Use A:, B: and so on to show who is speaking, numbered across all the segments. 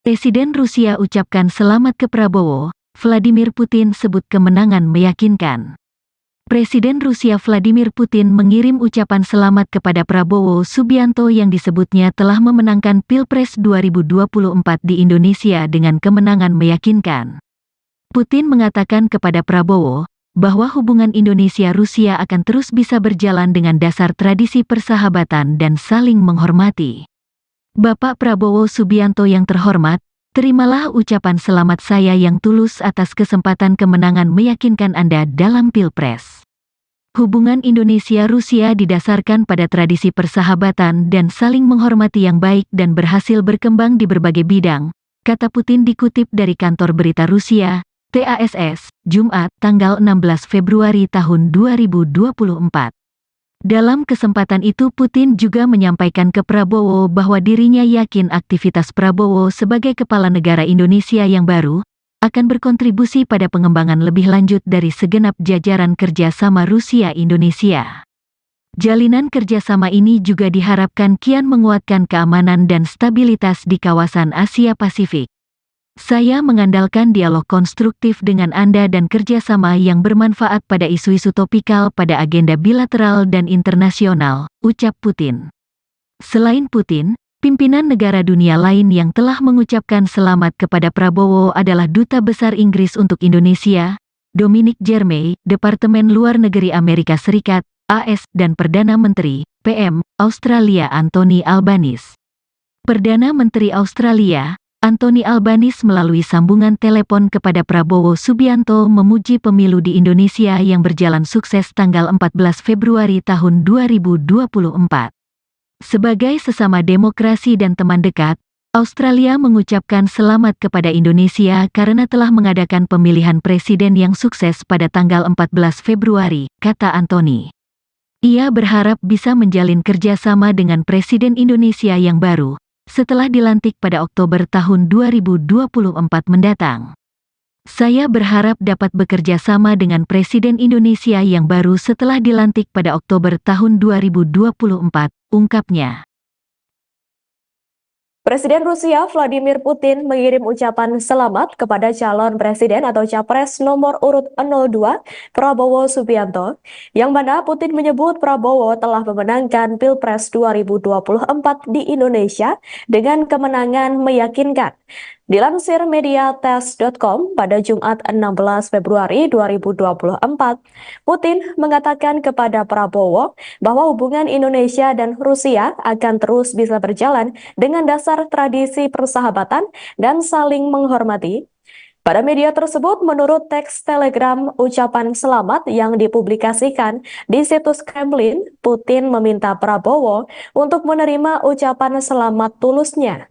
A: Presiden Rusia ucapkan selamat ke Prabowo, Vladimir Putin sebut kemenangan meyakinkan. Presiden Rusia Vladimir Putin mengirim ucapan selamat kepada Prabowo Subianto yang disebutnya telah memenangkan Pilpres 2024 di Indonesia dengan kemenangan meyakinkan. Putin mengatakan kepada Prabowo bahwa hubungan Indonesia-Rusia akan terus bisa berjalan dengan dasar tradisi persahabatan dan saling menghormati. Bapak Prabowo Subianto yang terhormat, terimalah ucapan selamat saya yang tulus atas kesempatan kemenangan meyakinkan Anda dalam Pilpres. Hubungan Indonesia-Rusia didasarkan pada tradisi persahabatan dan saling menghormati yang baik dan berhasil berkembang di berbagai bidang, kata Putin dikutip dari kantor berita Rusia, TASS, Jumat, tanggal 16 Februari tahun 2024. Dalam kesempatan itu Putin juga menyampaikan ke Prabowo bahwa dirinya yakin aktivitas Prabowo sebagai kepala negara Indonesia yang baru akan berkontribusi pada pengembangan lebih lanjut dari segenap jajaran kerjasama Rusia-Indonesia. Jalinan kerjasama ini juga diharapkan kian menguatkan keamanan dan stabilitas di kawasan Asia Pasifik. Saya mengandalkan dialog konstruktif dengan Anda dan kerjasama yang bermanfaat pada isu-isu topikal pada agenda bilateral dan internasional, ucap Putin. Selain Putin, pimpinan negara dunia lain yang telah mengucapkan selamat kepada Prabowo adalah Duta Besar Inggris untuk Indonesia, Dominic Jeremy, Departemen Luar Negeri Amerika Serikat, AS, dan Perdana Menteri, PM, Australia Anthony Albanese. Perdana Menteri Australia, Anthony Albanese melalui sambungan telepon kepada Prabowo Subianto memuji pemilu di Indonesia yang berjalan sukses tanggal 14 Februari tahun 2024. Sebagai sesama demokrasi dan teman dekat, Australia mengucapkan selamat kepada Indonesia karena telah mengadakan pemilihan presiden yang sukses pada tanggal 14 Februari, kata Anthony. Ia berharap bisa menjalin kerjasama dengan Presiden Indonesia yang baru, setelah dilantik pada Oktober tahun 2024 mendatang. Saya berharap dapat bekerja sama dengan Presiden Indonesia yang baru setelah dilantik pada Oktober tahun 2024, ungkapnya.
B: Presiden Rusia Vladimir Putin mengirim ucapan selamat kepada calon presiden atau capres nomor urut 02 Prabowo Subianto, yang mana Putin menyebut Prabowo telah memenangkan Pilpres 2024 di Indonesia dengan kemenangan meyakinkan. Dilansir mediates.com pada Jumat 16 Februari 2024, Putin mengatakan kepada Prabowo bahwa hubungan Indonesia dan Rusia akan terus bisa berjalan dengan dasar tradisi persahabatan dan saling menghormati. Pada media tersebut, menurut teks telegram ucapan selamat yang dipublikasikan di situs Kremlin, Putin meminta Prabowo untuk menerima ucapan selamat tulusnya.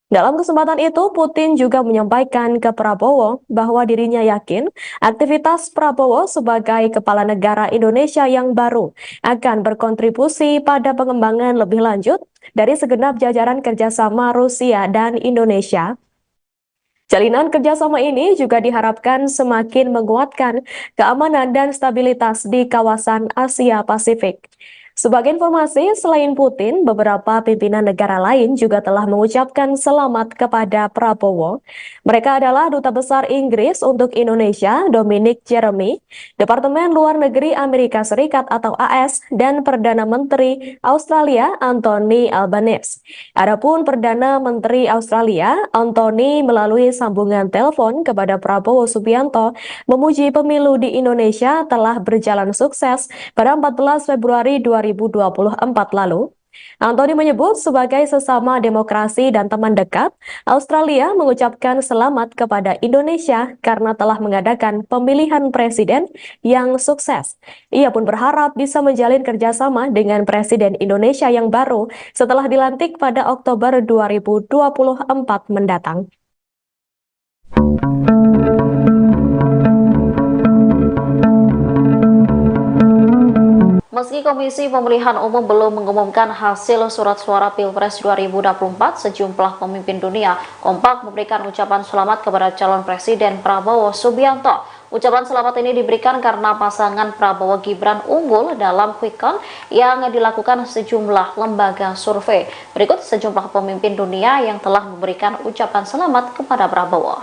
B: Dalam kesempatan itu, Putin juga menyampaikan ke Prabowo bahwa dirinya yakin aktivitas Prabowo sebagai kepala negara Indonesia yang baru akan berkontribusi pada pengembangan lebih lanjut dari segenap jajaran kerjasama Rusia dan Indonesia. Jalinan kerjasama ini juga diharapkan semakin menguatkan keamanan dan stabilitas di kawasan Asia Pasifik. Sebagai informasi, selain Putin, beberapa pimpinan negara lain juga telah mengucapkan selamat kepada Prabowo. Mereka adalah Duta Besar Inggris untuk Indonesia, Dominic Jeremy, Departemen Luar Negeri Amerika Serikat atau AS, dan Perdana Menteri Australia, Anthony Albanese. Adapun Perdana Menteri Australia, Anthony melalui sambungan telepon kepada Prabowo Subianto, memuji pemilu di Indonesia telah berjalan sukses pada 14 Februari 2024 lalu. Anthony menyebut sebagai sesama demokrasi dan teman dekat, Australia mengucapkan selamat kepada Indonesia karena telah mengadakan pemilihan presiden yang sukses. Ia pun berharap bisa menjalin kerjasama dengan Presiden Indonesia yang baru setelah dilantik pada Oktober 2024 mendatang.
C: Meski Komisi Pemilihan Umum belum mengumumkan hasil surat suara Pilpres 2024, sejumlah pemimpin dunia kompak memberikan ucapan selamat kepada calon Presiden Prabowo Subianto. Ucapan selamat ini diberikan karena pasangan Prabowo Gibran unggul dalam quick count yang dilakukan sejumlah lembaga survei. Berikut sejumlah pemimpin dunia yang telah memberikan ucapan selamat kepada Prabowo.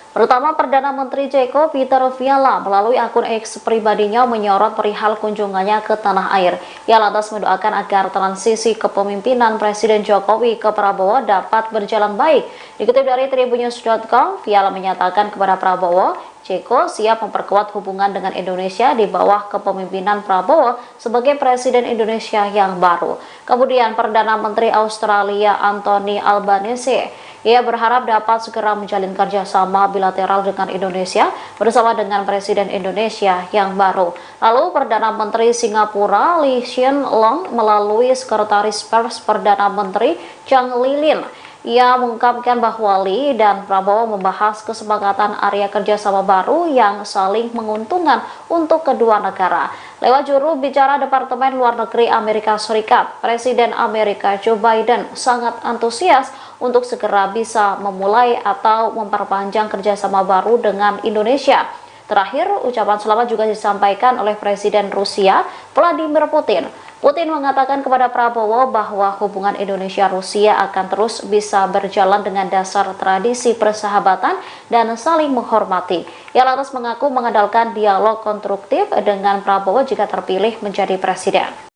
C: Pertama, Perdana Menteri Ceko Peter Fiala melalui akun X pribadinya menyorot perihal kunjungannya ke tanah air. Ia lantas mendoakan agar transisi kepemimpinan Presiden Jokowi ke Prabowo dapat berjalan baik. Dikutip dari tribunnews.com, Fiala menyatakan kepada Prabowo, Ceko siap memperkuat hubungan dengan Indonesia di bawah kepemimpinan Prabowo sebagai Presiden Indonesia yang baru. Kemudian Perdana Menteri Australia Anthony Albanese, ia berharap dapat segera menjalin kerjasama bilateral dengan Indonesia bersama dengan Presiden Indonesia yang baru. Lalu Perdana Menteri Singapura Lee Hsien Loong melalui Sekretaris Pers Perdana Menteri Chang Lilin, ia mengungkapkan bahwa Lee dan Prabowo membahas kesepakatan area kerjasama baru yang saling menguntungkan untuk kedua negara. Lewat juru bicara Departemen Luar Negeri Amerika Serikat, Presiden Amerika Joe Biden sangat antusias untuk segera bisa memulai atau memperpanjang kerjasama baru dengan Indonesia. Terakhir, ucapan selamat juga disampaikan oleh Presiden Rusia Vladimir Putin. Putin mengatakan kepada Prabowo bahwa hubungan Indonesia-Rusia akan terus bisa berjalan dengan dasar tradisi persahabatan dan saling menghormati. Ia lantas mengaku mengandalkan dialog konstruktif dengan Prabowo jika terpilih menjadi presiden.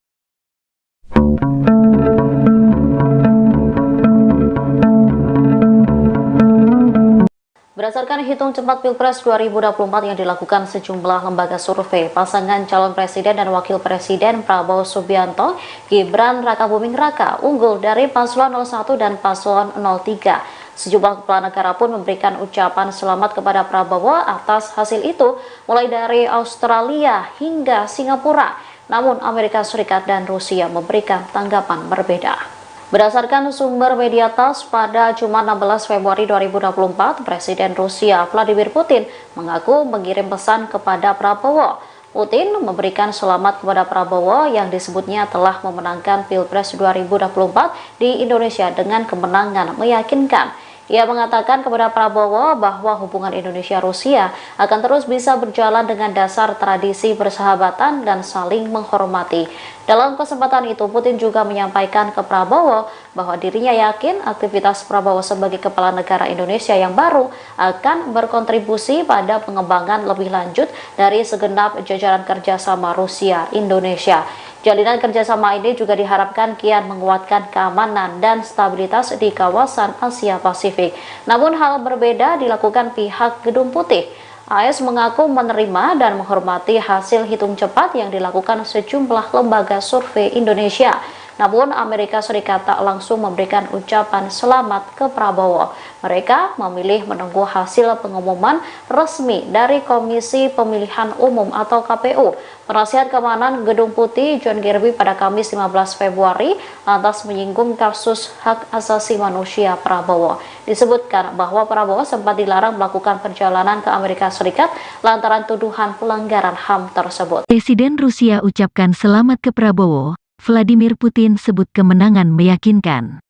C: Berdasarkan hitung cepat Pilpres 2024 yang dilakukan sejumlah lembaga survei, pasangan calon presiden dan wakil presiden Prabowo Subianto, Gibran Rakabuming Raka unggul dari paslon 01 dan paslon 03. Sejumlah kepala negara pun memberikan ucapan selamat kepada Prabowo atas hasil itu, mulai dari Australia hingga Singapura. Namun Amerika Serikat dan Rusia memberikan tanggapan berbeda. Berdasarkan sumber media TASS, pada Jumat 16 Februari 2024, Presiden Rusia Vladimir Putin mengaku mengirim pesan kepada Prabowo. Putin memberikan selamat kepada Prabowo yang disebutnya telah memenangkan Pilpres 2024 di Indonesia dengan kemenangan meyakinkan. Ia mengatakan kepada Prabowo bahwa hubungan Indonesia-Rusia akan terus bisa berjalan dengan dasar tradisi persahabatan dan saling menghormati. Dalam kesempatan itu, Putin juga menyampaikan ke Prabowo bahwa dirinya yakin aktivitas Prabowo sebagai kepala negara Indonesia yang baru akan berkontribusi pada pengembangan lebih lanjut dari segenap jajaran kerjasama Rusia-Indonesia. Jalinan kerjasama ini juga diharapkan kian menguatkan keamanan dan stabilitas di kawasan Asia Pasifik. Namun hal berbeda dilakukan pihak Gedung Putih. AS mengaku menerima dan menghormati hasil hitung cepat yang dilakukan sejumlah lembaga survei Indonesia. Namun Amerika Serikat tak langsung memberikan ucapan selamat ke Prabowo. Mereka memilih menunggu hasil pengumuman resmi dari Komisi Pemilihan Umum atau KPU. Penasihat Keamanan Gedung Putih John Kirby pada Kamis 15 Februari lantas menyinggung kasus hak asasi manusia Prabowo. Disebutkan bahwa Prabowo sempat dilarang melakukan perjalanan ke Amerika Serikat lantaran tuduhan pelanggaran HAM tersebut.
A: Presiden Rusia ucapkan selamat ke Prabowo. Vladimir Putin sebut kemenangan meyakinkan.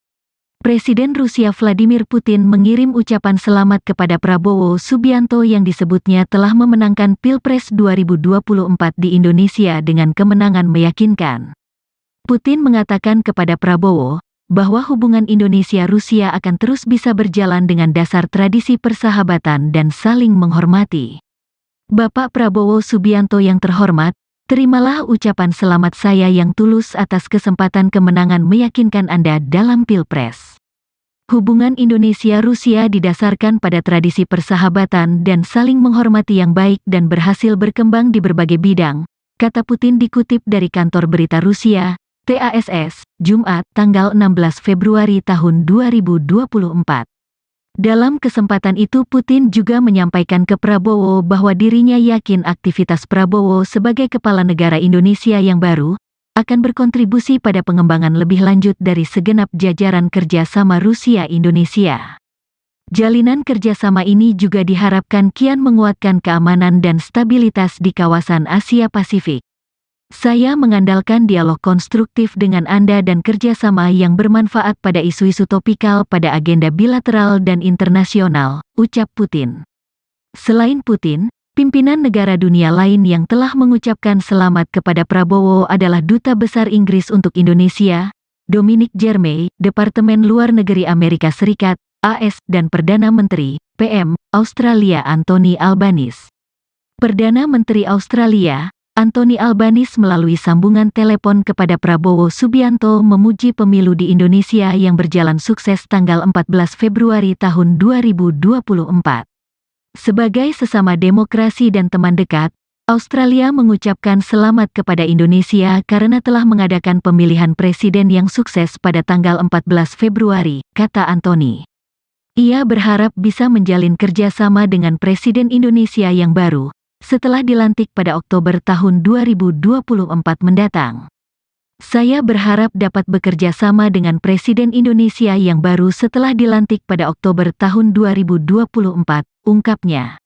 A: Presiden Rusia Vladimir Putin mengirim ucapan selamat kepada Prabowo Subianto yang disebutnya telah memenangkan Pilpres 2024 di Indonesia dengan kemenangan meyakinkan. Putin mengatakan kepada Prabowo bahwa hubungan Indonesia-Rusia akan terus bisa berjalan dengan dasar tradisi persahabatan dan saling menghormati. Bapak Prabowo Subianto yang terhormat, terimalah ucapan selamat saya yang tulus atas kesempatan kemenangan meyakinkan Anda dalam Pilpres. Hubungan Indonesia-Rusia didasarkan pada tradisi persahabatan dan saling menghormati yang baik dan berhasil berkembang di berbagai bidang, kata Putin dikutip dari kantor berita Rusia, TASS, Jumat, tanggal 16 Februari tahun 2024. Dalam kesempatan itu Putin juga menyampaikan ke Prabowo bahwa dirinya yakin aktivitas Prabowo sebagai kepala negara Indonesia yang baru akan berkontribusi pada pengembangan lebih lanjut dari segenap jajaran kerjasama Rusia-Indonesia. Jalinan kerjasama ini juga diharapkan kian menguatkan keamanan dan stabilitas di kawasan Asia Pasifik. Saya mengandalkan dialog konstruktif dengan Anda dan kerjasama yang bermanfaat pada isu-isu topikal pada agenda bilateral dan internasional, ucap Putin. Selain Putin, Pimpinan negara dunia lain yang telah mengucapkan selamat kepada Prabowo adalah Duta Besar Inggris untuk Indonesia, Dominic Jeremy, Departemen Luar Negeri Amerika Serikat, AS, dan Perdana Menteri, PM, Australia Anthony Albanese. Perdana Menteri Australia, Anthony Albanese melalui sambungan telepon kepada Prabowo Subianto memuji pemilu di Indonesia yang berjalan sukses tanggal 14 Februari tahun 2024. Sebagai sesama demokrasi dan teman dekat, Australia mengucapkan selamat kepada Indonesia karena telah mengadakan pemilihan presiden yang sukses pada tanggal 14 Februari, kata Anthony. Ia berharap bisa menjalin kerjasama dengan Presiden Indonesia yang baru, setelah dilantik pada Oktober tahun 2024 mendatang. Saya berharap dapat bekerja sama dengan Presiden Indonesia yang baru setelah dilantik pada Oktober tahun 2024, ungkapnya.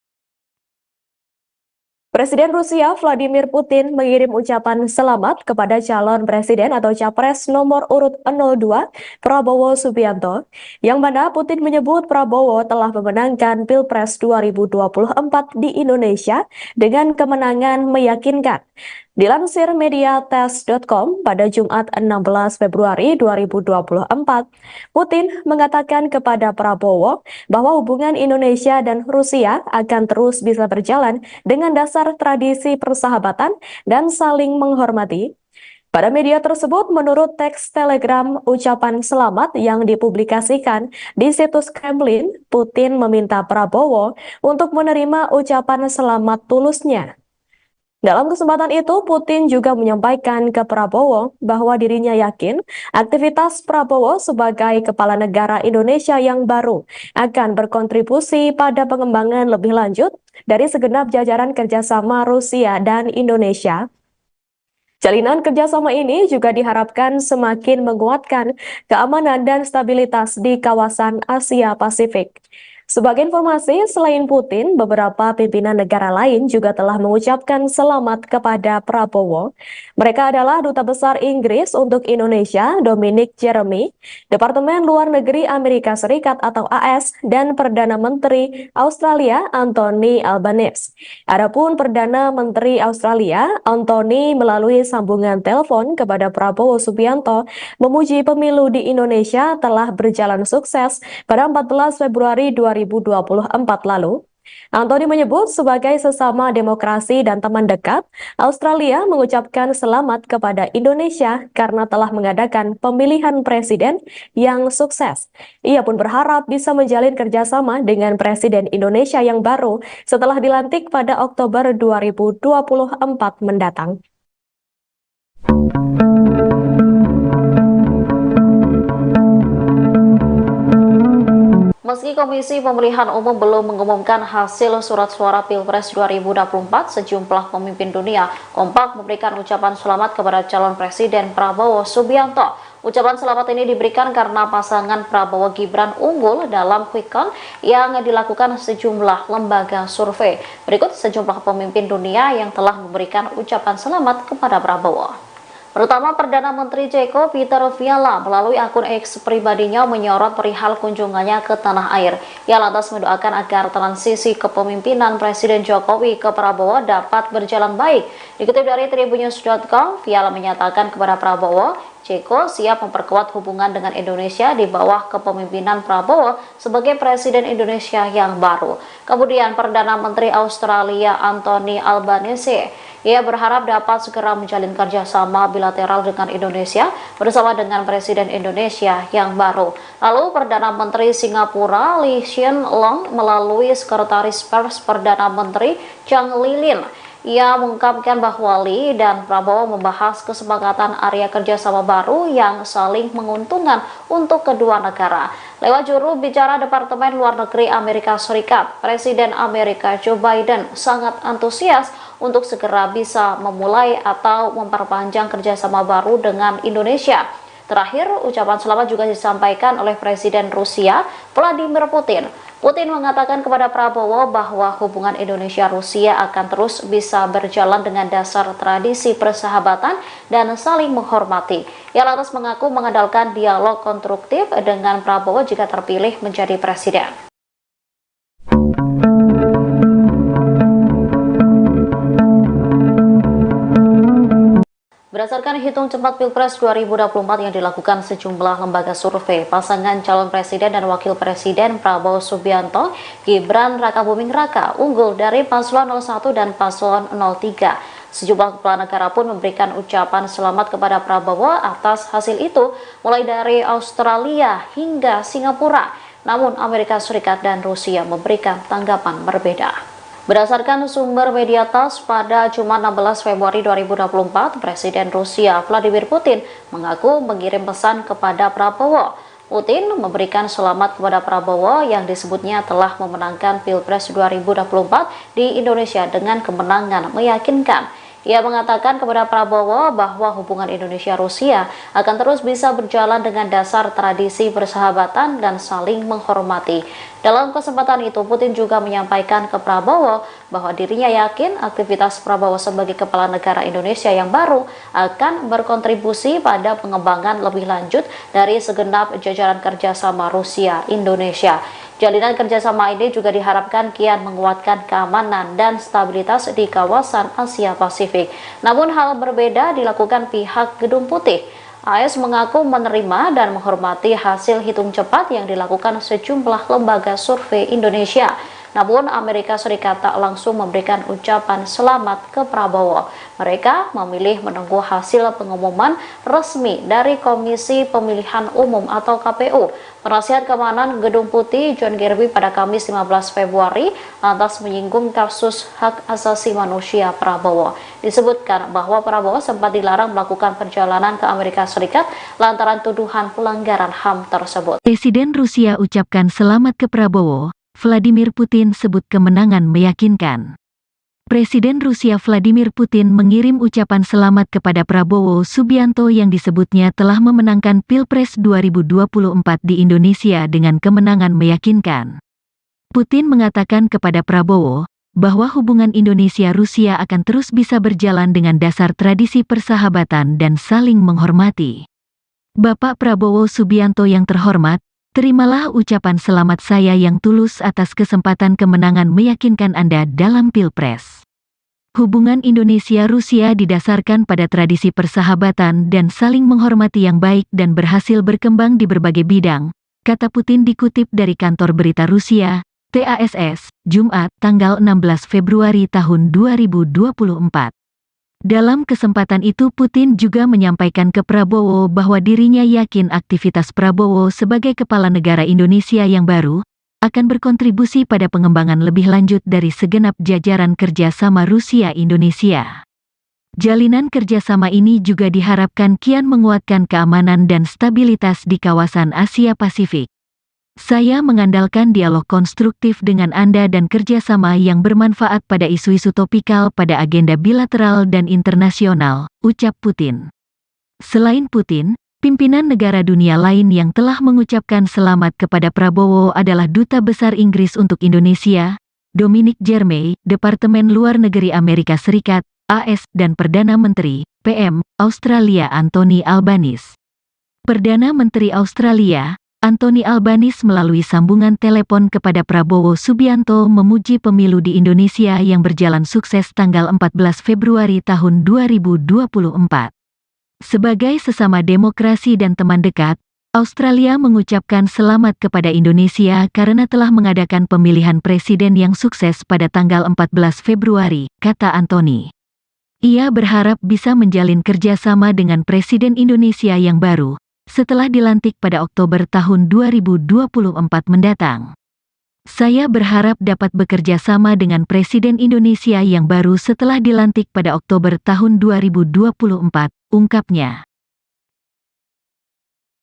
B: Presiden Rusia Vladimir Putin mengirim ucapan selamat kepada calon presiden atau capres nomor urut 02 Prabowo Subianto, yang mana Putin menyebut Prabowo telah memenangkan Pilpres 2024 di Indonesia dengan kemenangan meyakinkan. Dilansir mediates.com pada Jumat 16 Februari 2024, Putin mengatakan kepada Prabowo bahwa hubungan Indonesia dan Rusia akan terus bisa berjalan dengan dasar tradisi persahabatan dan saling menghormati. Pada media tersebut, menurut teks telegram ucapan selamat yang dipublikasikan di situs Kremlin, Putin meminta Prabowo untuk menerima ucapan selamat tulusnya. Dalam kesempatan itu, Putin juga menyampaikan ke Prabowo bahwa dirinya yakin aktivitas Prabowo sebagai kepala negara Indonesia yang baru akan berkontribusi pada pengembangan lebih lanjut dari segenap jajaran kerjasama Rusia dan Indonesia. Jalinan kerjasama ini juga diharapkan semakin menguatkan keamanan dan stabilitas di kawasan Asia Pasifik. Sebagai informasi, selain Putin, beberapa pimpinan negara lain juga telah mengucapkan selamat kepada Prabowo. Mereka adalah Duta Besar Inggris untuk Indonesia, Dominic Jeremy, Departemen Luar Negeri Amerika Serikat atau AS, dan Perdana Menteri Australia, Anthony Albanese. Adapun Perdana Menteri Australia, Anthony melalui sambungan telepon kepada Prabowo Subianto, memuji pemilu di Indonesia telah berjalan sukses pada 14 Februari 2024 lalu. Anthony menyebut sebagai sesama demokrasi dan teman dekat, Australia mengucapkan selamat kepada Indonesia karena telah mengadakan pemilihan presiden yang sukses. Ia pun berharap bisa menjalin kerjasama dengan Presiden Indonesia yang baru setelah dilantik pada Oktober 2024 mendatang.
C: Meski Komisi Pemilihan Umum belum mengumumkan hasil surat suara Pilpres 2024, sejumlah pemimpin dunia kompak memberikan ucapan selamat kepada calon Presiden Prabowo Subianto. Ucapan selamat ini diberikan karena pasangan Prabowo Gibran unggul dalam quick count yang dilakukan sejumlah lembaga survei. Berikut sejumlah pemimpin dunia yang telah memberikan ucapan selamat kepada Prabowo. Pertama, Perdana Menteri Ceko Peter Fiala melalui akun X pribadinya menyorot perihal kunjungannya ke tanah air. Ia lantas mendoakan agar transisi kepemimpinan Presiden Jokowi ke Prabowo dapat berjalan baik. Dikutip dari tribunnews.com, Fiala menyatakan kepada Prabowo, Ceko siap memperkuat hubungan dengan Indonesia di bawah kepemimpinan Prabowo sebagai Presiden Indonesia yang baru. Kemudian Perdana Menteri Australia Anthony Albanese, ia berharap dapat segera menjalin kerjasama bilateral dengan Indonesia bersama dengan Presiden Indonesia yang baru. Lalu Perdana Menteri Singapura Lee Hsien Loong melalui Sekretaris Pers Perdana Menteri Chang Lilin, ia mengungkapkan bahwa Lee dan Prabowo membahas kesepakatan area kerjasama baru yang saling menguntungkan untuk kedua negara. Lewat juru bicara Departemen Luar Negeri Amerika Serikat, Presiden Amerika Joe Biden sangat antusias untuk segera bisa memulai atau memperpanjang kerjasama baru dengan Indonesia. Terakhir, ucapan selamat juga disampaikan oleh Presiden Rusia Vladimir Putin. Putin mengatakan kepada Prabowo bahwa hubungan Indonesia-Rusia akan terus bisa berjalan dengan dasar tradisi persahabatan dan saling menghormati. Ia lantas mengaku mengandalkan dialog konstruktif dengan Prabowo jika terpilih menjadi presiden. Berdasarkan hitung cepat Pilpres 2024 yang dilakukan sejumlah lembaga survei, pasangan calon presiden dan wakil presiden Prabowo Subianto, Gibran Rakabuming Raka unggul dari paslon 01 dan paslon 03. Sejumlah kepala negara pun memberikan ucapan selamat kepada Prabowo atas hasil itu, mulai dari Australia hingga Singapura. Namun Amerika Serikat dan Rusia memberikan tanggapan berbeda. Berdasarkan sumber media TASS, pada Jumat 16 Februari 2024, Presiden Rusia Vladimir Putin mengaku mengirim pesan kepada Prabowo. Putin memberikan selamat kepada Prabowo yang disebutnya telah memenangkan Pilpres 2024 di Indonesia dengan kemenangan meyakinkan. Ia mengatakan kepada Prabowo bahwa hubungan Indonesia-Rusia akan terus bisa berjalan dengan dasar tradisi persahabatan dan saling menghormati. Dalam kesempatan itu, Putin juga menyampaikan ke Prabowo bahwa dirinya yakin aktivitas Prabowo sebagai kepala negara Indonesia yang baru akan berkontribusi pada pengembangan lebih lanjut dari segenap jajaran kerjasama Rusia-Indonesia. Jalinan kerjasama ini juga diharapkan kian menguatkan keamanan dan stabilitas di kawasan Asia Pasifik. Namun hal berbeda dilakukan pihak Gedung Putih. AS mengaku menerima dan menghormati hasil hitung cepat yang dilakukan sejumlah lembaga survei Indonesia. Namun Amerika Serikat tak langsung memberikan ucapan selamat ke Prabowo. Mereka memilih menunggu hasil pengumuman resmi dari Komisi Pemilihan Umum atau KPU. Penasihat Keamanan Gedung Putih John Kirby pada Kamis 15 Februari lantas menyinggung kasus hak asasi manusia Prabowo. Disebutkan bahwa Prabowo sempat dilarang melakukan perjalanan ke Amerika Serikat lantaran tuduhan pelanggaran HAM tersebut.
A: Presiden Rusia ucapkan selamat ke Prabowo. Vladimir Putin sebut kemenangan meyakinkan. Presiden Rusia Vladimir Putin mengirim ucapan selamat kepada Prabowo Subianto yang disebutnya telah memenangkan Pilpres 2024 di Indonesia dengan kemenangan meyakinkan. Putin mengatakan kepada Prabowo bahwa hubungan Indonesia-Rusia akan terus bisa berjalan dengan dasar tradisi persahabatan dan saling menghormati. Bapak Prabowo Subianto yang terhormat, terimalah ucapan selamat saya yang tulus atas kesempatan kemenangan meyakinkan Anda dalam Pilpres. Hubungan Indonesia-Rusia didasarkan pada tradisi persahabatan dan saling menghormati yang baik dan berhasil berkembang di berbagai bidang, kata Putin dikutip dari kantor berita Rusia, TASS, Jumat, tanggal 16 Februari tahun 2024. Dalam kesempatan itu Putin juga menyampaikan ke Prabowo bahwa dirinya yakin aktivitas Prabowo sebagai kepala negara Indonesia yang baru akan berkontribusi pada pengembangan lebih lanjut dari segenap jajaran kerjasama Rusia-Indonesia. Jalinan kerjasama ini juga diharapkan kian menguatkan keamanan dan stabilitas di kawasan Asia Pasifik. Saya mengandalkan dialog konstruktif dengan Anda dan kerjasama yang bermanfaat pada isu-isu topikal pada agenda bilateral dan internasional, ucap Putin. Selain Putin, pimpinan negara dunia lain yang telah mengucapkan selamat kepada Prabowo adalah Duta Besar Inggris untuk Indonesia, Dominic Jeremy, Departemen Luar Negeri Amerika Serikat, AS, dan Perdana Menteri, PM, Australia Anthony Albanese. Perdana Menteri Australia, Anthony Albanese melalui sambungan telepon kepada Prabowo Subianto memuji pemilu di Indonesia yang berjalan sukses tanggal 14 Februari tahun 2024. Sebagai sesama demokrasi dan teman dekat, Australia mengucapkan selamat kepada Indonesia karena telah mengadakan pemilihan presiden yang sukses pada tanggal 14 Februari, kata Anthony. Ia berharap bisa menjalin kerjasama dengan Presiden Indonesia yang baru, setelah dilantik pada Oktober tahun 2024 mendatang. Saya berharap dapat bekerja sama dengan Presiden Indonesia yang baru setelah dilantik pada Oktober tahun 2024, ungkapnya.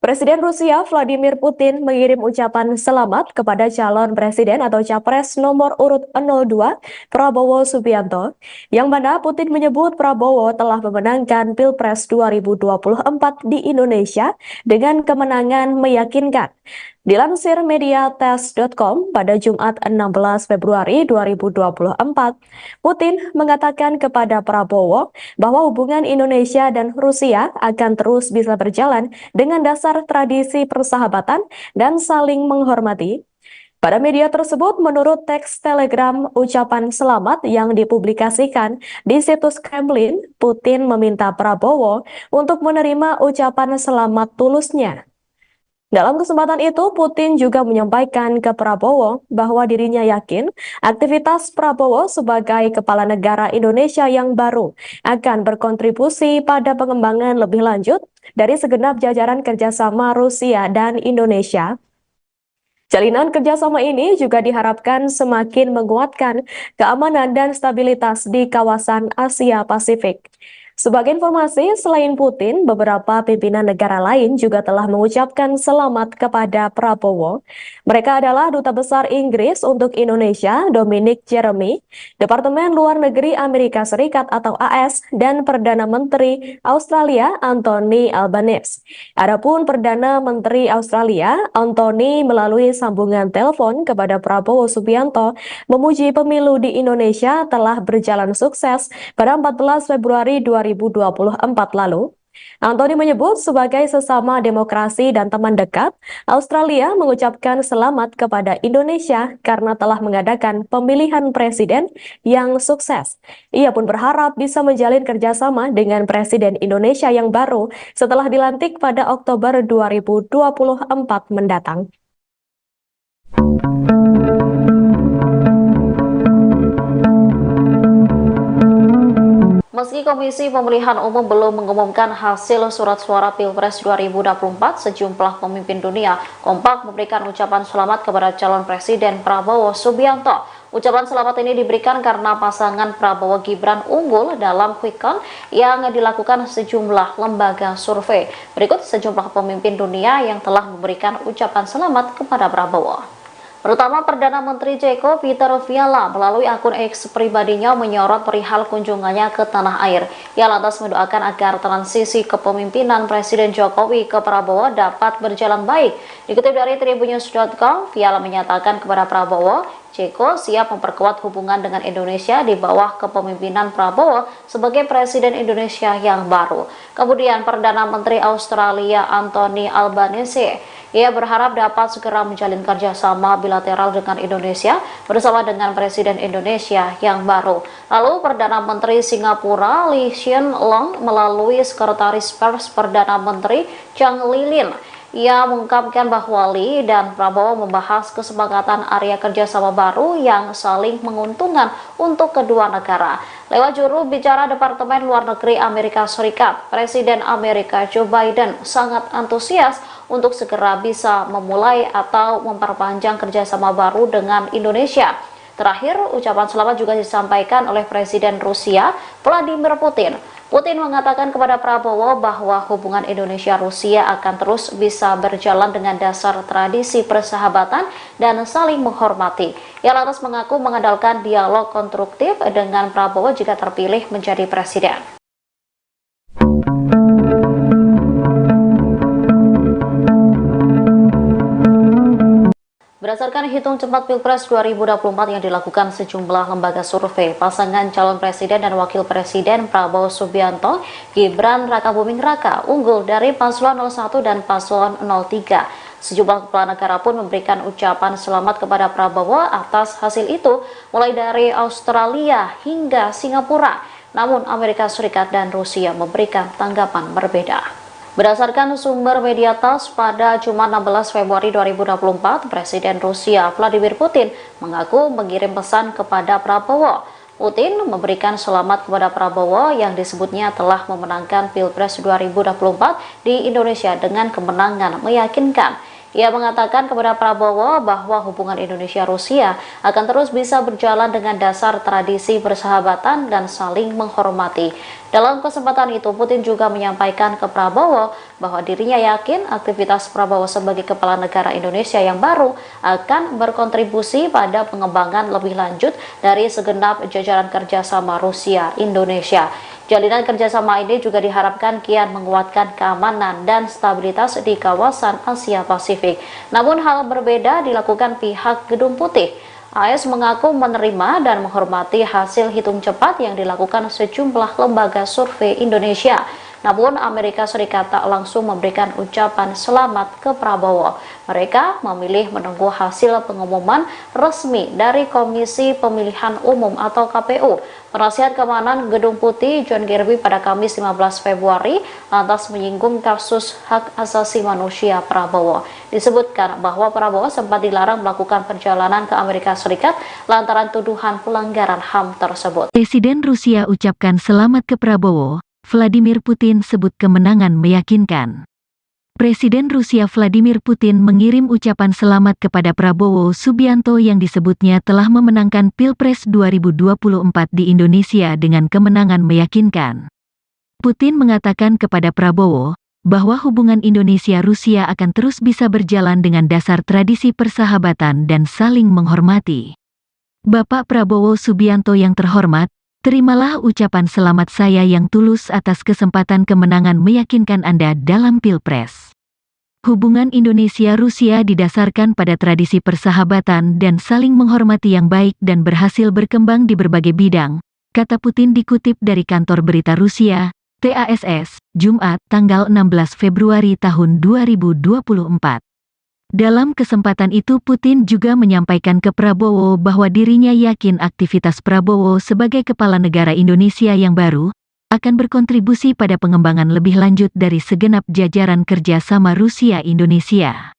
B: Presiden Rusia Vladimir Putin mengirim ucapan selamat kepada calon presiden atau capres nomor urut 02 Prabowo Subianto, yang mana Putin menyebut Prabowo telah memenangkan Pilpres 2024 di Indonesia dengan kemenangan meyakinkan. Dilansir mediates.com pada Jumat 16 Februari 2024, Putin mengatakan kepada Prabowo bahwa hubungan Indonesia dan Rusia akan terus bisa berjalan dengan dasar tradisi persahabatan dan saling menghormati. Pada media tersebut, menurut teks telegram ucapan selamat yang dipublikasikan di situs Kremlin, Putin meminta Prabowo untuk menerima ucapan selamat tulusnya. Dalam kesempatan itu, Putin juga menyampaikan ke Prabowo bahwa dirinya yakin aktivitas Prabowo sebagai kepala negara Indonesia yang baru akan berkontribusi pada pengembangan lebih lanjut dari segenap jajaran kerjasama Rusia dan Indonesia. Jalinan kerjasama ini juga diharapkan semakin menguatkan keamanan dan stabilitas di kawasan Asia Pasifik. Sebagai informasi, selain Putin, beberapa pimpinan negara lain juga telah mengucapkan selamat kepada Prabowo. Mereka adalah Duta Besar Inggris untuk Indonesia, Dominic Jeremy, Departemen Luar Negeri Amerika Serikat atau AS, dan Perdana Menteri Australia, Anthony Albanese. Adapun Perdana Menteri Australia, Anthony melalui sambungan telepon kepada Prabowo Subianto, memuji pemilu di Indonesia telah berjalan sukses pada 14 Februari 2024 lalu. Anthony menyebut sebagai sesama demokrasi dan teman dekat, Australia mengucapkan selamat kepada Indonesia karena telah mengadakan pemilihan presiden yang sukses. Ia pun berharap bisa menjalin kerjasama dengan Presiden Indonesia yang baru setelah dilantik pada Oktober 2024 mendatang.
C: Meski Komisi Pemilihan Umum belum mengumumkan hasil surat suara Pilpres 2024, sejumlah pemimpin dunia kompak memberikan ucapan selamat kepada calon Presiden Prabowo Subianto. Ucapan selamat ini diberikan karena pasangan Prabowo Gibran unggul dalam quick count yang dilakukan sejumlah lembaga survei. Berikut sejumlah pemimpin dunia yang telah memberikan ucapan selamat kepada Prabowo. Pertama, Perdana Menteri Ceko Peter Fiala melalui akun X pribadinya menyorot perihal kunjungannya ke tanah air. Ia lantas mendoakan agar transisi kepemimpinan Presiden Jokowi ke Prabowo dapat berjalan baik. Dikutip dari tribunnews.com, Fiala menyatakan kepada Prabowo, Ceko siap memperkuat hubungan dengan Indonesia di bawah kepemimpinan Prabowo sebagai Presiden Indonesia yang baru. Kemudian Perdana Menteri Australia Anthony Albanese, ia berharap dapat segera menjalin kerjasama bilateral dengan Indonesia bersama dengan Presiden Indonesia yang baru. Lalu Perdana Menteri Singapura Lee Hsien Loong melalui Sekretaris Pers Perdana Menteri Chang Lilin, ia mengungkapkan bahwa Lee dan Prabowo membahas kesepakatan area kerjasama baru yang saling menguntungkan untuk kedua negara. Lewat juru bicara Departemen Luar Negeri Amerika Serikat, Presiden Amerika Joe Biden sangat antusias untuk segera bisa memulai atau memperpanjang kerjasama baru dengan Indonesia. Terakhir, ucapan selamat juga disampaikan oleh Presiden Rusia Vladimir Putin. Putin mengatakan kepada Prabowo bahwa hubungan Indonesia-Rusia akan terus bisa berjalan dengan dasar tradisi persahabatan dan saling menghormati. Ia lantas mengaku mengandalkan dialog konstruktif dengan Prabowo jika terpilih menjadi presiden. Berdasarkan hitung cepat Pilpres 2024 yang dilakukan sejumlah lembaga survei, pasangan calon presiden dan wakil presiden Prabowo Subianto, Gibran Rakabuming Raka unggul dari paslon 01 dan paslon 03. Sejumlah kepala negara pun memberikan ucapan selamat kepada Prabowo atas hasil itu, mulai dari Australia hingga Singapura. Namun Amerika Serikat dan Rusia memberikan tanggapan berbeda. Berdasarkan sumber media TASS, pada Jumat 16 Februari 2024, Presiden Rusia Vladimir Putin mengaku mengirim pesan kepada Prabowo. Putin memberikan selamat kepada Prabowo yang disebutnya telah memenangkan Pilpres 2024 di Indonesia dengan kemenangan meyakinkan. Ia mengatakan kepada Prabowo bahwa hubungan Indonesia-Rusia akan terus bisa berjalan dengan dasar tradisi persahabatan dan saling menghormati. Dalam kesempatan itu, Putin juga menyampaikan ke Prabowo bahwa dirinya yakin aktivitas Prabowo sebagai kepala negara Indonesia yang baru akan berkontribusi pada pengembangan lebih lanjut dari segenap jajaran kerjasama Rusia-Indonesia. Jalinan kerjasama ini juga diharapkan kian menguatkan keamanan dan stabilitas di kawasan Asia Pasifik. Namun hal berbeda dilakukan pihak Gedung Putih. AS mengaku menerima dan menghormati hasil hitung cepat yang dilakukan sejumlah lembaga survei Indonesia. Namun Amerika Serikat tak langsung memberikan ucapan selamat ke Prabowo. Mereka memilih menunggu hasil pengumuman resmi dari Komisi Pemilihan Umum atau KPU. Penasihat Keamanan Gedung Putih John Kirby pada Kamis 15 Februari lantas menyinggung kasus hak asasi manusia Prabowo. Disebutkan bahwa Prabowo sempat dilarang melakukan perjalanan ke Amerika Serikat lantaran tuduhan pelanggaran HAM tersebut.
A: Presiden Rusia ucapkan selamat ke Prabowo, Vladimir Putin sebut kemenangan meyakinkan. Presiden Rusia Vladimir Putin mengirim ucapan selamat kepada Prabowo Subianto yang disebutnya telah memenangkan Pilpres 2024 di Indonesia dengan kemenangan meyakinkan. Putin mengatakan kepada Prabowo bahwa hubungan Indonesia-Rusia akan terus bisa berjalan dengan dasar tradisi persahabatan dan saling menghormati. Bapak Prabowo Subianto yang terhormat, terimalah ucapan selamat saya yang tulus atas kesempatan kemenangan meyakinkan Anda dalam Pilpres. Hubungan Indonesia-Rusia didasarkan pada tradisi persahabatan dan saling menghormati yang baik dan berhasil berkembang di berbagai bidang, kata Putin dikutip dari kantor berita Rusia, TASS, Jumat, tanggal 16 Februari tahun 2024. Dalam kesempatan itu Putin juga menyampaikan ke Prabowo bahwa dirinya yakin aktivitas Prabowo sebagai kepala negara Indonesia yang baru akan berkontribusi pada pengembangan lebih lanjut dari segenap jajaran kerjasama Rusia-Indonesia.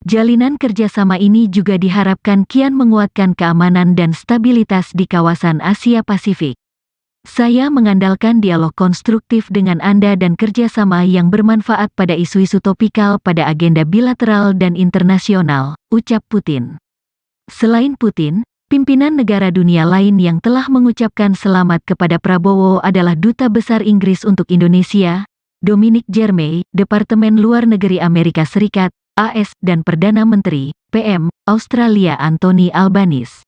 A: Jalinan kerjasama ini juga diharapkan kian menguatkan keamanan dan stabilitas di kawasan Asia Pasifik. Saya mengandalkan dialog konstruktif dengan Anda dan kerjasama yang bermanfaat pada isu-isu topikal pada agenda bilateral dan internasional, ucap Putin. Selain Putin, pimpinan negara dunia lain yang telah mengucapkan selamat kepada Prabowo adalah Duta Besar Inggris untuk Indonesia, Dominic Jeremy, Departemen Luar Negeri Amerika Serikat, AS, dan Perdana Menteri, PM, Australia Anthony Albanese.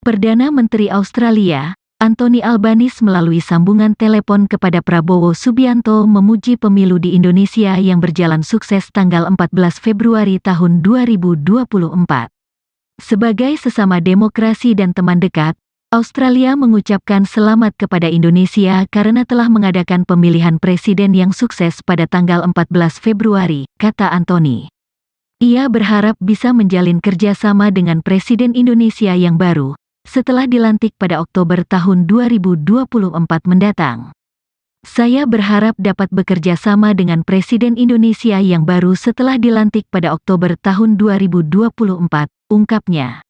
A: Perdana Menteri Australia, Anthony Albanese melalui sambungan telepon kepada Prabowo Subianto memuji pemilu di Indonesia yang berjalan sukses tanggal 14 Februari tahun 2024. Sebagai sesama demokrasi dan teman dekat, Australia mengucapkan selamat kepada Indonesia karena telah mengadakan pemilihan presiden yang sukses pada tanggal 14 Februari, kata Anthony. Ia berharap bisa menjalin kerjasama dengan Presiden Indonesia yang baru, setelah dilantik pada Oktober tahun 2024 mendatang. Saya berharap dapat bekerja sama dengan Presiden Indonesia yang baru setelah dilantik pada Oktober tahun 2024, ungkapnya.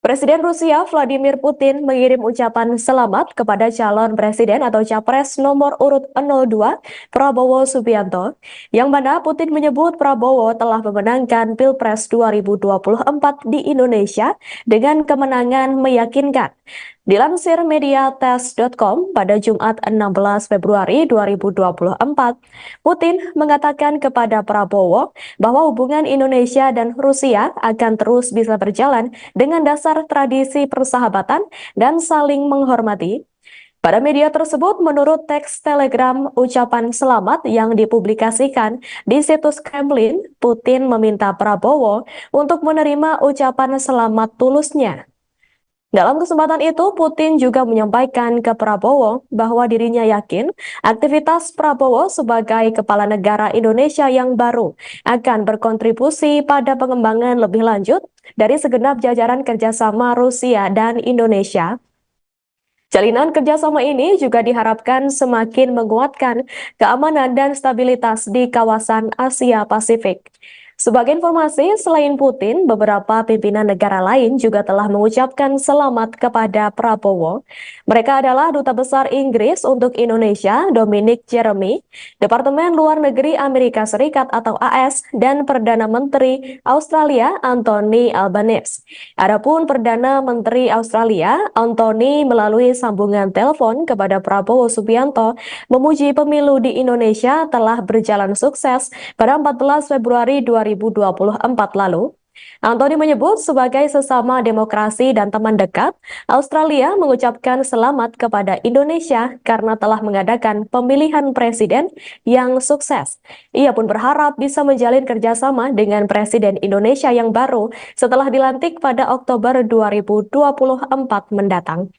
B: Presiden Rusia Vladimir Putin mengirim ucapan selamat kepada calon presiden atau capres nomor urut 02 Prabowo Subianto, yang mana Putin menyebut Prabowo telah memenangkan Pilpres 2024 di Indonesia dengan kemenangan meyakinkan. Dilansir mediates.com pada Jumat 16 Februari 2024, Putin mengatakan kepada Prabowo bahwa hubungan Indonesia dan Rusia akan terus bisa berjalan dengan dasar tradisi persahabatan dan saling menghormati. Pada media tersebut, menurut teks telegram ucapan selamat yang dipublikasikan di situs Kremlin, Putin meminta Prabowo untuk menerima ucapan selamat tulusnya. Dalam kesempatan itu, Putin juga menyampaikan ke Prabowo bahwa dirinya yakin aktivitas Prabowo sebagai kepala negara Indonesia yang baru akan berkontribusi pada pengembangan lebih lanjut dari segenap jajaran kerjasama Rusia dan Indonesia. Jalinan kerjasama ini juga diharapkan semakin menguatkan keamanan dan stabilitas di kawasan Asia Pasifik. Sebagai informasi, selain Putin, beberapa pimpinan negara lain juga telah mengucapkan selamat kepada Prabowo. Mereka adalah Duta Besar Inggris untuk Indonesia, Dominic Jeremy, Departemen Luar Negeri Amerika Serikat atau AS, dan Perdana Menteri Australia, Anthony Albanese. Adapun Perdana Menteri Australia, Anthony melalui sambungan telepon kepada Prabowo Subianto, memuji pemilu di Indonesia telah berjalan sukses pada 14 Februari 2024 lalu. Anthony menyebut sebagai sesama demokrasi dan teman dekat, Australia mengucapkan selamat kepada Indonesia karena telah mengadakan pemilihan presiden yang sukses. Ia pun berharap bisa menjalin kerjasama dengan Presiden Indonesia yang baru setelah dilantik pada Oktober 2024 mendatang.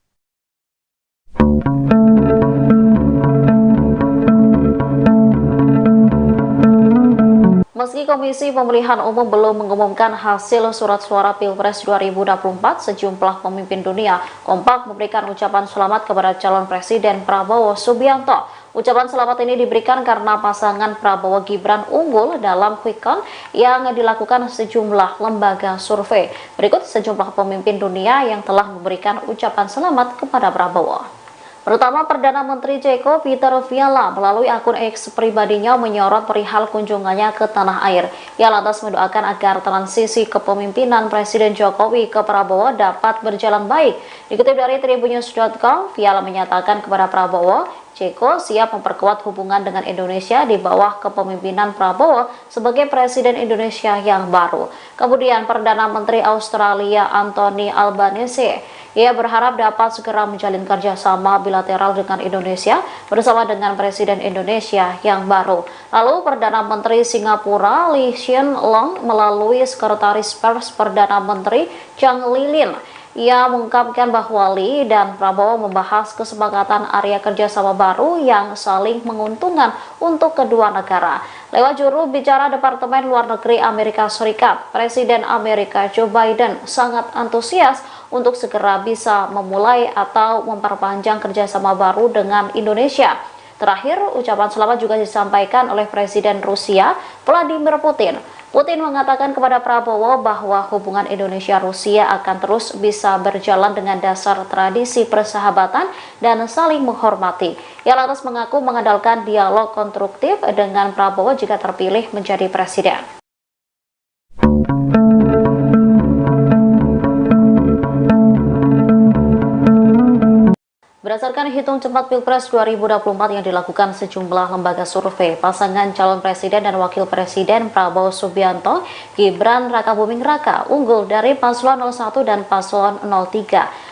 C: Meski Komisi Pemilihan Umum belum mengumumkan hasil surat suara Pilpres 2024, sejumlah pemimpin dunia kompak memberikan ucapan selamat kepada calon Presiden Prabowo Subianto. Ucapan selamat ini diberikan karena pasangan Prabowo Gibran unggul dalam quick count yang dilakukan sejumlah lembaga survei. Berikut sejumlah pemimpin dunia yang telah memberikan ucapan selamat kepada Prabowo. Pertama, Perdana Menteri Ceko Peter Fiala melalui akun X pribadinya menyorot perihal kunjungannya ke tanah air. Ia lantas mendoakan agar transisi kepemimpinan Presiden Jokowi ke Prabowo dapat berjalan baik. Dikutip dari tribunnews.com, Fiala menyatakan kepada Prabowo, Ceko siap memperkuat hubungan dengan Indonesia di bawah kepemimpinan Prabowo sebagai Presiden Indonesia yang baru. Kemudian Perdana Menteri Australia Anthony Albanese, ia berharap dapat segera menjalin kerjasama bilateral dengan Indonesia bersama dengan Presiden Indonesia yang baru. Lalu Perdana Menteri Singapura Lee Hsien Loong melalui Sekretaris Pers Perdana Menteri Chang Lilin, ia mengungkapkan bahwa Lee dan Prabowo membahas kesepakatan area kerjasama baru yang saling menguntungkan untuk kedua negara. Lewat juru bicara Departemen Luar Negeri Amerika Serikat, Presiden Amerika Joe Biden sangat antusias untuk segera bisa memulai atau memperpanjang kerjasama baru dengan Indonesia. Terakhir, ucapan selamat juga disampaikan oleh Presiden Rusia Vladimir Putin. Putin mengatakan kepada Prabowo bahwa hubungan Indonesia-Rusia akan terus bisa berjalan dengan dasar tradisi persahabatan dan saling menghormati. Ia lantas mengaku mengandalkan dialog konstruktif dengan Prabowo jika terpilih menjadi presiden. Berdasarkan hitung cepat Pilpres 2024 yang dilakukan sejumlah lembaga survei, pasangan calon presiden dan wakil presiden Prabowo Subianto, Gibran Rakabuming Raka unggul dari paslon 01 dan paslon 03.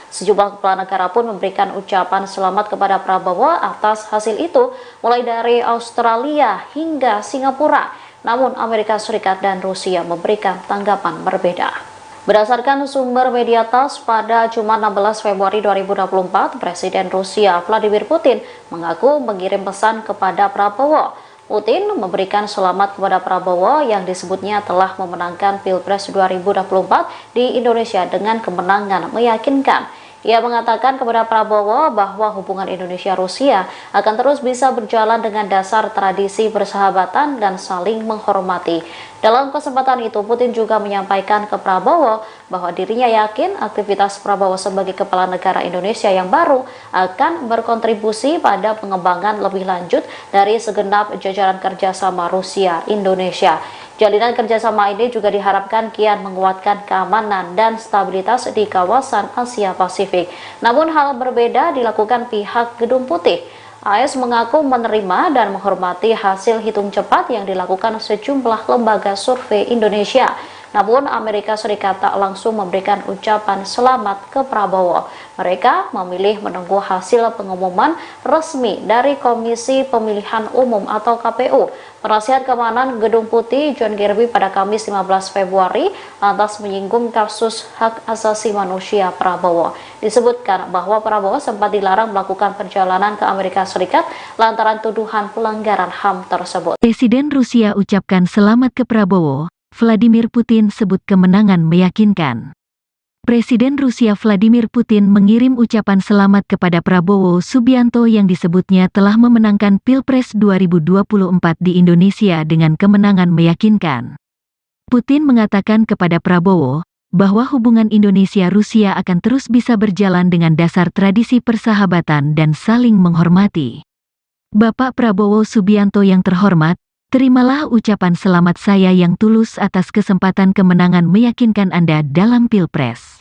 C: Sejumlah kepala negara pun memberikan ucapan selamat kepada Prabowo atas hasil itu, mulai dari Australia hingga Singapura. Namun Amerika Serikat dan Rusia memberikan tanggapan berbeda. Berdasarkan sumber media TASS, pada Jumat 16 Februari 2024, Presiden Rusia Vladimir Putin mengaku mengirim pesan kepada Prabowo. Putin memberikan selamat kepada Prabowo yang disebutnya telah memenangkan Pilpres 2024 di Indonesia dengan kemenangan meyakinkan. Ia mengatakan kepada Prabowo bahwa hubungan Indonesia-Rusia akan terus bisa berjalan dengan dasar tradisi persahabatan dan saling menghormati. Dalam kesempatan itu, Putin juga menyampaikan ke Prabowo bahwa dirinya yakin aktivitas Prabowo sebagai kepala negara Indonesia yang baru akan berkontribusi pada pengembangan lebih lanjut dari segenap jajaran kerjasama Rusia-Indonesia. Jalinan kerjasama ini juga diharapkan kian menguatkan keamanan dan stabilitas di kawasan Asia Pasifik. Namun hal berbeda dilakukan pihak Gedung Putih. AS mengaku menerima dan menghormati hasil hitung cepat yang dilakukan sejumlah lembaga survei Indonesia. Namun Amerika Serikat tak langsung memberikan ucapan selamat ke Prabowo. Mereka memilih menunggu hasil pengumuman resmi dari Komisi Pemilihan Umum atau KPU. Penasihat Keamanan Gedung Putih John Kirby pada Kamis 15 Februari lantas menyinggung kasus hak asasi manusia Prabowo. Disebutkan bahwa Prabowo sempat dilarang melakukan perjalanan ke Amerika Serikat lantaran tuduhan pelanggaran HAM tersebut.
A: Presiden Rusia ucapkan selamat ke Prabowo. Vladimir Putin sebut kemenangan meyakinkan. Presiden Rusia Vladimir Putin mengirim ucapan selamat kepada Prabowo Subianto yang disebutnya telah memenangkan Pilpres 2024 di Indonesia dengan kemenangan meyakinkan. Putin mengatakan kepada Prabowo bahwa hubungan Indonesia-Rusia akan terus bisa berjalan dengan dasar tradisi persahabatan dan saling menghormati. Bapak Prabowo Subianto yang terhormat, terimalah ucapan selamat saya yang tulus atas kesempatan kemenangan meyakinkan Anda dalam Pilpres.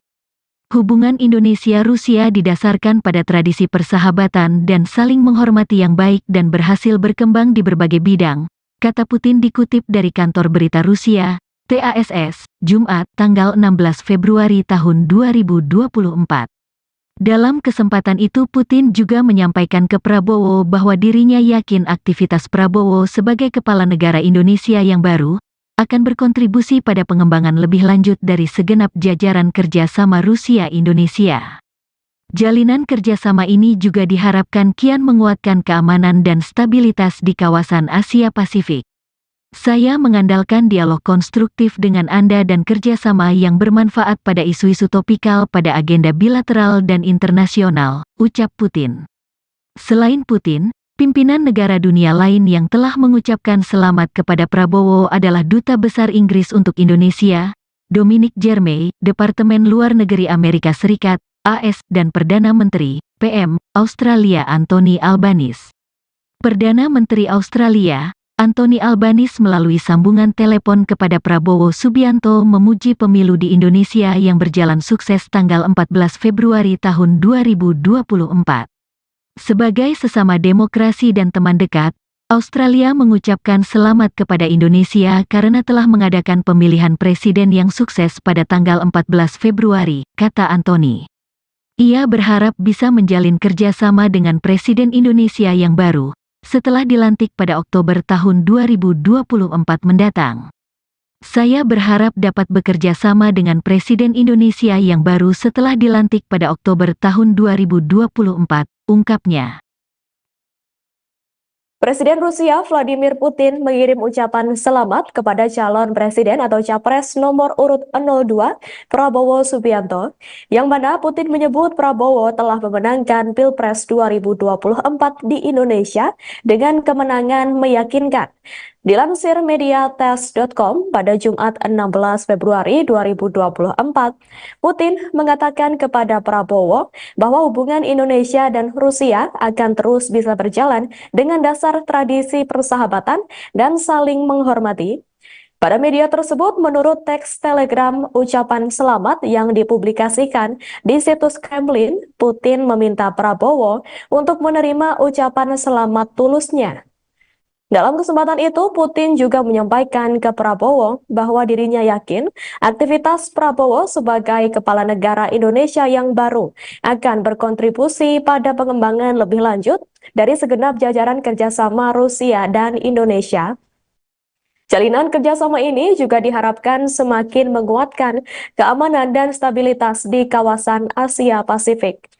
A: Hubungan Indonesia-Rusia didasarkan pada tradisi persahabatan dan saling menghormati yang baik dan berhasil berkembang di berbagai bidang, kata Putin dikutip dari kantor berita Rusia, TASS, Jumat, tanggal 16 Februari tahun 2024. Dalam kesempatan itu Putin juga menyampaikan ke Prabowo bahwa dirinya yakin aktivitas Prabowo sebagai kepala negara Indonesia yang baru akan berkontribusi pada pengembangan lebih lanjut dari segenap jajaran kerjasama Rusia-Indonesia. Jalinan kerjasama ini juga diharapkan kian menguatkan keamanan dan stabilitas di kawasan Asia Pasifik. Saya mengandalkan dialog konstruktif dengan Anda dan kerjasama yang bermanfaat pada isu-isu topikal pada agenda bilateral dan internasional, ucap Putin. Selain Putin, pimpinan negara dunia lain yang telah mengucapkan selamat kepada Prabowo adalah Duta Besar Inggris untuk Indonesia, Dominic Jeremy, Departemen Luar Negeri Amerika Serikat, AS, dan Perdana Menteri, PM, Australia Anthony Albanese. Perdana Menteri Australia, Anthony Albanese melalui sambungan telepon kepada Prabowo Subianto memuji pemilu di Indonesia yang berjalan sukses tanggal 14 Februari tahun 2024. Sebagai sesama demokrasi dan teman dekat, Australia mengucapkan selamat kepada Indonesia karena telah mengadakan pemilihan presiden yang sukses pada tanggal 14 Februari, kata Anthony. Ia berharap bisa menjalin kerjasama dengan Presiden Indonesia yang baru, setelah dilantik pada Oktober tahun 2024 mendatang. Saya berharap dapat bekerja sama dengan Presiden Indonesia yang baru setelah dilantik pada Oktober tahun 2024, ungkapnya.
B: Presiden Rusia Vladimir Putin mengirim ucapan selamat kepada calon presiden atau capres nomor urut 02 Prabowo Subianto, yang mana Putin menyebut Prabowo telah memenangkan Pilpres 2024 di Indonesia dengan kemenangan meyakinkan. Dilansir mediates.com pada Jumat 16 Februari 2024, Putin mengatakan kepada Prabowo bahwa hubungan Indonesia dan Rusia akan terus bisa berjalan dengan dasar tradisi persahabatan dan saling menghormati. Pada media tersebut, menurut teks telegram ucapan selamat yang dipublikasikan di situs Kremlin, Putin meminta Prabowo untuk menerima ucapan selamat tulusnya. Dalam kesempatan itu, Putin juga menyampaikan ke Prabowo bahwa dirinya yakin aktivitas Prabowo sebagai kepala negara Indonesia yang baru akan berkontribusi pada pengembangan lebih lanjut dari segenap jajaran kerjasama Rusia dan Indonesia. Jalinan kerjasama ini juga diharapkan semakin menguatkan keamanan dan stabilitas di kawasan Asia Pasifik.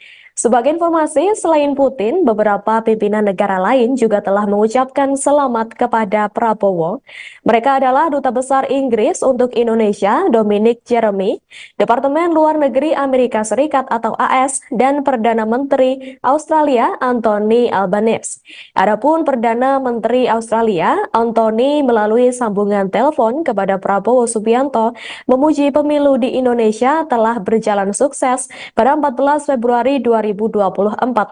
B: Sebagai informasi, selain Putin, beberapa pimpinan negara lain juga telah mengucapkan selamat kepada Prabowo. Mereka adalah Duta Besar Inggris untuk Indonesia, Dominic Jeremy, Departemen Luar Negeri Amerika Serikat atau AS, dan Perdana Menteri Australia, Anthony Albanese. Adapun Perdana Menteri Australia, Anthony melalui sambungan telepon kepada Prabowo Subianto, memuji pemilu di Indonesia telah berjalan sukses pada 14 Februari 2024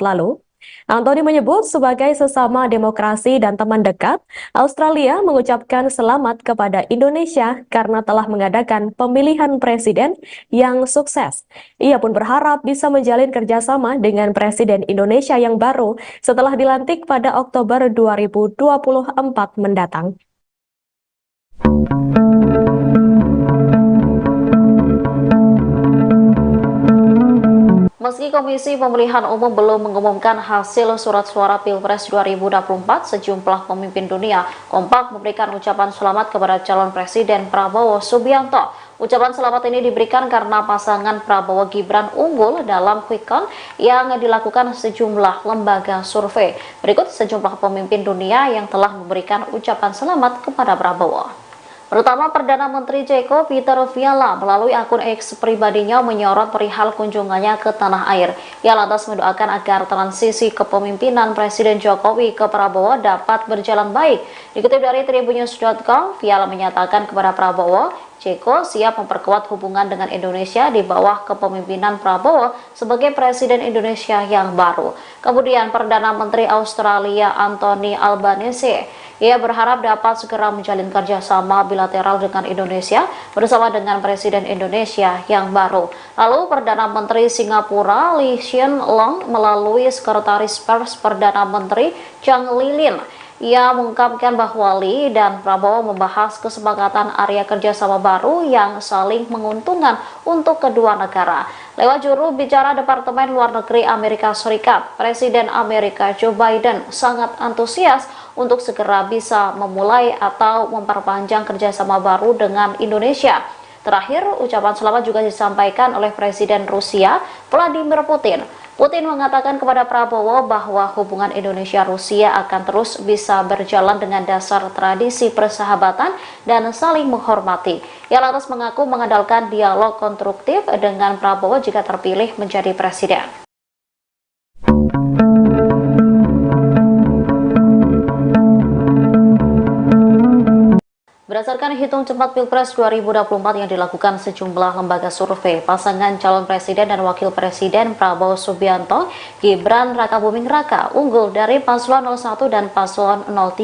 B: lalu. Anthony menyebut sebagai sesama demokrasi dan teman dekat, Australia mengucapkan selamat kepada Indonesia karena telah mengadakan pemilihan presiden yang sukses. Ia pun berharap bisa menjalin kerjasama dengan Presiden Indonesia yang baru setelah dilantik pada Oktober 2024 mendatang.
C: Meski Komisi Pemilihan Umum belum mengumumkan hasil surat suara Pilpres 2024, sejumlah pemimpin dunia kompak memberikan ucapan selamat kepada calon Presiden Prabowo Subianto. Ucapan selamat ini diberikan karena pasangan Prabowo Gibran unggul dalam quick count yang dilakukan sejumlah lembaga survei. Berikut sejumlah pemimpin dunia yang telah memberikan ucapan selamat kepada Prabowo. Pertama, Perdana Menteri Ceko Peter Fiala melalui akun X pribadinya menyorot perihal kunjungannya ke tanah air. Ia lantas mendoakan agar transisi kepemimpinan Presiden Jokowi ke Prabowo dapat berjalan baik. Dikutip dari tribunnews.com, Fiala menyatakan kepada Prabowo, Ceko siap memperkuat hubungan dengan Indonesia di bawah kepemimpinan Prabowo sebagai Presiden Indonesia yang baru. Kemudian Perdana Menteri Australia Anthony Albanese, ia berharap dapat segera menjalin kerjasama bilateral dengan Indonesia bersama dengan Presiden Indonesia yang baru. Lalu Perdana Menteri Singapura Lee Hsien Loong melalui Sekretaris Pers Perdana Menteri Chang Lilin, ia mengungkapkan bahwa Lee dan Prabowo membahas kesepakatan area kerjasama baru yang saling menguntungkan untuk kedua negara. Lewat juru bicara Departemen Luar Negeri Amerika Serikat, Presiden Amerika Joe Biden sangat antusias untuk segera bisa memulai atau memperpanjang kerjasama baru dengan Indonesia. Terakhir, ucapan selamat juga disampaikan oleh Presiden Rusia Vladimir Putin. Putin mengatakan kepada Prabowo bahwa hubungan Indonesia-Rusia akan terus bisa berjalan dengan dasar tradisi persahabatan dan saling menghormati. Ia lantas mengaku mengandalkan dialog konstruktif dengan Prabowo jika terpilih menjadi presiden. Berdasarkan hitung cepat Pilpres 2024 yang dilakukan sejumlah lembaga survei, pasangan calon presiden dan wakil presiden Prabowo Subianto, Gibran Rakabuming Raka unggul dari paslon 01 dan paslon 03.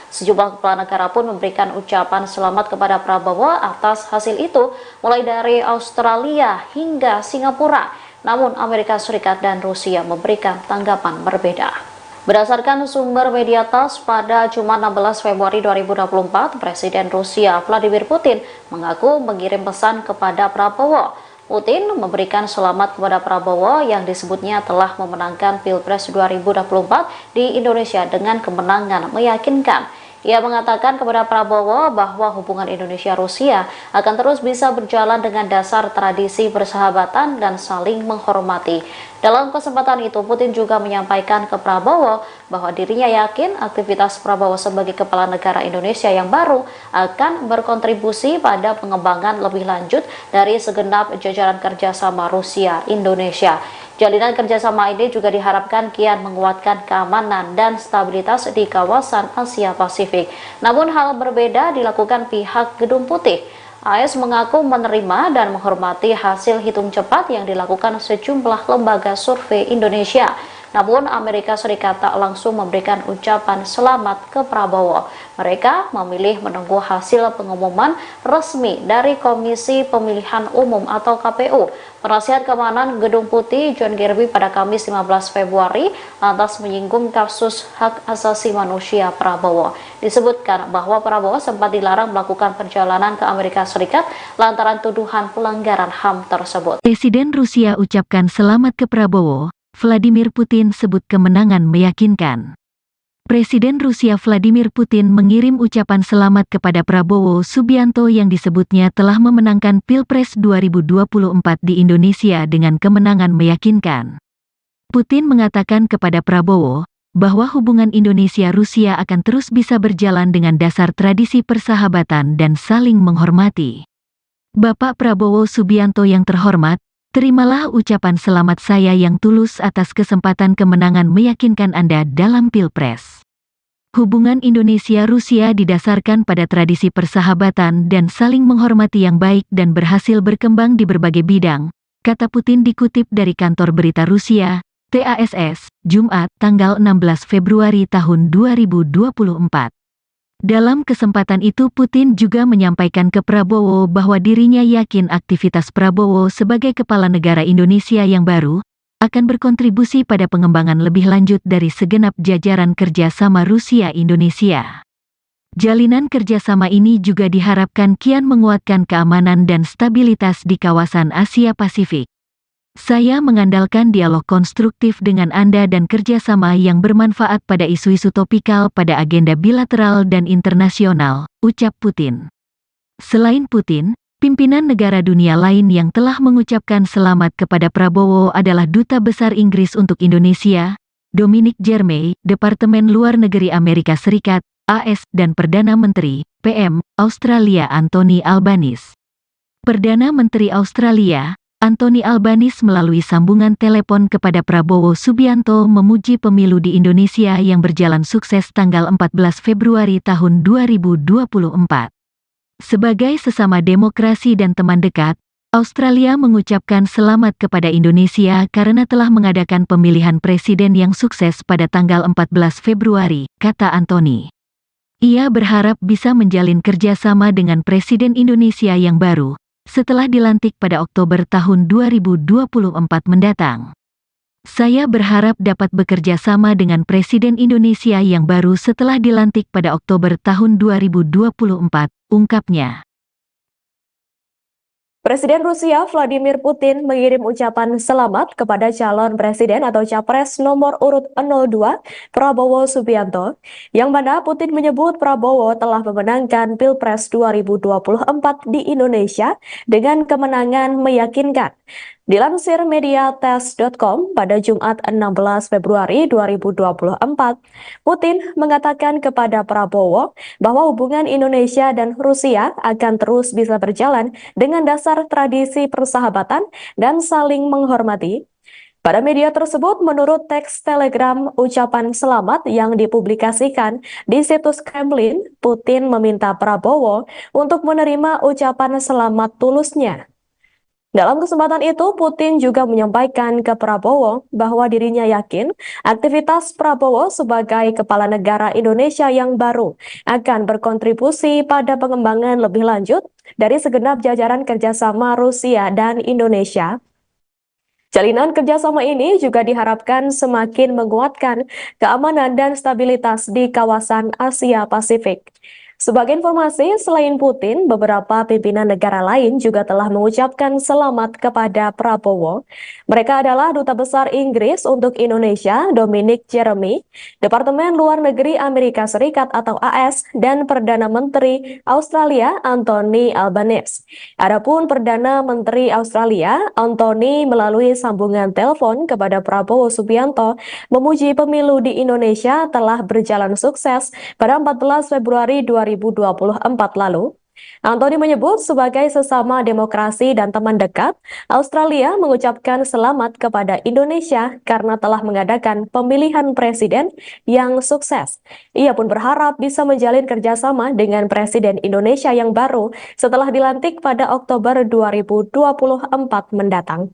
C: Sejumlah kepala negara pun memberikan ucapan selamat kepada Prabowo atas hasil itu, mulai dari Australia hingga Singapura. Namun Amerika Serikat dan Rusia memberikan tanggapan berbeda. Berdasarkan sumber media TASS, pada Jumat 16 Februari 2024, Presiden Rusia Vladimir Putin mengaku mengirim pesan kepada Prabowo. Putin memberikan selamat kepada Prabowo yang disebutnya telah memenangkan Pilpres 2024 di Indonesia dengan kemenangan meyakinkan. Ia mengatakan kepada Prabowo bahwa hubungan Indonesia-Rusia akan terus bisa berjalan dengan dasar tradisi persahabatan dan saling menghormati. Dalam kesempatan itu, Putin juga menyampaikan ke Prabowo bahwa dirinya yakin aktivitas Prabowo sebagai kepala negara Indonesia yang baru akan berkontribusi pada pengembangan lebih lanjut dari segenap jajaran kerjasama Rusia-Indonesia. Jalinan kerjasama ini juga diharapkan kian menguatkan keamanan dan stabilitas di kawasan Asia Pasifik. Namun hal berbeda dilakukan pihak Gedung Putih. AS mengaku menerima dan menghormati hasil hitung cepat yang dilakukan sejumlah lembaga survei Indonesia. Namun Amerika Serikat tak langsung memberikan ucapan selamat ke Prabowo. Mereka memilih menunggu hasil pengumuman resmi dari Komisi Pemilihan Umum atau KPU. Penasihat Keamanan Gedung Putih John Kirby pada Kamis 15 Februari lantas menyinggung kasus hak asasi manusia Prabowo. Disebutkan bahwa Prabowo sempat dilarang melakukan perjalanan ke Amerika Serikat lantaran tuduhan pelanggaran HAM tersebut.
A: Presiden Rusia ucapkan selamat ke Prabowo. Vladimir Putin sebut kemenangan meyakinkan. Presiden Rusia Vladimir Putin mengirim ucapan selamat kepada Prabowo Subianto yang disebutnya telah memenangkan Pilpres 2024 di Indonesia dengan kemenangan meyakinkan. Putin mengatakan kepada Prabowo bahwa hubungan Indonesia-Rusia akan terus bisa berjalan dengan dasar tradisi persahabatan dan saling menghormati. Bapak Prabowo Subianto yang terhormat, terimalah ucapan selamat saya yang tulus atas kesempatan kemenangan meyakinkan Anda dalam Pilpres. Hubungan Indonesia-Rusia didasarkan pada tradisi persahabatan dan saling menghormati yang baik dan berhasil berkembang di berbagai bidang, kata Putin dikutip dari kantor berita Rusia, TASS, Jumat, tanggal 16 Februari tahun 2024. Dalam kesempatan itu Putin juga menyampaikan ke Prabowo bahwa dirinya yakin aktivitas Prabowo sebagai kepala negara Indonesia yang baru akan berkontribusi pada pengembangan lebih lanjut dari segenap jajaran kerjasama Rusia-Indonesia. Jalinan kerjasama ini juga diharapkan kian menguatkan keamanan dan stabilitas di kawasan Asia Pasifik. Saya mengandalkan dialog konstruktif dengan Anda dan kerjasama yang bermanfaat pada isu-isu topikal pada agenda bilateral dan internasional, ucap Putin. Selain Putin, pimpinan negara dunia lain yang telah mengucapkan selamat kepada Prabowo adalah Duta Besar Inggris untuk Indonesia, Dominic Jeremy, Departemen Luar Negeri Amerika Serikat, AS, dan Perdana Menteri, PM, Australia Anthony Albanese. Perdana Menteri Australia, Anthony Albanese melalui sambungan telepon kepada Prabowo Subianto memuji pemilu di Indonesia yang berjalan sukses tanggal 14 Februari tahun 2024. Sebagai sesama demokrasi dan teman dekat, Australia mengucapkan selamat kepada Indonesia karena telah mengadakan pemilihan presiden yang sukses pada tanggal 14 Februari, kata Anthony. Ia berharap bisa menjalin kerjasama dengan Presiden Indonesia yang baru, setelah dilantik pada Oktober tahun 2024 mendatang. Saya berharap dapat bekerja sama dengan Presiden Indonesia yang baru setelah dilantik pada Oktober tahun 2024, ungkapnya.
B: Presiden Rusia Vladimir Putin mengirim ucapan selamat kepada calon presiden atau capres nomor urut 02 Prabowo Subianto, yang mana Putin menyebut Prabowo telah memenangkan Pilpres 2024 di Indonesia dengan kemenangan meyakinkan. Dilansir mediates.com pada Jumat 16 Februari 2024, Putin mengatakan kepada Prabowo bahwa hubungan Indonesia dan Rusia akan terus bisa berjalan dengan dasar tradisi persahabatan dan saling menghormati. Pada media tersebut, menurut teks telegram ucapan selamat yang dipublikasikan di situs Kremlin, Putin meminta Prabowo untuk menerima ucapan selamat tulusnya. Dalam kesempatan itu, Putin juga menyampaikan ke Prabowo bahwa dirinya yakin aktivitas Prabowo sebagai kepala negara Indonesia yang baru akan berkontribusi pada pengembangan lebih lanjut dari segenap jajaran kerjasama Rusia dan Indonesia. Jalinan kerjasama ini juga diharapkan semakin menguatkan keamanan dan stabilitas di kawasan Asia Pasifik. Sebagai informasi, selain Putin, beberapa pimpinan negara lain juga telah mengucapkan selamat kepada Prabowo. Mereka adalah Duta Besar Inggris untuk Indonesia, Dominic Jeremy, Departemen Luar Negeri Amerika Serikat atau AS, dan Perdana Menteri Australia, Anthony Albanese. Adapun Perdana Menteri Australia, Anthony, melalui sambungan telepon kepada Prabowo Subianto, memuji pemilu di Indonesia telah berjalan sukses pada 14 Februari 2024 lalu. Anthony menyebut sebagai sesama demokrasi dan teman dekat, Australia mengucapkan selamat kepada Indonesia karena telah mengadakan pemilihan presiden yang sukses. Ia pun berharap bisa menjalin kerjasama dengan Presiden Indonesia yang baru setelah dilantik pada Oktober 2024 mendatang.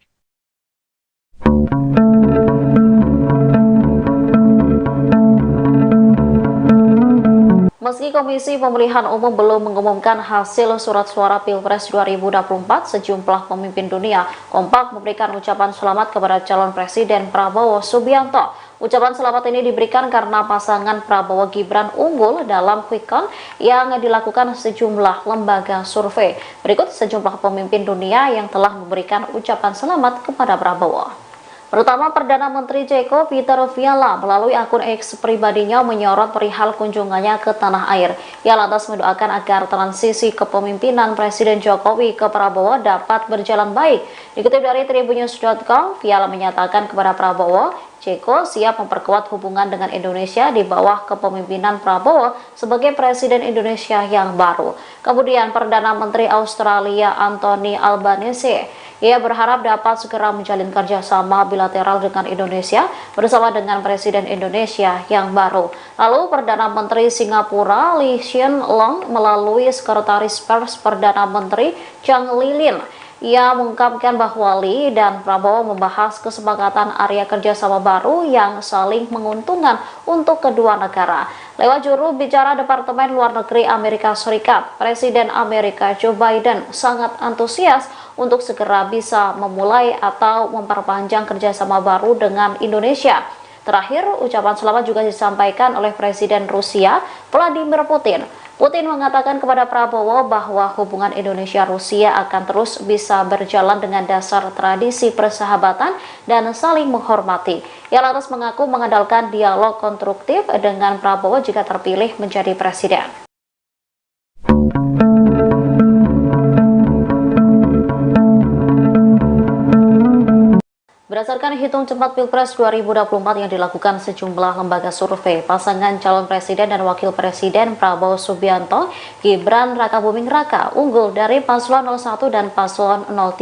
C: Meski Komisi Pemilihan Umum belum mengumumkan hasil surat suara Pilpres 2024, sejumlah pemimpin dunia kompak memberikan ucapan selamat kepada calon Presiden Prabowo Subianto. Ucapan selamat ini diberikan karena pasangan Prabowo Gibran unggul dalam quick count yang dilakukan sejumlah lembaga survei. Berikut sejumlah pemimpin dunia yang telah memberikan ucapan selamat kepada Prabowo. Pertama, Perdana Menteri Ceko Peter Fiala melalui akun X pribadinya menyorot perihal kunjungannya ke tanah air. Ia lantas mendoakan agar transisi kepemimpinan Presiden Jokowi ke Prabowo dapat berjalan baik. Dikutip dari tribunnews.com, Fiala menyatakan kepada Prabowo, Ceko siap memperkuat hubungan dengan Indonesia di bawah kepemimpinan Prabowo sebagai Presiden Indonesia yang baru. Kemudian Perdana Menteri Australia Anthony Albanese, ia berharap dapat segera menjalin kerjasama bilateral dengan Indonesia bersama dengan Presiden Indonesia yang baru. Lalu Perdana Menteri Singapura Lee Hsien Loong melalui Sekretaris Pers Perdana Menteri Chang Lilin, ia mengungkapkan bahwa Lee dan Prabowo membahas kesepakatan area kerjasama baru yang saling menguntungkan untuk kedua negara. Lewat juru bicara Departemen Luar Negeri Amerika Serikat, Presiden Amerika Joe Biden sangat antusias untuk segera bisa memulai atau memperpanjang kerjasama baru dengan Indonesia. Terakhir, ucapan selamat juga disampaikan oleh Presiden Rusia Vladimir Putin. Putin mengatakan kepada Prabowo bahwa hubungan Indonesia-Rusia akan terus bisa berjalan dengan dasar tradisi persahabatan dan saling menghormati. Ia lantas mengaku mengandalkan dialog konstruktif dengan Prabowo jika terpilih menjadi presiden. Berdasarkan hitung cepat Pilpres 2024 yang dilakukan sejumlah lembaga survei, pasangan calon presiden dan wakil presiden Prabowo Subianto, Gibran Rakabuming Raka unggul dari paslon 01 dan paslon 03.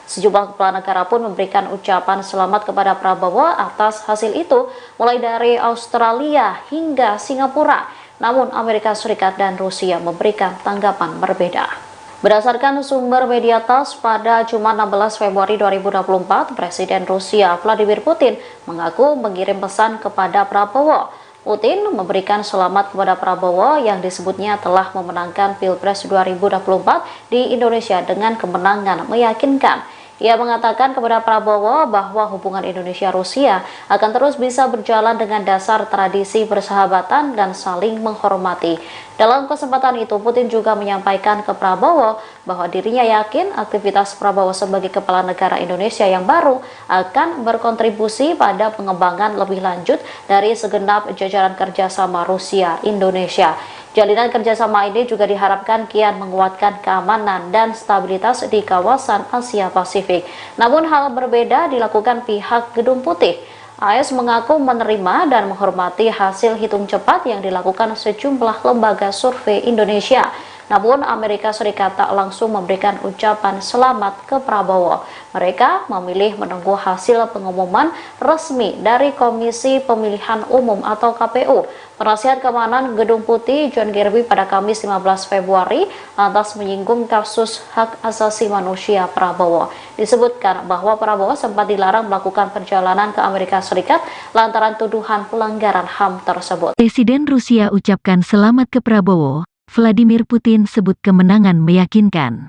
C: Sejumlah kepala negara pun memberikan ucapan selamat kepada Prabowo atas hasil itu, mulai dari Australia hingga Singapura. Namun Amerika Serikat dan Rusia memberikan tanggapan berbeda. Berdasarkan sumber media TASS, pada Jumat 16 Februari 2024, Presiden Rusia Vladimir Putin mengaku mengirim pesan kepada Prabowo. Putin memberikan selamat kepada Prabowo yang disebutnya telah memenangkan Pilpres 2024 di Indonesia dengan kemenangan meyakinkan. Ia mengatakan kepada Prabowo bahwa hubungan Indonesia-Rusia akan terus bisa berjalan dengan dasar tradisi persahabatan dan saling menghormati. Dalam kesempatan itu, Putin juga menyampaikan ke Prabowo bahwa dirinya yakin aktivitas Prabowo sebagai kepala negara Indonesia yang baru akan berkontribusi pada pengembangan lebih lanjut dari segenap jajaran kerjasama Rusia-Indonesia. Jalinan kerjasama ini juga diharapkan kian menguatkan keamanan dan stabilitas di kawasan Asia Pasifik. Namun hal berbeda dilakukan pihak Gedung Putih. AS mengaku menerima dan menghormati hasil hitung cepat yang dilakukan sejumlah lembaga survei Indonesia. Namun Amerika Serikat tak langsung memberikan ucapan selamat ke Prabowo. Mereka memilih menunggu hasil pengumuman resmi dari Komisi Pemilihan Umum atau KPU. Penasihat Keamanan Gedung Putih John Kirby pada Kamis 15 Februari lantas menyinggung kasus hak asasi manusia Prabowo. Disebutkan bahwa Prabowo sempat dilarang melakukan perjalanan ke Amerika Serikat lantaran tuduhan pelanggaran HAM tersebut.
A: Presiden Rusia ucapkan selamat ke Prabowo. Vladimir Putin sebut kemenangan meyakinkan.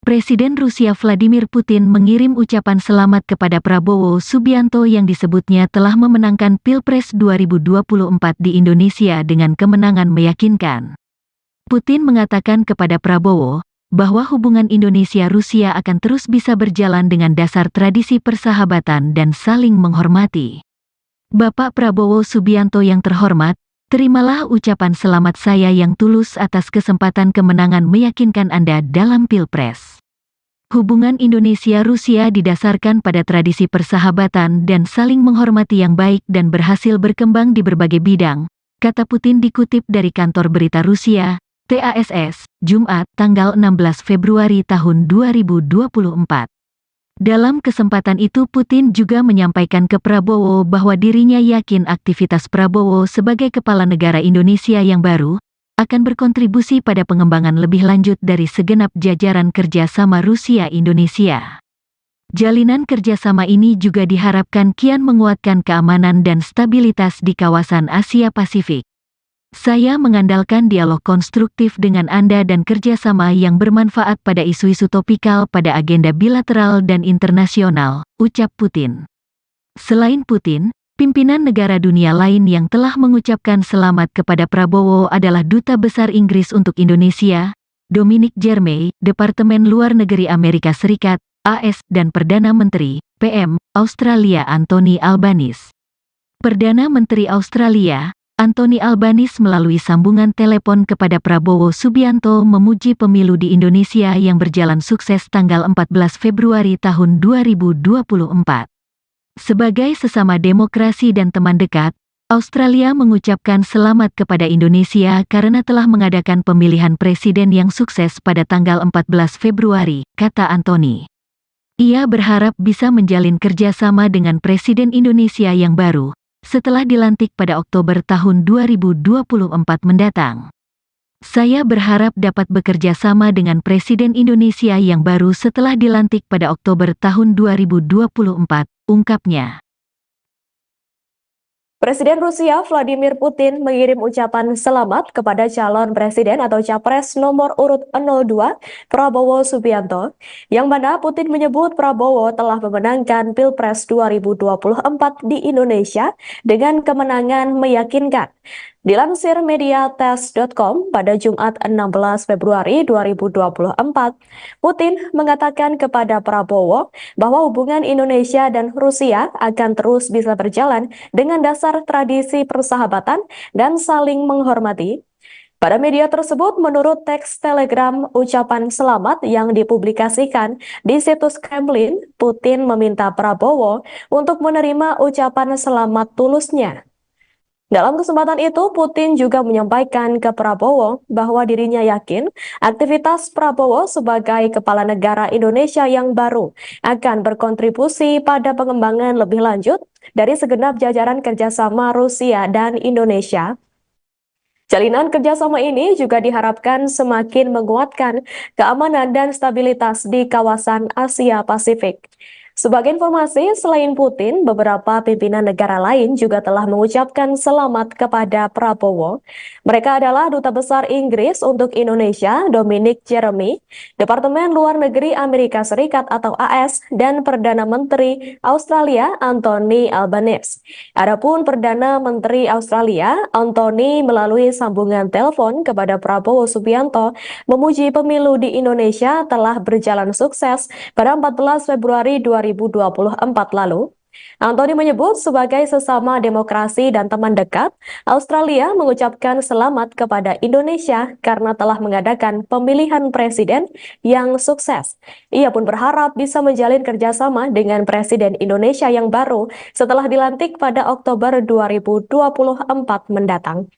A: Presiden Rusia Vladimir Putin mengirim ucapan selamat kepada Prabowo Subianto yang disebutnya telah memenangkan Pilpres 2024 di Indonesia dengan kemenangan meyakinkan. Putin mengatakan kepada Prabowo bahwa hubungan Indonesia-Rusia akan terus bisa berjalan dengan dasar tradisi persahabatan dan saling menghormati. Bapak Prabowo Subianto yang terhormat, terimalah ucapan selamat saya yang tulus atas kesempatan kemenangan meyakinkan Anda dalam Pilpres. Hubungan Indonesia-Rusia didasarkan pada tradisi persahabatan dan saling menghormati yang baik dan berhasil berkembang di berbagai bidang, kata Putin dikutip dari kantor berita Rusia, TASS, Jumat, tanggal 16 Februari tahun 2024. Dalam kesempatan itu Putin juga menyampaikan ke Prabowo bahwa dirinya yakin aktivitas Prabowo sebagai kepala negara Indonesia yang baru akan berkontribusi pada pengembangan lebih lanjut dari segenap jajaran kerjasama Rusia-Indonesia. Jalinan kerjasama ini juga diharapkan kian menguatkan keamanan dan stabilitas di kawasan Asia Pasifik. Saya mengandalkan dialog konstruktif dengan Anda dan kerjasama yang bermanfaat pada isu-isu topikal pada agenda bilateral dan internasional, ucap Putin. Selain Putin, pimpinan negara dunia lain yang telah mengucapkan selamat kepada Prabowo adalah Duta Besar Inggris untuk Indonesia, Dominic Jeremy, Departemen Luar Negeri Amerika Serikat, AS, dan Perdana Menteri, PM, Australia Anthony Albanese. Perdana Menteri Australia, Anthony Albanese melalui sambungan telepon kepada Prabowo Subianto memuji pemilu di Indonesia yang berjalan sukses tanggal 14 Februari tahun 2024. Sebagai sesama demokrasi dan teman dekat, Australia mengucapkan selamat kepada Indonesia karena telah mengadakan pemilihan presiden yang sukses pada tanggal 14 Februari, kata Anthony. Ia berharap bisa menjalin kerjasama dengan Presiden Indonesia yang baru, setelah dilantik pada Oktober tahun 2024 mendatang. Saya berharap dapat bekerja sama dengan Presiden Indonesia yang baru setelah dilantik pada Oktober tahun 2024, ungkapnya.
B: Presiden Rusia Vladimir Putin mengirim ucapan selamat kepada calon presiden atau capres nomor urut 02 Prabowo Subianto, yang mana Putin menyebut Prabowo telah memenangkan Pilpres 2024 di Indonesia dengan kemenangan meyakinkan. Dilansir mediates.com pada Jumat 16 Februari 2024, Putin mengatakan kepada Prabowo bahwa hubungan Indonesia dan Rusia akan terus bisa berjalan dengan dasar tradisi persahabatan dan saling menghormati. Pada media tersebut, menurut teks telegram ucapan selamat yang dipublikasikan di situs Kremlin, Putin meminta Prabowo untuk menerima ucapan selamat tulusnya. Dalam kesempatan itu, Putin juga menyampaikan ke Prabowo bahwa dirinya yakin aktivitas Prabowo sebagai kepala negara Indonesia yang baru akan berkontribusi pada pengembangan lebih lanjut dari segenap jajaran kerjasama Rusia dan Indonesia. Jalinan kerjasama ini juga diharapkan semakin menguatkan keamanan dan stabilitas di kawasan Asia Pasifik. Sebagai informasi, selain Putin, beberapa pimpinan negara lain juga telah mengucapkan selamat kepada Prabowo. Mereka adalah Duta Besar Inggris untuk Indonesia, Dominic Jeremy, Departemen Luar Negeri Amerika Serikat atau AS, dan Perdana Menteri Australia, Anthony Albanese. Adapun Perdana Menteri Australia, Anthony melalui sambungan telepon kepada Prabowo Subianto, memuji pemilu di Indonesia telah berjalan sukses pada 14 Februari 2024 lalu. Anthony menyebut sebagai sesama demokrasi dan teman dekat, Australia mengucapkan selamat kepada Indonesia karena telah mengadakan pemilihan presiden yang sukses. Ia pun berharap bisa menjalin kerjasama dengan Presiden Indonesia yang baru setelah dilantik pada Oktober 2024 mendatang.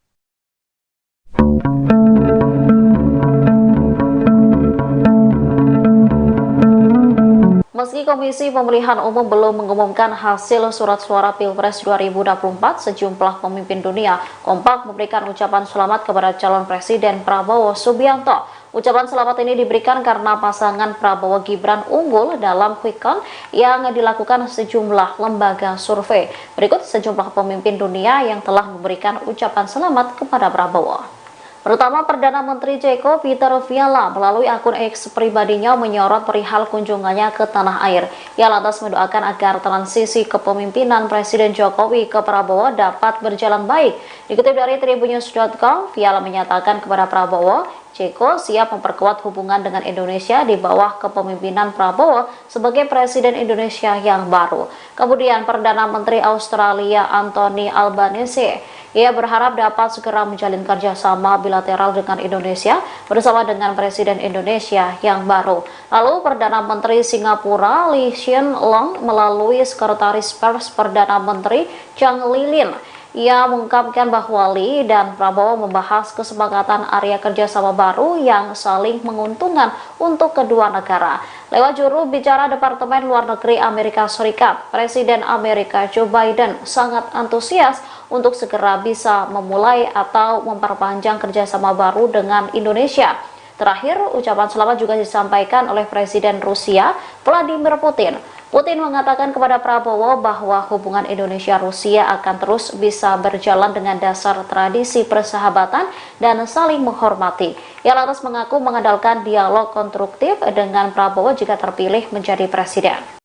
C: Meski Komisi Pemilihan Umum belum mengumumkan hasil surat suara Pilpres 2024, sejumlah pemimpin dunia kompak memberikan ucapan selamat kepada calon Presiden Prabowo Subianto. Ucapan selamat ini diberikan karena pasangan Prabowo Gibran unggul dalam quick count yang dilakukan sejumlah lembaga survei. Berikut sejumlah pemimpin dunia yang telah memberikan ucapan selamat kepada Prabowo. Pertama, Perdana Menteri Ceko Peter Fiala melalui akun X pribadinya menyorot perihal kunjungannya ke tanah air. Ia lantas mendoakan agar transisi kepemimpinan Presiden Jokowi ke Prabowo dapat berjalan baik. Dikutip dari tribunnews.com, Fiala menyatakan kepada Prabowo, Ceko siap memperkuat hubungan dengan Indonesia di bawah kepemimpinan Prabowo sebagai Presiden Indonesia yang baru. Kemudian Perdana Menteri Australia Anthony Albanese, ia berharap dapat segera menjalin kerjasama bilateral dengan Indonesia bersama dengan Presiden Indonesia yang baru. Lalu Perdana Menteri Singapura Lee Hsien Loong melalui Sekretaris Pers Perdana Menteri Chang Lilin, ia mengungkapkan bahwa Lee dan Prabowo membahas kesepakatan area kerjasama baru yang saling menguntungkan untuk kedua negara. Lewat juru bicara Departemen Luar Negeri Amerika Serikat, Presiden Amerika Joe Biden sangat antusias untuk segera bisa memulai atau memperpanjang kerjasama baru dengan Indonesia. Terakhir, ucapan selamat juga disampaikan oleh Presiden Rusia Vladimir Putin. Putin mengatakan kepada Prabowo bahwa hubungan Indonesia-Rusia akan terus bisa berjalan dengan dasar tradisi persahabatan dan saling menghormati. Ia lantas mengaku mengandalkan dialog konstruktif dengan Prabowo jika terpilih menjadi presiden.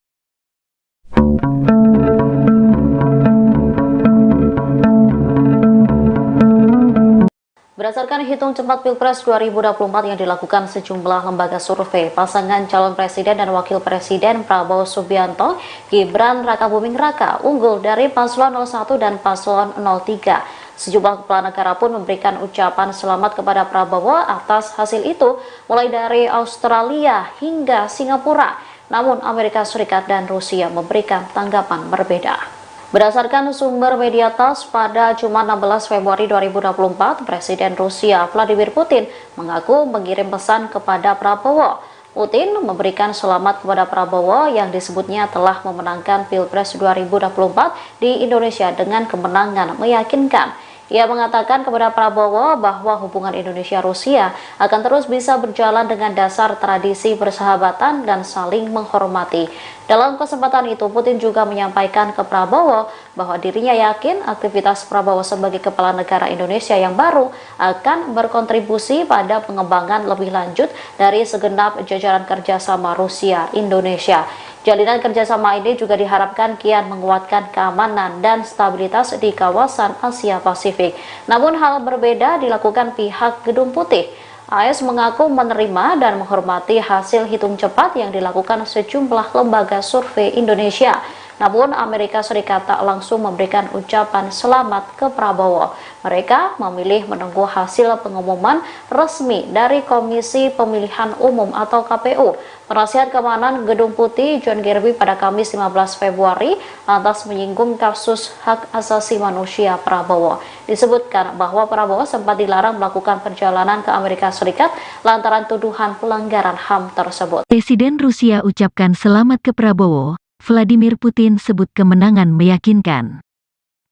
C: Berdasarkan hitung cepat Pilpres 2024 yang dilakukan sejumlah lembaga survei, pasangan calon presiden dan wakil presiden Prabowo Subianto, Gibran Rakabuming Raka unggul dari paslon 01 dan paslon 03. Sejumlah kepala negara pun memberikan ucapan selamat kepada Prabowo atas hasil itu, mulai dari Australia hingga Singapura. Namun Amerika Serikat dan Rusia memberikan tanggapan berbeda. Berdasarkan sumber media TASS, pada Jumat 16 Februari 2024, Presiden Rusia Vladimir Putin mengaku mengirim pesan kepada Prabowo. Putin memberikan selamat kepada Prabowo yang disebutnya telah memenangkan Pilpres 2024 di Indonesia dengan kemenangan meyakinkan. Ia mengatakan kepada Prabowo bahwa hubungan Indonesia-Rusia akan terus bisa berjalan dengan dasar tradisi persahabatan dan saling menghormati. Dalam kesempatan itu, Putin juga menyampaikan ke Prabowo bahwa dirinya yakin aktivitas Prabowo sebagai kepala negara Indonesia yang baru akan berkontribusi pada pengembangan lebih lanjut dari segenap jajaran kerjasama Rusia-Indonesia. Jalinan kerjasama ini juga diharapkan kian menguatkan keamanan dan stabilitas di kawasan Asia Pasifik. Namun hal berbeda dilakukan pihak Gedung Putih. AS mengaku menerima dan menghormati hasil hitung cepat yang dilakukan sejumlah lembaga survei Indonesia. Namun Amerika Serikat tak langsung memberikan ucapan selamat ke Prabowo. Mereka memilih menunggu hasil pengumuman resmi dari Komisi Pemilihan Umum atau KPU. Penasihat Keamanan Gedung Putih John Kirby pada Kamis 15 Februari lantas menyinggung kasus hak asasi manusia Prabowo. Disebutkan bahwa Prabowo sempat dilarang melakukan perjalanan ke Amerika Serikat lantaran tuduhan pelanggaran HAM tersebut.
A: Presiden Rusia ucapkan selamat ke Prabowo. Vladimir Putin sebut kemenangan meyakinkan.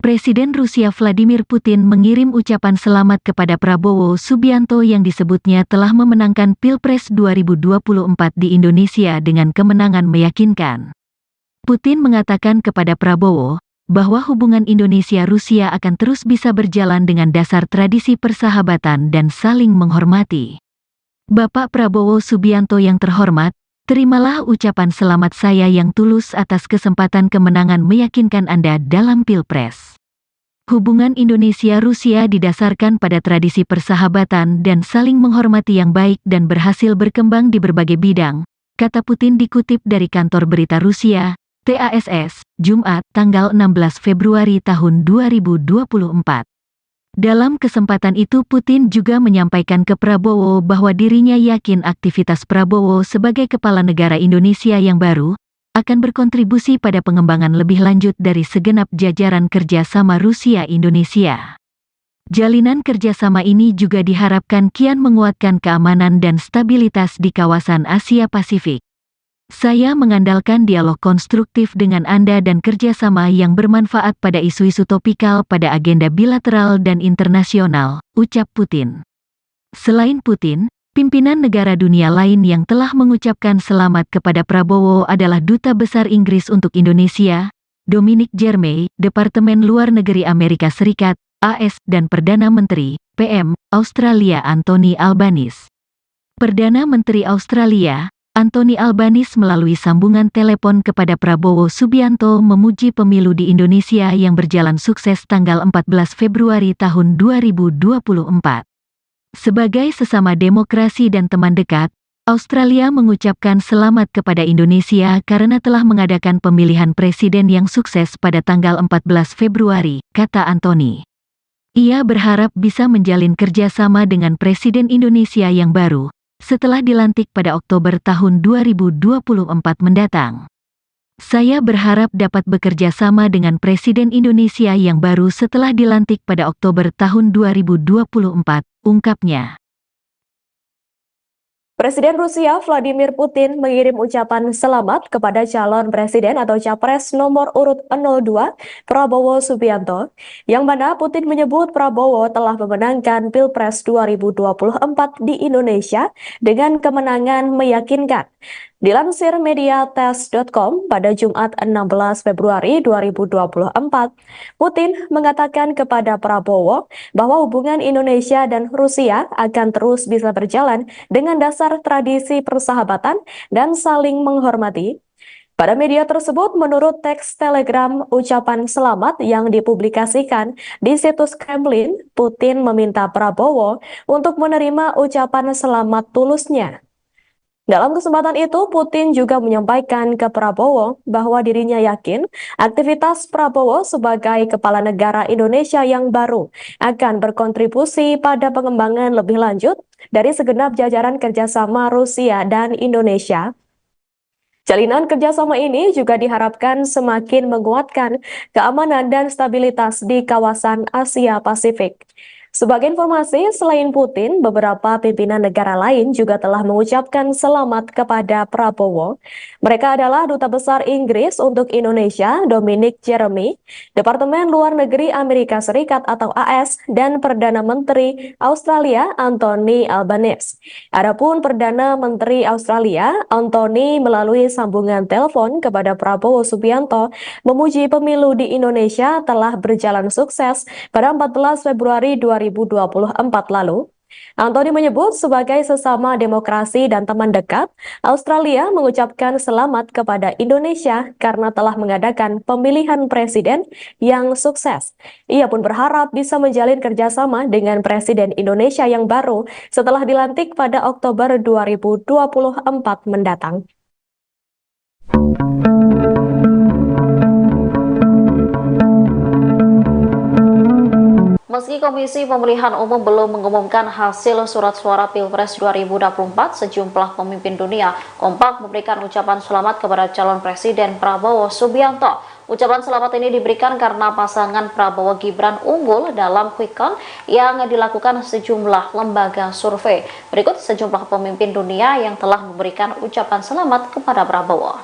A: Presiden Rusia Vladimir Putin mengirim ucapan selamat kepada Prabowo Subianto yang disebutnya telah memenangkan Pilpres 2024 di Indonesia dengan kemenangan meyakinkan. Putin mengatakan kepada Prabowo bahwa hubungan Indonesia-Rusia akan terus bisa berjalan dengan dasar tradisi persahabatan dan saling menghormati. Bapak Prabowo Subianto yang terhormat, terimalah ucapan selamat saya yang tulus atas kesempatan kemenangan meyakinkan Anda dalam Pilpres. Hubungan Indonesia-Rusia didasarkan pada tradisi persahabatan dan saling menghormati yang baik dan berhasil berkembang di berbagai bidang, kata Putin dikutip dari kantor berita Rusia, TASS, Jumat, tanggal 16 Februari tahun 2024. Dalam kesempatan itu Putin juga menyampaikan ke Prabowo bahwa dirinya yakin aktivitas Prabowo sebagai kepala negara Indonesia yang baru akan berkontribusi pada pengembangan lebih lanjut dari segenap jajaran kerjasama Rusia-Indonesia. Jalinan kerjasama ini juga diharapkan kian menguatkan keamanan dan stabilitas di kawasan Asia Pasifik. Saya mengandalkan dialog konstruktif dengan Anda dan kerjasama yang bermanfaat pada isu-isu topikal pada agenda bilateral dan internasional, ucap Putin. Selain Putin, pimpinan negara dunia lain yang telah mengucapkan selamat kepada Prabowo adalah Duta Besar Inggris untuk Indonesia, Dominic Jeremy, Departemen Luar Negeri Amerika Serikat, AS, dan Perdana Menteri, PM, Australia Anthony Albanese. Perdana Menteri Australia, Anthony Albanese melalui sambungan telepon kepada Prabowo Subianto memuji pemilu di Indonesia yang berjalan sukses tanggal 14 Februari tahun 2024. Sebagai sesama demokrasi dan teman dekat, Australia mengucapkan selamat kepada Indonesia karena telah mengadakan pemilihan presiden yang sukses pada tanggal 14 Februari, kata Anthony. Ia berharap bisa menjalin kerjasama dengan Presiden Indonesia yang baru, setelah dilantik pada Oktober tahun 2024 mendatang. Saya berharap dapat bekerja sama dengan Presiden Indonesia yang baru setelah dilantik pada Oktober tahun 2024, ungkapnya.
B: Presiden Rusia Vladimir Putin mengirim ucapan selamat kepada calon presiden atau capres nomor urut 02 Prabowo Subianto, yang mana Putin menyebut Prabowo telah memenangkan Pilpres 2024 di Indonesia dengan kemenangan meyakinkan. Dilansir mediates.com pada Jumat 16 Februari 2024, Putin mengatakan kepada Prabowo bahwa hubungan Indonesia dan Rusia akan terus bisa berjalan dengan dasar tradisi persahabatan dan saling menghormati. Pada media tersebut, menurut teks telegram ucapan selamat yang dipublikasikan di situs Kremlin, Putin meminta Prabowo untuk menerima ucapan selamat tulusnya. Dalam kesempatan itu, Putin juga menyampaikan ke Prabowo bahwa dirinya yakin aktivitas Prabowo sebagai kepala negara Indonesia yang baru akan berkontribusi pada pengembangan lebih lanjut dari segenap jajaran kerjasama Rusia dan Indonesia. Jalinan kerjasama ini juga diharapkan semakin menguatkan keamanan dan stabilitas di kawasan Asia Pasifik. Sebagai informasi, selain Putin, beberapa pimpinan negara lain juga telah mengucapkan selamat kepada Prabowo. Mereka adalah Duta Besar Inggris untuk Indonesia, Dominic Jeremy, Departemen Luar Negeri Amerika Serikat atau AS, dan Perdana Menteri Australia, Anthony Albanese. Adapun Perdana Menteri Australia, Anthony melalui sambungan telepon kepada Prabowo Subianto, memuji pemilu di Indonesia telah berjalan sukses pada 14 Februari 2024 lalu. Anthony menyebut sebagai sesama demokrasi dan teman dekat, Australia mengucapkan selamat kepada Indonesia karena telah mengadakan pemilihan presiden yang sukses. Ia pun berharap bisa menjalin kerjasama dengan Presiden Indonesia yang baru setelah dilantik pada Oktober 2024 mendatang.
C: Meski Komisi Pemilihan Umum belum mengumumkan hasil surat suara Pilpres 2024, sejumlah pemimpin dunia kompak memberikan ucapan selamat kepada calon Presiden Prabowo Subianto. Ucapan selamat ini diberikan karena pasangan Prabowo Gibran unggul dalam quick count yang dilakukan sejumlah lembaga survei. Berikut sejumlah pemimpin dunia yang telah memberikan ucapan selamat kepada Prabowo.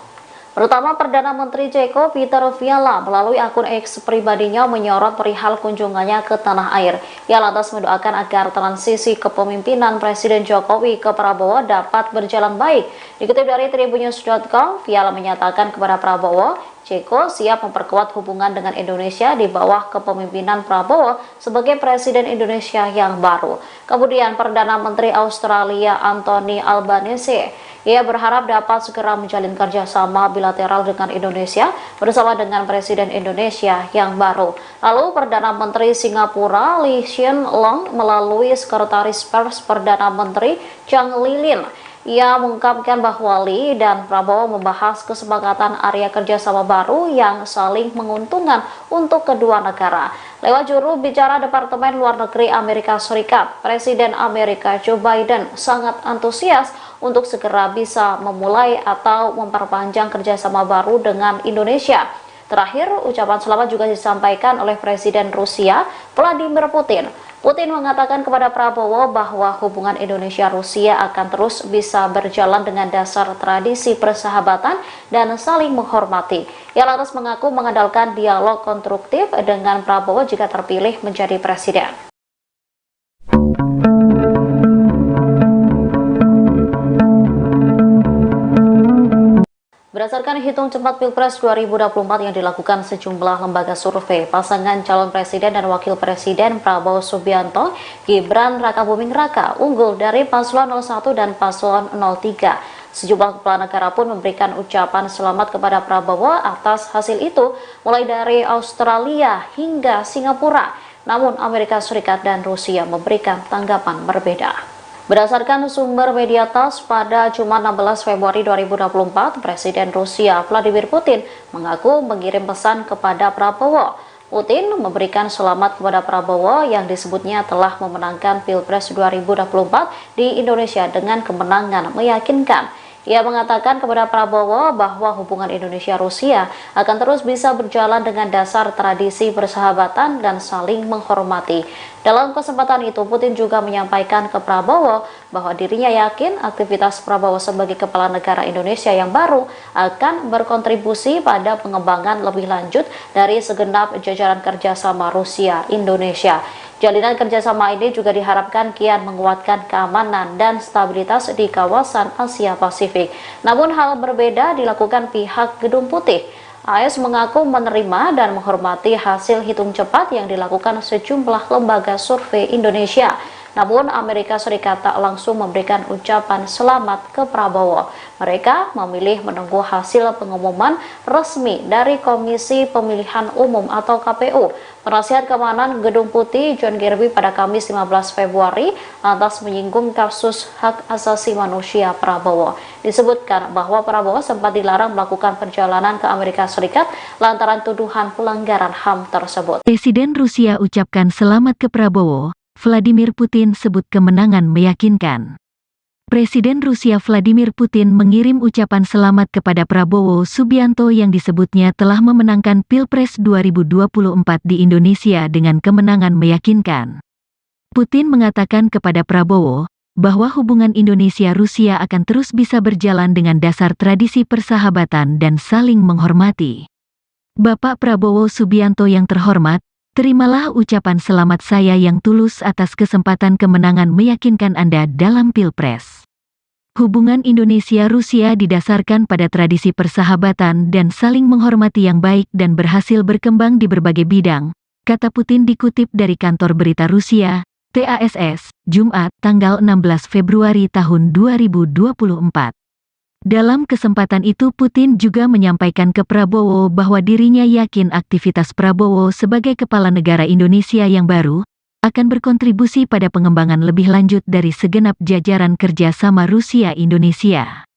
C: Pertama, Perdana Menteri Ceko Peter Fiala melalui akun X pribadinya menyorot perihal kunjungannya ke tanah air. Ia lantas mendoakan agar transisi kepemimpinan Presiden Jokowi ke Prabowo dapat berjalan baik. Dikutip dari tribunnews.com, Fiala menyatakan kepada Prabowo, Ceko siap memperkuat hubungan dengan Indonesia di bawah kepemimpinan Prabowo sebagai Presiden Indonesia yang baru. Kemudian Perdana Menteri Australia Anthony Albanese, ia berharap dapat segera menjalin kerjasama bilateral dengan Indonesia bersama dengan Presiden Indonesia yang baru. Lalu Perdana Menteri Singapura Lee Hsien Loong melalui Sekretaris Pers Perdana Menteri Chang Lilin, ia mengungkapkan bahwa Lee dan Prabowo membahas kesepakatan area kerjasama baru yang saling menguntungkan untuk kedua negara. Lewat juru bicara Departemen Luar Negeri Amerika Serikat, Presiden Amerika Joe Biden sangat antusias untuk segera bisa memulai atau memperpanjang kerjasama baru dengan Indonesia. Terakhir, ucapan selamat juga disampaikan oleh Presiden Rusia Vladimir Putin. Putin mengatakan kepada Prabowo bahwa hubungan Indonesia-Rusia akan terus bisa berjalan dengan dasar tradisi persahabatan dan saling menghormati. Ia lantas mengaku mengandalkan dialog konstruktif dengan Prabowo jika terpilih menjadi presiden. Berdasarkan hitung cepat Pilpres 2024 yang dilakukan sejumlah lembaga survei, pasangan calon presiden dan wakil presiden Prabowo Subianto, Gibran Rakabuming Raka unggul dari paslon 01 dan paslon 03. Sejumlah kepala negara pun memberikan ucapan selamat kepada Prabowo atas hasil itu, mulai dari Australia hingga Singapura. Namun Amerika Serikat dan Rusia memberikan tanggapan berbeda. Berdasarkan sumber media TASS, pada Jumat 16 Februari 2024, Presiden Rusia Vladimir Putin mengaku mengirim pesan kepada Prabowo. Putin memberikan selamat kepada Prabowo yang disebutnya telah memenangkan Pilpres 2024 di Indonesia dengan kemenangan meyakinkan. Ia mengatakan kepada Prabowo bahwa hubungan Indonesia-Rusia akan terus bisa berjalan dengan dasar tradisi persahabatan dan saling menghormati. Dalam kesempatan itu, Putin juga menyampaikan ke Prabowo bahwa dirinya yakin aktivitas Prabowo sebagai kepala negara Indonesia yang baru akan berkontribusi pada pengembangan lebih lanjut dari segenap jajaran kerjasama Rusia-Indonesia. Jalinan kerjasama ini juga diharapkan kian menguatkan keamanan dan stabilitas di kawasan Asia Pasifik. Namun hal berbeda dilakukan pihak Gedung Putih. AS mengaku menerima dan menghormati hasil hitung cepat yang dilakukan sejumlah lembaga survei Indonesia. Namun Amerika Serikat tak langsung memberikan ucapan selamat ke Prabowo. Mereka memilih menunggu hasil pengumuman resmi dari Komisi Pemilihan Umum atau KPU. Penasihat Keamanan Gedung Putih John Kirby pada Kamis 15 Februari lantas menyinggung kasus hak asasi manusia Prabowo. Disebutkan bahwa Prabowo sempat dilarang melakukan perjalanan ke Amerika Serikat lantaran tuduhan pelanggaran HAM tersebut.
A: Presiden Rusia ucapkan selamat ke Prabowo. Vladimir Putin sebut kemenangan meyakinkan. Presiden Rusia Vladimir Putin mengirim ucapan selamat kepada Prabowo Subianto yang disebutnya telah memenangkan Pilpres 2024 di Indonesia dengan kemenangan meyakinkan. Putin mengatakan kepada Prabowo bahwa hubungan Indonesia-Rusia akan terus bisa berjalan dengan dasar tradisi persahabatan dan saling menghormati. Bapak Prabowo Subianto yang terhormat, terimalah ucapan selamat saya yang tulus atas kesempatan kemenangan meyakinkan Anda dalam Pilpres. Hubungan Indonesia-Rusia didasarkan pada tradisi persahabatan dan saling menghormati yang baik dan berhasil berkembang di berbagai bidang, kata Putin dikutip dari kantor berita Rusia, TASS, Jumat, tanggal 16 Februari tahun 2024. Dalam kesempatan itu Putin juga menyampaikan ke Prabowo bahwa dirinya yakin aktivitas Prabowo sebagai kepala negara Indonesia yang baru akan berkontribusi pada pengembangan lebih lanjut dari segenap jajaran kerjasama Rusia-Indonesia.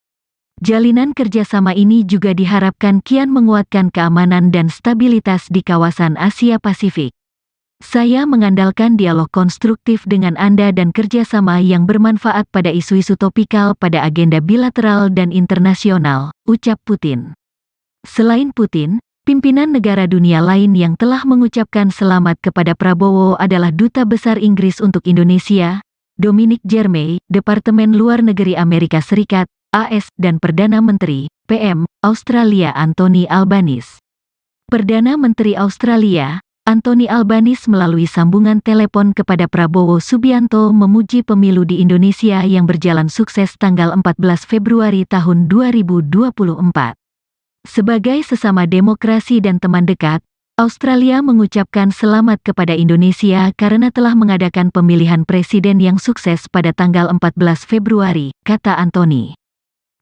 A: Jalinan kerjasama ini juga diharapkan kian menguatkan keamanan dan stabilitas di kawasan Asia Pasifik. Saya mengandalkan dialog konstruktif dengan Anda dan kerjasama yang bermanfaat pada isu-isu topikal pada agenda bilateral dan internasional, ucap Putin. Selain Putin, pimpinan negara dunia lain yang telah mengucapkan selamat kepada Prabowo adalah Duta Besar Inggris untuk Indonesia, Dominic Jeremy, Departemen Luar Negeri Amerika Serikat, AS, dan Perdana Menteri, PM Australia Anthony Albanese. Perdana Menteri Australia, Anthony Albanese melalui sambungan telepon kepada Prabowo Subianto memuji pemilu di Indonesia yang berjalan sukses tanggal 14 Februari tahun 2024. Sebagai sesama demokrasi dan teman dekat, Australia mengucapkan selamat kepada Indonesia karena telah mengadakan pemilihan presiden yang sukses pada tanggal 14 Februari, kata Anthony.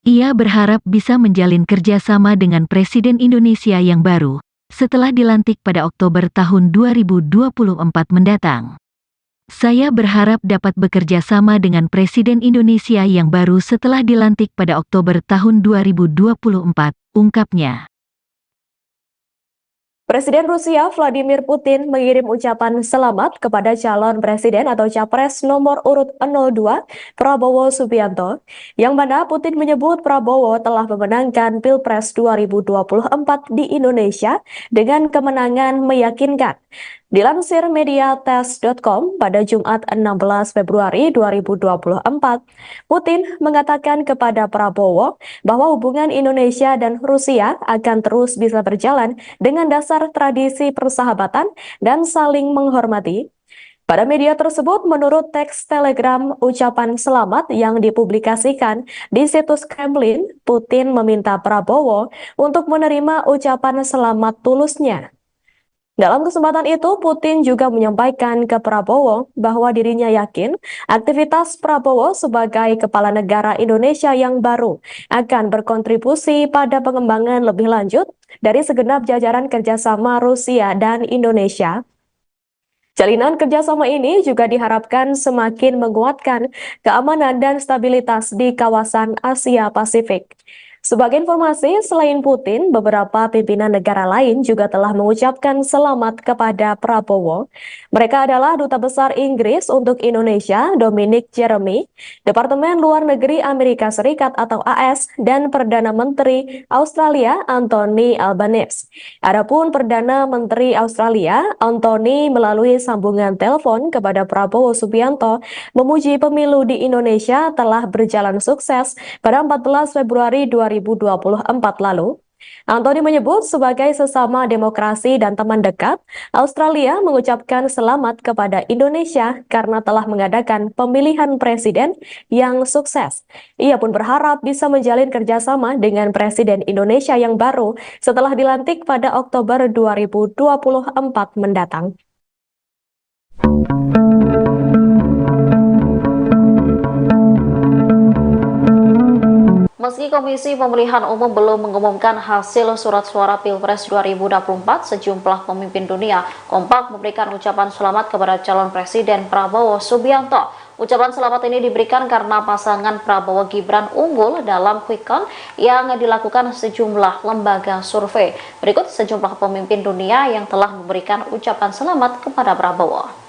A: Ia berharap bisa menjalin kerjasama dengan Presiden Indonesia yang baru, setelah dilantik pada Oktober tahun 2024 mendatang. Saya berharap dapat bekerja sama dengan Presiden Indonesia yang baru setelah dilantik pada Oktober tahun 2024, ungkapnya.
B: Presiden Rusia Vladimir Putin mengirim ucapan selamat kepada calon presiden atau capres nomor urut 02 Prabowo Subianto, yang mana Putin menyebut Prabowo telah memenangkan Pilpres 2024 di Indonesia dengan kemenangan meyakinkan. Dilansir mediates.com pada Jumat 16 Februari 2024, Putin mengatakan kepada Prabowo bahwa hubungan Indonesia dan Rusia akan terus bisa berjalan dengan dasar tradisi persahabatan dan saling menghormati. Pada media tersebut, menurut teks telegram ucapan selamat yang dipublikasikan di situs Kremlin, Putin meminta Prabowo untuk menerima ucapan selamat tulusnya. Dalam kesempatan itu, Putin juga menyampaikan ke Prabowo bahwa dirinya yakin aktivitas Prabowo sebagai kepala negara Indonesia yang baru akan berkontribusi pada pengembangan lebih lanjut dari segenap jajaran kerjasama Rusia dan Indonesia. Jalinan kerjasama ini juga diharapkan semakin menguatkan keamanan dan stabilitas di kawasan Asia Pasifik. Sebagai informasi, selain Putin, beberapa pimpinan negara lain juga telah mengucapkan selamat kepada Prabowo. Mereka adalah Duta Besar Inggris untuk Indonesia, Dominic Jeremy, Departemen Luar Negeri Amerika Serikat atau AS, dan Perdana Menteri Australia, Anthony Albanese. Adapun Perdana Menteri Australia, Anthony melalui sambungan telepon kepada Prabowo Subianto, memuji pemilu di Indonesia telah berjalan sukses pada 14 Februari 2024 lalu. Anthony menyebut sebagai sesama demokrasi dan teman dekat, Australia mengucapkan selamat kepada Indonesia karena telah mengadakan pemilihan presiden yang sukses. Ia pun berharap bisa menjalin kerjasama dengan Presiden Indonesia yang baru setelah dilantik pada Oktober 2024 mendatang.
C: Meski Komisi Pemilihan Umum belum mengumumkan hasil surat suara Pilpres 2024, sejumlah pemimpin dunia kompak memberikan ucapan selamat kepada calon Presiden Prabowo Subianto. Ucapan selamat ini diberikan karena pasangan Prabowo Gibran unggul dalam quick count yang dilakukan sejumlah lembaga survei. Berikut sejumlah pemimpin dunia yang telah memberikan ucapan selamat kepada Prabowo.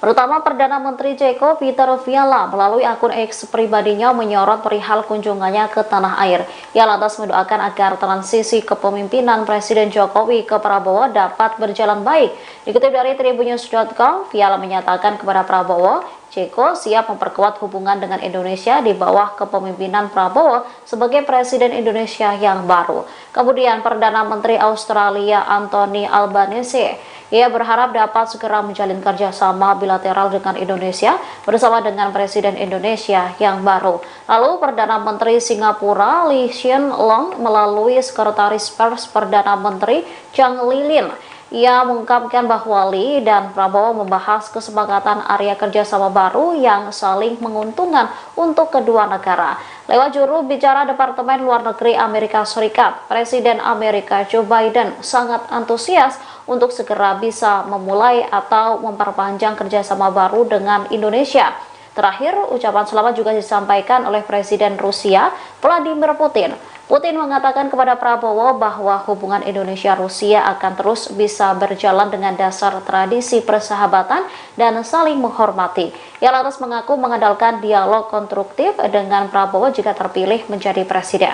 C: Pertama, Perdana Menteri Ceko Peter Fiala melalui akun X pribadinya menyorot perihal kunjungannya ke tanah air. Ia lantas mendoakan agar transisi kepemimpinan Presiden Jokowi ke Prabowo dapat berjalan baik. Dikutip dari tribunnews.com, Fiala menyatakan kepada Prabowo, Ceko siap memperkuat hubungan dengan Indonesia di bawah kepemimpinan Prabowo sebagai Presiden Indonesia yang baru. Kemudian Perdana Menteri Australia Anthony Albanese, ia berharap dapat segera menjalin kerjasama bilateral dengan Indonesia bersama dengan Presiden Indonesia yang baru. Lalu Perdana Menteri Singapura Lee Hsien Loong melalui Sekretaris Pers Perdana Menteri Chang Lilin, ia mengungkapkan bahwa Lee dan Prabowo membahas kesepakatan area kerjasama baru yang saling menguntungkan untuk kedua negara. Lewat juru bicara Departemen Luar Negeri Amerika Serikat, Presiden Amerika Joe Biden sangat antusias untuk segera bisa memulai atau memperpanjang kerjasama baru dengan Indonesia. Terakhir, ucapan selamat juga disampaikan oleh Presiden Rusia Vladimir Putin. Putin mengatakan kepada Prabowo bahwa hubungan Indonesia-Rusia akan terus bisa berjalan dengan dasar tradisi persahabatan dan saling menghormati. Ia lantas mengaku mengandalkan dialog konstruktif dengan Prabowo jika terpilih menjadi presiden.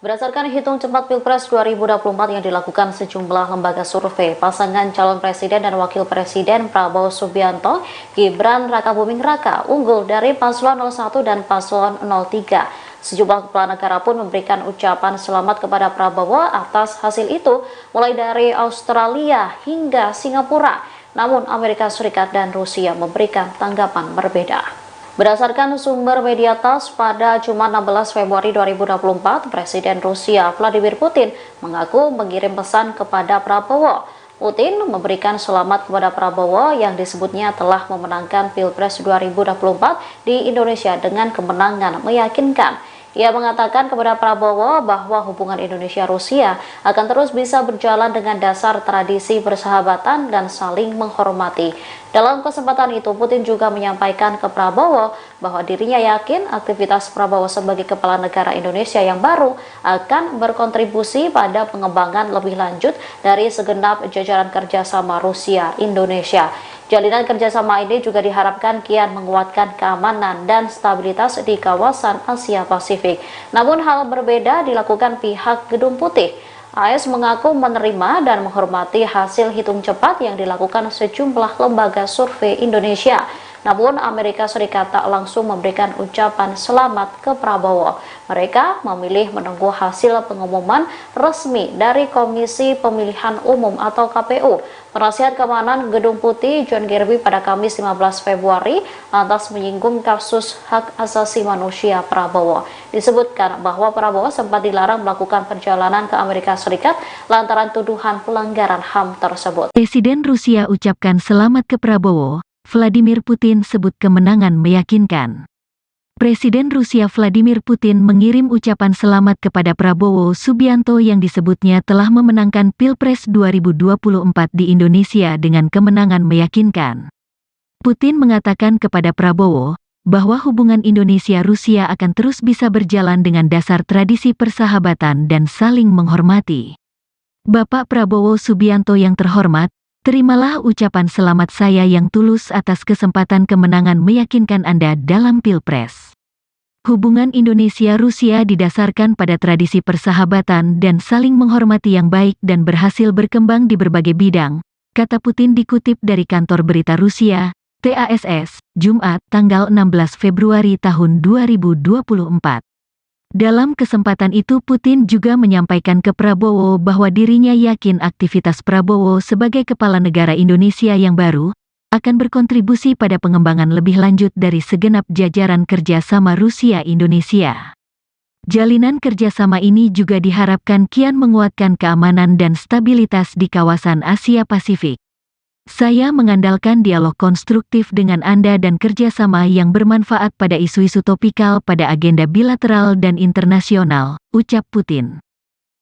C: Berdasarkan Berdasarkan hitung cepat Pilpres 2024 yang dilakukan sejumlah lembaga survei, pasangan calon presiden dan wakil presiden Prabowo Subianto, Gibran Rakabuming Raka unggul dari paslon 01 dan paslon 03. Sejumlah kepala negara pun memberikan ucapan selamat kepada Prabowo atas hasil itu, mulai dari Australia hingga Singapura. Namun Amerika Serikat dan Rusia memberikan tanggapan berbeda. Berdasarkan sumber media TASS, pada Jumat 16 Februari 2024, Presiden Rusia Vladimir Putin mengaku mengirim pesan kepada Prabowo. Putin memberikan selamat kepada Prabowo yang disebutnya telah memenangkan Pilpres 2024 di Indonesia dengan kemenangan meyakinkan. Ia mengatakan kepada Prabowo bahwa hubungan Indonesia-Rusia akan terus bisa berjalan dengan dasar tradisi persahabatan dan saling menghormati. Dalam kesempatan itu, Putin juga menyampaikan ke Prabowo bahwa dirinya yakin aktivitas Prabowo sebagai kepala negara Indonesia yang baru akan berkontribusi pada pengembangan lebih lanjut dari segenap jajaran kerjasama Rusia-Indonesia. Jalinan kerjasama ini juga diharapkan kian menguatkan keamanan dan stabilitas di kawasan Asia Pasifik. Namun hal berbeda dilakukan pihak Gedung Putih. AS mengaku menerima dan menghormati hasil hitung cepat yang dilakukan sejumlah lembaga survei Indonesia. Namun Amerika Serikat tak langsung memberikan ucapan selamat ke Prabowo. Mereka memilih menunggu hasil pengumuman resmi dari Komisi Pemilihan Umum atau KPU. Penasihat Keamanan Gedung Putih John Kirby pada Kamis 15 Februari lantas menyinggung kasus hak asasi manusia Prabowo. Disebutkan bahwa Prabowo sempat dilarang melakukan perjalanan ke Amerika Serikat lantaran tuduhan pelanggaran HAM tersebut.
A: Presiden Rusia ucapkan selamat ke Prabowo. Vladimir Putin sebut kemenangan meyakinkan. Presiden Rusia Vladimir Putin mengirim ucapan selamat kepada Prabowo Subianto yang disebutnya telah memenangkan Pilpres 2024 di Indonesia dengan kemenangan meyakinkan. Putin mengatakan kepada Prabowo bahwa hubungan Indonesia-Rusia akan terus bisa berjalan dengan dasar tradisi persahabatan dan saling menghormati. Bapak Prabowo Subianto yang terhormat, terimalah ucapan selamat saya yang tulus atas kesempatan kemenangan meyakinkan Anda dalam Pilpres. Hubungan Indonesia-Rusia didasarkan pada tradisi persahabatan dan saling menghormati yang baik dan berhasil berkembang di berbagai bidang, kata Putin dikutip dari kantor berita Rusia, TASS, Jumat, tanggal 16 Februari tahun 2024. Dalam kesempatan itu Putin juga menyampaikan ke Prabowo bahwa dirinya yakin aktivitas Prabowo sebagai kepala negara Indonesia yang baru akan berkontribusi pada pengembangan lebih lanjut dari segenap jajaran kerjasama Rusia-Indonesia. Jalinan kerjasama ini juga diharapkan kian menguatkan keamanan dan stabilitas di kawasan Asia Pasifik. Saya mengandalkan dialog konstruktif dengan Anda dan kerjasama yang bermanfaat pada isu-isu topikal pada agenda bilateral dan internasional, ucap Putin.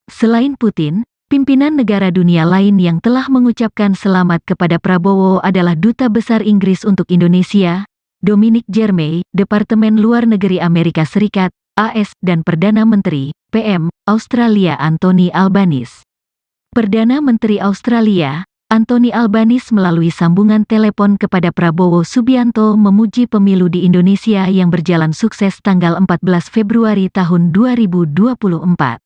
A: Selain Putin, pimpinan negara dunia lain yang telah mengucapkan selamat kepada Prabowo adalah Duta Besar Inggris untuk Indonesia, Dominic Jeremy, Departemen Luar Negeri Amerika Serikat, AS, dan Perdana Menteri, PM, Australia Anthony Albanese. Perdana Menteri Australia, Anthony Albanese melalui sambungan telepon kepada Prabowo Subianto memuji pemilu di Indonesia yang berjalan sukses tanggal 14 Februari tahun 2024.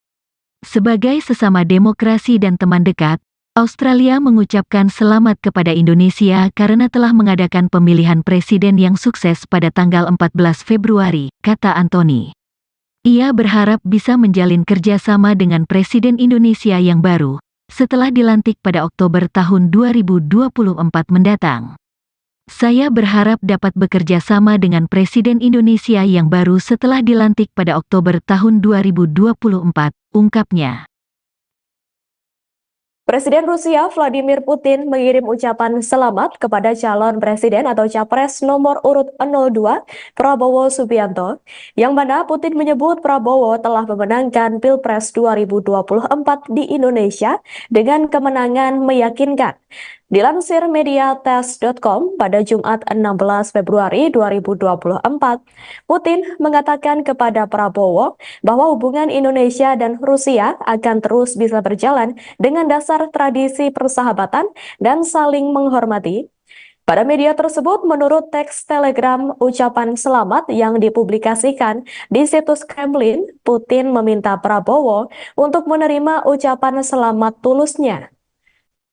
A: Sebagai sesama demokrasi dan teman dekat, Australia mengucapkan selamat kepada Indonesia karena telah mengadakan pemilihan presiden yang sukses pada tanggal 14 Februari, kata Anthony. Ia berharap bisa menjalin kerjasama dengan Presiden Indonesia yang baru, setelah dilantik pada Oktober tahun 2024 mendatang. Saya berharap dapat bekerja sama dengan Presiden Indonesia yang baru setelah dilantik pada Oktober tahun 2024, ungkapnya.
B: Presiden Rusia Vladimir Putin mengirim ucapan selamat kepada calon presiden atau capres nomor urut 02 Prabowo Subianto, yang mana Putin menyebut Prabowo telah memenangkan Pilpres 2024 di Indonesia dengan kemenangan meyakinkan. Dilansir mediates.com pada Jumat 16 Februari 2024, Putin mengatakan kepada Prabowo bahwa hubungan Indonesia dan Rusia akan terus bisa berjalan dengan dasar tradisi persahabatan dan saling menghormati. Pada media tersebut, menurut teks telegram ucapan selamat yang dipublikasikan di situs Kremlin, Putin meminta Prabowo untuk menerima ucapan selamat tulusnya.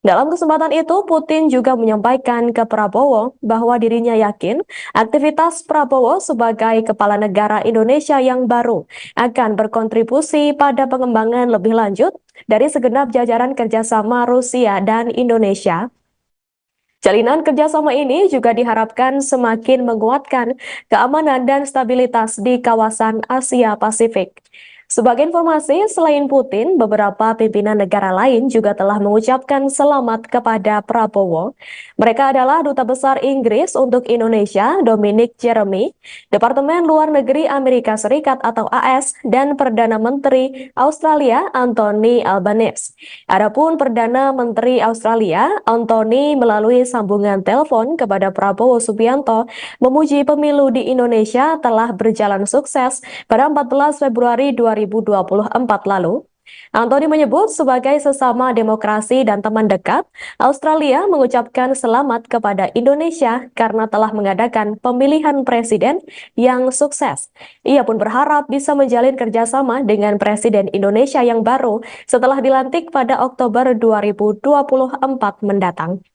B: Dalam kesempatan itu, Putin juga menyampaikan ke Prabowo bahwa dirinya yakin aktivitas Prabowo sebagai kepala negara Indonesia yang baru akan berkontribusi pada pengembangan lebih lanjut dari segenap jajaran kerjasama Rusia dan Indonesia. Jalinan kerjasama ini juga diharapkan semakin menguatkan keamanan dan stabilitas di kawasan Asia Pasifik. Sebagai informasi, selain Putin, beberapa pimpinan negara lain juga telah mengucapkan selamat kepada Prabowo. Mereka adalah Duta Besar Inggris untuk Indonesia, Dominic Jeremy, Departemen Luar Negeri Amerika Serikat atau AS, dan Perdana Menteri Australia, Anthony Albanese. Adapun Perdana Menteri Australia, Anthony melalui sambungan telepon kepada Prabowo Subianto, memuji pemilu di Indonesia telah berjalan sukses pada 14 Februari 2024 lalu. Anthony menyebut sebagai sesama demokrasi dan teman dekat, Australia mengucapkan selamat kepada Indonesia karena telah mengadakan pemilihan presiden yang sukses. Ia pun berharap bisa menjalin kerjasama dengan Presiden Indonesia yang baru setelah dilantik pada Oktober 2024 mendatang.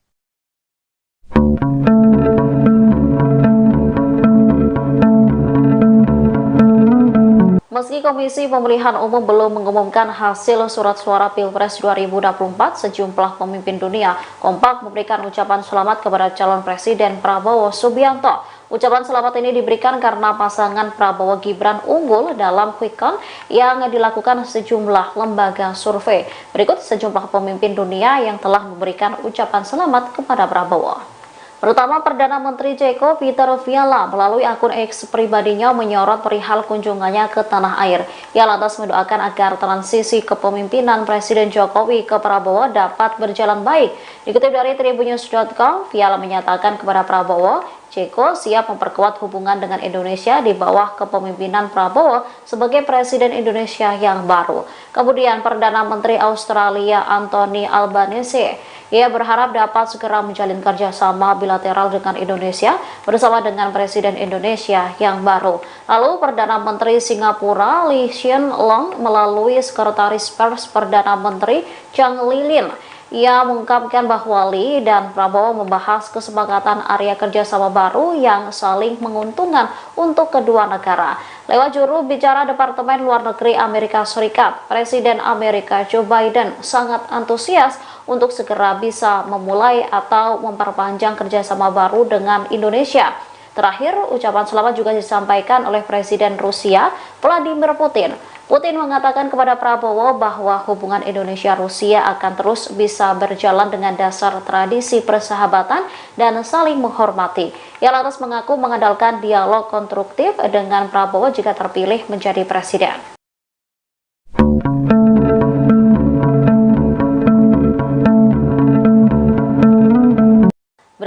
C: Meski Komisi Pemilihan Umum belum mengumumkan hasil surat suara Pilpres 2024, sejumlah pemimpin dunia kompak memberikan ucapan selamat kepada calon Presiden Prabowo Subianto. Ucapan selamat ini diberikan karena pasangan Prabowo Gibran unggul dalam quick count yang dilakukan sejumlah lembaga survei. Berikut sejumlah pemimpin dunia yang telah memberikan ucapan selamat kepada Prabowo. Pertama, Perdana Menteri Ceko Peter Fiala melalui akun X pribadinya menyorot perihal kunjungannya ke tanah air. Ia lantas mendoakan agar transisi kepemimpinan Presiden Jokowi ke Prabowo dapat berjalan baik. Dikutip dari tribunnews.com, Fiala menyatakan kepada Prabowo, Ceko siap memperkuat hubungan dengan Indonesia di bawah kepemimpinan Prabowo sebagai Presiden Indonesia yang baru. Kemudian Perdana Menteri Australia Anthony Albanese, ia berharap dapat segera menjalin kerjasama bilateral dengan Indonesia bersama dengan Presiden Indonesia yang baru. Lalu Perdana Menteri Singapura Lee Hsien Loong melalui Sekretaris Pers Perdana Menteri Chang Lilin, ia mengungkapkan bahwa Lee dan Prabowo membahas kesepakatan area kerjasama baru yang saling menguntungkan untuk kedua negara. Lewat juru bicara Departemen Luar Negeri Amerika Serikat, Presiden Amerika Joe Biden sangat antusias untuk segera bisa memulai atau memperpanjang kerjasama baru dengan Indonesia. Terakhir, ucapan selamat juga disampaikan oleh Presiden Rusia Vladimir Putin. Putin mengatakan kepada Prabowo bahwa hubungan Indonesia-Rusia akan terus bisa berjalan dengan dasar tradisi persahabatan dan saling menghormati. Ia lantas mengaku mengandalkan dialog konstruktif dengan Prabowo jika terpilih menjadi presiden.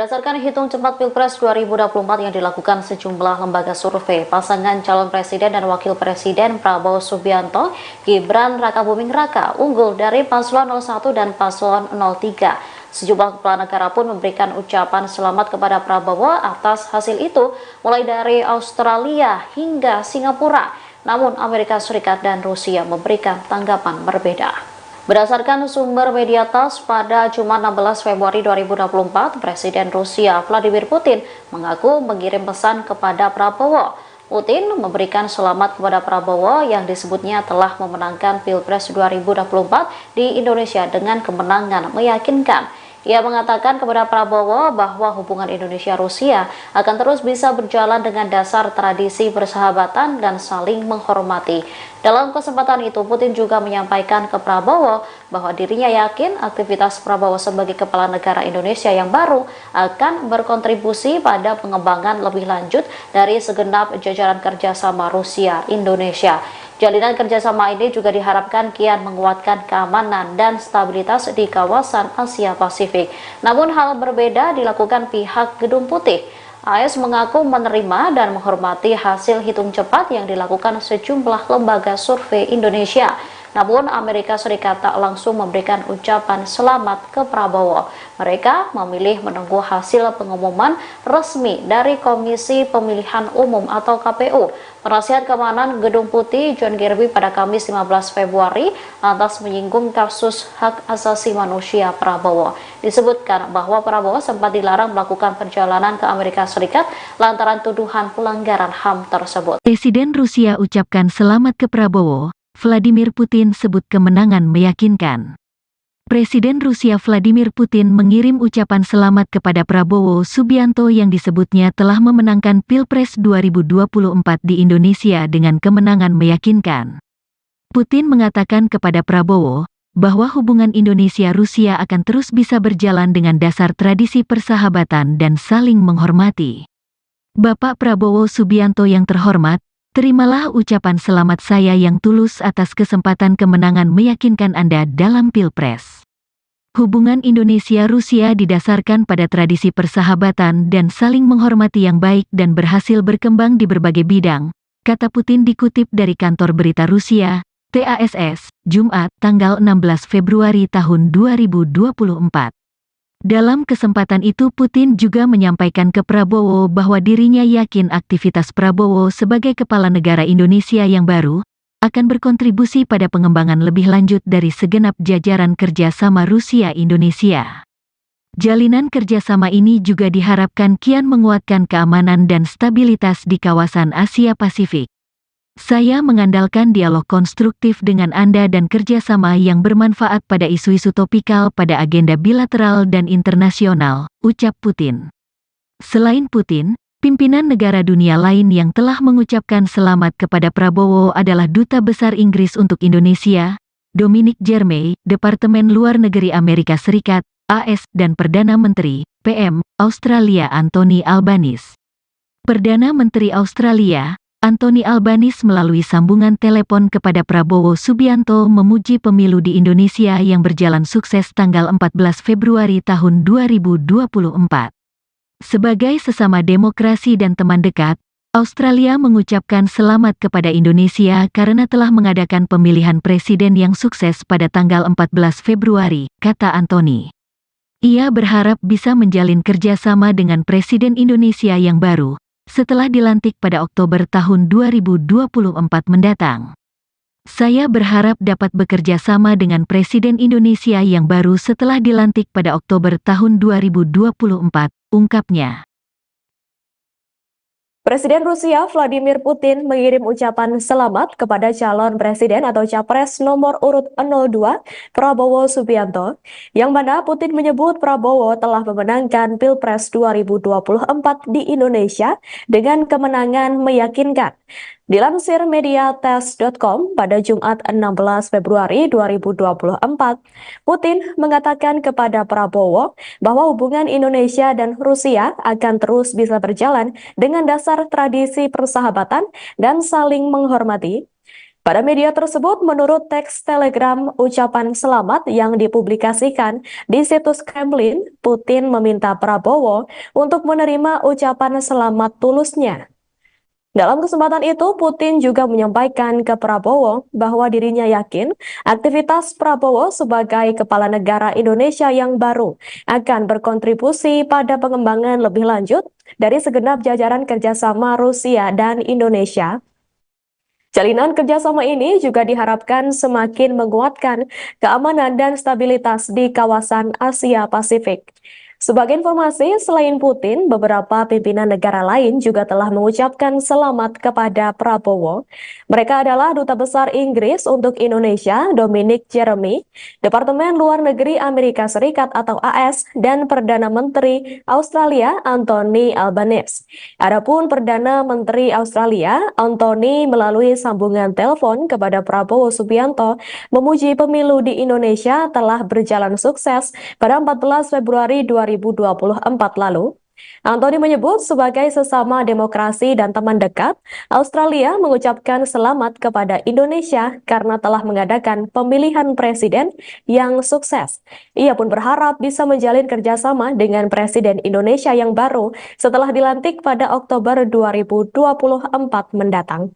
C: Berdasarkan hitung cepat Pilpres 2024 yang dilakukan sejumlah lembaga survei, pasangan calon presiden dan wakil presiden Prabowo Subianto, Gibran Rakabuming Raka unggul dari paslon 01 dan paslon 03. Sejumlah kepala negara pun memberikan ucapan selamat kepada Prabowo atas hasil itu, mulai dari Australia hingga Singapura. Namun Amerika Serikat dan Rusia memberikan tanggapan berbeda. Berdasarkan sumber media TASS, pada Jumat 16 Februari 2024, Presiden Rusia Vladimir Putin mengaku mengirim pesan kepada Prabowo. Putin memberikan selamat kepada Prabowo yang disebutnya telah memenangkan Pilpres 2024 di Indonesia dengan kemenangan meyakinkan. Ia mengatakan kepada Prabowo bahwa hubungan Indonesia-Rusia akan terus bisa berjalan dengan dasar tradisi persahabatan dan saling menghormati. Dalam kesempatan itu, Putin juga menyampaikan ke Prabowo bahwa dirinya yakin aktivitas Prabowo sebagai kepala negara Indonesia yang baru akan berkontribusi pada pengembangan lebih lanjut dari segenap jajaran kerjasama Rusia-Indonesia. Jalinan kerjasama ini juga diharapkan kian menguatkan keamanan dan stabilitas di kawasan Asia Pasifik. Namun hal berbeda dilakukan pihak Gedung Putih. AS mengaku menerima dan menghormati hasil hitung cepat yang dilakukan sejumlah lembaga survei Indonesia. Namun Amerika Serikat tak langsung memberikan ucapan selamat ke Prabowo. Mereka memilih menunggu hasil pengumuman resmi dari Komisi Pemilihan Umum atau KPU. Penasihat Keamanan Gedung Putih John Kirby pada Kamis 15 Februari lantas menyinggung kasus hak asasi manusia Prabowo. Disebutkan bahwa Prabowo sempat dilarang melakukan perjalanan ke Amerika Serikat lantaran tuduhan pelanggaran HAM tersebut.
A: Presiden Rusia ucapkan selamat ke Prabowo, Vladimir Putin sebut kemenangan meyakinkan. Presiden Rusia Vladimir Putin mengirim ucapan selamat kepada Prabowo Subianto yang disebutnya telah memenangkan Pilpres 2024 di Indonesia dengan kemenangan meyakinkan. Putin mengatakan kepada Prabowo bahwa hubungan Indonesia-Rusia akan terus bisa berjalan dengan dasar tradisi persahabatan dan saling menghormati. Bapak Prabowo Subianto yang terhormat, terimalah ucapan selamat saya yang tulus atas kesempatan kemenangan meyakinkan Anda dalam Pilpres. Hubungan Indonesia-Rusia didasarkan pada tradisi persahabatan dan saling menghormati yang baik dan berhasil berkembang di berbagai bidang, kata Putin dikutip dari kantor berita Rusia, TASS, Jumat, tanggal 16 Februari tahun 2024. Dalam kesempatan itu Putin juga menyampaikan ke Prabowo bahwa dirinya yakin aktivitas Prabowo sebagai kepala negara Indonesia yang baru akan berkontribusi pada pengembangan lebih lanjut dari segenap jajaran kerjasama Rusia-Indonesia. Jalinan kerjasama ini juga diharapkan kian menguatkan keamanan dan stabilitas di kawasan Asia Pasifik. Saya mengandalkan dialog konstruktif dengan Anda dan kerjasama yang bermanfaat pada isu-isu topikal pada agenda bilateral dan internasional, ucap Putin. Selain Putin, pimpinan negara dunia lain yang telah mengucapkan selamat kepada Prabowo adalah Duta Besar Inggris untuk Indonesia, Dominic Jeremy, Departemen Luar Negeri Amerika Serikat, AS, dan Perdana Menteri, PM, Australia Anthony Albanese. Perdana Menteri Australia, Anthony Albanese melalui sambungan telepon kepada Prabowo Subianto memuji pemilu di Indonesia yang berjalan sukses tanggal 14 Februari tahun 2024. Sebagai sesama demokrasi dan teman dekat, Australia mengucapkan selamat kepada Indonesia karena telah mengadakan pemilihan presiden yang sukses pada tanggal 14 Februari, kata Anthony. Ia berharap bisa menjalin kerjasama dengan Presiden Indonesia yang baru, setelah dilantik pada Oktober tahun 2024 mendatang. Saya berharap dapat bekerja sama dengan Presiden Indonesia yang baru setelah dilantik pada Oktober tahun 2024, ungkapnya.
B: Presiden Rusia Vladimir Putin mengirim ucapan selamat kepada calon presiden atau capres nomor urut 02 Prabowo Subianto, yang mana Putin menyebut Prabowo telah memenangkan Pilpres 2024 di Indonesia dengan kemenangan meyakinkan. Dilansir mediates.com pada Jumat 16 Februari 2024, Putin mengatakan kepada Prabowo bahwa hubungan Indonesia dan Rusia akan terus bisa berjalan dengan dasar tradisi persahabatan dan saling menghormati. Pada media tersebut, menurut teks telegram ucapan selamat yang dipublikasikan di situs Kremlin, Putin meminta Prabowo untuk menerima ucapan selamat tulusnya. Dalam kesempatan itu, Putin juga menyampaikan ke Prabowo bahwa dirinya yakin aktivitas Prabowo sebagai kepala negara Indonesia yang baru akan berkontribusi pada pengembangan lebih lanjut dari segenap jajaran kerjasama Rusia dan Indonesia. Jalinan kerjasama ini juga diharapkan semakin menguatkan keamanan dan stabilitas di kawasan Asia Pasifik. Sebagai informasi, selain Putin, beberapa pimpinan negara lain juga telah mengucapkan selamat kepada Prabowo. Mereka adalah Duta Besar Inggris untuk Indonesia, Dominic Jeremy, Departemen Luar Negeri Amerika Serikat atau AS, dan Perdana Menteri Australia, Anthony Albanese. Adapun Perdana Menteri Australia, Anthony melalui sambungan telepon kepada Prabowo Subianto, memuji pemilu di Indonesia telah berjalan sukses pada 14 Februari 2024 lalu. Anthony menyebut sebagai sesama demokrasi dan teman dekat, Australia mengucapkan selamat kepada Indonesia karena telah mengadakan pemilihan presiden yang sukses. Ia pun berharap bisa menjalin kerjasama dengan Presiden Indonesia yang baru setelah dilantik pada Oktober 2024 mendatang.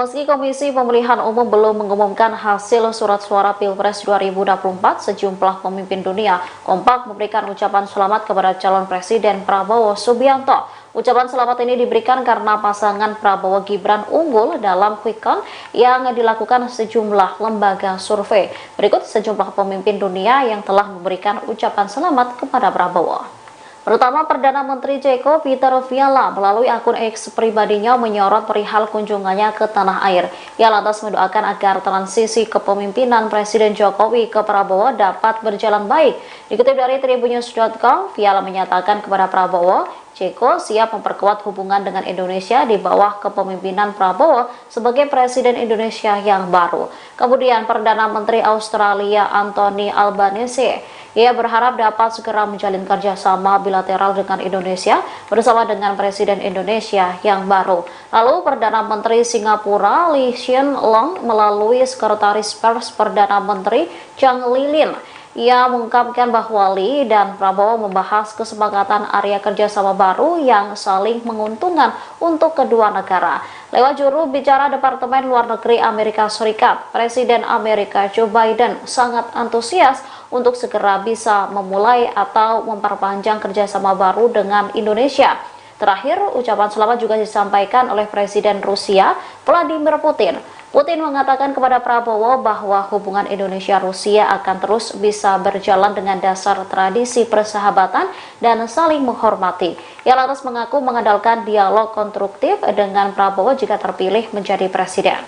C: Meski Komisi Pemilihan Umum belum mengumumkan hasil surat suara Pilpres 2024, sejumlah pemimpin dunia kompak memberikan ucapan selamat kepada calon Presiden Prabowo Subianto. Ucapan selamat ini diberikan karena pasangan Prabowo Gibran unggul dalam quick count yang dilakukan sejumlah lembaga survei. Berikut sejumlah pemimpin dunia yang telah memberikan ucapan selamat kepada Prabowo. Pertama, Perdana Menteri Ceko Peter Fiala melalui akun X pribadinya menyorot perihal kunjungannya ke tanah air. Ia lantas mendoakan agar transisi kepemimpinan Presiden Jokowi ke Prabowo dapat berjalan baik. Dikutip dari tribunnews.com, Fiala menyatakan kepada Prabowo, Ceko siap memperkuat hubungan dengan Indonesia di bawah kepemimpinan Prabowo sebagai Presiden Indonesia yang baru. Kemudian Perdana Menteri Australia Anthony Albanese, ia berharap dapat segera menjalin kerjasama bilateral dengan Indonesia bersama dengan Presiden Indonesia yang baru. Lalu Perdana Menteri Singapura Lee Hsien Loong melalui Sekretaris Pers Perdana Menteri Chang Lilin, ia mengungkapkan bahwa Lee dan Prabowo membahas kesepakatan area kerjasama baru yang saling menguntungkan untuk kedua negara. Lewat juru bicara Departemen Luar Negeri Amerika Serikat, Presiden Amerika Joe Biden sangat antusias untuk segera bisa memulai atau memperpanjang kerjasama baru dengan Indonesia. Terakhir, ucapan selamat juga disampaikan oleh Presiden Rusia Vladimir Putin. Putin mengatakan kepada Prabowo bahwa hubungan Indonesia-Rusia akan terus bisa berjalan dengan dasar tradisi persahabatan dan saling menghormati. Ia lantas mengaku mengandalkan dialog konstruktif dengan Prabowo jika terpilih menjadi presiden.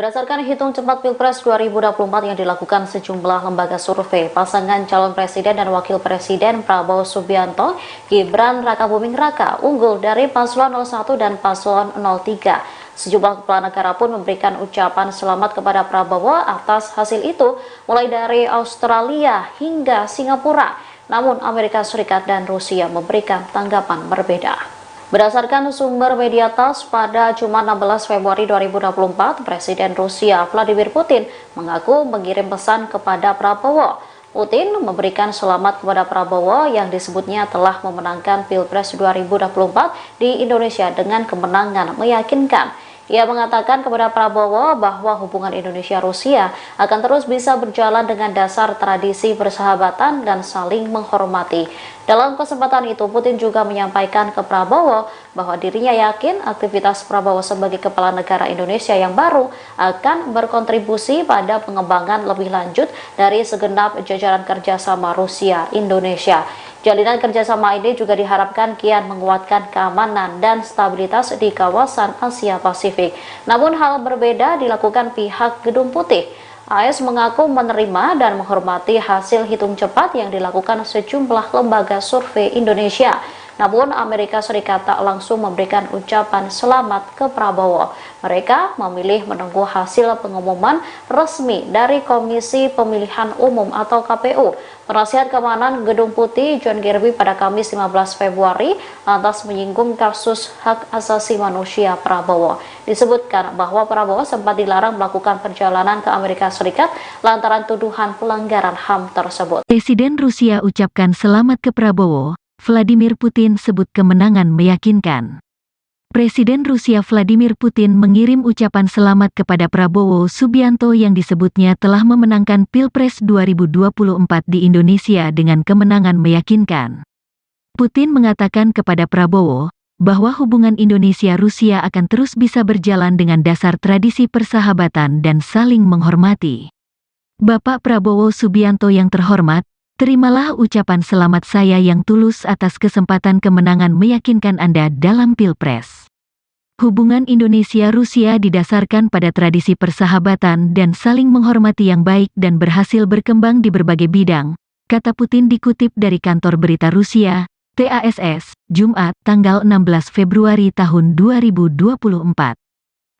C: Berdasarkan hitung cepat Pilpres 2024 yang dilakukan sejumlah lembaga survei, pasangan calon presiden dan wakil presiden Prabowo Subianto, Gibran Rakabuming Raka unggul dari paslon 01 dan paslon 03. Sejumlah kepala negara pun memberikan ucapan selamat kepada Prabowo atas hasil itu, mulai dari Australia hingga Singapura. Namun Amerika Serikat dan Rusia memberikan tanggapan berbeda. Berdasarkan sumber media TASS, pada Jumat 16 Februari 2024, Presiden Rusia Vladimir Putin mengaku mengirim pesan kepada Prabowo. Putin memberikan selamat kepada Prabowo yang disebutnya telah memenangkan Pilpres 2024 di Indonesia dengan kemenangan meyakinkan. Ia mengatakan kepada Prabowo bahwa hubungan Indonesia-Rusia akan terus bisa berjalan dengan dasar tradisi persahabatan dan saling menghormati. Dalam kesempatan itu, Putin juga menyampaikan ke Prabowo bahwa dirinya yakin aktivitas Prabowo sebagai kepala negara Indonesia yang baru akan berkontribusi pada pengembangan lebih lanjut dari segenap jajaran kerjasama Rusia-Indonesia. Jalinan kerjasama ini juga diharapkan kian menguatkan keamanan dan stabilitas di kawasan Asia Pasifik. Namun hal berbeda dilakukan pihak Gedung Putih. AS mengaku menerima dan menghormati hasil hitung cepat yang dilakukan sejumlah lembaga survei Indonesia. Namun Amerika Serikat tak langsung memberikan ucapan selamat ke Prabowo. Mereka memilih menunggu hasil pengumuman resmi dari Komisi Pemilihan Umum atau KPU. Penasihat Keamanan Gedung Putih John Kirby pada Kamis 15 Februari lantas menyinggung kasus hak asasi manusia Prabowo. Disebutkan bahwa Prabowo sempat dilarang melakukan perjalanan ke Amerika Serikat lantaran tuduhan pelanggaran HAM tersebut.
A: Presiden Rusia ucapkan selamat ke Prabowo. Vladimir Putin sebut kemenangan meyakinkan. Presiden Rusia Vladimir Putin mengirim ucapan selamat kepada Prabowo Subianto yang disebutnya telah memenangkan Pilpres 2024 di Indonesia dengan kemenangan meyakinkan. Putin mengatakan kepada Prabowo bahwa hubungan Indonesia-Rusia akan terus bisa berjalan dengan dasar tradisi persahabatan dan saling menghormati. Bapak Prabowo Subianto yang terhormat, terimalah ucapan selamat saya yang tulus atas kesempatan kemenangan meyakinkan Anda dalam Pilpres. Hubungan Indonesia-Rusia didasarkan pada tradisi persahabatan dan saling menghormati yang baik dan berhasil berkembang di berbagai bidang, kata Putin dikutip dari kantor berita Rusia, TASS, Jumat, tanggal 16 Februari tahun 2024.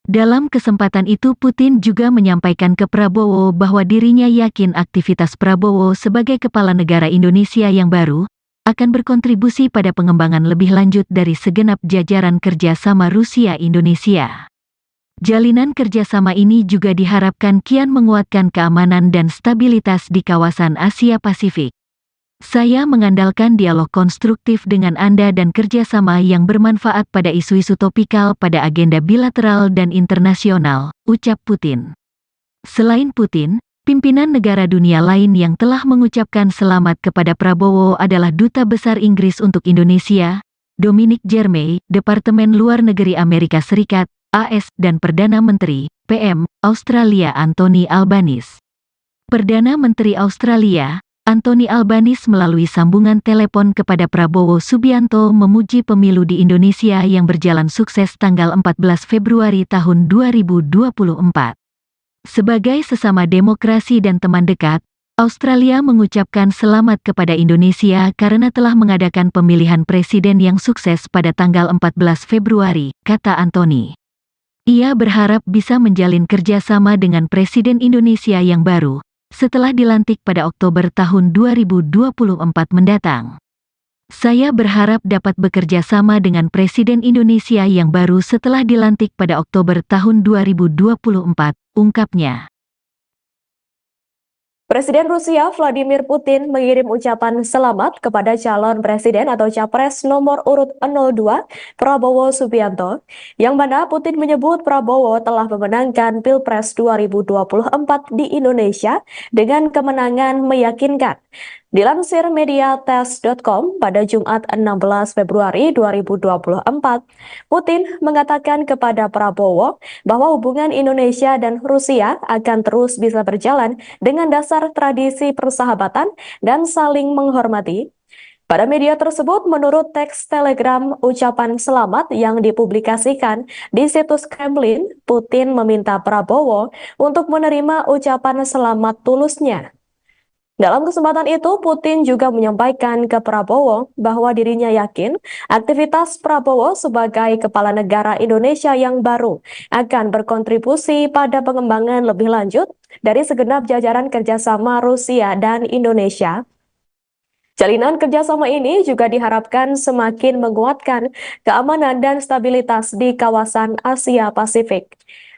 A: Dalam kesempatan itu Putin juga menyampaikan ke Prabowo bahwa dirinya yakin aktivitas Prabowo sebagai kepala negara Indonesia yang baru akan berkontribusi pada pengembangan lebih lanjut dari segenap jajaran kerjasama Rusia-Indonesia. Jalinan kerjasama ini juga diharapkan kian menguatkan keamanan dan stabilitas di kawasan Asia Pasifik. Saya mengandalkan dialog konstruktif dengan Anda dan kerjasama yang bermanfaat pada isu-isu topikal pada agenda bilateral dan internasional, ucap Putin. Selain Putin, pimpinan negara dunia lain yang telah mengucapkan selamat kepada Prabowo adalah Duta Besar Inggris untuk Indonesia, Dominic Jeremy, Departemen Luar Negeri Amerika Serikat, AS, dan Perdana Menteri, PM, Australia Anthony Albanese. Perdana Menteri Australia, Anthony Albanese melalui sambungan telepon kepada Prabowo Subianto memuji pemilu di Indonesia yang berjalan sukses tanggal 14 Februari tahun 2024. Sebagai sesama demokrasi dan teman dekat, Australia mengucapkan selamat kepada Indonesia karena telah mengadakan pemilihan presiden yang sukses pada tanggal 14 Februari, kata Anthony. Ia berharap bisa menjalin kerjasama dengan Presiden Indonesia yang baru, setelah dilantik pada Oktober tahun 2024 mendatang. Saya berharap dapat bekerja sama dengan Presiden Indonesia yang baru setelah dilantik pada Oktober tahun 2024, ungkapnya.
B: Presiden Rusia Vladimir Putin mengirim ucapan selamat kepada calon presiden atau capres nomor urut 02 Prabowo Subianto, yang mana Putin menyebut Prabowo telah memenangkan Pilpres 2024 di Indonesia dengan kemenangan meyakinkan. Dilansir mediates.com pada Jumat 16 Februari 2024, Putin mengatakan kepada Prabowo bahwa hubungan Indonesia dan Rusia akan terus bisa berjalan dengan dasar tradisi persahabatan dan saling menghormati. Pada media tersebut, menurut teks telegram ucapan selamat yang dipublikasikan di situs Kremlin, Putin meminta Prabowo untuk menerima ucapan selamat tulusnya. Dalam kesempatan itu, Putin juga menyampaikan ke Prabowo bahwa dirinya yakin aktivitas Prabowo sebagai kepala negara Indonesia yang baru akan berkontribusi pada pengembangan lebih lanjut dari segenap jajaran kerjasama Rusia dan Indonesia. Jalinan kerjasama ini juga diharapkan semakin menguatkan keamanan dan stabilitas di kawasan Asia Pasifik.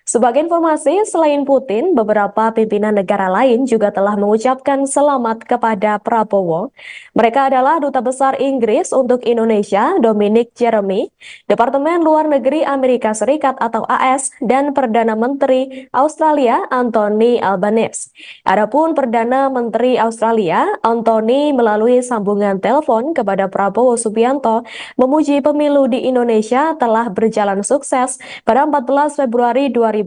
B: Sebagai informasi, selain Putin, beberapa pimpinan negara lain juga telah mengucapkan selamat kepada Prabowo. Mereka adalah Duta Besar Inggris untuk Indonesia, Dominic Jeremy, Departemen Luar Negeri Amerika Serikat atau AS, dan Perdana Menteri Australia, Anthony Albanese. Adapun Perdana Menteri Australia, Anthony melalui sambungan telepon kepada Prabowo Subianto, memuji pemilu di Indonesia telah berjalan sukses pada 14 Februari 2024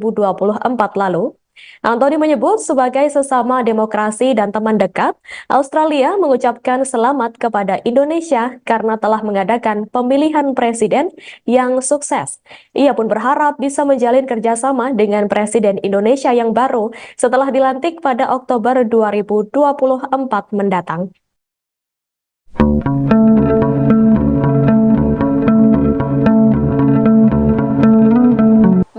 B: lalu. Anthony menyebut sebagai sesama demokrasi dan teman dekat, Australia mengucapkan selamat kepada Indonesia karena telah mengadakan pemilihan presiden yang sukses. Ia pun berharap bisa menjalin kerjasama dengan Presiden Indonesia yang baru setelah dilantik pada Oktober 2024 mendatang.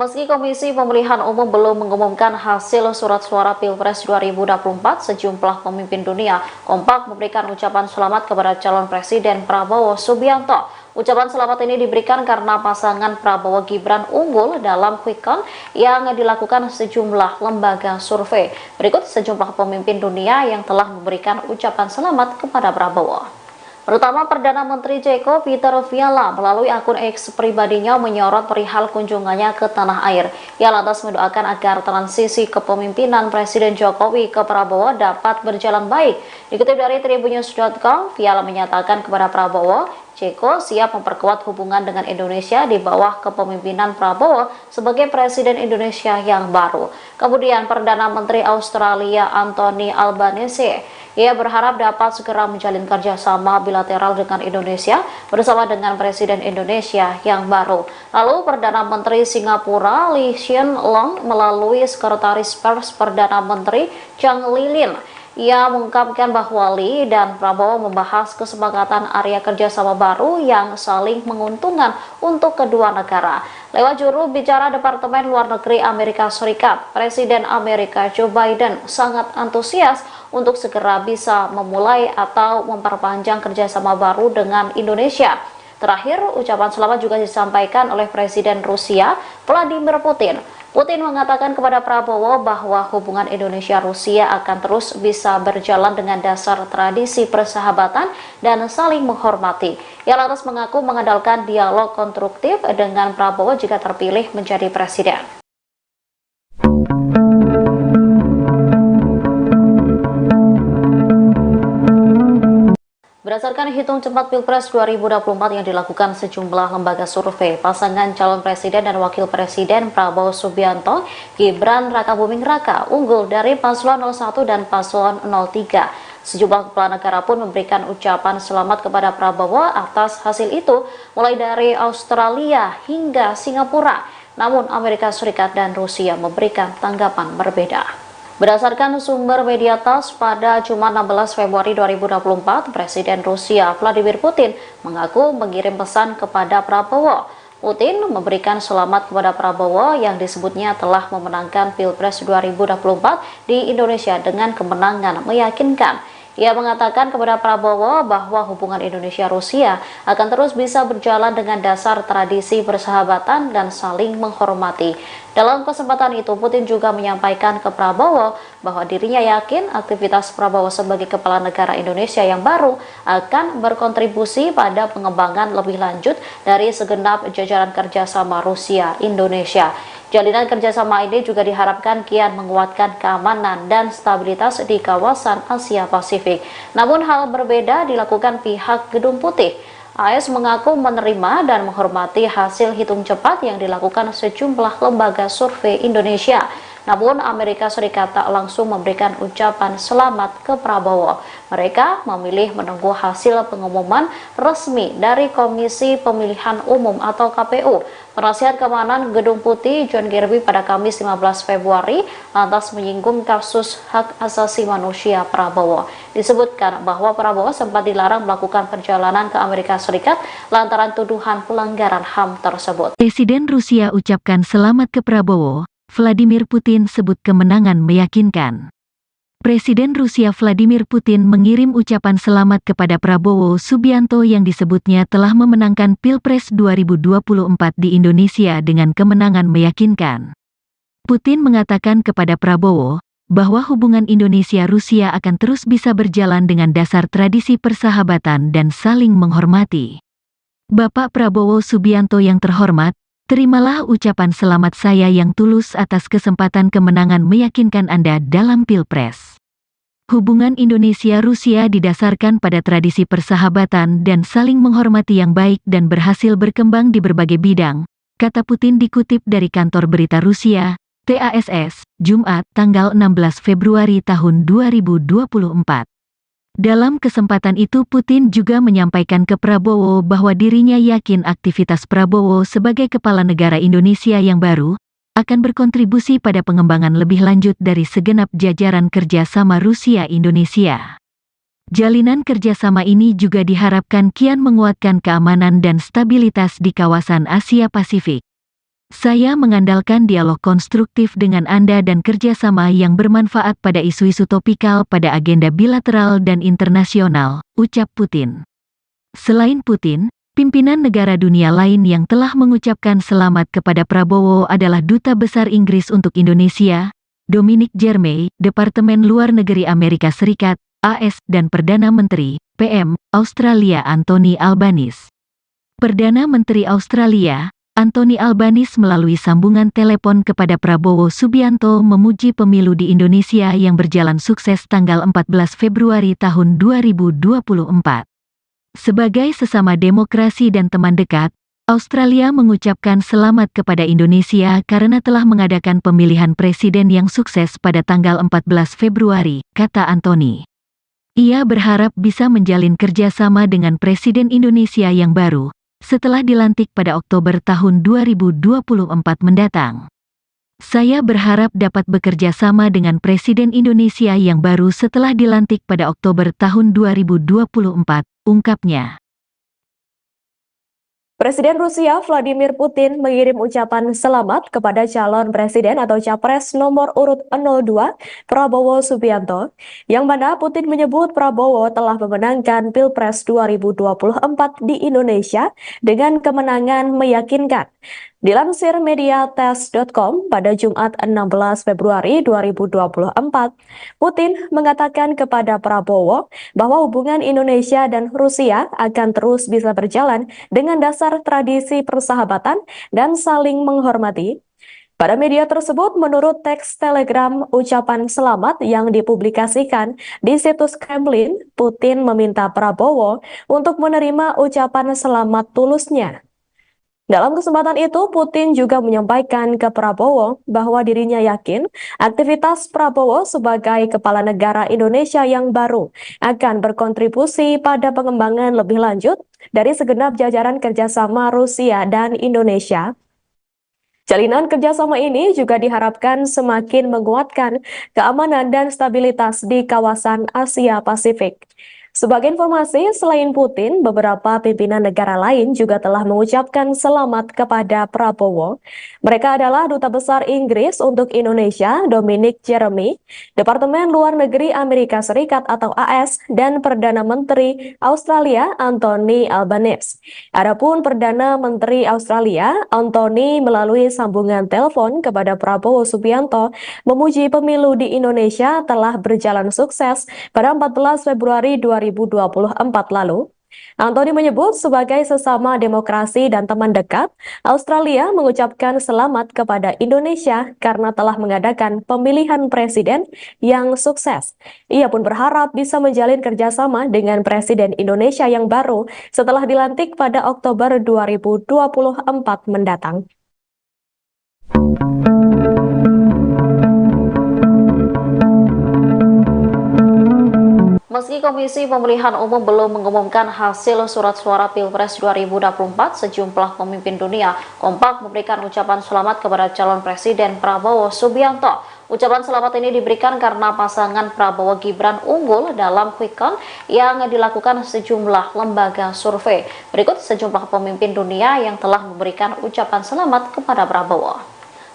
C: Meski Komisi Pemilihan Umum belum mengumumkan hasil surat suara Pilpres 2024, sejumlah pemimpin dunia kompak memberikan ucapan selamat kepada calon Presiden Prabowo Subianto. Ucapan selamat ini diberikan karena pasangan Prabowo Gibran unggul dalam quick count yang dilakukan sejumlah lembaga survei. Berikut sejumlah pemimpin dunia yang telah memberikan ucapan selamat kepada Prabowo. Pertama, Perdana Menteri Ceko Peter Fiala melalui akun X pribadinya menyorot perihal kunjungannya ke tanah air. Ia lantas mendoakan agar transisi kepemimpinan Presiden Jokowi ke Prabowo dapat berjalan baik. Dikutip dari tribunnews.com, Fiala menyatakan kepada Prabowo, Ceko siap memperkuat hubungan dengan Indonesia di bawah kepemimpinan Prabowo sebagai Presiden Indonesia yang baru. Kemudian Perdana Menteri Australia Anthony Albanese, ia berharap dapat segera menjalin kerjasama bilateral dengan Indonesia bersama dengan Presiden Indonesia yang baru. Lalu Perdana Menteri Singapura Lee Hsien Loong melalui Sekretaris Pers Perdana Menteri Chang Lilin, ia mengungkapkan bahwa Lee dan Prabowo membahas kesepakatan area kerjasama baru yang saling menguntungkan untuk kedua negara. Lewat juru bicara Departemen Luar Negeri Amerika Serikat, Presiden Amerika Joe Biden sangat antusias untuk segera bisa memulai atau memperpanjang kerjasama baru dengan Indonesia. Terakhir, ucapan selamat juga disampaikan oleh Presiden Rusia Vladimir Putin. Putin mengatakan kepada Prabowo bahwa hubungan Indonesia-Rusia akan terus bisa berjalan dengan dasar tradisi persahabatan dan saling menghormati. Ia lantas mengaku mengandalkan dialog konstruktif dengan Prabowo jika terpilih menjadi presiden. Berdasarkan hitung cepat Pilpres 2024 yang dilakukan sejumlah lembaga survei, pasangan calon presiden dan wakil presiden Prabowo Subianto, Gibran Rakabuming Raka unggul dari paslon 01 dan paslon 03. Sejumlah kepala negara pun memberikan ucapan selamat kepada Prabowo atas hasil itu, mulai dari Australia hingga Singapura. Namun Amerika Serikat dan Rusia memberikan tanggapan berbeda. Berdasarkan sumber media TASS, pada Jumat 16 Februari 2024, Presiden Rusia Vladimir Putin mengaku mengirim pesan kepada Prabowo. Putin memberikan selamat kepada Prabowo yang disebutnya telah memenangkan Pilpres 2024 di Indonesia dengan kemenangan meyakinkan. Ia mengatakan kepada Prabowo bahwa hubungan Indonesia-Rusia akan terus bisa berjalan dengan dasar tradisi persahabatan dan saling menghormati. Dalam kesempatan itu, Putin juga menyampaikan ke Prabowo bahwa dirinya yakin aktivitas Prabowo sebagai kepala negara Indonesia yang baru akan berkontribusi pada pengembangan lebih lanjut dari segenap jajaran kerjasama Rusia-Indonesia. Jalinan kerjasama ini juga diharapkan kian menguatkan keamanan dan stabilitas di kawasan Asia Pasifik. Namun hal berbeda dilakukan pihak Gedung Putih. AS mengaku menerima dan menghormati hasil hitung cepat yang dilakukan sejumlah lembaga survei Indonesia. Namun Amerika Serikat tak langsung memberikan ucapan selamat ke Prabowo. Mereka memilih menunggu hasil pengumuman resmi dari Komisi Pemilihan Umum atau KPU. Penasihat Keamanan Gedung Putih John Kirby pada Kamis 15 Februari lantas menyinggung kasus hak asasi manusia Prabowo. Disebutkan bahwa Prabowo sempat dilarang melakukan perjalanan ke Amerika Serikat lantaran tuduhan pelanggaran HAM tersebut.
A: Presiden Rusia ucapkan selamat ke Prabowo. Vladimir Putin sebut kemenangan meyakinkan. Presiden Rusia Vladimir Putin mengirim ucapan selamat kepada Prabowo Subianto yang disebutnya telah memenangkan Pilpres 2024 di Indonesia dengan kemenangan meyakinkan. Putin mengatakan kepada Prabowo bahwa hubungan Indonesia-Rusia akan terus bisa berjalan dengan dasar tradisi persahabatan dan saling menghormati. Bapak Prabowo Subianto yang terhormat, terimalah ucapan selamat saya yang tulus atas kesempatan kemenangan meyakinkan Anda dalam Pilpres. Hubungan Indonesia-Rusia didasarkan pada tradisi persahabatan dan saling menghormati yang baik dan berhasil berkembang di berbagai bidang, kata Putin dikutip dari kantor berita Rusia, TASS, Jumat, tanggal 16 Februari tahun 2024. Dalam kesempatan itu Putin juga menyampaikan ke Prabowo bahwa dirinya yakin aktivitas Prabowo sebagai kepala negara Indonesia yang baru akan berkontribusi pada pengembangan lebih lanjut dari segenap jajaran kerjasama Rusia-Indonesia. Jalinan kerjasama ini juga diharapkan kian menguatkan keamanan dan stabilitas di kawasan Asia Pasifik. Saya mengandalkan dialog konstruktif dengan Anda dan kerjasama yang bermanfaat pada isu-isu topikal pada agenda bilateral dan internasional, ucap Putin. Selain Putin, pimpinan negara dunia lain yang telah mengucapkan selamat kepada Prabowo adalah Duta Besar Inggris untuk Indonesia, Dominic Jeremy, Departemen Luar Negeri Amerika Serikat, AS, dan Perdana Menteri, PM, Australia Anthony Albanese. Perdana Menteri Australia, Anthony Albanese melalui sambungan telepon kepada Prabowo Subianto memuji pemilu di Indonesia yang berjalan sukses tanggal 14 Februari tahun 2024. Sebagai sesama demokrasi dan teman dekat, Australia mengucapkan selamat kepada Indonesia karena telah mengadakan pemilihan presiden yang sukses pada tanggal 14 Februari, kata Anthony. Ia berharap bisa menjalin kerjasama dengan Presiden Indonesia yang baru, setelah dilantik pada Oktober tahun 2024 mendatang. Saya berharap dapat bekerja sama dengan Presiden Indonesia yang baru setelah dilantik pada Oktober tahun 2024, ungkapnya.
B: Presiden Rusia Vladimir Putin mengirim ucapan selamat kepada calon presiden atau capres nomor urut 02 Prabowo Subianto, yang mana Putin menyebut Prabowo telah memenangkan Pilpres 2024 di Indonesia dengan kemenangan meyakinkan. Dilansir mediates.com pada Jumat 16 Februari 2024, Putin mengatakan kepada Prabowo bahwa hubungan Indonesia dan Rusia akan terus bisa berjalan dengan dasar tradisi persahabatan dan saling menghormati. Pada media tersebut, menurut teks telegram ucapan selamat yang dipublikasikan di situs Kremlin, Putin meminta Prabowo untuk menerima ucapan selamat tulusnya. Dalam kesempatan itu, Putin juga menyampaikan ke Prabowo bahwa dirinya yakin aktivitas Prabowo sebagai kepala negara Indonesia yang baru akan berkontribusi pada pengembangan lebih lanjut dari segenap jajaran kerjasama Rusia dan Indonesia. Jalinan kerjasama ini juga diharapkan semakin menguatkan keamanan dan stabilitas di kawasan Asia Pasifik. Sebagai informasi, selain Putin, beberapa pimpinan negara lain juga telah mengucapkan selamat kepada Prabowo. Mereka adalah Duta Besar Inggris untuk Indonesia, Dominic Jeremy, Departemen Luar Negeri Amerika Serikat atau AS, dan Perdana Menteri Australia, Anthony Albanese. Adapun Perdana Menteri Australia, Anthony melalui sambungan telepon kepada Prabowo Subianto, memuji pemilu di Indonesia telah berjalan sukses pada 14 Februari 2024 lalu. Anthony menyebut sebagai sesama demokrasi dan teman dekat, Australia mengucapkan selamat kepada Indonesia karena telah mengadakan pemilihan presiden yang sukses. Ia pun berharap bisa menjalin kerjasama dengan Presiden Indonesia yang baru setelah dilantik pada Oktober 2024 mendatang.
C: Meski Komisi Pemilihan Umum belum mengumumkan hasil surat suara Pilpres 2024, sejumlah pemimpin dunia kompak memberikan ucapan selamat kepada calon Presiden Prabowo Subianto. Ucapan selamat ini diberikan karena pasangan Prabowo Gibran unggul dalam quick count yang dilakukan sejumlah lembaga survei. Berikut sejumlah pemimpin dunia yang telah memberikan ucapan selamat kepada Prabowo.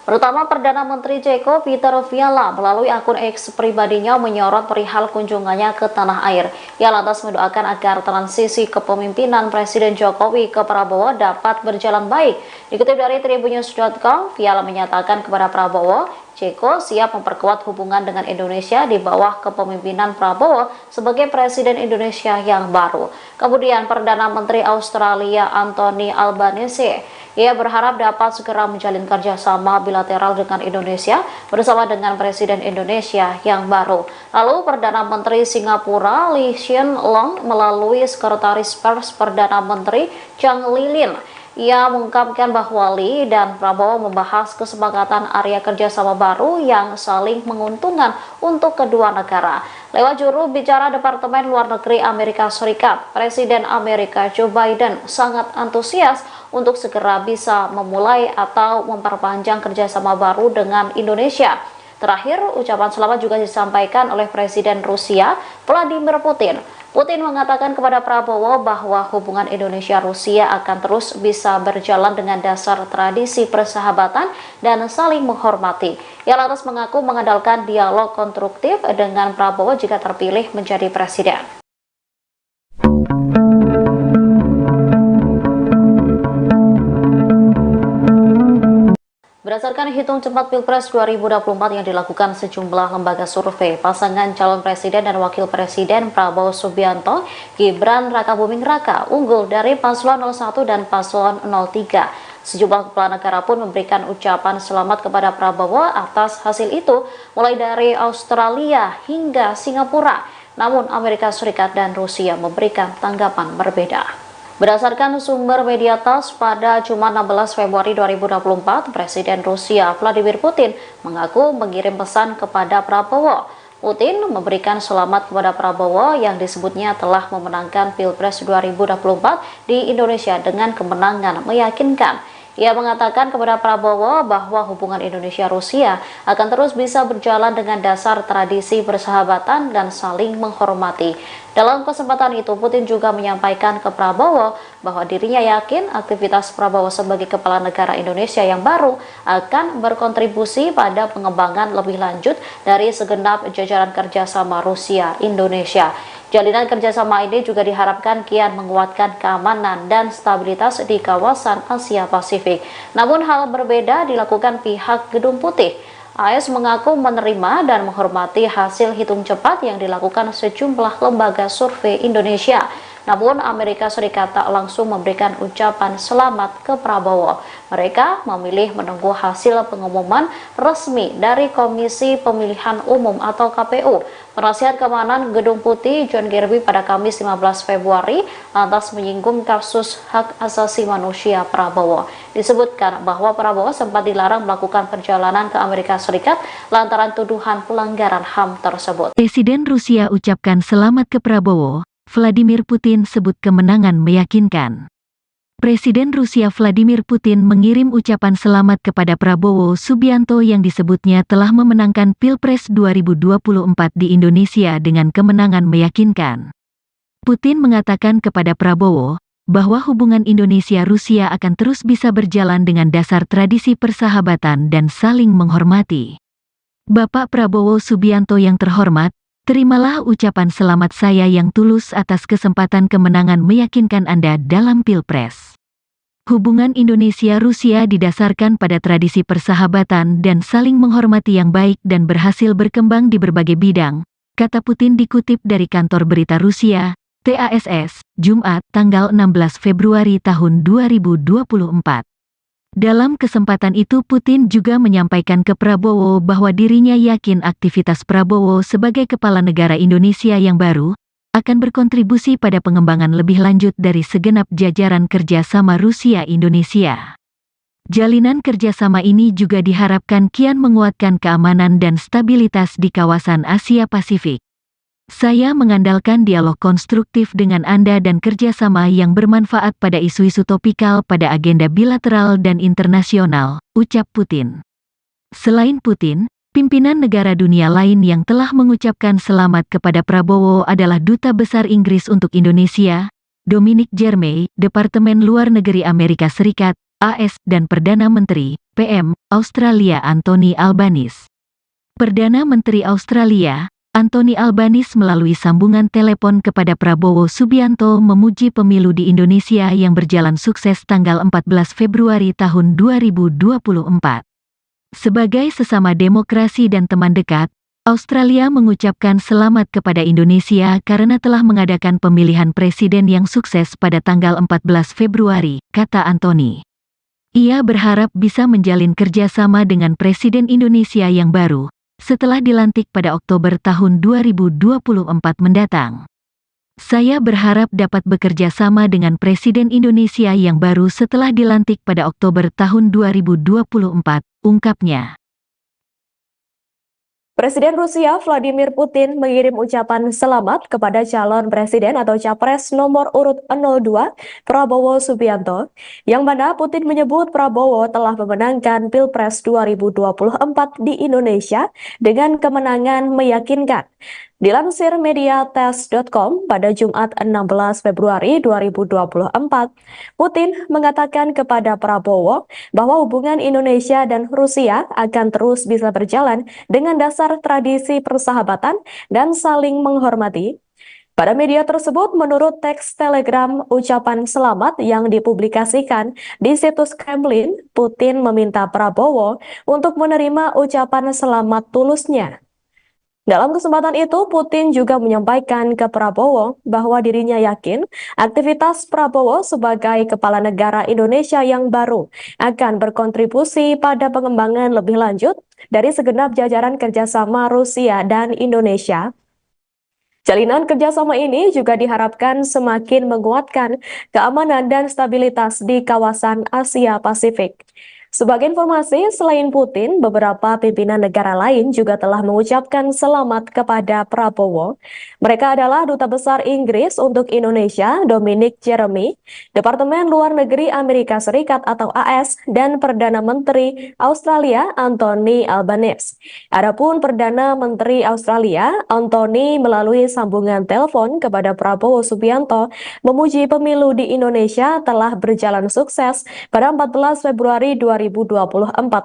C: Pertama, Perdana Menteri Ceko Peter Fiala melalui akun X pribadinya menyorot perihal kunjungannya ke tanah air. Ia lantas mendoakan agar transisi kepemimpinan Presiden Jokowi ke Prabowo dapat berjalan baik. Dikutip dari tribunnews.com, Fiala menyatakan kepada Prabowo, Ceko siap memperkuat hubungan dengan Indonesia di bawah kepemimpinan Prabowo sebagai Presiden Indonesia yang baru. Kemudian Perdana Menteri Australia Anthony Albanese, ia berharap dapat segera menjalin kerjasama bilateral dengan Indonesia bersama dengan Presiden Indonesia yang baru. Lalu Perdana Menteri Singapura Lee Hsien Loong melalui Sekretaris Pers Perdana Menteri Chang Lilin, ia mengungkapkan bahwa Lee dan Prabowo membahas kesepakatan area kerjasama baru yang saling menguntungkan untuk kedua negara. Lewat juru bicara Departemen Luar Negeri Amerika Serikat, Presiden Amerika Joe Biden sangat antusias untuk segera bisa memulai atau memperpanjang kerjasama baru dengan Indonesia. Terakhir, ucapan selamat juga disampaikan oleh Presiden Rusia Vladimir Putin. Putin mengatakan kepada Prabowo bahwa hubungan Indonesia-Rusia akan terus bisa berjalan dengan dasar tradisi persahabatan dan saling menghormati. Ia lantas mengaku mengandalkan dialog konstruktif dengan Prabowo jika terpilih menjadi presiden. Berdasarkan hitung cepat Pilpres 2024 yang dilakukan sejumlah lembaga survei, pasangan calon presiden dan wakil presiden Prabowo Subianto, Gibran Rakabuming Raka unggul dari paslon 01 dan paslon 03. Sejumlah kepala negara pun memberikan ucapan selamat kepada Prabowo atas hasil itu, mulai dari Australia hingga Singapura. Namun Amerika Serikat dan Rusia memberikan tanggapan berbeda. Berdasarkan sumber media TASS, pada Jumat 16 Februari 2024, Presiden Rusia Vladimir Putin mengaku mengirim pesan kepada Prabowo. Putin memberikan selamat kepada Prabowo yang disebutnya telah memenangkan Pilpres 2024 di Indonesia dengan kemenangan meyakinkan. Ia mengatakan kepada Prabowo bahwa hubungan Indonesia-Rusia akan terus bisa berjalan dengan dasar tradisi persahabatan dan saling menghormati. Dalam kesempatan itu, Putin juga menyampaikan ke Prabowo bahwa dirinya yakin aktivitas Prabowo sebagai kepala negara Indonesia yang baru akan berkontribusi pada pengembangan lebih lanjut dari segenap jajaran kerjasama Rusia-Indonesia. Jalinan kerjasama ini juga diharapkan kian menguatkan keamanan dan stabilitas di kawasan Asia Pasifik. Namun hal berbeda dilakukan pihak Gedung Putih. AS mengaku menerima dan menghormati hasil hitung cepat yang dilakukan sejumlah lembaga survei Indonesia. Namun Amerika Serikat tak langsung memberikan ucapan selamat ke Prabowo. Mereka memilih menunggu hasil pengumuman resmi dari Komisi Pemilihan Umum atau KPU. Penasihat Keamanan Gedung Putih John Kirby pada Kamis 15 Februari lantas menyinggung kasus hak asasi manusia Prabowo. Disebutkan bahwa Prabowo sempat dilarang melakukan perjalanan ke Amerika Serikat lantaran tuduhan pelanggaran HAM tersebut.
A: Presiden Rusia ucapkan selamat ke Prabowo. Vladimir Putin sebut kemenangan meyakinkan. Presiden Rusia Vladimir Putin mengirim ucapan selamat kepada Prabowo Subianto yang disebutnya telah memenangkan Pilpres 2024 di Indonesia dengan kemenangan meyakinkan. Putin mengatakan kepada Prabowo bahwa hubungan Indonesia-Rusia akan terus bisa berjalan dengan dasar tradisi persahabatan dan saling menghormati. Bapak Prabowo Subianto yang terhormat, terimalah ucapan selamat saya yang tulus atas kesempatan kemenangan meyakinkan Anda dalam Pilpres. Hubungan Indonesia-Rusia didasarkan pada tradisi persahabatan dan saling menghormati yang baik dan berhasil berkembang di berbagai bidang, kata Putin dikutip dari kantor berita Rusia, TASS, Jumat, tanggal 16 Februari tahun 2024. Dalam kesempatan itu Putin juga menyampaikan ke Prabowo bahwa dirinya yakin aktivitas Prabowo sebagai kepala negara Indonesia yang baru akan berkontribusi pada pengembangan lebih lanjut dari segenap jajaran kerjasama Rusia-Indonesia. Jalinan kerjasama ini juga diharapkan kian menguatkan keamanan dan stabilitas di kawasan Asia Pasifik. Saya mengandalkan dialog konstruktif dengan Anda dan kerjasama yang bermanfaat pada isu-isu topikal pada agenda bilateral dan internasional, ucap Putin. Selain Putin, pimpinan negara dunia lain yang telah mengucapkan selamat kepada Prabowo adalah Duta Besar Inggris untuk Indonesia, Dominic Jeremy, Departemen Luar Negeri Amerika Serikat, AS, dan Perdana Menteri, PM, Australia Anthony Albanese. Perdana Menteri Australia, Anthony Albanese melalui sambungan telepon kepada Prabowo Subianto memuji pemilu di Indonesia yang berjalan sukses tanggal 14 Februari tahun 2024. Sebagai sesama demokrasi dan teman dekat, Australia mengucapkan selamat kepada Indonesia karena telah mengadakan pemilihan presiden yang sukses pada tanggal 14 Februari, kata Anthony. Ia berharap bisa menjalin kerjasama dengan Presiden Indonesia yang baru, setelah dilantik pada Oktober tahun 2024 mendatang. Saya berharap dapat bekerja sama dengan Presiden Indonesia yang baru setelah dilantik pada Oktober tahun 2024, ungkapnya.
B: Presiden Rusia Vladimir Putin mengirim ucapan selamat kepada calon presiden atau capres nomor urut 02 Prabowo Subianto, yang mana Putin menyebut Prabowo telah memenangkan Pilpres 2024 di Indonesia dengan kemenangan meyakinkan. Dilansir mediates.com pada Jumat 16 Februari 2024, Putin mengatakan kepada Prabowo bahwa hubungan Indonesia dan Rusia akan terus bisa berjalan dengan dasar tradisi persahabatan dan saling menghormati. Pada media tersebut, menurut teks telegram ucapan selamat yang dipublikasikan di situs Kremlin, Putin meminta Prabowo untuk menerima ucapan selamat tulusnya. Dalam kesempatan itu, Putin juga menyampaikan ke Prabowo bahwa dirinya yakin aktivitas Prabowo sebagai kepala negara Indonesia yang baru akan berkontribusi pada pengembangan lebih lanjut dari segenap jajaran kerjasama Rusia dan Indonesia. Jalinan kerjasama ini juga diharapkan semakin menguatkan keamanan dan stabilitas di kawasan Asia Pasifik. Sebagai informasi, selain Putin, beberapa pimpinan negara lain juga telah mengucapkan selamat kepada Prabowo. Mereka adalah Duta Besar Inggris untuk Indonesia, Dominic Jeremy, Departemen Luar Negeri Amerika Serikat atau AS, dan Perdana Menteri Australia, Anthony Albanese. Adapun Perdana Menteri Australia, Anthony melalui sambungan telepon kepada Prabowo Subianto, memuji pemilu di Indonesia telah berjalan sukses pada 14 Februari 2024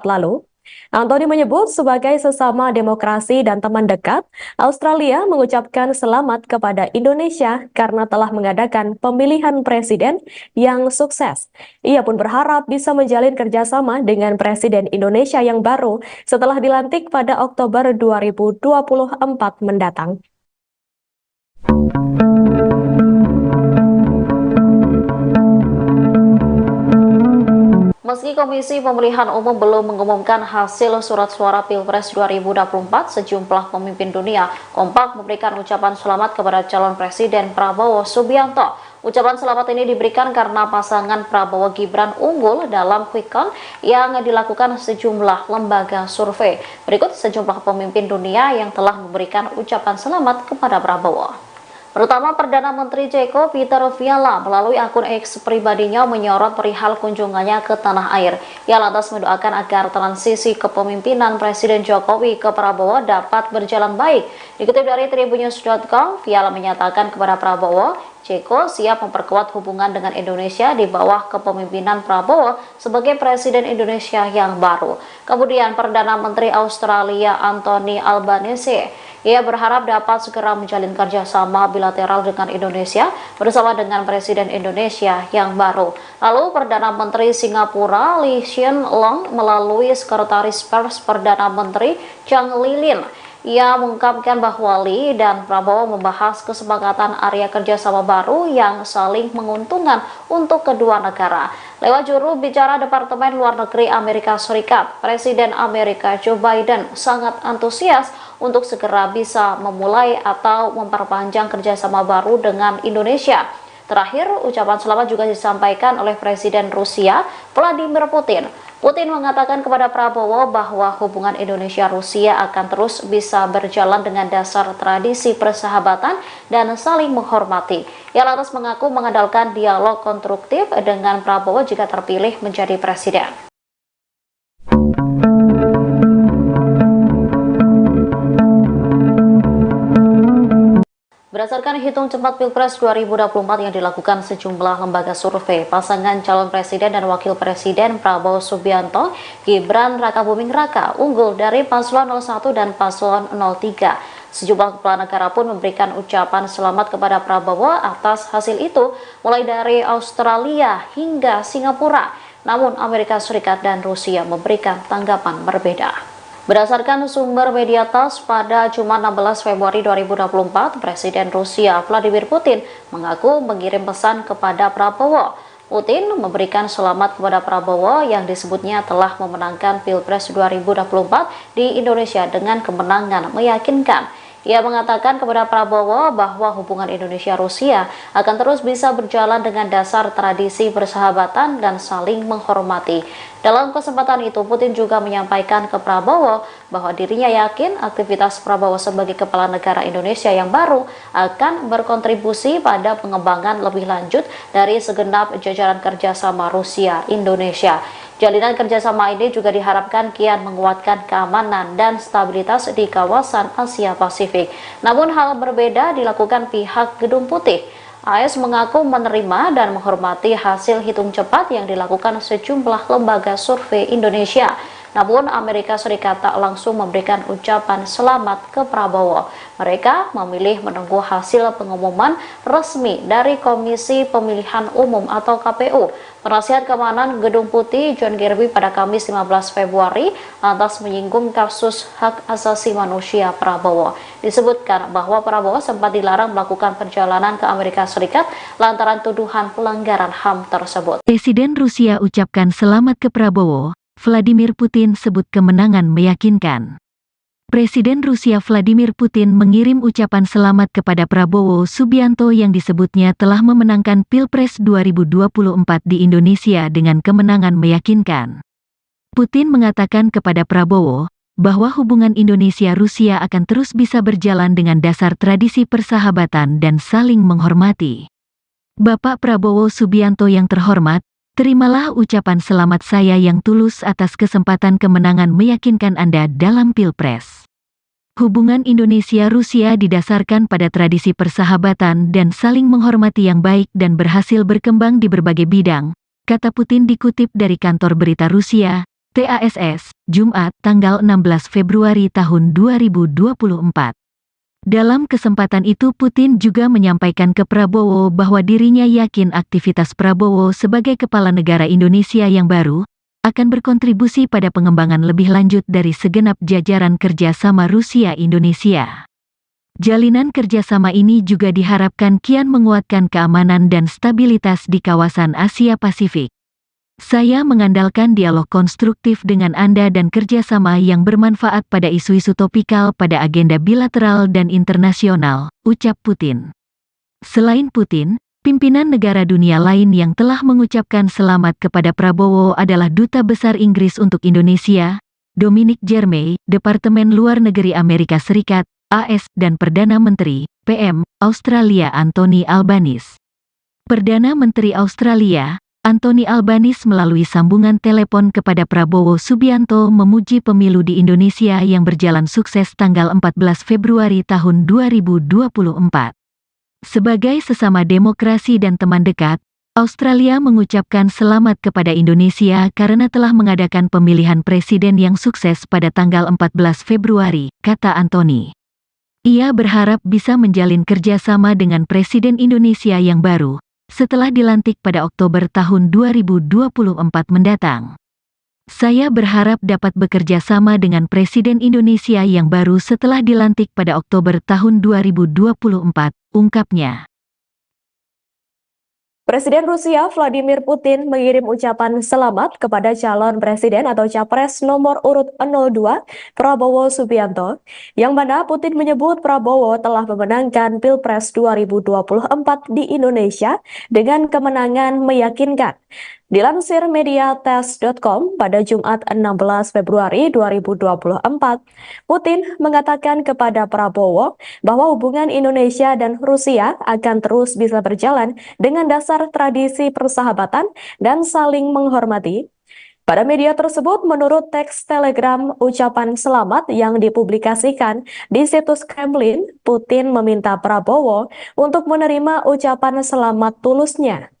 B: lalu. Anthony menyebut sebagai sesama demokrasi dan teman dekat, Australia mengucapkan selamat kepada Indonesia karena telah mengadakan pemilihan presiden yang sukses. Ia pun berharap bisa menjalin kerjasama dengan Presiden Indonesia yang baru setelah dilantik pada Oktober 2024 mendatang.
C: Meski Komisi Pemilihan Umum belum mengumumkan hasil surat suara Pilpres 2024, sejumlah pemimpin dunia kompak memberikan ucapan selamat kepada calon Presiden Prabowo Subianto. Ucapan selamat ini diberikan karena pasangan Prabowo Gibran unggul dalam quick count yang dilakukan sejumlah lembaga survei. Berikut sejumlah pemimpin dunia yang telah memberikan ucapan selamat kepada Prabowo. Pertama, Perdana Menteri Ceko Peter Fiala melalui akun X pribadinya menyorot perihal kunjungannya ke tanah air. Ia lantas mendoakan agar transisi kepemimpinan Presiden Jokowi ke Prabowo dapat berjalan baik. Dikutip dari tribunnews.com, Fiala menyatakan kepada Prabowo, Ceko siap memperkuat hubungan dengan Indonesia di bawah kepemimpinan Prabowo sebagai Presiden Indonesia yang baru. Kemudian Perdana Menteri Australia Anthony Albanese, ia berharap dapat segera menjalin kerjasama bilateral dengan Indonesia bersama dengan Presiden Indonesia yang baru. Lalu Perdana Menteri Singapura Lee Hsien Loong melalui Sekretaris Pers Perdana Menteri Chang Lilin, ia mengungkapkan bahwa Lee dan Prabowo membahas kesepakatan area kerjasama baru yang saling menguntungkan untuk kedua negara. Lewat juru bicara Departemen Luar Negeri Amerika Serikat, Presiden Amerika Joe Biden sangat antusias untuk segera bisa memulai atau memperpanjang kerjasama baru dengan Indonesia. Terakhir, ucapan selamat juga disampaikan oleh Presiden Rusia Vladimir Putin. Putin mengatakan kepada Prabowo bahwa hubungan Indonesia-Rusia akan terus bisa berjalan dengan dasar tradisi persahabatan dan saling menghormati. Ia lantas mengaku mengandalkan dialog konstruktif dengan Prabowo jika terpilih menjadi presiden. Berdasarkan hitung cepat Pilpres 2024 yang dilakukan sejumlah lembaga survei, pasangan calon presiden dan wakil presiden Prabowo Subianto, Gibran Rakabuming Raka unggul dari paslon 01 dan paslon 03. Sejumlah kepala negara pun memberikan ucapan selamat kepada Prabowo atas hasil itu, mulai dari Australia hingga Singapura. Namun Amerika Serikat dan Rusia memberikan tanggapan berbeda. Berdasarkan sumber media TASS, pada Jumat 16 Februari 2024, Presiden Rusia Vladimir Putin mengaku mengirim pesan kepada Prabowo. Putin memberikan selamat kepada Prabowo yang disebutnya telah memenangkan Pilpres 2024 di Indonesia dengan kemenangan meyakinkan. Ia mengatakan kepada Prabowo bahwa hubungan Indonesia-Rusia akan terus bisa berjalan dengan dasar tradisi persahabatan dan saling menghormati. Dalam kesempatan itu, Putin juga menyampaikan ke Prabowo bahwa dirinya yakin aktivitas Prabowo sebagai kepala negara Indonesia yang baru akan berkontribusi pada pengembangan lebih lanjut dari segenap jajaran kerjasama Rusia-Indonesia. Jalinan kerjasama ini juga diharapkan kian menguatkan keamanan dan stabilitas di kawasan Asia Pasifik. Namun hal berbeda dilakukan pihak Gedung Putih. AS mengaku menerima dan menghormati hasil hitung cepat yang dilakukan sejumlah lembaga survei Indonesia. Namun Amerika Serikat tak langsung memberikan ucapan selamat ke Prabowo. Mereka memilih menunggu hasil pengumuman resmi dari Komisi Pemilihan Umum atau KPU. Penasihat Keamanan Gedung Putih John Kirby pada Kamis 15 Februari lantas menyinggung kasus hak asasi manusia Prabowo. Disebutkan bahwa Prabowo sempat dilarang melakukan perjalanan ke Amerika Serikat lantaran tuduhan pelanggaran HAM tersebut.
A: Presiden Rusia ucapkan selamat ke Prabowo. Vladimir Putin sebut kemenangan meyakinkan. Presiden Rusia Vladimir Putin mengirim ucapan selamat kepada Prabowo Subianto yang disebutnya telah memenangkan Pilpres 2024 di Indonesia dengan kemenangan meyakinkan. Putin mengatakan kepada Prabowo bahwa hubungan Indonesia-Rusia akan terus bisa berjalan dengan dasar tradisi persahabatan dan saling menghormati. Bapak Prabowo Subianto yang terhormat, terimalah ucapan selamat saya yang tulus atas kesempatan kemenangan meyakinkan Anda dalam Pilpres. Hubungan Indonesia-Rusia didasarkan pada tradisi persahabatan dan saling menghormati yang baik dan berhasil berkembang di berbagai bidang, kata Putin dikutip dari kantor berita Rusia, TASS, Jumat, tanggal 16 Februari tahun 2024. Dalam kesempatan itu Putin juga menyampaikan ke Prabowo bahwa dirinya yakin aktivitas Prabowo sebagai kepala negara Indonesia yang baru akan berkontribusi pada pengembangan lebih lanjut dari segenap jajaran kerjasama Rusia-Indonesia. Jalinan kerjasama ini juga diharapkan kian menguatkan keamanan dan stabilitas di kawasan Asia Pasifik. Saya mengandalkan dialog konstruktif dengan Anda dan kerjasama yang bermanfaat pada isu-isu topikal pada agenda bilateral dan internasional, ucap Putin. Selain Putin, pimpinan negara dunia lain yang telah mengucapkan selamat kepada Prabowo adalah Duta Besar Inggris untuk Indonesia, Dominic Jeremy, Departemen Luar Negeri Amerika Serikat, AS, dan Perdana Menteri, PM, Australia Anthony Albanese. Perdana Menteri Australia, Anthony Albanese melalui sambungan telepon kepada Prabowo Subianto memuji pemilu di Indonesia yang berjalan sukses tanggal 14 Februari tahun 2024. Sebagai sesama demokrasi dan teman dekat, Australia mengucapkan selamat kepada Indonesia karena telah mengadakan pemilihan presiden yang sukses pada tanggal 14 Februari, kata Anthony. Ia berharap bisa menjalin kerjasama dengan Presiden Indonesia yang baru, setelah dilantik pada Oktober tahun 2024 mendatang. Saya berharap dapat bekerja sama dengan Presiden Indonesia yang baru setelah dilantik pada Oktober tahun 2024, ungkapnya.
B: Presiden Rusia Vladimir Putin mengirim ucapan selamat kepada calon presiden atau capres nomor urut 02 Prabowo Subianto, yang mana Putin menyebut Prabowo telah memenangkan Pilpres 2024 di Indonesia dengan kemenangan meyakinkan. Dilansir mediates.com pada Jumat 16 Februari 2024, Putin mengatakan kepada Prabowo bahwa hubungan Indonesia dan Rusia akan terus bisa berjalan dengan dasar tradisi persahabatan dan saling menghormati. Pada media tersebut, menurut teks telegram ucapan selamat yang dipublikasikan di situs Kremlin, Putin meminta Prabowo untuk menerima ucapan selamat tulusnya.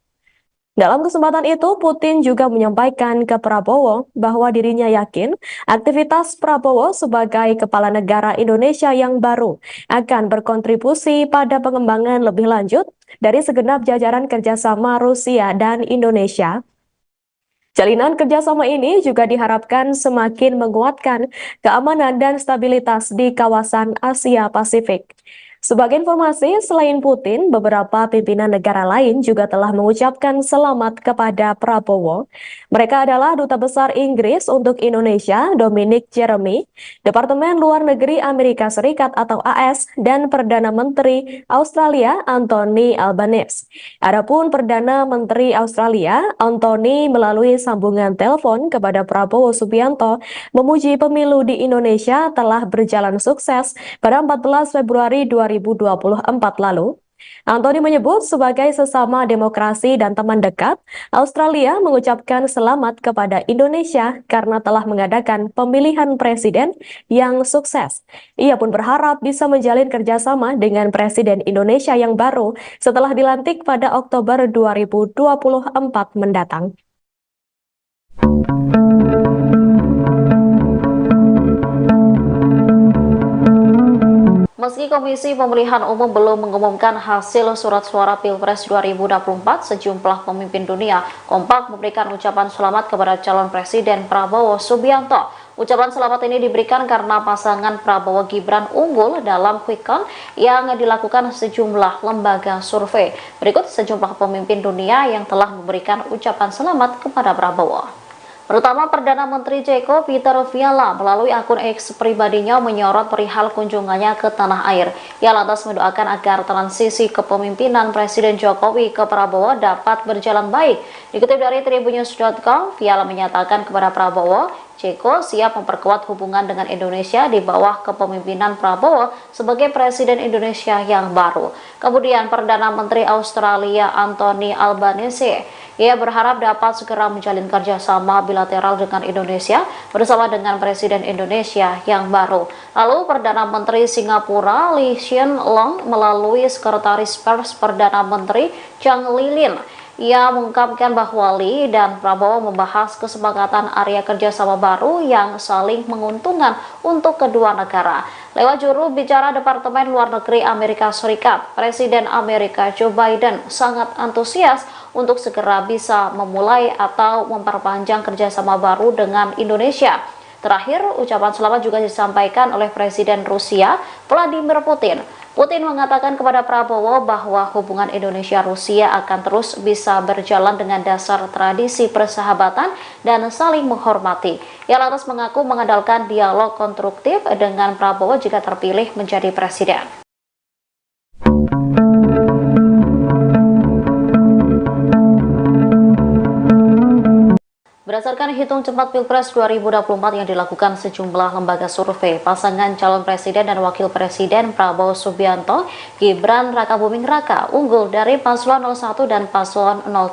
B: Dalam kesempatan itu, Putin juga menyampaikan ke Prabowo bahwa dirinya yakin aktivitas Prabowo sebagai kepala negara Indonesia yang baru akan berkontribusi pada pengembangan lebih lanjut dari segenap jajaran kerjasama Rusia dan Indonesia. Jalinan kerjasama ini juga diharapkan semakin menguatkan keamanan dan stabilitas di kawasan Asia Pasifik. Sebagai informasi, selain Putin, beberapa pimpinan negara lain juga telah mengucapkan selamat kepada Prabowo. Mereka adalah Duta Besar Inggris untuk Indonesia, Dominic Jeremy, Departemen Luar Negeri Amerika Serikat atau AS, dan Perdana Menteri Australia, Anthony Albanese. Adapun Perdana Menteri Australia, Anthony melalui sambungan telepon kepada Prabowo Subianto, memuji pemilu di Indonesia telah berjalan sukses pada 14 Februari 2024 lalu. Anthony menyebut sebagai sesama demokrasi dan teman dekat, Australia mengucapkan selamat kepada Indonesia karena telah mengadakan pemilihan presiden yang sukses. Ia pun berharap bisa menjalin kerjasama dengan Presiden Indonesia yang baru setelah dilantik pada Oktober 2024 mendatang.
C: Meski Komisi Pemilihan Umum belum mengumumkan hasil surat suara Pilpres 2024, sejumlah pemimpin dunia kompak memberikan ucapan selamat kepada calon Presiden Prabowo Subianto. Ucapan selamat ini diberikan karena pasangan Prabowo Gibran unggul dalam quick count yang dilakukan sejumlah lembaga survei. Berikut sejumlah pemimpin dunia yang telah memberikan ucapan selamat kepada Prabowo. Pertama, Perdana Menteri Ceko Peter Fiala melalui akun X pribadinya menyorot perihal kunjungannya ke tanah air. Ia lantas mendoakan agar transisi kepemimpinan Presiden Jokowi ke Prabowo dapat berjalan baik. Dikutip dari Tribunnews.com, Fiala menyatakan kepada Prabowo, Ceko siap memperkuat hubungan dengan Indonesia di bawah kepemimpinan Prabowo sebagai Presiden Indonesia yang baru. Kemudian Perdana Menteri Australia Anthony Albanese, ia berharap dapat segera menjalin kerjasama bilateral dengan Indonesia bersama dengan Presiden Indonesia yang baru. Lalu Perdana Menteri Singapura Lee Hsien Loong melalui Sekretaris Pers Perdana Menteri Chang Lilin, Ia mengungkapkan bahwa Lee dan Prabowo membahas kesepakatan area kerjasama baru yang saling menguntungkan untuk kedua negara. Lewat juru bicara Departemen Luar Negeri Amerika Serikat, Presiden Amerika Joe Biden sangat antusias untuk segera bisa memulai atau memperpanjang kerjasama baru dengan Indonesia. Terakhir, ucapan selamat juga disampaikan oleh Presiden Rusia, Vladimir Putin. Putin mengatakan kepada Prabowo bahwa hubungan Indonesia-Rusia akan terus bisa berjalan dengan dasar tradisi persahabatan dan saling menghormati. Ia lantas mengaku mengandalkan dialog konstruktif dengan Prabowo jika terpilih menjadi presiden. Berdasarkan hitung cepat Pilpres 2024 yang dilakukan sejumlah lembaga survei, pasangan calon presiden dan wakil presiden Prabowo Subianto, Gibran Rakabuming Raka unggul dari paslon 01 dan paslon 03.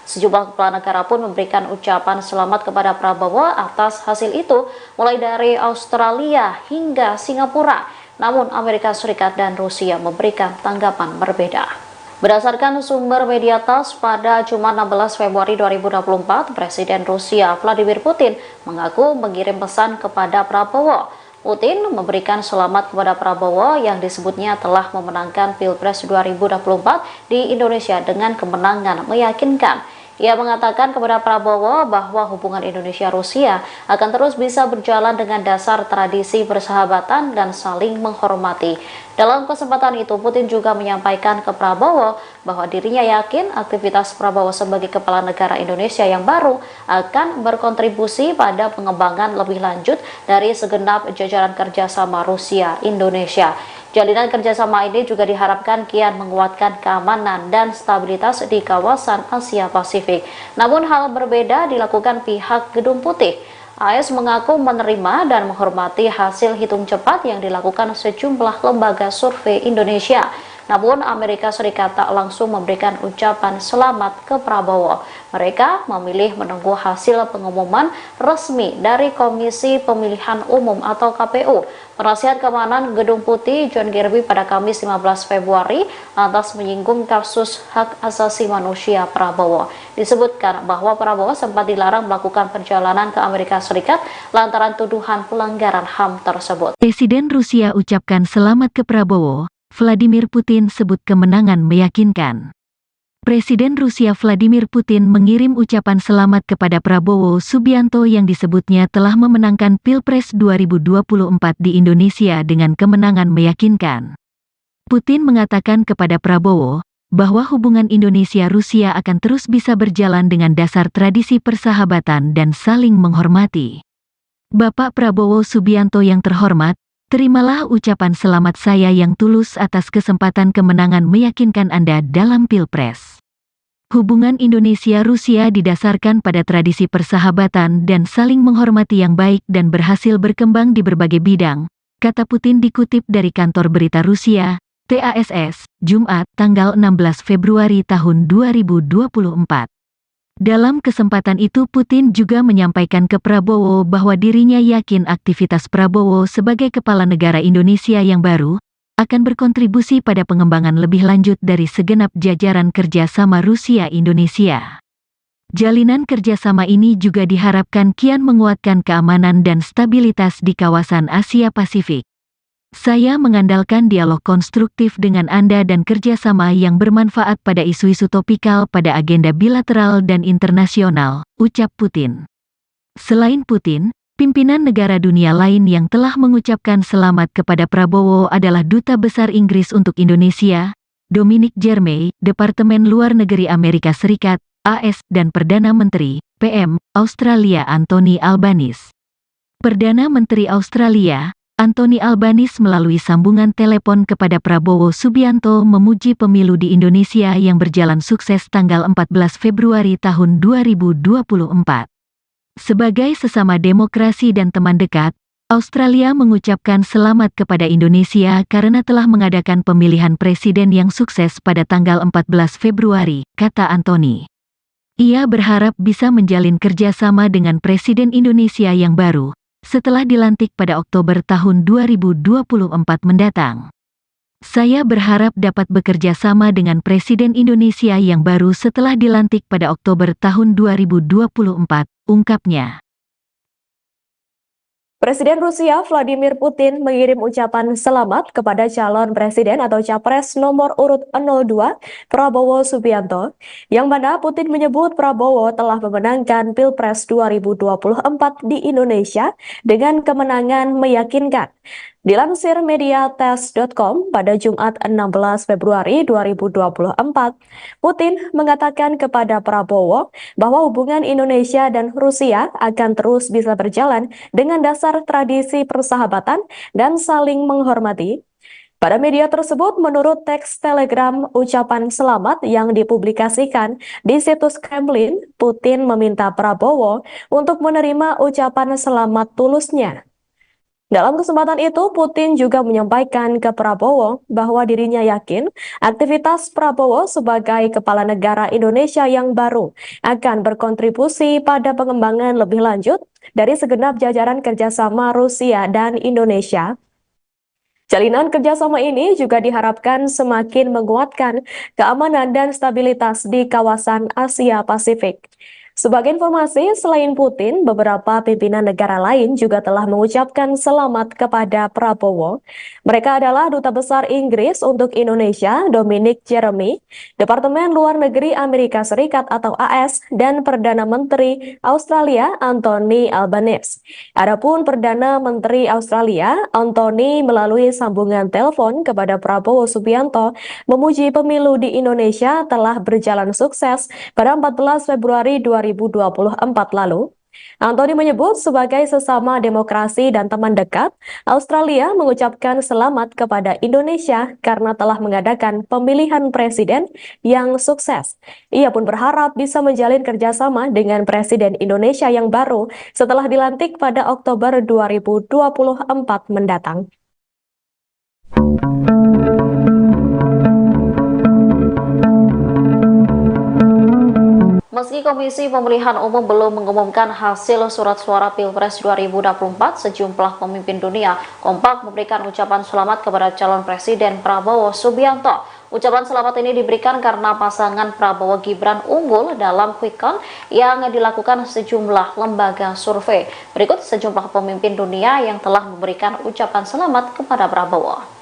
C: Sejumlah kepala negara pun memberikan ucapan selamat kepada Prabowo atas hasil itu, mulai dari Australia hingga Singapura. Namun Amerika Serikat dan Rusia memberikan tanggapan berbeda. Berdasarkan sumber media TASS, pada Jumat 16 Februari 2024, Presiden Rusia Vladimir Putin mengaku mengirim pesan kepada Prabowo. Putin memberikan selamat kepada Prabowo yang disebutnya telah memenangkan Pilpres 2024 di Indonesia dengan kemenangan meyakinkan. Ia mengatakan kepada Prabowo bahwa hubungan Indonesia-Rusia akan terus bisa berjalan dengan dasar tradisi persahabatan dan saling menghormati. Dalam kesempatan itu, Putin juga menyampaikan ke Prabowo bahwa dirinya yakin aktivitas Prabowo sebagai kepala negara Indonesia yang baru akan berkontribusi pada pengembangan lebih lanjut dari segenap jajaran kerjasama Rusia-Indonesia. Jalinan kerjasama ini juga diharapkan kian menguatkan keamanan dan stabilitas di kawasan Asia Pasifik. Namun hal berbeda dilakukan pihak Gedung Putih. AS mengaku menerima dan menghormati hasil hitung cepat yang dilakukan sejumlah lembaga survei Indonesia. Namun Amerika Serikat tak langsung memberikan ucapan selamat ke Prabowo. Mereka memilih menunggu hasil pengumuman resmi dari Komisi Pemilihan Umum atau KPU. Penasihat Keamanan Gedung Putih John Kirby pada Kamis 15 Februari lantas menyinggung kasus hak asasi manusia Prabowo. Disebutkan bahwa Prabowo sempat dilarang melakukan perjalanan ke Amerika Serikat lantaran tuduhan pelanggaran HAM tersebut.
A: Presiden Rusia ucapkan selamat ke Prabowo. Vladimir Putin sebut kemenangan meyakinkan. Presiden Rusia Vladimir Putin mengirim ucapan selamat kepada Prabowo Subianto yang disebutnya telah memenangkan Pilpres 2024 di Indonesia dengan kemenangan meyakinkan. Putin mengatakan kepada Prabowo bahwa hubungan Indonesia-Rusia akan terus bisa berjalan dengan dasar tradisi persahabatan dan saling menghormati. Bapak Prabowo Subianto yang terhormat, terimalah ucapan selamat saya yang tulus atas kesempatan kemenangan meyakinkan Anda dalam Pilpres. Hubungan Indonesia-Rusia didasarkan pada tradisi persahabatan dan saling menghormati yang baik dan berhasil berkembang di berbagai bidang, kata Putin dikutip dari kantor berita Rusia, TASS, Jumat, tanggal 16 Februari tahun 2024. Dalam kesempatan itu Putin juga menyampaikan ke Prabowo bahwa dirinya yakin aktivitas Prabowo sebagai kepala negara Indonesia yang baru akan berkontribusi pada pengembangan lebih lanjut dari segenap jajaran kerjasama Rusia-Indonesia. Jalinan kerjasama ini juga diharapkan kian menguatkan keamanan dan stabilitas di kawasan Asia Pasifik. Saya mengandalkan dialog konstruktif dengan Anda dan kerjasama yang bermanfaat pada isu-isu topikal pada agenda bilateral dan internasional, ucap Putin. Selain Putin, pimpinan negara dunia lain yang telah mengucapkan selamat kepada Prabowo adalah Duta Besar Inggris untuk Indonesia, Dominic Jeremy, Departemen Luar Negeri Amerika Serikat, AS, dan Perdana Menteri, PM, Australia Anthony Albanese. Perdana Menteri Australia, Anthony Albanese melalui sambungan telepon kepada Prabowo Subianto memuji pemilu di Indonesia yang berjalan sukses tanggal 14 Februari tahun 2024. Sebagai sesama demokrasi dan teman dekat, Australia mengucapkan selamat kepada Indonesia karena telah mengadakan pemilihan presiden yang sukses pada tanggal 14 Februari, kata Anthony. Ia berharap bisa menjalin kerjasama dengan Presiden Indonesia yang baru, setelah dilantik pada Oktober tahun 2024 mendatang. Saya berharap dapat bekerja sama dengan Presiden Indonesia yang baru setelah dilantik pada Oktober tahun 2024, ungkapnya.
B: Presiden Rusia Vladimir Putin mengirim ucapan selamat kepada calon presiden atau capres nomor urut 02 Prabowo Subianto, yang mana Putin menyebut Prabowo telah memenangkan Pilpres 2024 di Indonesia dengan kemenangan meyakinkan. Dilansir mediates.com pada Jumat 16 Februari 2024, Putin mengatakan kepada Prabowo bahwa hubungan Indonesia dan Rusia akan terus bisa berjalan dengan dasar tradisi persahabatan dan saling menghormati. Pada media tersebut, menurut teks telegram ucapan selamat yang dipublikasikan di situs Kremlin, Putin meminta Prabowo untuk menerima ucapan selamat tulusnya. Dalam kesempatan itu, Putin juga menyampaikan ke Prabowo bahwa dirinya yakin aktivitas Prabowo sebagai kepala negara Indonesia yang baru akan berkontribusi pada pengembangan lebih lanjut dari segenap jajaran kerjasama Rusia dan Indonesia. Jalinan kerjasama ini juga diharapkan semakin menguatkan keamanan dan stabilitas di kawasan Asia Pasifik. Sebagai informasi, selain Putin, beberapa pimpinan negara lain juga telah mengucapkan selamat kepada Prabowo. Mereka adalah Duta Besar Inggris untuk Indonesia, Dominic Jeremy, Departemen Luar Negeri Amerika Serikat atau AS, dan Perdana Menteri Australia, Anthony Albanese. Adapun Perdana Menteri Australia, Anthony, melalui sambungan telepon kepada Prabowo Subianto, memuji pemilu di Indonesia telah berjalan sukses pada 14 Februari 2024 lalu. Anthony menyebut sebagai sesama demokrasi dan teman dekat, Australia mengucapkan selamat kepada Indonesia karena telah mengadakan pemilihan presiden yang sukses. Ia pun berharap bisa menjalin kerjasama dengan Presiden Indonesia yang baru setelah dilantik pada Oktober 2024 mendatang.
C: Meski Komisi Pemilihan Umum belum mengumumkan hasil surat suara Pilpres 2024, sejumlah pemimpin dunia kompak memberikan ucapan selamat kepada calon Presiden Prabowo Subianto. Ucapan selamat ini diberikan karena pasangan Prabowo Gibran unggul dalam quick count yang dilakukan sejumlah lembaga survei. Berikut sejumlah pemimpin dunia yang telah memberikan ucapan selamat kepada Prabowo.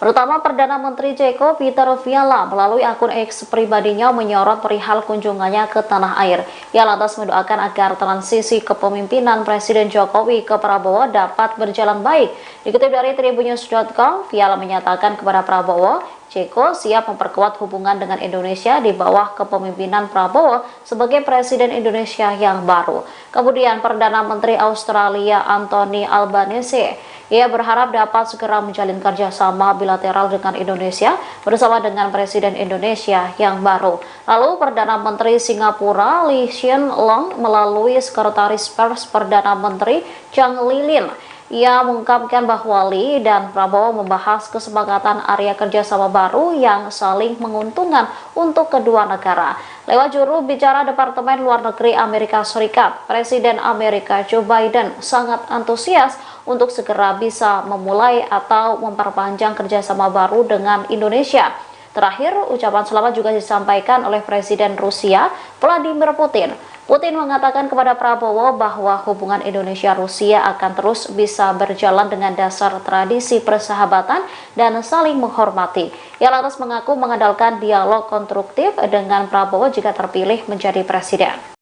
C: Pertama, Perdana Menteri Ceko Peter Fiala melalui akun X pribadinya menyorot perihal kunjungannya ke tanah air. Ia lantas mendoakan agar transisi kepemimpinan Presiden Jokowi ke Prabowo dapat berjalan baik. Dikutip dari tribunnews.com, Fiala menyatakan kepada Prabowo, Ceko siap memperkuat hubungan dengan Indonesia di bawah kepemimpinan Prabowo sebagai Presiden Indonesia yang baru. Kemudian Perdana Menteri Australia Anthony Albanese, ia berharap dapat segera menjalin kerjasama bilateral dengan Indonesia bersama dengan Presiden Indonesia yang baru. Lalu Perdana Menteri Singapura Lee Hsien Loong melalui Sekretaris Pers Perdana Menteri Chang Lilin, ia mengungkapkan bahwa Lee dan Prabowo membahas kesepakatan area kerjasama baru yang saling menguntungkan untuk kedua negara. Lewat juru bicara Departemen Luar Negeri Amerika Serikat, Presiden Amerika Joe Biden sangat antusias untuk segera bisa memulai atau memperpanjang kerjasama baru dengan Indonesia. Terakhir, ucapan selamat juga disampaikan oleh Presiden Rusia Vladimir Putin. Putin mengatakan kepada Prabowo bahwa hubungan Indonesia-Rusia akan terus bisa berjalan dengan dasar tradisi persahabatan dan saling menghormati. Ia lantas mengaku mengandalkan dialog konstruktif dengan Prabowo jika terpilih menjadi presiden.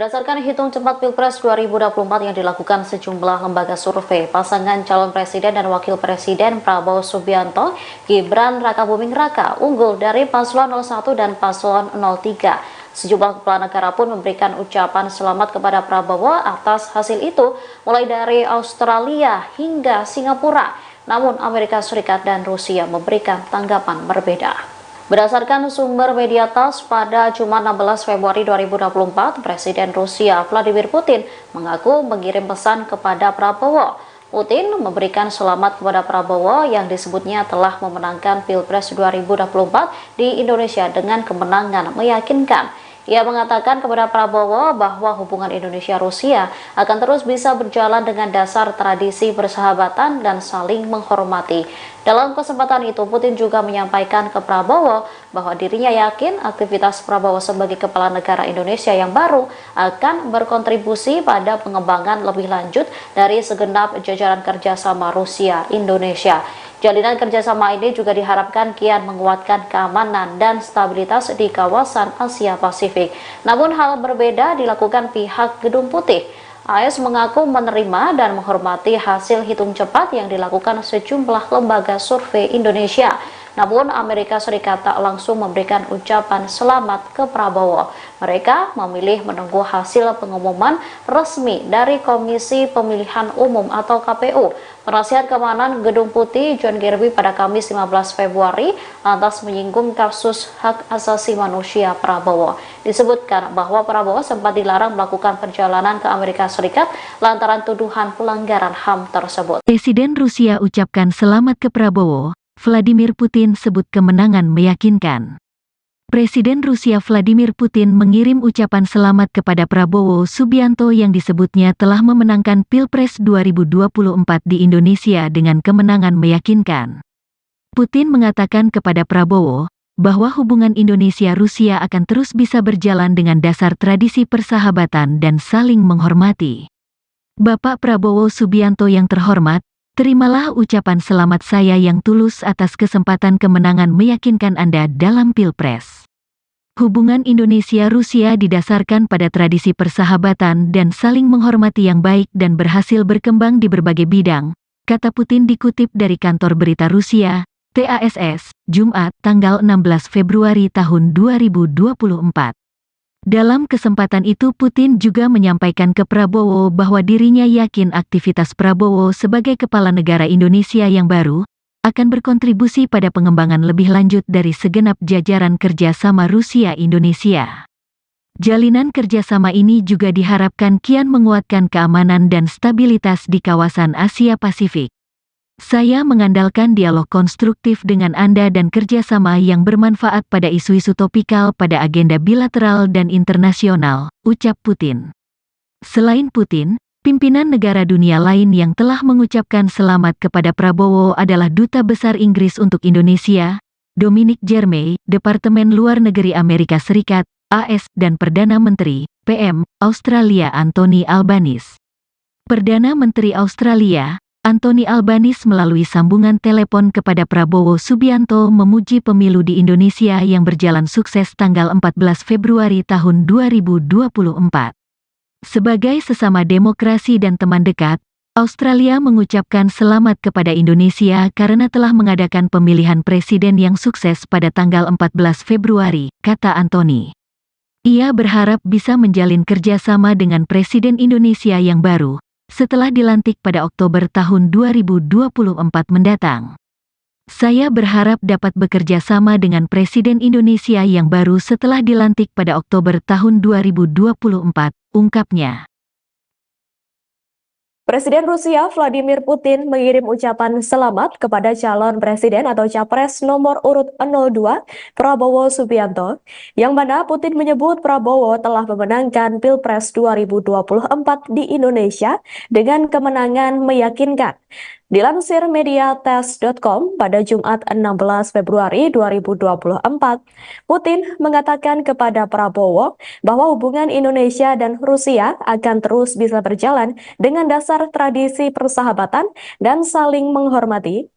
C: Berdasarkan hitung cepat Pilpres 2024 yang dilakukan sejumlah lembaga survei, pasangan calon presiden dan wakil presiden Prabowo Subianto, Gibran Rakabuming Raka unggul dari paslon 01 dan paslon 03. Sejumlah kepala negara pun memberikan ucapan selamat kepada Prabowo atas hasil itu, mulai dari Australia hingga Singapura. Namun Amerika Serikat dan Rusia memberikan tanggapan berbeda. Berdasarkan sumber media TASS, pada Jumat 16 Februari 2024, Presiden Rusia Vladimir Putin mengaku mengirim pesan kepada Prabowo. Putin memberikan selamat kepada Prabowo yang disebutnya telah memenangkan Pilpres 2024 di Indonesia dengan kemenangan meyakinkan. Ia mengatakan kepada Prabowo bahwa hubungan Indonesia-Rusia akan terus bisa berjalan dengan dasar tradisi persahabatan dan saling menghormati. Dalam kesempatan itu, Putin juga menyampaikan ke Prabowo bahwa dirinya yakin aktivitas Prabowo sebagai kepala negara Indonesia yang baru akan berkontribusi pada pengembangan lebih lanjut dari segenap jajaran kerjasama Rusia-Indonesia. Jalinan kerjasama ini juga diharapkan kian menguatkan keamanan dan stabilitas di kawasan Asia Pasifik. Namun hal berbeda dilakukan pihak Gedung Putih. AS mengaku menerima dan menghormati hasil hitung cepat yang dilakukan sejumlah lembaga survei Indonesia. Namun Amerika Serikat tak langsung memberikan ucapan selamat ke Prabowo. Mereka memilih menunggu hasil pengumuman resmi dari Komisi Pemilihan Umum atau KPU. Penasihat Keamanan Gedung Putih John Kirby pada Kamis 15 Februari lantas menyinggung kasus hak asasi manusia Prabowo. Disebutkan bahwa Prabowo sempat dilarang melakukan perjalanan ke Amerika Serikat lantaran tuduhan pelanggaran HAM tersebut.
A: Presiden Rusia ucapkan selamat ke Prabowo, Vladimir Putin sebut kemenangan meyakinkan. Presiden Rusia Vladimir Putin mengirim ucapan selamat kepada Prabowo Subianto yang disebutnya telah memenangkan Pilpres 2024 di Indonesia dengan kemenangan meyakinkan. Putin mengatakan kepada Prabowo bahwa hubungan Indonesia-Rusia akan terus bisa berjalan dengan dasar tradisi persahabatan dan saling menghormati. Bapak Prabowo Subianto yang terhormat, terimalah ucapan selamat saya yang tulus atas kesempatan kemenangan meyakinkan Anda dalam Pilpres. Hubungan Indonesia-Rusia didasarkan pada tradisi persahabatan dan saling menghormati yang baik dan berhasil berkembang di berbagai bidang, kata Putin dikutip dari kantor berita Rusia, TASS, Jumat, tanggal 16 Februari tahun 2024. Dalam kesempatan itu Putin juga menyampaikan ke Prabowo bahwa dirinya yakin aktivitas Prabowo sebagai kepala negara Indonesia yang baru akan berkontribusi pada pengembangan lebih lanjut dari segenap jajaran kerjasama Rusia-Indonesia. Jalinan kerjasama ini juga diharapkan kian menguatkan keamanan dan stabilitas di kawasan Asia Pasifik. Saya mengandalkan dialog konstruktif dengan Anda dan kerjasama yang bermanfaat pada isu-isu topikal pada agenda bilateral dan internasional, ucap Putin. Selain Putin, pimpinan negara dunia lain yang telah mengucapkan selamat kepada Prabowo adalah Duta Besar Inggris untuk Indonesia, Dominic Jeremy, Departemen Luar Negeri Amerika Serikat, AS, dan Perdana Menteri, PM, Australia Anthony Albanese. Perdana Menteri Australia, Anthony Albanese melalui sambungan telepon kepada Prabowo Subianto memuji pemilu di Indonesia yang berjalan sukses tanggal 14 Februari tahun 2024. Sebagai sesama demokrasi dan teman dekat, Australia mengucapkan selamat kepada Indonesia karena telah mengadakan pemilihan presiden yang sukses pada tanggal 14 Februari, kata Anthony. Ia berharap bisa menjalin kerjasama dengan Presiden Indonesia yang baru, setelah dilantik pada Oktober tahun 2024 mendatang. Saya berharap dapat bekerja sama dengan Presiden Indonesia yang baru setelah dilantik pada Oktober tahun 2024, ungkapnya.
B: Presiden Rusia Vladimir Putin mengirim ucapan selamat kepada calon presiden atau capres nomor urut 02 Prabowo Subianto, yang mana Putin menyebut Prabowo telah memenangkan Pilpres 2024 di Indonesia dengan kemenangan meyakinkan. Dilansir mediates.com pada Jumat 16 Februari 2024, Putin mengatakan kepada Prabowo bahwa hubungan Indonesia dan Rusia akan terus bisa berjalan dengan dasar tradisi persahabatan dan saling menghormati.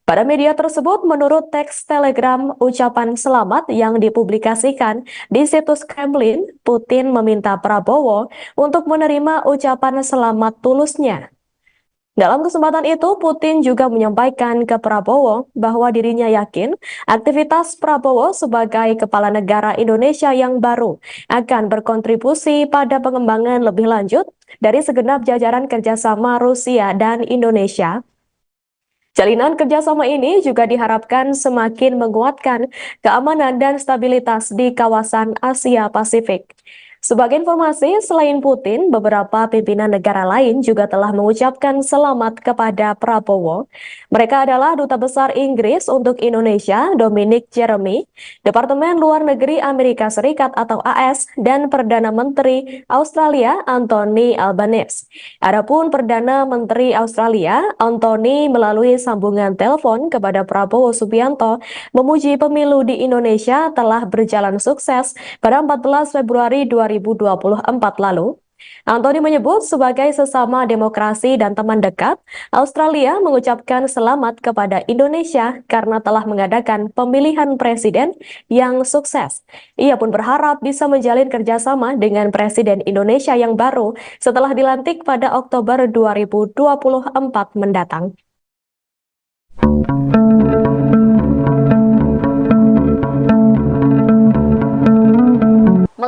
B: Pada media tersebut, menurut teks telegram ucapan selamat yang dipublikasikan di situs Kremlin, Putin meminta Prabowo untuk menerima ucapan selamat tulusnya. Dalam kesempatan itu, Putin juga menyampaikan ke Prabowo bahwa dirinya yakin aktivitas Prabowo sebagai kepala negara Indonesia yang baru akan berkontribusi pada pengembangan lebih lanjut dari segenap jajaran kerjasama Rusia dan Indonesia. Jalinan kerjasama ini juga diharapkan semakin menguatkan keamanan dan stabilitas di kawasan Asia Pasifik. Sebagai informasi, selain Putin, beberapa pimpinan negara lain juga telah mengucapkan selamat kepada Prabowo. Mereka adalah Duta Besar Inggris untuk Indonesia, Dominic Jeremy, Departemen Luar Negeri Amerika Serikat atau AS, dan Perdana Menteri Australia, Anthony Albanese. Adapun Perdana Menteri Australia, Anthony melalui sambungan telepon kepada Prabowo Subianto, memuji pemilu di Indonesia telah berjalan sukses pada 14 Februari 2024 lalu. Anthony menyebut sebagai sesama demokrasi dan teman dekat, Australia mengucapkan selamat kepada Indonesia karena telah mengadakan pemilihan presiden yang sukses. Ia pun berharap bisa menjalin kerjasama dengan Presiden Indonesia yang baru setelah dilantik pada Oktober 2024 mendatang.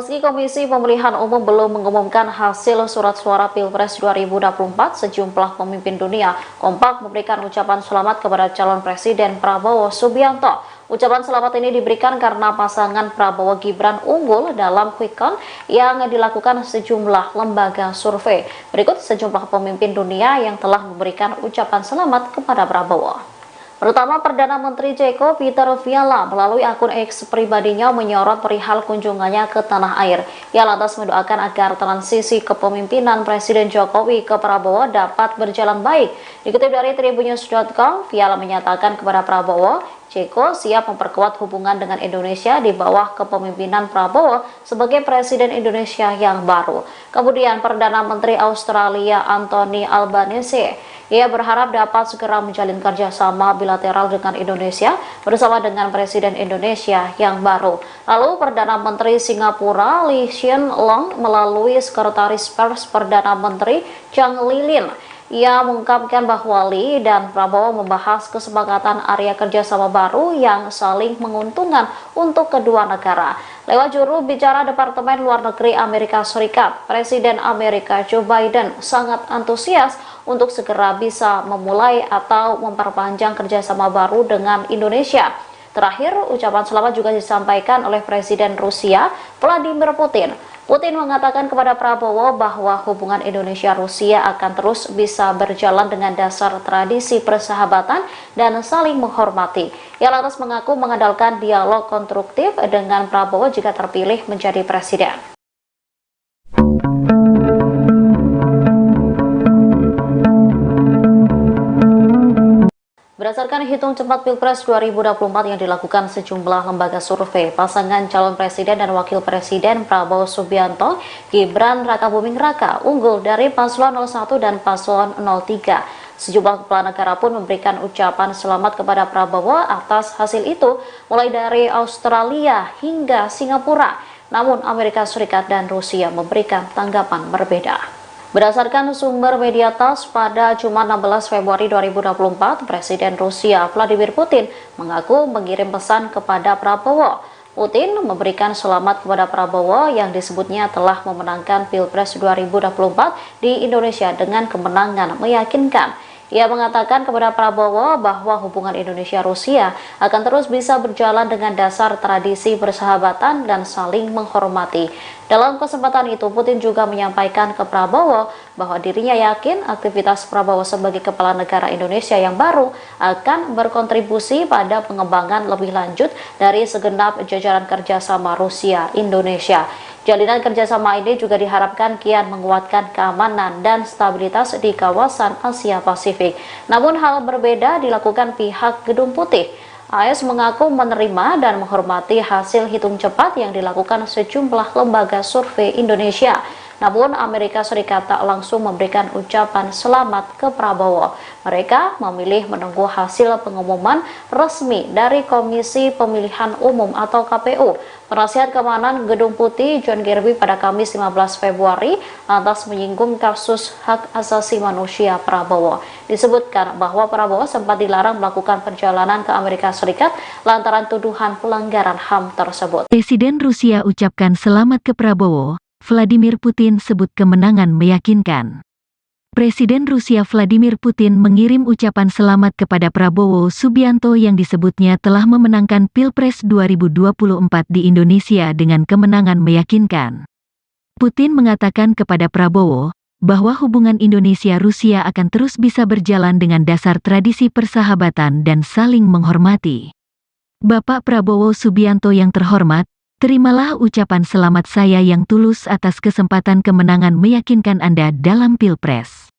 C: Meski Komisi Pemilihan Umum belum mengumumkan hasil surat suara Pilpres 2024, sejumlah pemimpin dunia kompak memberikan ucapan selamat kepada calon Presiden Prabowo Subianto. Ucapan selamat ini diberikan karena pasangan Prabowo Gibran unggul dalam quick count yang dilakukan sejumlah lembaga survei. Berikut sejumlah pemimpin dunia yang telah memberikan ucapan selamat kepada Prabowo. Pertama, Perdana Menteri Ceko Peter Fiala melalui akun X pribadinya menyorot perihal kunjungannya ke tanah air. Ia lantas mendoakan agar transisi kepemimpinan Presiden Jokowi ke Prabowo dapat berjalan baik. Dikutip dari tribunnews.com, Fiala menyatakan kepada Prabowo, Ceko siap memperkuat hubungan dengan Indonesia di bawah kepemimpinan Prabowo sebagai Presiden Indonesia yang baru. Kemudian Perdana Menteri Australia Anthony Albanese, ia berharap dapat segera menjalin kerjasama bilateral dengan Indonesia bersama dengan Presiden Indonesia yang baru. Lalu Perdana Menteri Singapura Lee Hsien Loong melalui Sekretaris Pers Perdana Menteri Chang Lilin, ia mengungkapkan bahwa Lee dan Prabowo membahas kesepakatan area kerjasama baru yang saling menguntungkan untuk kedua negara. Lewat juru bicara Departemen Luar Negeri Amerika Serikat, Presiden Amerika Joe Biden sangat antusias untuk segera bisa memulai atau memperpanjang kerjasama baru dengan Indonesia. Terakhir, ucapan selamat juga disampaikan oleh Presiden Rusia Vladimir Putin. Putin mengatakan kepada Prabowo bahwa hubungan Indonesia-Rusia akan terus bisa berjalan dengan dasar tradisi persahabatan dan saling menghormati. Ia lantas mengaku mengandalkan dialog konstruktif dengan Prabowo jika terpilih menjadi presiden. Berdasarkan hitung cepat Pilpres 2024 yang dilakukan sejumlah lembaga survei, pasangan calon presiden dan wakil presiden Prabowo Subianto, Gibran Rakabuming Raka unggul dari paslon 01 dan paslon 03. Sejumlah kepala negara pun memberikan ucapan selamat kepada Prabowo atas hasil itu, mulai dari Australia hingga Singapura. Namun Amerika Serikat dan Rusia memberikan tanggapan berbeda. Berdasarkan sumber media TASS, pada Jumat 16 Februari 2024, Presiden Rusia Vladimir Putin mengaku mengirim pesan kepada Prabowo. Putin memberikan selamat kepada Prabowo yang disebutnya telah memenangkan Pilpres 2024 di Indonesia dengan kemenangan meyakinkan. Ia mengatakan kepada Prabowo bahwa hubungan Indonesia-Rusia akan terus bisa berjalan dengan dasar tradisi persahabatan dan saling menghormati. Dalam kesempatan itu, Putin juga menyampaikan ke Prabowo bahwa dirinya yakin aktivitas Prabowo sebagai kepala negara Indonesia yang baru akan berkontribusi pada pengembangan lebih lanjut dari segenap jajaran kerjasama Rusia-Indonesia. Jalinan kerjasama ini juga diharapkan kian menguatkan keamanan dan stabilitas di kawasan Asia Pasifik. Namun hal berbeda dilakukan pihak Gedung Putih. AS mengaku menerima dan menghormati hasil hitung cepat yang dilakukan sejumlah lembaga survei Indonesia. Namun Amerika Serikat tak langsung memberikan ucapan selamat ke Prabowo. Mereka memilih menunggu hasil pengumuman resmi dari Komisi Pemilihan Umum atau KPU. Penasihat Keamanan Gedung Putih John Kirby pada Kamis 15 Februari lantas menyinggung kasus hak asasi manusia Prabowo. Disebutkan bahwa Prabowo sempat dilarang melakukan perjalanan ke Amerika Serikat lantaran tuduhan pelanggaran HAM tersebut.
A: Presiden Rusia ucapkan selamat ke Prabowo. Vladimir Putin sebut kemenangan meyakinkan. Presiden Rusia Vladimir Putin mengirim ucapan selamat kepada Prabowo Subianto yang disebutnya telah memenangkan Pilpres 2024 di Indonesia dengan kemenangan meyakinkan. Putin mengatakan kepada Prabowo bahwa hubungan Indonesia-Rusia akan terus bisa berjalan dengan dasar tradisi persahabatan dan saling menghormati. Bapak Prabowo Subianto yang terhormat, terimalah ucapan selamat saya yang tulus atas kesempatan kemenangan meyakinkan Anda dalam Pilpres.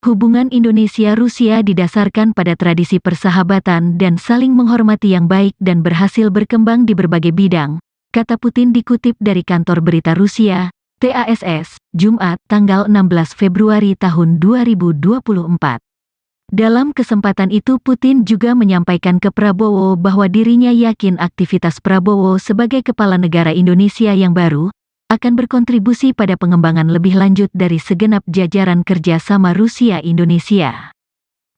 A: Hubungan Indonesia-Rusia didasarkan pada tradisi persahabatan dan saling menghormati yang baik dan berhasil berkembang di berbagai bidang, kata Putin dikutip dari kantor berita Rusia, TASS, Jumat, tanggal 16 Februari tahun 2024. Dalam kesempatan itu Putin juga menyampaikan ke Prabowo bahwa dirinya yakin aktivitas Prabowo sebagai kepala negara Indonesia yang baru akan berkontribusi pada pengembangan lebih lanjut dari segenap jajaran kerjasama Rusia-Indonesia.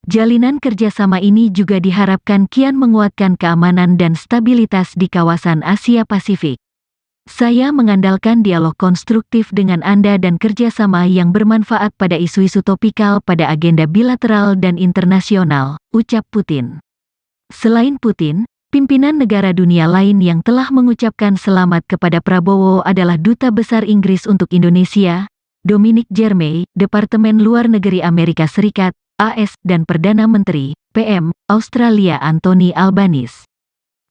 A: Jalinan kerjasama ini juga diharapkan kian menguatkan keamanan dan stabilitas di kawasan Asia Pasifik. Saya mengandalkan dialog konstruktif dengan Anda dan kerjasama yang bermanfaat pada isu-isu topikal pada agenda bilateral dan internasional, ucap Putin. Selain Putin, pimpinan negara dunia lain yang telah mengucapkan selamat kepada Prabowo adalah Duta Besar Inggris untuk Indonesia, Dominic Jeremy, Departemen Luar Negeri Amerika Serikat, AS, dan Perdana Menteri, PM, Australia Anthony Albanese.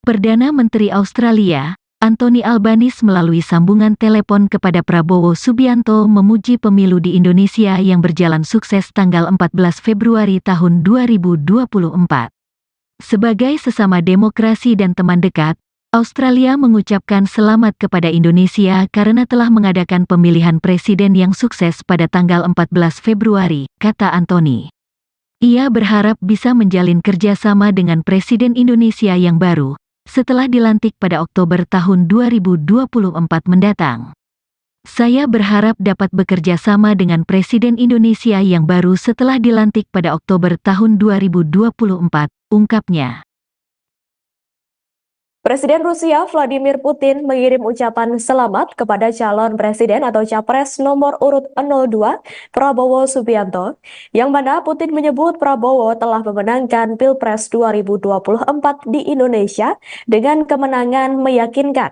A: Perdana Menteri Australia, Anthony Albanese melalui sambungan telepon kepada Prabowo Subianto memuji pemilu di Indonesia yang berjalan sukses tanggal 14 Februari tahun 2024. Sebagai sesama demokrasi dan teman dekat, Australia mengucapkan selamat kepada Indonesia karena telah mengadakan pemilihan presiden yang sukses pada tanggal 14 Februari, kata Anthony. Ia berharap bisa menjalin kerjasama dengan Presiden Indonesia yang baru, setelah dilantik pada Oktober tahun 2024 mendatang. Saya berharap dapat bekerja sama dengan Presiden Indonesia yang baru setelah dilantik pada Oktober tahun 2024, ungkapnya.
B: Presiden Rusia Vladimir Putin mengirim ucapan selamat kepada calon presiden atau capres nomor urut 02 Prabowo Subianto, yang mana Putin menyebut Prabowo telah memenangkan Pilpres 2024 di Indonesia dengan kemenangan meyakinkan.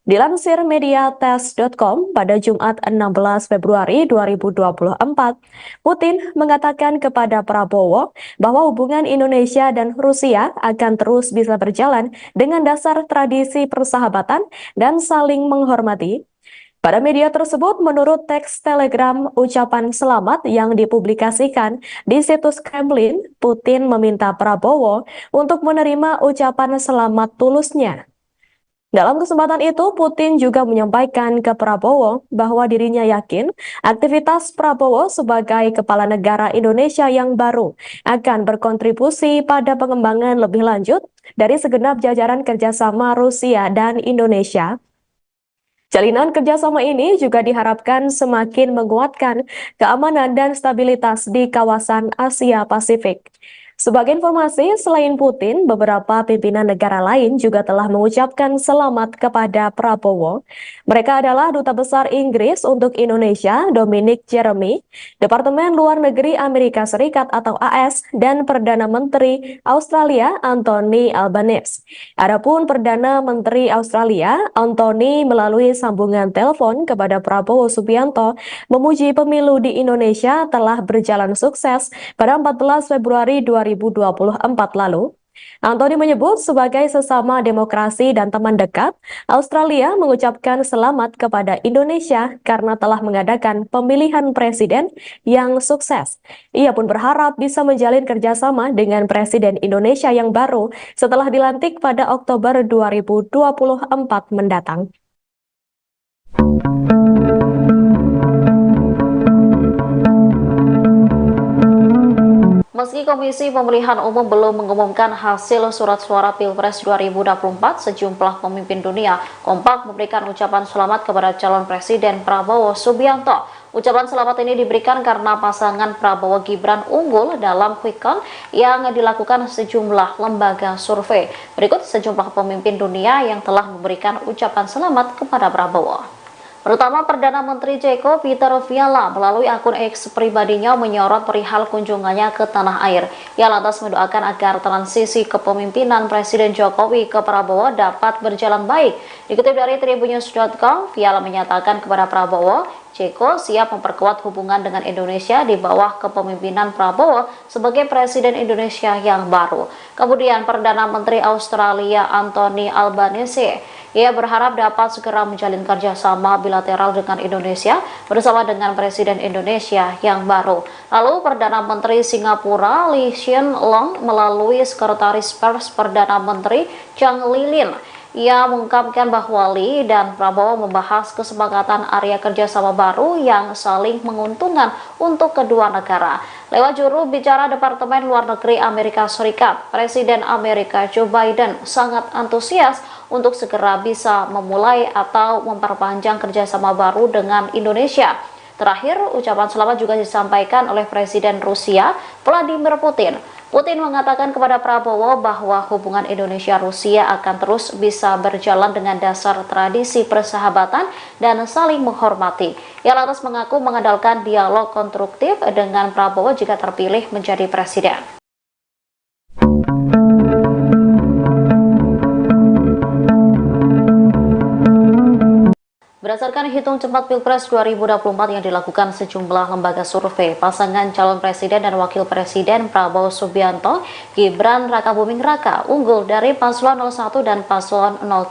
B: Dilansir mediates.com pada Jumat 16 Februari 2024, Putin mengatakan kepada Prabowo bahwa hubungan Indonesia dan Rusia akan terus bisa berjalan dengan dasar tradisi persahabatan dan saling menghormati. Pada media tersebut, menurut teks telegram ucapan selamat yang dipublikasikan di situs Kremlin, Putin meminta Prabowo untuk menerima ucapan selamat tulusnya. Dalam kesempatan itu, Putin juga menyampaikan ke Prabowo bahwa dirinya yakin aktivitas Prabowo sebagai kepala negara Indonesia yang baru akan berkontribusi pada pengembangan lebih lanjut dari segenap jajaran kerjasama Rusia dan Indonesia. Jalinan kerjasama ini juga diharapkan semakin menguatkan keamanan dan stabilitas di kawasan Asia Pasifik. Sebagai informasi, selain Putin, beberapa pimpinan negara lain juga telah mengucapkan selamat kepada Prabowo. Mereka adalah Duta Besar Inggris untuk Indonesia, Dominic Jeremy, Departemen Luar Negeri Amerika Serikat atau AS, dan Perdana Menteri Australia, Anthony Albanese. Adapun Perdana Menteri Australia, Anthony melalui sambungan telepon kepada Prabowo Subianto, memuji pemilu di Indonesia telah berjalan sukses pada 14 Februari 2024 lalu. Anthony menyebut sebagai sesama demokrasi dan teman dekat, Australia mengucapkan selamat kepada Indonesia karena telah mengadakan pemilihan presiden yang sukses. Ia pun berharap bisa menjalin kerjasama dengan Presiden Indonesia yang baru setelah dilantik pada Oktober 2024 mendatang.
C: Meski Komisi Pemilihan Umum belum mengumumkan hasil surat suara Pilpres 2024, sejumlah pemimpin dunia kompak memberikan ucapan selamat kepada calon Presiden Prabowo Subianto. Ucapan selamat ini diberikan karena pasangan Prabowo Gibran unggul dalam quick count yang dilakukan sejumlah lembaga survei. Berikut sejumlah pemimpin dunia yang telah memberikan ucapan selamat kepada Prabowo. Pertama, Perdana Menteri Ceko Peter Fiala melalui akun X pribadinya menyorot perihal kunjungannya ke tanah air. Ia lantas mendoakan agar transisi kepemimpinan Presiden Jokowi ke Prabowo dapat berjalan baik. Dikutip dari tribunnews.com, Fiala menyatakan kepada Prabowo, Ceko siap memperkuat hubungan dengan Indonesia di bawah kepemimpinan Prabowo sebagai Presiden Indonesia yang baru. Kemudian Perdana Menteri Australia Anthony Albanese, ia berharap dapat segera menjalin kerjasama bilateral dengan Indonesia bersama dengan Presiden Indonesia yang baru. Lalu Perdana Menteri Singapura Lee Hsien Loong melalui Sekretaris Pers Perdana Menteri Chang Lilin, ia mengungkapkan bahwa Lee dan Prabowo membahas kesepakatan area kerjasama baru yang saling menguntungkan untuk kedua negara. Lewat juru bicara Departemen Luar Negeri Amerika Serikat, Presiden Amerika Joe Biden sangat antusias untuk segera bisa memulai atau memperpanjang kerjasama baru dengan Indonesia. Terakhir, ucapan selamat juga disampaikan oleh Presiden Rusia Vladimir Putin. Putin mengatakan kepada Prabowo bahwa hubungan Indonesia-Rusia akan terus bisa berjalan dengan dasar tradisi persahabatan dan saling menghormati. Ia lantas mengaku mengandalkan dialog konstruktif dengan Prabowo jika terpilih menjadi presiden. Berdasarkan hitung cepat Pilpres 2024 yang dilakukan sejumlah lembaga survei, pasangan calon presiden dan wakil presiden Prabowo Subianto, Gibran Rakabuming Raka unggul dari paslon 01 dan paslon 03.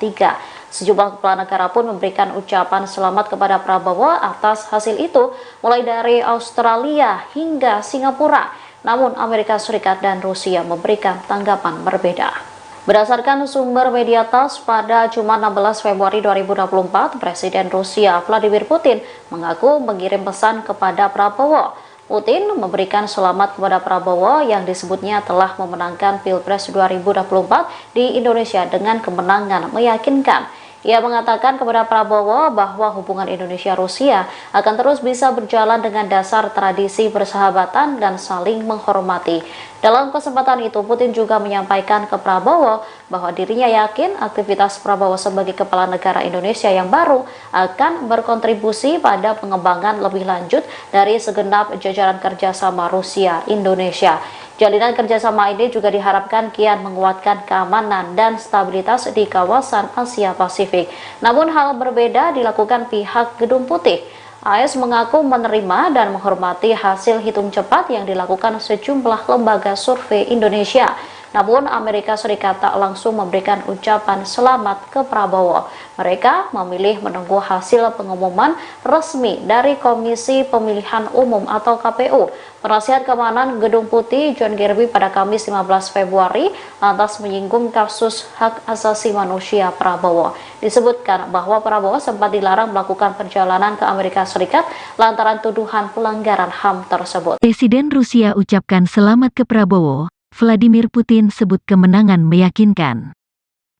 C: Sejumlah kepala negara pun memberikan ucapan selamat kepada Prabowo atas hasil itu, mulai dari Australia hingga Singapura. Namun Amerika Serikat dan Rusia memberikan tanggapan berbeda. Berdasarkan sumber media TASS, pada Jumat 16 Februari 2024, Presiden Rusia Vladimir Putin mengaku mengirim pesan kepada Prabowo. Putin memberikan selamat kepada Prabowo yang disebutnya telah memenangkan Pilpres 2024 di Indonesia dengan kemenangan meyakinkan. Ia mengatakan kepada Prabowo bahwa hubungan Indonesia-Rusia akan terus bisa berjalan dengan dasar tradisi persahabatan dan saling menghormati. Dalam kesempatan itu, Putin juga menyampaikan ke Prabowo bahwa dirinya yakin aktivitas Prabowo sebagai kepala negara Indonesia yang baru akan berkontribusi pada pengembangan lebih lanjut dari segenap jajaran kerjasama Rusia-Indonesia. Jalinan kerjasama ini juga diharapkan kian menguatkan keamanan dan stabilitas di kawasan Asia Pasifik. Namun hal berbeda dilakukan pihak Gedung Putih. AS mengaku menerima dan menghormati hasil hitung cepat yang dilakukan sejumlah lembaga survei Indonesia. Namun Amerika Serikat tak langsung memberikan ucapan selamat ke Prabowo. Mereka memilih menunggu hasil pengumuman resmi dari Komisi Pemilihan Umum atau KPU. Penasihat Keamanan Gedung Putih John Kirby pada Kamis 15 Februari lantas menyinggung kasus hak asasi manusia Prabowo. Disebutkan bahwa Prabowo sempat dilarang melakukan perjalanan ke Amerika Serikat lantaran tuduhan pelanggaran HAM tersebut.
A: Presiden Rusia ucapkan selamat ke Prabowo. Vladimir Putin sebut kemenangan meyakinkan.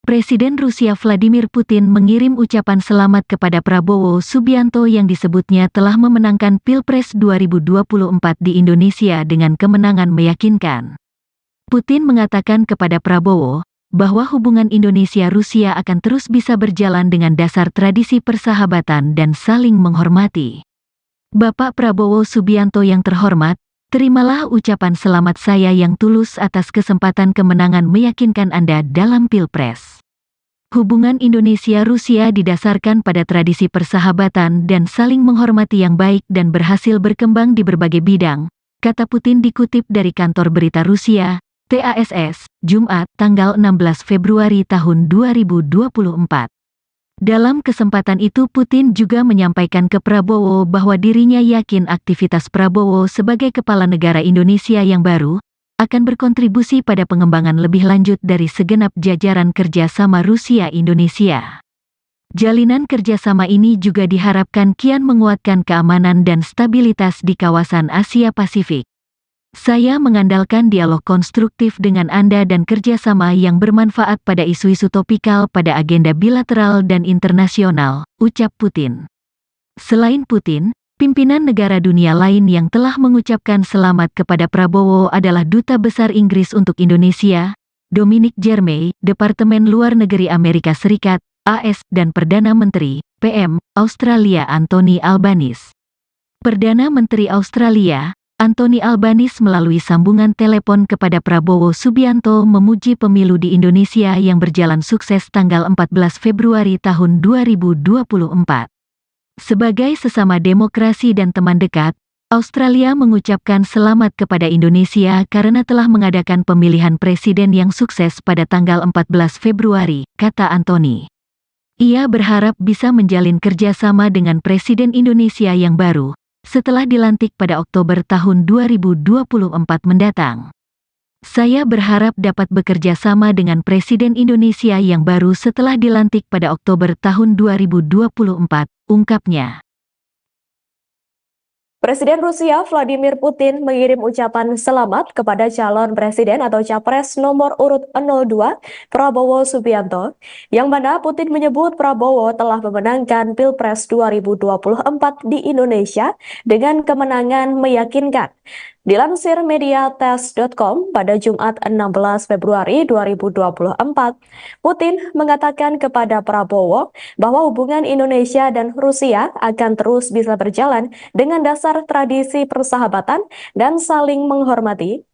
A: Presiden Rusia Vladimir Putin mengirim ucapan selamat kepada Prabowo Subianto yang disebutnya telah memenangkan Pilpres 2024 di Indonesia dengan kemenangan meyakinkan. Putin mengatakan kepada Prabowo bahwa hubungan Indonesia-Rusia akan terus bisa berjalan dengan dasar tradisi persahabatan dan saling menghormati. Bapak Prabowo Subianto yang terhormat, terimalah ucapan selamat saya yang tulus atas kesempatan kemenangan meyakinkan Anda dalam Pilpres. Hubungan Indonesia-Rusia didasarkan pada tradisi persahabatan dan saling menghormati yang baik dan berhasil berkembang di berbagai bidang, kata Putin dikutip dari kantor berita Rusia, TASS, Jumat, tanggal 16 Februari tahun 2024. Dalam kesempatan itu Putin juga menyampaikan ke Prabowo bahwa dirinya yakin aktivitas Prabowo sebagai kepala negara Indonesia yang baru akan berkontribusi pada pengembangan lebih lanjut dari segenap jajaran kerjasama Rusia-Indonesia. Jalinan kerjasama ini juga diharapkan kian menguatkan keamanan dan stabilitas di kawasan Asia Pasifik. Saya mengandalkan dialog konstruktif dengan Anda dan kerjasama yang bermanfaat pada isu-isu topikal pada agenda bilateral dan internasional, ucap Putin. Selain Putin, pimpinan negara dunia lain yang telah mengucapkan selamat kepada Prabowo adalah Duta Besar Inggris untuk Indonesia, Dominic Jeremy, Departemen Luar Negeri Amerika Serikat, AS, dan Perdana Menteri, PM, Australia Anthony Albanese. Perdana Menteri Australia, Anthony Albanese melalui sambungan telepon kepada Prabowo Subianto memuji pemilu di Indonesia yang berjalan sukses tanggal 14 Februari tahun 2024. Sebagai sesama demokrasi dan teman dekat, Australia mengucapkan selamat kepada Indonesia karena telah mengadakan pemilihan presiden yang sukses pada tanggal 14 Februari, kata Anthony. Ia berharap bisa menjalin kerjasama dengan Presiden Indonesia yang baru, setelah dilantik pada Oktober tahun 2024 mendatang. Saya berharap dapat bekerja sama dengan Presiden Indonesia yang baru setelah dilantik pada Oktober tahun 2024, ungkapnya.
B: Presiden Rusia Vladimir Putin mengirim ucapan selamat kepada calon presiden atau capres nomor urut 02 Prabowo Subianto, yang mana Putin menyebut Prabowo telah memenangkan Pilpres 2024 di Indonesia dengan kemenangan meyakinkan. Dilansir mediates.com pada Jumat 16 Februari 2024, Putin mengatakan kepada Prabowo bahwa hubungan Indonesia dan Rusia akan terus bisa berjalan dengan dasar tradisi persahabatan dan saling menghormati.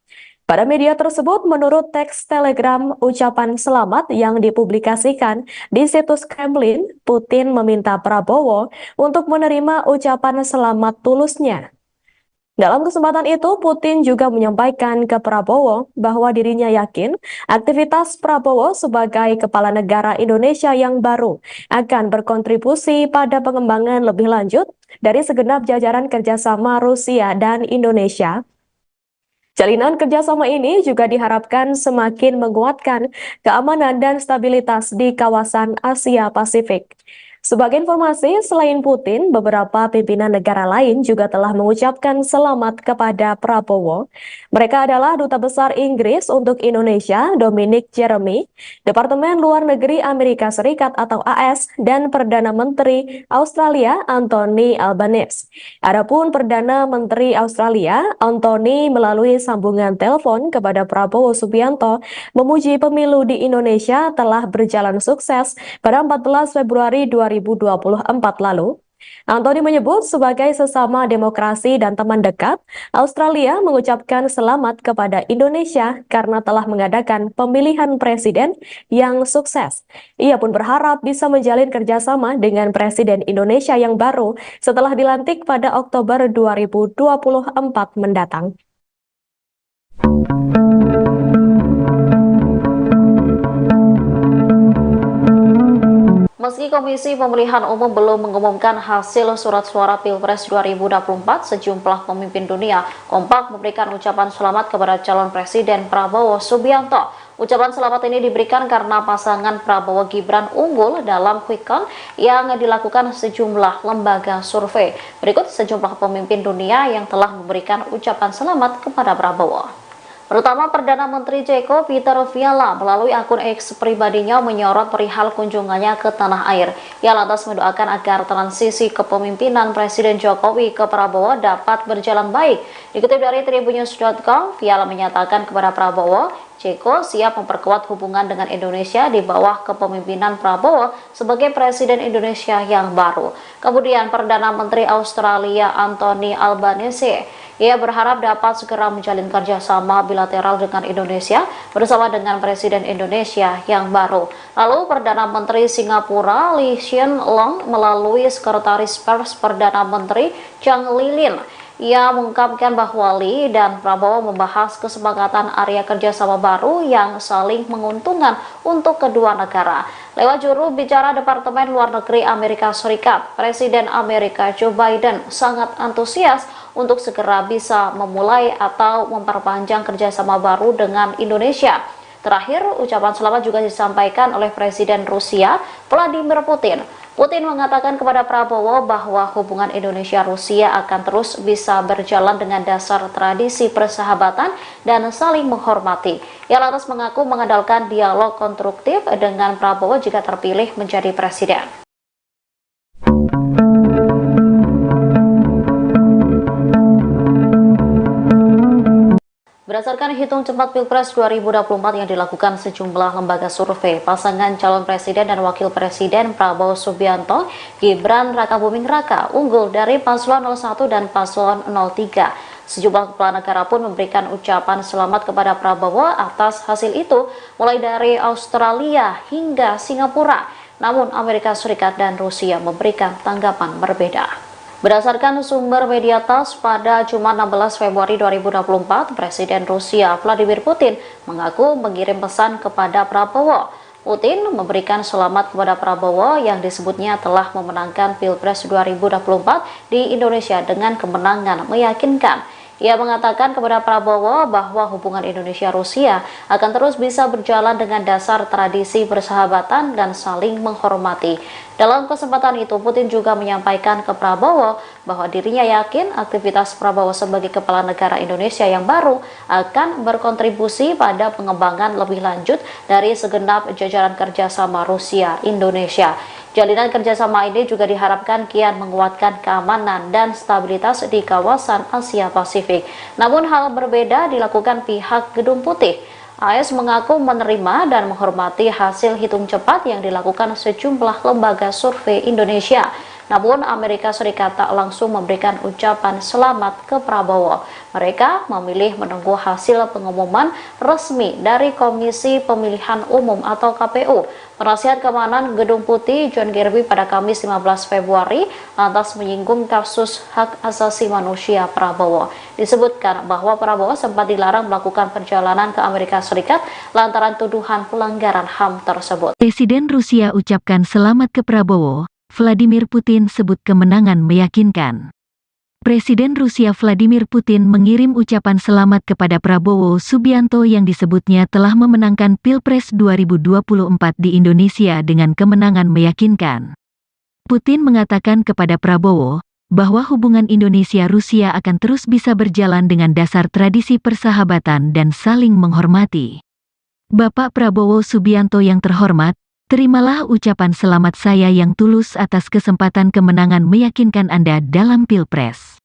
B: Pada media tersebut, menurut teks telegram ucapan selamat yang dipublikasikan di situs Kremlin, Putin meminta Prabowo untuk menerima ucapan selamat tulusnya. Dalam kesempatan itu, Putin juga menyampaikan ke Prabowo bahwa dirinya yakin aktivitas Prabowo sebagai kepala negara Indonesia yang baru akan berkontribusi pada pengembangan lebih lanjut dari segenap jajaran kerjasama Rusia dan Indonesia. Jalinan kerjasama ini juga diharapkan semakin menguatkan keamanan dan stabilitas di kawasan Asia Pasifik. Sebagai informasi, selain Putin, beberapa pimpinan negara lain juga telah mengucapkan selamat kepada Prabowo. Mereka adalah Duta Besar Inggris untuk Indonesia, Dominic Jeremy, Departemen Luar Negeri Amerika Serikat atau AS, dan Perdana Menteri Australia, Anthony Albanese. Adapun Perdana Menteri Australia, Anthony melalui sambungan telepon kepada Prabowo Subianto, memuji pemilu di Indonesia telah berjalan sukses pada 14 Februari 2024 lalu. Anthony menyebut sebagai sesama demokrasi dan teman dekat, Australia mengucapkan selamat kepada Indonesia karena telah mengadakan pemilihan presiden yang sukses. Ia pun berharap bisa menjalin kerjasama dengan Presiden Indonesia yang baru setelah dilantik pada Oktober 2024 mendatang.
C: Meski Komisi Pemilihan Umum belum mengumumkan hasil surat suara Pilpres 2024, sejumlah pemimpin dunia kompak memberikan ucapan selamat kepada calon Presiden Prabowo Subianto. Ucapan selamat ini diberikan karena pasangan Prabowo Gibran unggul dalam quick count yang dilakukan sejumlah lembaga survei. Berikut sejumlah pemimpin dunia yang telah memberikan ucapan selamat kepada Prabowo. Pertama, Perdana Menteri Ceko Peter Fiala melalui akun X pribadinya menyorot perihal kunjungannya ke tanah air. Ia lantas mendoakan agar transisi kepemimpinan Presiden Jokowi ke Prabowo dapat berjalan baik. Dikutip dari tribunnews.com, Fiala menyatakan kepada Prabowo, Ceko siap memperkuat hubungan dengan Indonesia di bawah kepemimpinan Prabowo sebagai Presiden Indonesia yang baru. Kemudian Perdana Menteri Australia Anthony Albanese, ia berharap dapat segera menjalin kerjasama bilateral dengan Indonesia bersama dengan Presiden Indonesia yang baru. Lalu Perdana Menteri Singapura Lee Hsien Loong melalui Sekretaris Pers Perdana Menteri Chang Lilin, ia mengungkapkan bahwa Lee dan Prabowo membahas kesepakatan area kerjasama baru yang saling menguntungkan untuk kedua negara. Lewat juru bicara Departemen Luar Negeri Amerika Serikat, Presiden Amerika Joe Biden sangat antusias untuk segera bisa memulai atau memperpanjang kerjasama baru dengan Indonesia. Terakhir, ucapan selamat juga disampaikan oleh Presiden Rusia Vladimir Putin. Putin mengatakan kepada Prabowo bahwa hubungan Indonesia-Rusia akan terus bisa berjalan dengan dasar tradisi persahabatan dan saling menghormati. Ia lantas mengaku mengandalkan dialog konstruktif dengan Prabowo jika terpilih menjadi presiden. Berdasarkan hitung cepat Pilpres 2024 yang dilakukan sejumlah lembaga survei, pasangan calon presiden dan wakil presiden Prabowo Subianto, Gibran Rakabuming Raka unggul dari paslon 01 dan paslon 03. Sejumlah kepala negara pun memberikan ucapan selamat kepada Prabowo atas hasil itu, mulai dari Australia hingga Singapura. namun Amerika Serikat dan Rusia memberikan tanggapan berbeda. Berdasarkan sumber media TASS, pada Jumat 16 Februari 2024, Presiden Rusia Vladimir Putin mengaku mengirim pesan kepada Prabowo. Putin memberikan selamat kepada Prabowo yang disebutnya telah memenangkan Pilpres 2024 di Indonesia dengan kemenangan meyakinkan. Ia mengatakan kepada Prabowo bahwa hubungan Indonesia-Rusia akan terus bisa berjalan dengan dasar tradisi persahabatan dan saling menghormati. Dalam kesempatan itu, Putin juga menyampaikan ke Prabowo bahwa dirinya yakin aktivitas Prabowo sebagai kepala negara Indonesia yang baru akan berkontribusi pada pengembangan lebih lanjut dari segenap jajaran kerjasama Rusia-Indonesia. Jalinan kerjasama ini juga diharapkan kian menguatkan keamanan dan stabilitas di kawasan Asia Pasifik. Namun hal berbeda dilakukan pihak Gedung Putih. AS mengaku menerima dan menghormati hasil hitung cepat yang dilakukan sejumlah lembaga survei Indonesia. Namun Amerika Serikat tak langsung memberikan ucapan selamat ke Prabowo. Mereka memilih menunggu hasil pengumuman resmi dari Komisi Pemilihan Umum atau KPU. Penasihat Keamanan Gedung Putih John Kirby pada Kamis 15 Februari lantas menyinggung kasus hak asasi manusia Prabowo. Disebutkan bahwa Prabowo sempat dilarang melakukan perjalanan ke Amerika Serikat lantaran tuduhan pelanggaran HAM tersebut.
A: Presiden Rusia ucapkan selamat ke Prabowo. Vladimir Putin sebut kemenangan meyakinkan. Presiden Rusia Vladimir Putin mengirim ucapan selamat kepada Prabowo Subianto yang disebutnya telah memenangkan Pilpres 2024 di Indonesia dengan kemenangan meyakinkan. Putin mengatakan kepada Prabowo bahwa hubungan Indonesia-Rusia akan terus bisa berjalan dengan dasar tradisi persahabatan dan saling menghormati. Bapak Prabowo Subianto yang terhormat, terimalah ucapan selamat saya yang tulus atas kesempatan kemenangan meyakinkan Anda dalam Pilpres.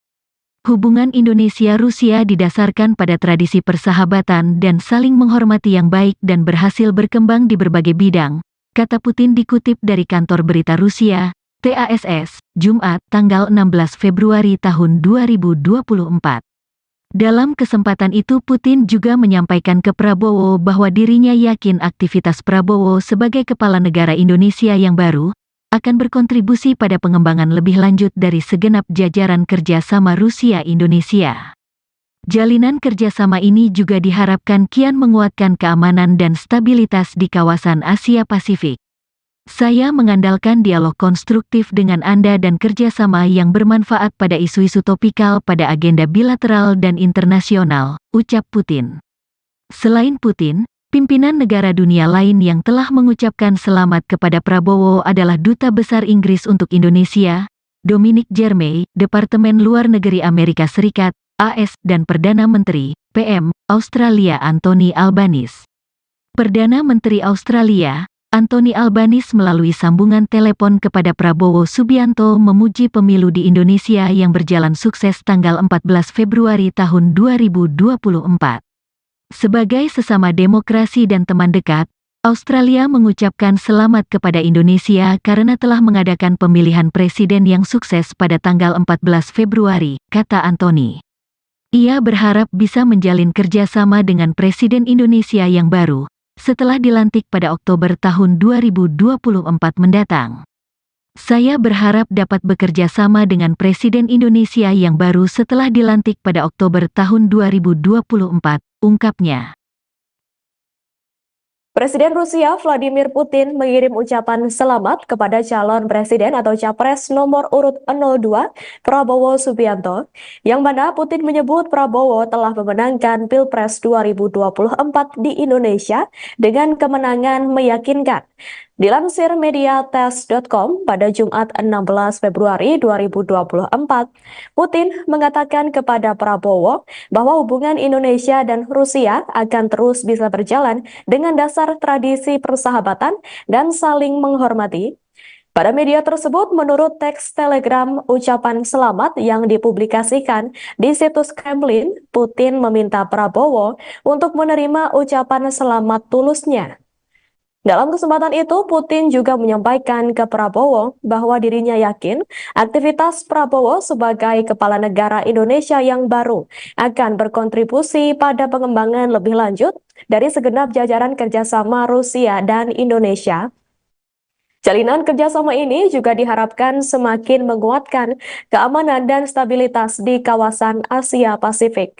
A: Hubungan Indonesia-Rusia didasarkan pada tradisi persahabatan dan saling menghormati yang baik dan berhasil berkembang di berbagai bidang, kata Putin dikutip dari kantor berita Rusia, TASS, Jumat, tanggal 16 Februari tahun 2024. Dalam kesempatan itu Putin juga menyampaikan ke Prabowo bahwa dirinya yakin aktivitas Prabowo sebagai kepala negara Indonesia yang baru akan berkontribusi pada pengembangan lebih lanjut dari segenap jajaran kerjasama Rusia-Indonesia. Jalinan kerjasama ini juga diharapkan kian menguatkan keamanan dan stabilitas di kawasan Asia Pasifik. Saya mengandalkan dialog konstruktif dengan Anda dan kerjasama yang bermanfaat pada isu-isu topikal pada agenda bilateral dan internasional, ucap Putin. Selain Putin, pimpinan negara dunia lain yang telah mengucapkan selamat kepada Prabowo adalah Duta Besar Inggris untuk Indonesia, Dominic Jeremy, Departemen Luar Negeri Amerika Serikat, AS, dan Perdana Menteri, PM, Australia Anthony Albanese. Perdana Menteri Australia, Anthony Albanese melalui sambungan telepon kepada Prabowo Subianto memuji pemilu di Indonesia yang berjalan sukses tanggal 14 Februari tahun 2024. Sebagai sesama demokrasi dan teman dekat, Australia mengucapkan selamat kepada Indonesia karena telah mengadakan pemilihan presiden yang sukses pada tanggal 14 Februari, kata Anthony. Ia berharap bisa menjalin kerjasama dengan Presiden Indonesia yang baru, setelah dilantik pada Oktober tahun 2024 mendatang. Saya berharap dapat bekerja sama dengan Presiden Indonesia yang baru setelah dilantik pada Oktober tahun 2024, ungkapnya.
B: Presiden Rusia Vladimir Putin mengirim ucapan selamat kepada calon presiden atau capres nomor urut 02 Prabowo Subianto, yang mana Putin menyebut Prabowo telah memenangkan Pilpres 2024 di Indonesia dengan kemenangan meyakinkan. Dilansir media TASS.com pada Jumat 16 Februari 2024, Putin mengatakan kepada Prabowo bahwa hubungan Indonesia dan Rusia akan terus bisa berjalan dengan dasar tradisi persahabatan dan saling menghormati. Pada media tersebut, menurut teks telegram ucapan selamat yang dipublikasikan di situs Kremlin, Putin meminta Prabowo untuk menerima ucapan selamat tulusnya. Dalam kesempatan itu, Putin juga menyampaikan ke Prabowo bahwa dirinya yakin aktivitas Prabowo sebagai kepala negara Indonesia yang baru akan berkontribusi pada pengembangan lebih lanjut dari segenap jajaran kerjasama Rusia dan Indonesia. Jalinan kerjasama ini juga diharapkan semakin menguatkan keamanan dan stabilitas di kawasan Asia Pasifik.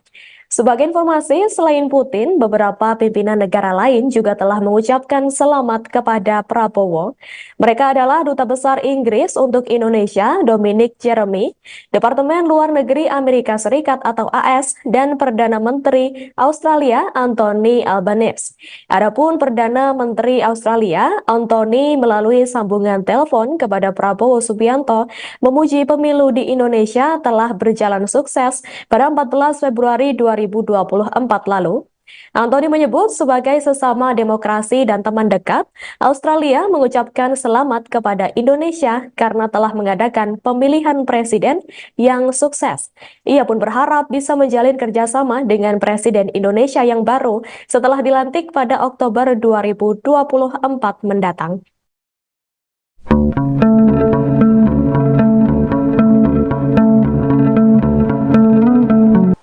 B: Sebagai informasi, selain Putin, beberapa pimpinan negara lain juga telah mengucapkan selamat kepada Prabowo. Mereka adalah Duta Besar Inggris untuk Indonesia, Dominic Jeremy, Departemen Luar Negeri Amerika Serikat atau AS, dan Perdana Menteri Australia, Anthony Albanese. Adapun Perdana Menteri Australia, Anthony melalui sambungan telepon kepada Prabowo Subianto memuji pemilu di Indonesia telah berjalan sukses pada 14 Februari 2024 lalu. Anthony menyebut sebagai sesama demokrasi dan teman dekat, Australia mengucapkan selamat kepada Indonesia karena telah mengadakan pemilihan presiden yang sukses. Ia pun berharap bisa menjalin kerjasama dengan Presiden Indonesia yang baru setelah dilantik pada Oktober 2024 mendatang.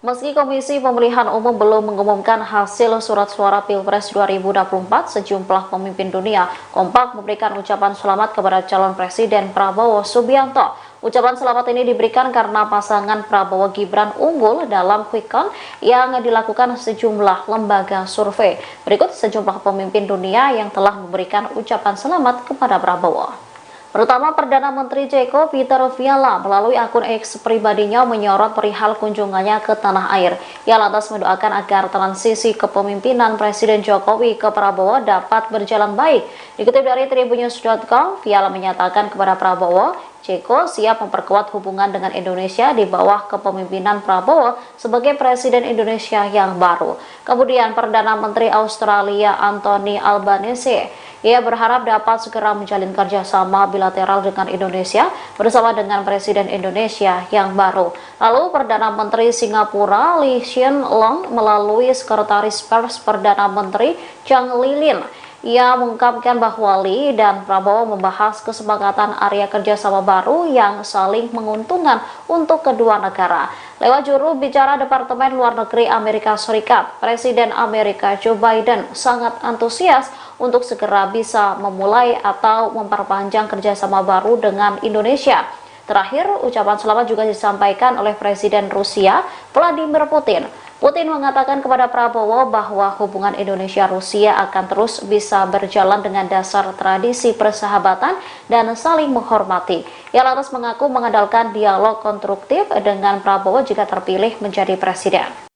C: Meski Komisi Pemilihan Umum belum mengumumkan hasil surat suara Pilpres 2024, sejumlah pemimpin dunia kompak memberikan ucapan selamat kepada calon Presiden Prabowo Subianto. Ucapan selamat ini diberikan karena pasangan Prabowo Gibran unggul dalam quick count yang dilakukan sejumlah lembaga survei. Berikut sejumlah pemimpin dunia yang telah memberikan ucapan selamat kepada Prabowo. Pertama, Perdana Menteri Ceko Peter Fiala melalui akun X pribadinya menyorot perihal kunjungannya ke tanah air. Ia lantas mendoakan agar transisi kepemimpinan Presiden Jokowi ke Prabowo dapat berjalan baik. Dikutip dari tribunnews.com, Fiala menyatakan kepada Prabowo, Ceko siap memperkuat hubungan dengan Indonesia di bawah kepemimpinan Prabowo sebagai Presiden Indonesia yang baru. Kemudian Perdana Menteri Australia Anthony Albanese, ia berharap dapat segera menjalin kerjasama bilateral dengan Indonesia bersama dengan Presiden Indonesia yang baru. Lalu Perdana Menteri Singapura Lee Hsien Loong melalui Sekretaris Pers Perdana Menteri Chang Lilin, ia mengungkapkan bahwa Lee dan Prabowo membahas kesepakatan area kerjasama baru yang saling menguntungkan untuk kedua negara. Lewat juru bicara Departemen Luar Negeri Amerika Serikat, Presiden Amerika Joe Biden sangat antusias untuk segera bisa memulai atau memperpanjang kerjasama baru dengan Indonesia. Terakhir, ucapan selamat juga disampaikan oleh Presiden Rusia Vladimir Putin. Putin mengatakan kepada Prabowo bahwa hubungan Indonesia-Rusia akan terus bisa berjalan dengan dasar tradisi persahabatan dan saling menghormati. Ia lantas mengaku mengandalkan dialog konstruktif dengan Prabowo jika terpilih menjadi presiden.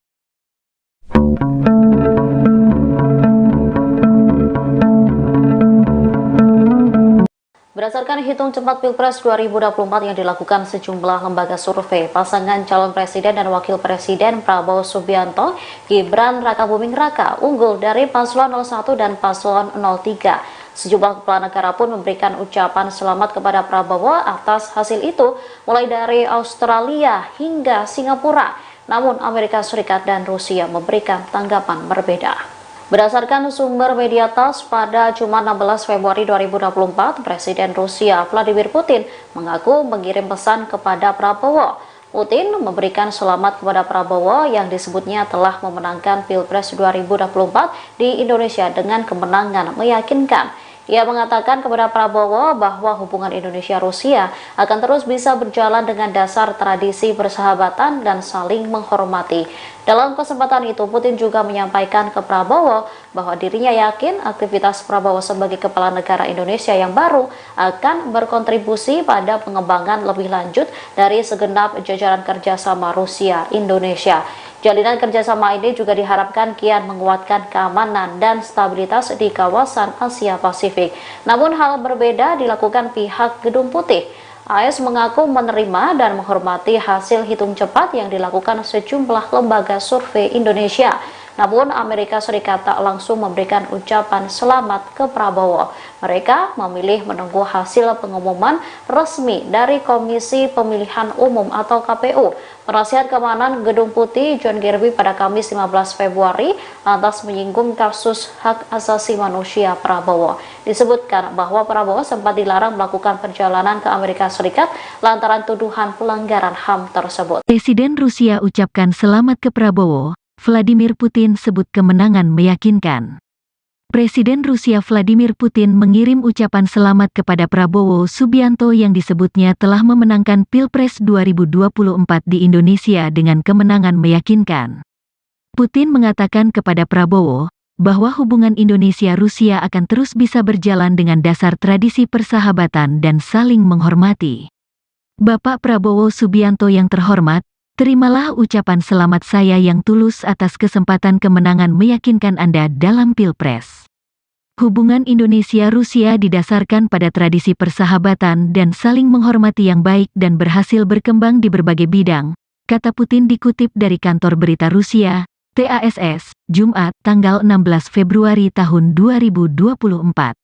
C: Berdasarkan hitung cepat Pilpres 2024 yang dilakukan sejumlah lembaga survei, pasangan calon presiden dan wakil presiden Prabowo Subianto, Gibran Rakabuming Raka unggul dari paslon 01 dan paslon 03. Sejumlah kepala negara pun memberikan ucapan selamat kepada Prabowo atas hasil itu, mulai dari Australia hingga Singapura. Namun Amerika Serikat dan Rusia memberikan tanggapan berbeda. Berdasarkan sumber media TASS, pada Jumat 16 Februari 2024, Presiden Rusia Vladimir Putin mengaku mengirim pesan kepada Prabowo. Putin memberikan selamat kepada Prabowo yang disebutnya telah memenangkan Pilpres 2024 di Indonesia dengan kemenangan meyakinkan. Ia mengatakan kepada Prabowo bahwa hubungan Indonesia-Rusia akan terus bisa berjalan dengan dasar tradisi persahabatan dan saling menghormati. Dalam kesempatan itu, Putin juga menyampaikan ke Prabowo bahwa dirinya yakin aktivitas Prabowo sebagai kepala negara Indonesia yang baru akan berkontribusi pada pengembangan lebih lanjut dari segenap jajaran kerjasama Rusia-Indonesia. Jalinan kerjasama ini juga diharapkan kian menguatkan keamanan dan stabilitas di kawasan Asia Pasifik. Namun hal berbeda dilakukan pihak Gedung Putih. AS mengaku menerima dan menghormati hasil hitung cepat yang dilakukan sejumlah lembaga survei Indonesia. Namun Amerika Serikat tak langsung memberikan ucapan selamat ke Prabowo. Mereka memilih menunggu hasil pengumuman resmi dari Komisi Pemilihan Umum atau KPU. Penasihat Keamanan Gedung Putih John Kirby pada Kamis 15 Februari lantas menyinggung kasus hak asasi manusia Prabowo. Disebutkan bahwa Prabowo sempat dilarang melakukan perjalanan ke Amerika Serikat lantaran tuduhan pelanggaran HAM tersebut.
A: Presiden Rusia ucapkan selamat ke Prabowo. Vladimir Putin sebut kemenangan meyakinkan. Presiden Rusia Vladimir Putin mengirim ucapan selamat kepada Prabowo Subianto yang disebutnya telah memenangkan Pilpres 2024 di Indonesia dengan kemenangan meyakinkan. Putin mengatakan kepada Prabowo bahwa hubungan Indonesia-Rusia akan terus bisa berjalan dengan dasar tradisi persahabatan dan saling menghormati. Bapak Prabowo Subianto yang terhormat, terimalah ucapan selamat saya yang tulus atas kesempatan kemenangan meyakinkan Anda dalam Pilpres. Hubungan Indonesia-Rusia didasarkan pada tradisi persahabatan dan saling menghormati yang baik dan berhasil berkembang di berbagai bidang, kata Putin dikutip dari kantor berita Rusia, TASS, Jumat, tanggal 16 Februari tahun 2024.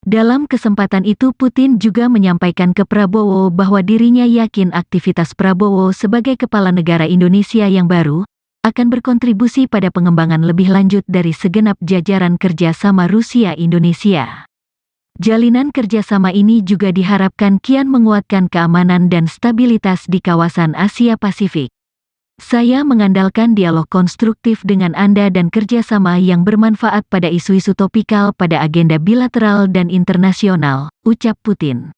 A: Dalam kesempatan itu Putin juga menyampaikan ke Prabowo bahwa dirinya yakin aktivitas Prabowo sebagai kepala negara Indonesia yang baru akan berkontribusi pada pengembangan lebih lanjut dari segenap jajaran kerjasama Rusia-Indonesia. Jalinan kerjasama ini juga diharapkan kian menguatkan keamanan dan stabilitas di kawasan Asia Pasifik. Saya mengandalkan dialog konstruktif dengan Anda dan kerjasama yang bermanfaat pada isu-isu topikal pada agenda bilateral dan internasional, ucap Putin.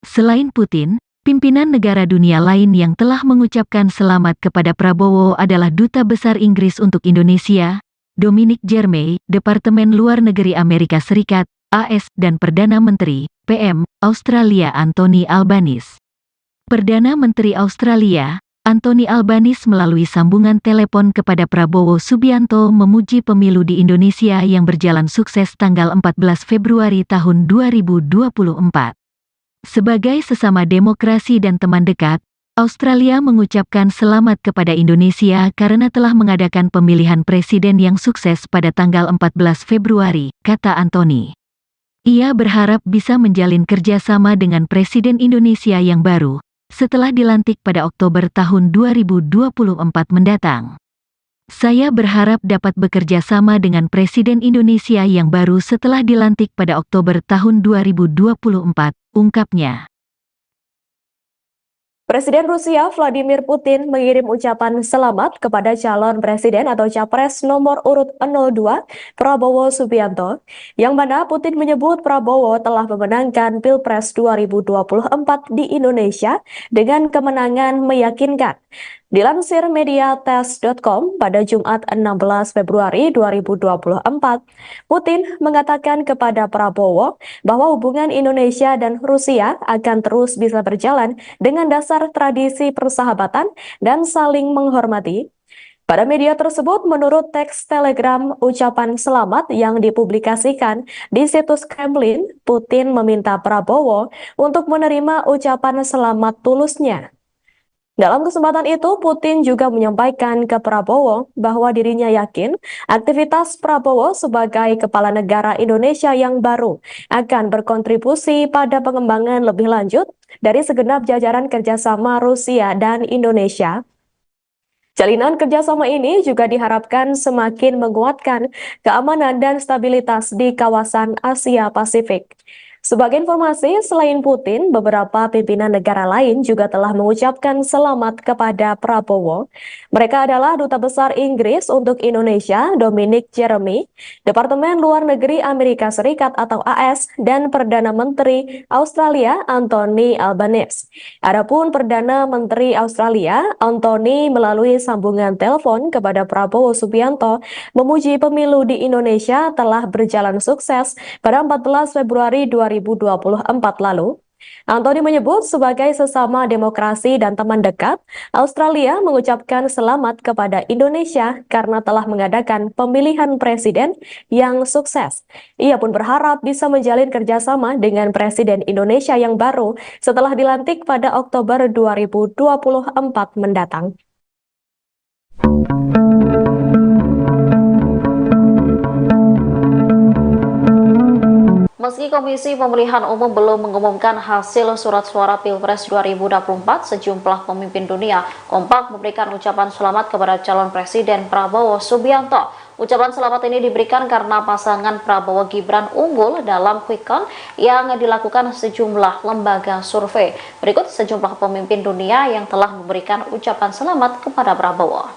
A: Selain Putin, pimpinan negara dunia lain yang telah mengucapkan selamat kepada Prabowo adalah Duta Besar Inggris untuk Indonesia, Dominic Jeremy, Departemen Luar Negeri Amerika Serikat, AS, dan Perdana Menteri, PM, Australia Anthony Albanese. Perdana Menteri Australia, Anthony Albanese melalui sambungan telepon kepada Prabowo Subianto memuji pemilu di Indonesia yang berjalan sukses tanggal 14 Februari tahun 2024. Sebagai sesama demokrasi dan teman dekat, Australia mengucapkan selamat kepada Indonesia karena telah mengadakan pemilihan presiden yang sukses pada tanggal 14 Februari, kata Anthony. Ia berharap bisa menjalin kerjasama dengan Presiden Indonesia yang baru, setelah dilantik pada Oktober tahun 2024 mendatang. Saya berharap dapat bekerja sama dengan Presiden Indonesia yang baru setelah dilantik pada Oktober tahun 2024, ungkapnya.
B: Presiden Rusia Vladimir Putin mengirim ucapan selamat kepada calon presiden atau capres nomor urut 02 Prabowo Subianto, yang mana Putin menyebut Prabowo telah memenangkan Pilpres 2024 di Indonesia dengan kemenangan meyakinkan. Dilansir mediates.com pada Jumat 16 Februari 2024, Putin mengatakan kepada Prabowo bahwa hubungan Indonesia dan Rusia akan terus bisa berjalan dengan dasar tradisi persahabatan dan saling menghormati. Pada media tersebut, menurut teks telegram ucapan selamat yang dipublikasikan di situs Kremlin, Putin meminta Prabowo untuk menerima ucapan selamat tulusnya. Dalam kesempatan itu, Putin juga menyampaikan ke Prabowo bahwa dirinya yakin aktivitas Prabowo sebagai kepala negara Indonesia yang baru akan berkontribusi pada pengembangan lebih lanjut dari segenap jajaran kerjasama Rusia dan Indonesia. Jalinan kerjasama ini juga diharapkan semakin menguatkan keamanan dan stabilitas di kawasan Asia Pasifik. Sebagai informasi, selain Putin, beberapa pimpinan negara lain juga telah mengucapkan selamat kepada Prabowo. Mereka adalah Duta Besar Inggris untuk Indonesia, Dominic Jeremy, Departemen Luar Negeri Amerika Serikat atau AS, dan Perdana Menteri Australia, Anthony Albanese. Adapun Perdana Menteri Australia, Anthony melalui sambungan telepon kepada Prabowo Subianto, memuji pemilu di Indonesia telah berjalan sukses pada 14 Februari 2024 lalu. Anthony menyebut sebagai sesama demokrasi dan teman dekat, Australia mengucapkan selamat kepada Indonesia karena telah mengadakan pemilihan presiden yang sukses. Ia pun berharap bisa menjalin kerjasama dengan Presiden Indonesia yang baru setelah dilantik pada Oktober 2024 mendatang.
C: Meski Komisi Pemilihan Umum belum mengumumkan hasil surat suara Pilpres 2024, sejumlah pemimpin dunia kompak memberikan ucapan selamat kepada calon Presiden Prabowo Subianto. Ucapan selamat ini diberikan karena pasangan Prabowo Gibran unggul dalam quick count yang dilakukan sejumlah lembaga survei. Berikut sejumlah pemimpin dunia yang telah memberikan ucapan selamat kepada Prabowo.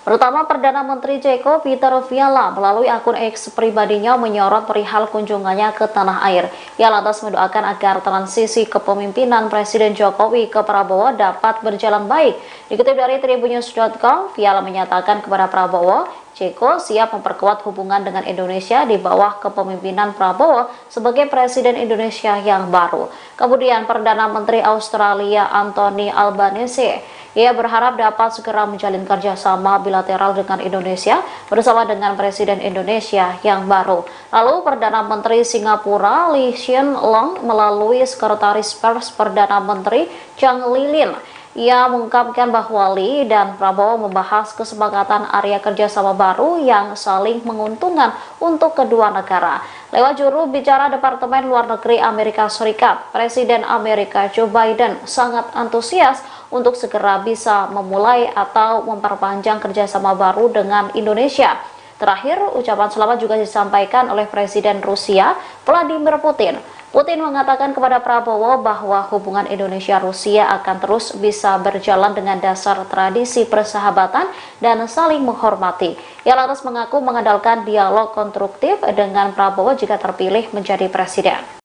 C: Pertama, Perdana Menteri Ceko Peter Fiala melalui akun X pribadinya menyorot perihal kunjungannya ke tanah air. Ia lantas mendoakan agar transisi kepemimpinan Presiden Jokowi ke Prabowo dapat berjalan baik. Dikutip dari tribunnews.com, Fiala menyatakan kepada Prabowo, Ceko siap memperkuat hubungan dengan Indonesia di bawah kepemimpinan Prabowo sebagai Presiden Indonesia yang baru. Kemudian Perdana Menteri Australia Anthony Albanese, ia berharap dapat segera menjalin kerjasama bilateral dengan Indonesia bersama dengan Presiden Indonesia yang baru. Lalu Perdana Menteri Singapura Lee Hsien Loong melalui Sekretaris Pers Perdana Menteri Chang Lilin, ia mengungkapkan bahwa Lee dan Prabowo membahas kesepakatan area kerjasama baru yang saling menguntungkan untuk kedua negara. Lewat juru bicara Departemen Luar Negeri Amerika Serikat, Presiden Amerika Joe Biden sangat antusias untuk segera bisa memulai atau memperpanjang kerjasama baru dengan Indonesia. Terakhir, ucapan selamat juga disampaikan oleh Presiden Rusia Vladimir Putin. Putin mengatakan kepada Prabowo bahwa hubungan Indonesia-Rusia akan terus bisa berjalan dengan dasar tradisi persahabatan dan saling menghormati. Ia lantas mengaku mengandalkan dialog konstruktif dengan Prabowo jika terpilih menjadi presiden.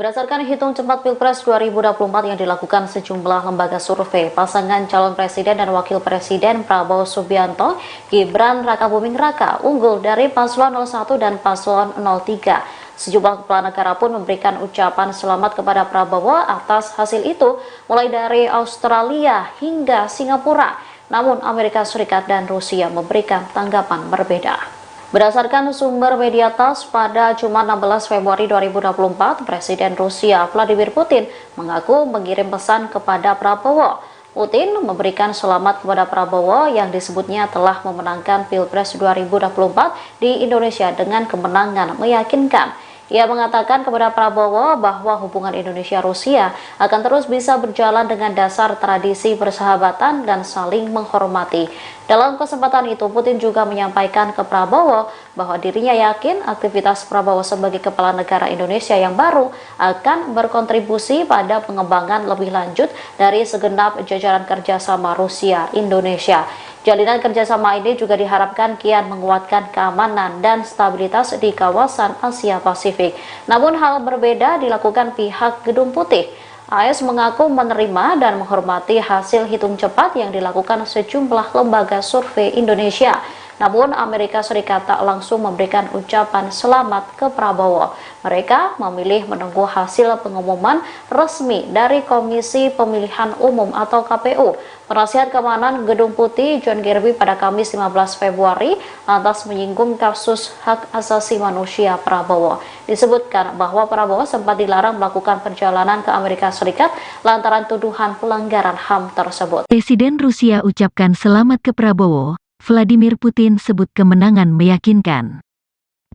C: Berdasarkan hitung cepat Pilpres 2024 yang dilakukan sejumlah lembaga survei, pasangan calon presiden dan wakil presiden Prabowo Subianto, Gibran Rakabuming Raka unggul dari paslon 01 dan paslon 03. Sejumlah kepala negara pun memberikan ucapan selamat kepada Prabowo atas hasil itu, mulai dari Australia hingga Singapura. Namun Amerika Serikat dan Rusia memberikan tanggapan berbeda. Berdasarkan sumber media TASS, pada Jumat 16 Februari 2024, Presiden Rusia Vladimir Putin mengaku mengirim pesan kepada Prabowo. Putin memberikan selamat kepada Prabowo yang disebutnya telah memenangkan Pilpres 2024 di Indonesia dengan kemenangan meyakinkan. Ia mengatakan kepada Prabowo bahwa hubungan Indonesia-Rusia akan terus bisa berjalan dengan dasar tradisi persahabatan dan saling menghormati. Dalam kesempatan itu, Putin juga menyampaikan ke Prabowo bahwa dirinya yakin aktivitas Prabowo sebagai kepala negara Indonesia yang baru akan berkontribusi pada pengembangan lebih lanjut dari segenap jajaran kerjasama Rusia-Indonesia. Jalinan kerjasama ini juga diharapkan kian menguatkan keamanan dan stabilitas di kawasan Asia Pasifik. Namun hal berbeda dilakukan pihak Gedung Putih. AS mengaku menerima dan menghormati hasil hitung cepat yang dilakukan sejumlah lembaga survei Indonesia. Namun Amerika Serikat tak langsung memberikan ucapan selamat ke Prabowo. Mereka memilih menunggu hasil pengumuman resmi dari Komisi Pemilihan Umum atau KPU. Penasihat Keamanan Gedung Putih John Kirby pada Kamis 15 Februari lantas menyinggung kasus hak asasi manusia Prabowo. Disebutkan bahwa Prabowo sempat dilarang melakukan perjalanan ke Amerika Serikat lantaran tuduhan pelanggaran HAM tersebut.
A: Presiden Rusia ucapkan selamat ke Prabowo. Vladimir Putin sebut kemenangan meyakinkan.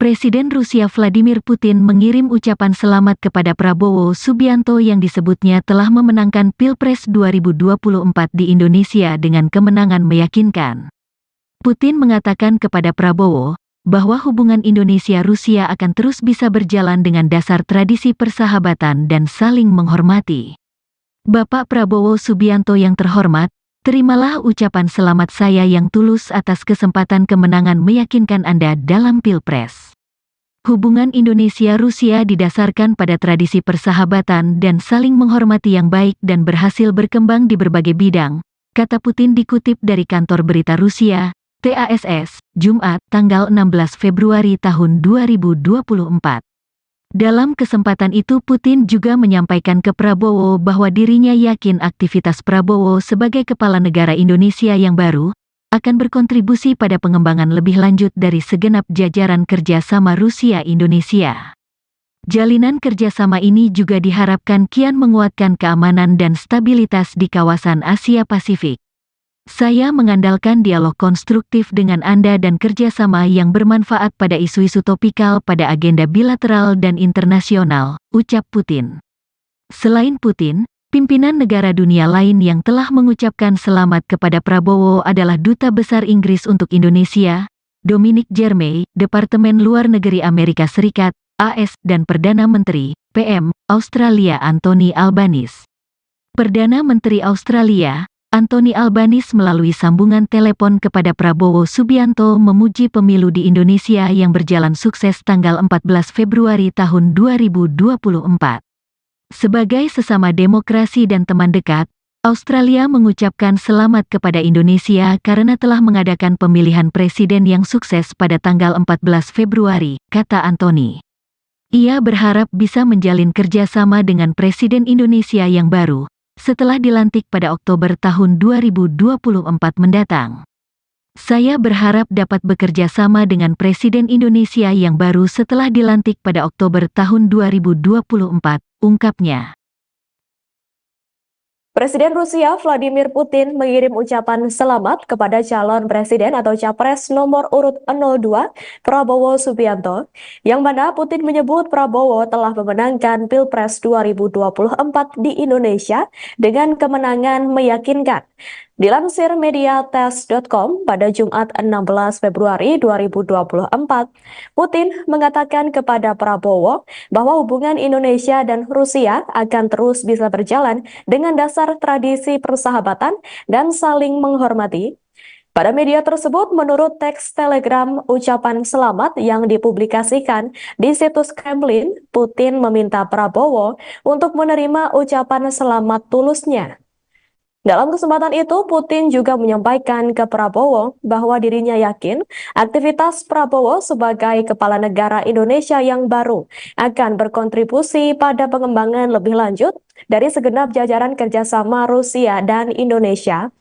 A: Presiden Rusia Vladimir Putin mengirim ucapan selamat kepada Prabowo Subianto yang disebutnya telah memenangkan Pilpres 2024 di Indonesia dengan kemenangan meyakinkan. Putin mengatakan kepada Prabowo bahwa hubungan Indonesia-Rusia akan terus bisa berjalan dengan dasar tradisi persahabatan dan saling menghormati. Bapak Prabowo Subianto yang terhormat, terimalah ucapan selamat saya yang tulus atas kesempatan kemenangan meyakinkan Anda dalam Pilpres. Hubungan Indonesia-Rusia didasarkan pada tradisi persahabatan dan saling menghormati yang baik dan berhasil berkembang di berbagai bidang, kata Putin dikutip dari kantor berita Rusia, TASS, Jumat, tanggal 16 Februari tahun 2024. Dalam kesempatan itu Putin juga menyampaikan ke Prabowo bahwa dirinya yakin aktivitas Prabowo sebagai kepala negara Indonesia yang baru akan berkontribusi pada pengembangan lebih lanjut dari segenap jajaran kerjasama Rusia-Indonesia. Jalinan kerjasama ini juga diharapkan kian menguatkan keamanan dan stabilitas di kawasan Asia Pasifik. Saya mengandalkan dialog konstruktif dengan Anda dan kerjasama yang bermanfaat pada isu-isu topikal pada agenda bilateral dan internasional, ucap Putin. Selain Putin, pimpinan negara dunia lain yang telah mengucapkan selamat kepada Prabowo adalah Duta Besar Inggris untuk Indonesia, Dominic Jeremy, Departemen Luar Negeri Amerika Serikat, AS, dan Perdana Menteri, PM Australia Anthony Albanese. Perdana Menteri Australia, Anthony Albanese melalui sambungan telepon kepada Prabowo Subianto memuji pemilu di Indonesia yang berjalan sukses tanggal 14 Februari tahun 2024. Sebagai sesama demokrasi dan teman dekat, Australia mengucapkan selamat kepada Indonesia karena telah mengadakan pemilihan presiden yang sukses pada tanggal 14 Februari, kata Anthony. Ia berharap bisa menjalin kerjasama dengan Presiden Indonesia yang baru, setelah dilantik pada Oktober tahun 2024 mendatang. Saya berharap dapat bekerja sama dengan Presiden Indonesia yang baru setelah dilantik pada Oktober tahun 2024, ungkapnya.
B: Presiden Rusia Vladimir Putin mengirim ucapan selamat kepada calon presiden atau capres nomor urut 02 Prabowo Subianto, yang mana Putin menyebut Prabowo telah memenangkan Pilpres 2024 di Indonesia dengan kemenangan meyakinkan. Dilansir mediates.com pada Jumat 16 Februari 2024, Putin mengatakan kepada Prabowo bahwa hubungan Indonesia dan Rusia akan terus bisa berjalan dengan dasar tradisi persahabatan dan saling menghormati. Pada media tersebut, menurut teks telegram ucapan selamat yang dipublikasikan di situs Kremlin, Putin meminta Prabowo untuk menerima ucapan selamat tulusnya. Dalam kesempatan itu, Putin juga menyampaikan ke Prabowo bahwa dirinya yakin aktivitas Prabowo sebagai kepala negara Indonesia yang baru akan berkontribusi pada pengembangan lebih lanjut dari segenap jajaran kerjasama Rusia dan Indonesia.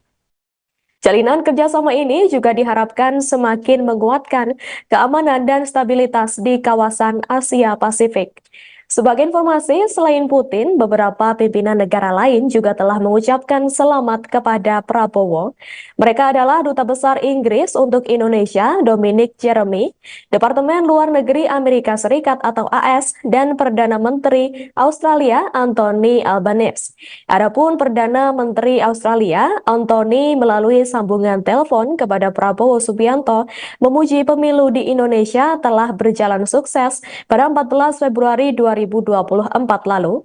B: Jalinan kerjasama ini juga diharapkan semakin menguatkan keamanan dan stabilitas di kawasan Asia Pasifik. Sebagai informasi, selain Putin, beberapa pimpinan negara lain juga telah mengucapkan selamat kepada Prabowo. Mereka adalah Duta Besar Inggris untuk Indonesia, Dominic Jeremy, Departemen Luar Negeri Amerika Serikat atau AS, dan Perdana Menteri Australia, Anthony Albanese. Adapun Perdana Menteri Australia, Anthony melalui sambungan telepon kepada Prabowo Subianto, memuji pemilu di Indonesia telah berjalan sukses pada 14 Februari 2024 lalu.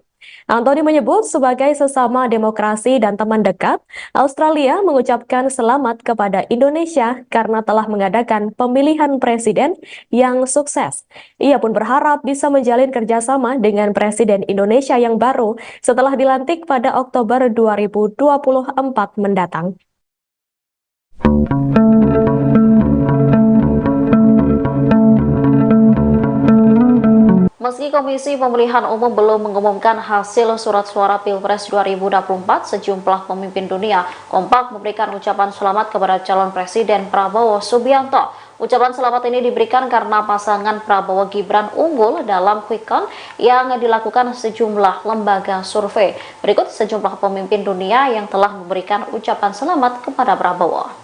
B: Anthony menyebut sebagai sesama demokrasi dan teman dekat, Australia mengucapkan selamat kepada Indonesia karena telah mengadakan pemilihan presiden yang sukses. Ia pun berharap bisa menjalin kerjasama dengan Presiden Indonesia yang baru setelah dilantik pada Oktober 2024 mendatang.
C: Meski Komisi Pemilihan Umum belum mengumumkan hasil surat suara Pilpres 2024, sejumlah pemimpin dunia kompak memberikan ucapan selamat kepada calon Presiden Prabowo Subianto. Ucapan selamat ini diberikan karena pasangan Prabowo Gibran unggul dalam quick count yang dilakukan sejumlah lembaga survei. Berikut sejumlah pemimpin dunia yang telah memberikan ucapan selamat kepada Prabowo.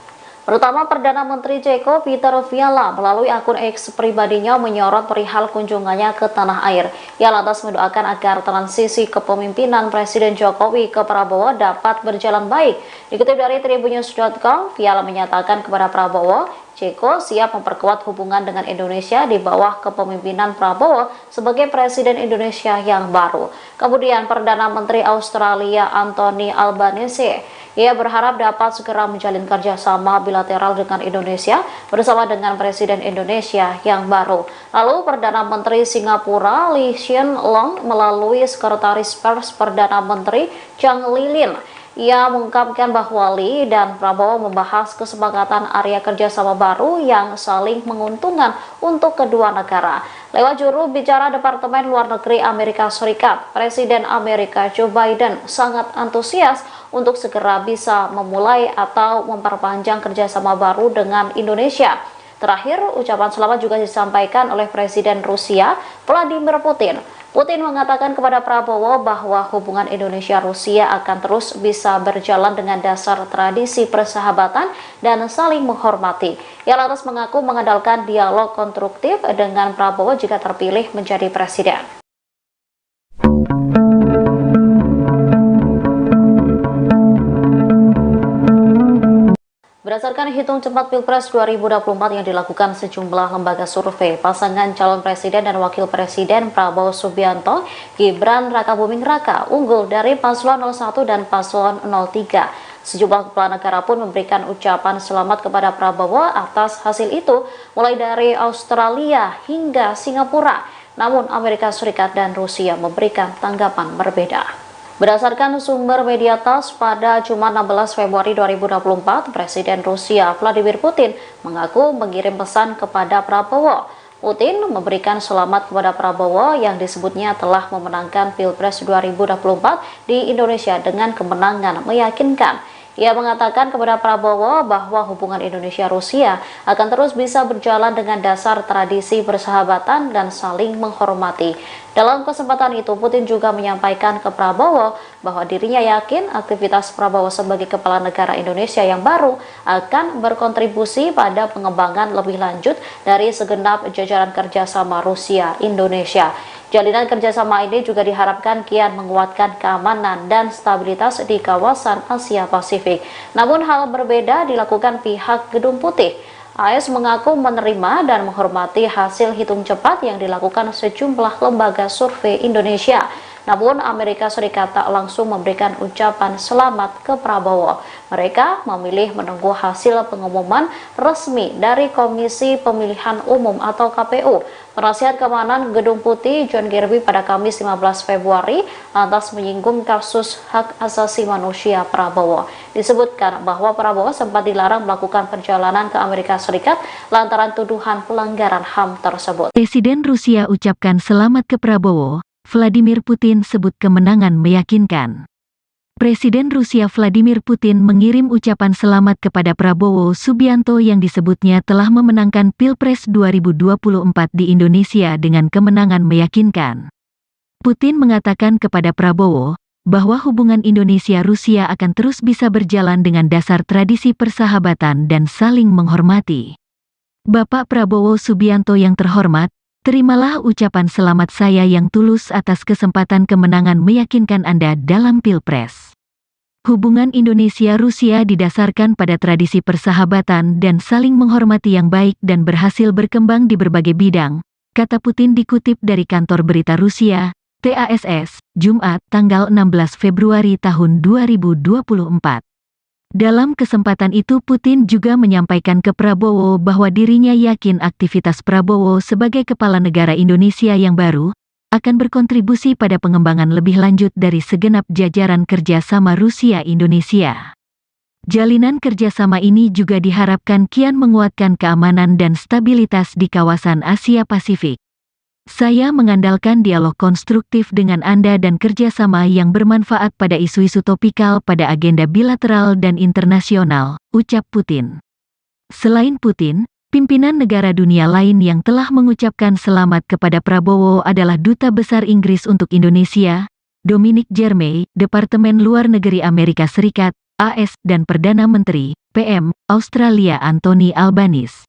C: Pertama, Perdana Menteri Ceko Peter Fiala melalui akun X pribadinya menyorot perihal kunjungannya ke tanah air. Ia lantas mendoakan agar transisi kepemimpinan Presiden Jokowi ke Prabowo dapat berjalan baik. Dikutip dari tribunnews.com, Fiala menyatakan kepada Prabowo, Ceko siap memperkuat hubungan dengan Indonesia di bawah kepemimpinan Prabowo sebagai Presiden Indonesia yang baru. Kemudian Perdana Menteri Australia Anthony Albanese, ia berharap dapat segera menjalin kerjasama bilateral dengan Indonesia bersama dengan Presiden Indonesia yang baru. Lalu Perdana Menteri Singapura Lee Hsien Loong melalui Sekretaris Pers Perdana Menteri Chang Lilin, ia mengungkapkan bahwa Lee dan Prabowo membahas kesepakatan area kerjasama baru yang saling menguntungkan untuk kedua negara. Lewat juru bicara Departemen Luar Negeri Amerika Serikat, Presiden Amerika Joe Biden sangat antusias untuk segera bisa memulai atau memperpanjang kerjasama baru dengan Indonesia. Terakhir, ucapan selamat juga disampaikan oleh Presiden Rusia Vladimir Putin. Putin mengatakan kepada Prabowo bahwa hubungan Indonesia-Rusia akan terus bisa berjalan dengan dasar tradisi persahabatan dan saling menghormati. Ia lantas mengaku mengandalkan dialog konstruktif dengan Prabowo jika terpilih menjadi presiden. Berdasarkan hitung cepat Pilpres 2024 yang dilakukan sejumlah lembaga survei, pasangan calon presiden dan wakil presiden Prabowo Subianto, Gibran Rakabuming Raka unggul dari paslon 01 dan paslon 03. Sejumlah kepala negara pun memberikan ucapan selamat kepada Prabowo atas hasil itu, mulai dari Australia hingga Singapura. Namun Amerika Serikat dan Rusia memberikan tanggapan berbeda. Berdasarkan sumber media TASS, pada Jumat 16 Februari 2024, Presiden Rusia Vladimir Putin mengaku mengirim pesan kepada Prabowo. Putin memberikan selamat kepada Prabowo yang disebutnya telah memenangkan Pilpres 2024 di Indonesia dengan kemenangan meyakinkan. Ia mengatakan kepada Prabowo bahwa hubungan Indonesia-Rusia akan terus bisa berjalan dengan dasar tradisi persahabatan dan saling menghormati. Dalam kesempatan itu, Putin juga menyampaikan ke Prabowo bahwa dirinya yakin aktivitas Prabowo sebagai kepala negara Indonesia yang baru akan berkontribusi pada pengembangan lebih lanjut dari segenap jajaran kerjasama Rusia-Indonesia. Jalinan kerjasama ini juga diharapkan kian menguatkan keamanan dan stabilitas di kawasan Asia Pasifik. Namun hal berbeda dilakukan pihak Gedung Putih. AS mengaku menerima dan menghormati hasil hitung cepat yang dilakukan sejumlah lembaga survei Indonesia. Namun Amerika Serikat tak langsung memberikan ucapan selamat ke Prabowo. Mereka memilih menunggu hasil pengumuman resmi dari Komisi Pemilihan Umum atau KPU. Penasihat Keamanan Gedung Putih John Kirby pada Kamis 15 Februari lantas menyinggung kasus hak asasi manusia Prabowo. Disebutkan bahwa Prabowo sempat dilarang melakukan perjalanan ke Amerika Serikat lantaran tuduhan pelanggaran HAM tersebut.
A: Presiden Rusia ucapkan selamat ke Prabowo. Vladimir Putin sebut kemenangan meyakinkan. Presiden Rusia Vladimir Putin mengirim ucapan selamat kepada Prabowo Subianto yang disebutnya telah memenangkan Pilpres 2024 di Indonesia dengan kemenangan meyakinkan. Putin mengatakan kepada Prabowo bahwa hubungan Indonesia-Rusia akan terus bisa berjalan dengan dasar tradisi persahabatan dan saling menghormati. Bapak Prabowo Subianto yang terhormat, terimalah ucapan selamat saya yang tulus atas kesempatan kemenangan meyakinkan Anda dalam Pilpres. Hubungan Indonesia-Rusia didasarkan pada tradisi persahabatan dan saling menghormati yang baik dan berhasil berkembang di berbagai bidang, kata Putin dikutip dari kantor berita Rusia, TASS, Jumat, tanggal 16 Februari tahun 2024. Dalam kesempatan itu Putin juga menyampaikan ke Prabowo bahwa dirinya yakin aktivitas Prabowo sebagai kepala negara Indonesia yang baru akan berkontribusi pada pengembangan lebih lanjut dari segenap jajaran kerjasama Rusia-Indonesia. Jalinan kerjasama ini juga diharapkan kian menguatkan keamanan dan stabilitas di kawasan Asia Pasifik. Saya mengandalkan dialog konstruktif dengan Anda dan kerjasama yang bermanfaat pada isu-isu topikal pada agenda bilateral dan internasional, ucap Putin. Selain Putin, pimpinan negara dunia lain yang telah mengucapkan selamat kepada Prabowo adalah Duta Besar Inggris untuk Indonesia, Dominic Jeremy, Departemen Luar Negeri Amerika Serikat, AS, dan Perdana Menteri, PM, Australia Anthony Albanese.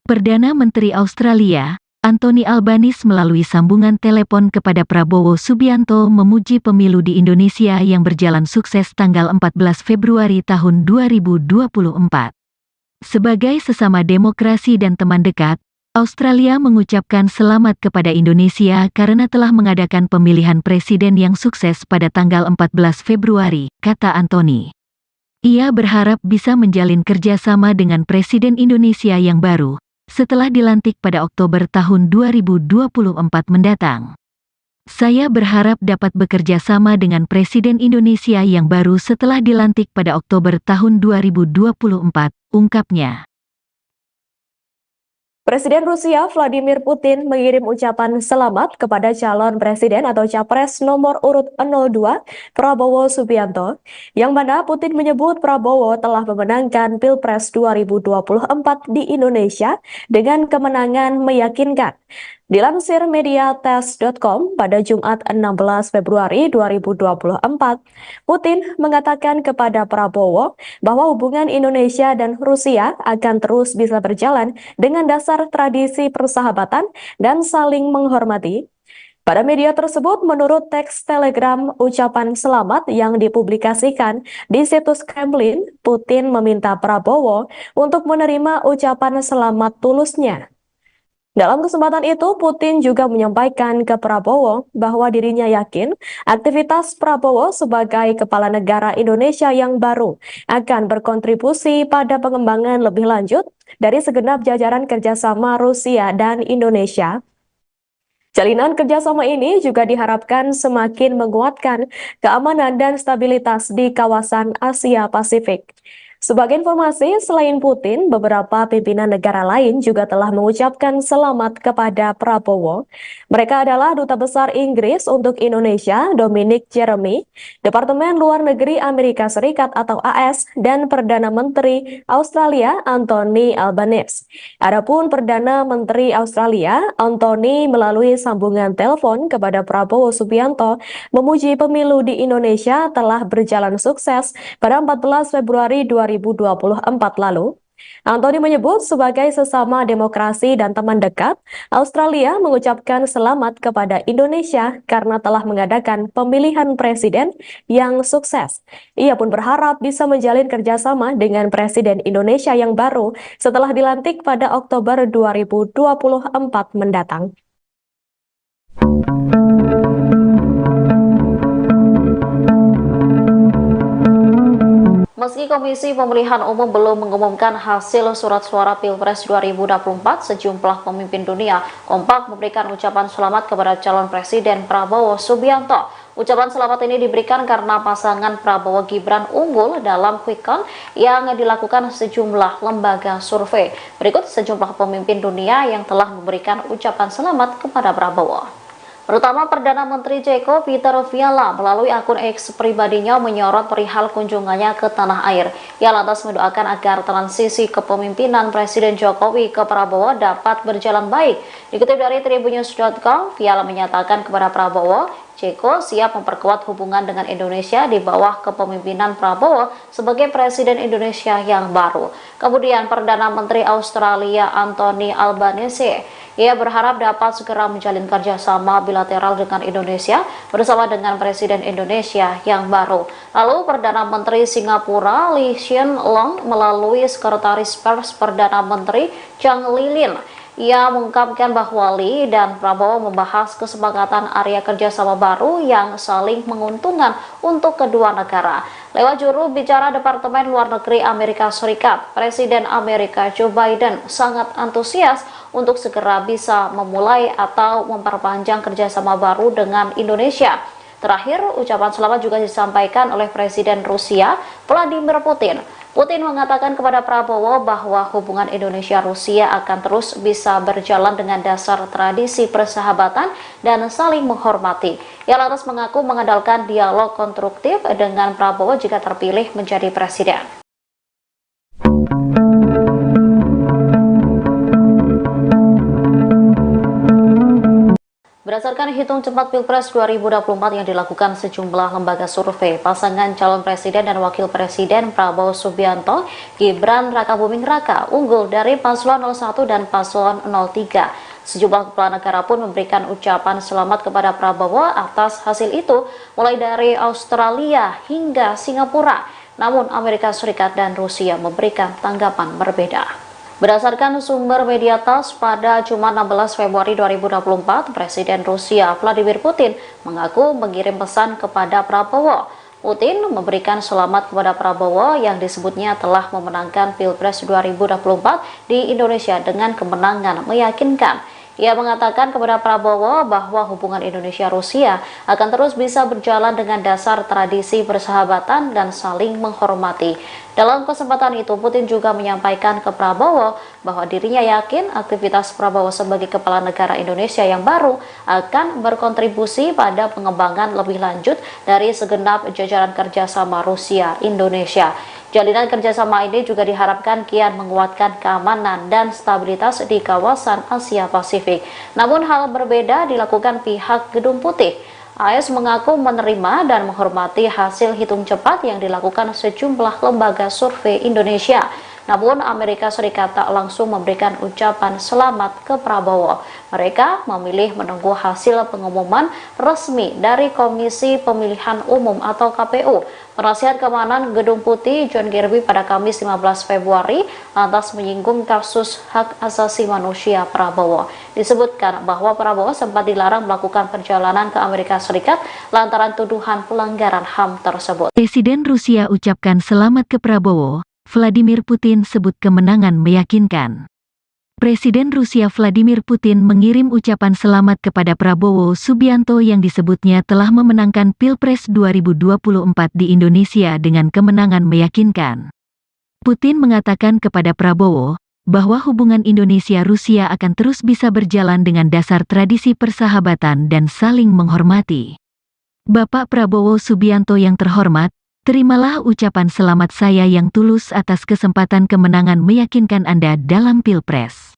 A: Perdana Menteri Australia, Anthony Albanese melalui sambungan telepon kepada Prabowo Subianto memuji pemilu di Indonesia yang berjalan sukses tanggal 14 Februari tahun 2024. Sebagai sesama demokrasi dan teman dekat, Australia mengucapkan selamat kepada Indonesia karena telah mengadakan pemilihan presiden yang sukses pada tanggal 14 Februari, kata Anthony. Ia berharap bisa menjalin kerjasama dengan Presiden Indonesia yang baru, setelah dilantik pada Oktober tahun 2024 mendatang. Saya berharap dapat bekerja sama dengan Presiden Indonesia yang baru setelah dilantik pada Oktober tahun 2024, ungkapnya.
B: Presiden Rusia Vladimir Putin mengirim ucapan selamat kepada calon presiden atau capres nomor urut 02 Prabowo Subianto, yang mana Putin menyebut Prabowo telah memenangkan Pilpres 2024 di Indonesia dengan kemenangan meyakinkan. Dilansir mediates.com pada Jumat 16 Februari 2024, Putin mengatakan kepada Prabowo bahwa hubungan Indonesia dan Rusia akan terus bisa berjalan dengan dasar tradisi persahabatan dan saling menghormati. Pada media tersebut, menurut teks telegram ucapan selamat yang dipublikasikan di situs Kremlin, Putin meminta Prabowo untuk menerima ucapan selamat tulusnya. Dalam kesempatan itu, Putin juga menyampaikan ke Prabowo bahwa dirinya yakin aktivitas Prabowo sebagai kepala negara Indonesia yang baru akan berkontribusi pada pengembangan lebih lanjut dari segenap jajaran kerjasama Rusia dan Indonesia. Jalinan kerjasama ini juga diharapkan semakin menguatkan keamanan dan stabilitas di kawasan Asia Pasifik. Sebagai informasi, selain Putin, beberapa pimpinan negara lain juga telah mengucapkan selamat kepada Prabowo. Mereka adalah Duta Besar Inggris untuk Indonesia, Dominic Jeremy, Departemen Luar Negeri Amerika Serikat atau AS, dan Perdana Menteri Australia, Anthony Albanese. Adapun Perdana Menteri Australia, Anthony melalui sambungan telepon kepada Prabowo Subianto memuji pemilu di Indonesia telah berjalan sukses pada 14 Februari 2024 lalu. Anthony menyebut sebagai sesama demokrasi dan teman dekat, Australia mengucapkan selamat kepada Indonesia karena telah mengadakan pemilihan presiden yang sukses. Ia pun berharap bisa menjalin kerjasama dengan Presiden Indonesia yang baru setelah dilantik pada Oktober 2024 mendatang.
C: Meski Komisi Pemilihan Umum belum mengumumkan hasil surat suara Pilpres 2024, sejumlah pemimpin dunia kompak memberikan ucapan selamat kepada calon Presiden Prabowo Subianto. Ucapan selamat ini diberikan karena pasangan Prabowo Gibran unggul dalam quick count yang dilakukan sejumlah lembaga survei. Berikut sejumlah pemimpin dunia yang telah memberikan ucapan selamat kepada Prabowo. Pertama, Perdana Menteri Ceko Peter Fiala melalui akun X pribadinya menyorot perihal kunjungannya ke tanah air. Ia lantas mendoakan agar transisi kepemimpinan Presiden Jokowi ke Prabowo dapat berjalan baik. Dikutip dari tribunnews.com, Fiala menyatakan kepada Prabowo, Ceko siap memperkuat hubungan dengan Indonesia di bawah kepemimpinan Prabowo sebagai Presiden Indonesia yang baru. Kemudian Perdana Menteri Australia Anthony Albanese, ia berharap dapat segera menjalin kerjasama bilateral dengan Indonesia bersama dengan Presiden Indonesia yang baru. Lalu Perdana Menteri Singapura Lee Hsien Loong melalui Sekretaris Pers Perdana Menteri Chang Lilin, ia mengungkapkan bahwa Lee dan Prabowo membahas kesepakatan area kerjasama baru yang saling menguntungkan untuk kedua negara. Lewat juru bicara Departemen Luar Negeri Amerika Serikat, Presiden Amerika Joe Biden sangat antusias untuk segera bisa memulai atau memperpanjang kerjasama baru dengan Indonesia. Terakhir, ucapan selamat juga disampaikan oleh Presiden Rusia Vladimir Putin. Putin mengatakan kepada Prabowo bahwa hubungan Indonesia-Rusia akan terus bisa berjalan dengan dasar tradisi persahabatan dan saling menghormati. Ia lantas mengaku mengandalkan dialog konstruktif dengan Prabowo jika terpilih menjadi presiden. Berdasarkan hitung cepat Pilpres 2024 yang dilakukan sejumlah lembaga survei, pasangan calon presiden dan wakil presiden Prabowo Subianto, Gibran Rakabuming Raka unggul dari paslon 01 dan paslon 03. Sejumlah kepala negara pun memberikan ucapan selamat kepada Prabowo atas hasil itu, mulai dari Australia hingga Singapura. Namun Amerika Serikat dan Rusia memberikan tanggapan berbeda. Berdasarkan sumber media TASS, pada Jumat 16 Februari 2024, Presiden Rusia Vladimir Putin mengaku mengirim pesan kepada Prabowo. Putin memberikan selamat kepada Prabowo yang disebutnya telah memenangkan Pilpres 2024 di Indonesia dengan kemenangan meyakinkan. Ia mengatakan kepada Prabowo bahwa hubungan Indonesia-Rusia akan terus bisa berjalan dengan dasar tradisi persahabatan dan saling menghormati. Dalam kesempatan itu, Putin juga menyampaikan ke Prabowo bahwa dirinya yakin aktivitas Prabowo sebagai kepala negara Indonesia yang baru akan berkontribusi pada pengembangan lebih lanjut dari segenap jajaran kerjasama Rusia-Indonesia. Jalinan kerjasama ini juga diharapkan kian menguatkan keamanan dan stabilitas di kawasan Asia Pasifik. Namun hal berbeda dilakukan pihak Gedung Putih. AS mengaku menerima dan menghormati hasil hitung cepat yang dilakukan sejumlah lembaga survei Indonesia. Namun Amerika Serikat tak langsung memberikan ucapan selamat ke Prabowo. Mereka memilih menunggu hasil pengumuman resmi dari Komisi Pemilihan Umum atau KPU. Penasihat Keamanan Gedung Putih John Kirby pada Kamis 15 Februari lantas menyinggung kasus hak asasi manusia Prabowo. Disebutkan bahwa Prabowo sempat dilarang melakukan perjalanan ke Amerika Serikat lantaran tuduhan pelanggaran HAM tersebut.
A: Presiden Rusia ucapkan selamat ke Prabowo, Vladimir Putin sebut kemenangan meyakinkan. Presiden Rusia Vladimir Putin mengirim ucapan selamat kepada Prabowo Subianto yang disebutnya telah memenangkan Pilpres 2024 di Indonesia dengan kemenangan meyakinkan. Putin mengatakan kepada Prabowo bahwa hubungan Indonesia-Rusia akan terus bisa berjalan dengan dasar tradisi persahabatan dan saling menghormati. Bapak Prabowo Subianto yang terhormat, terimalah ucapan selamat saya yang tulus atas kesempatan kemenangan meyakinkan Anda dalam Pilpres.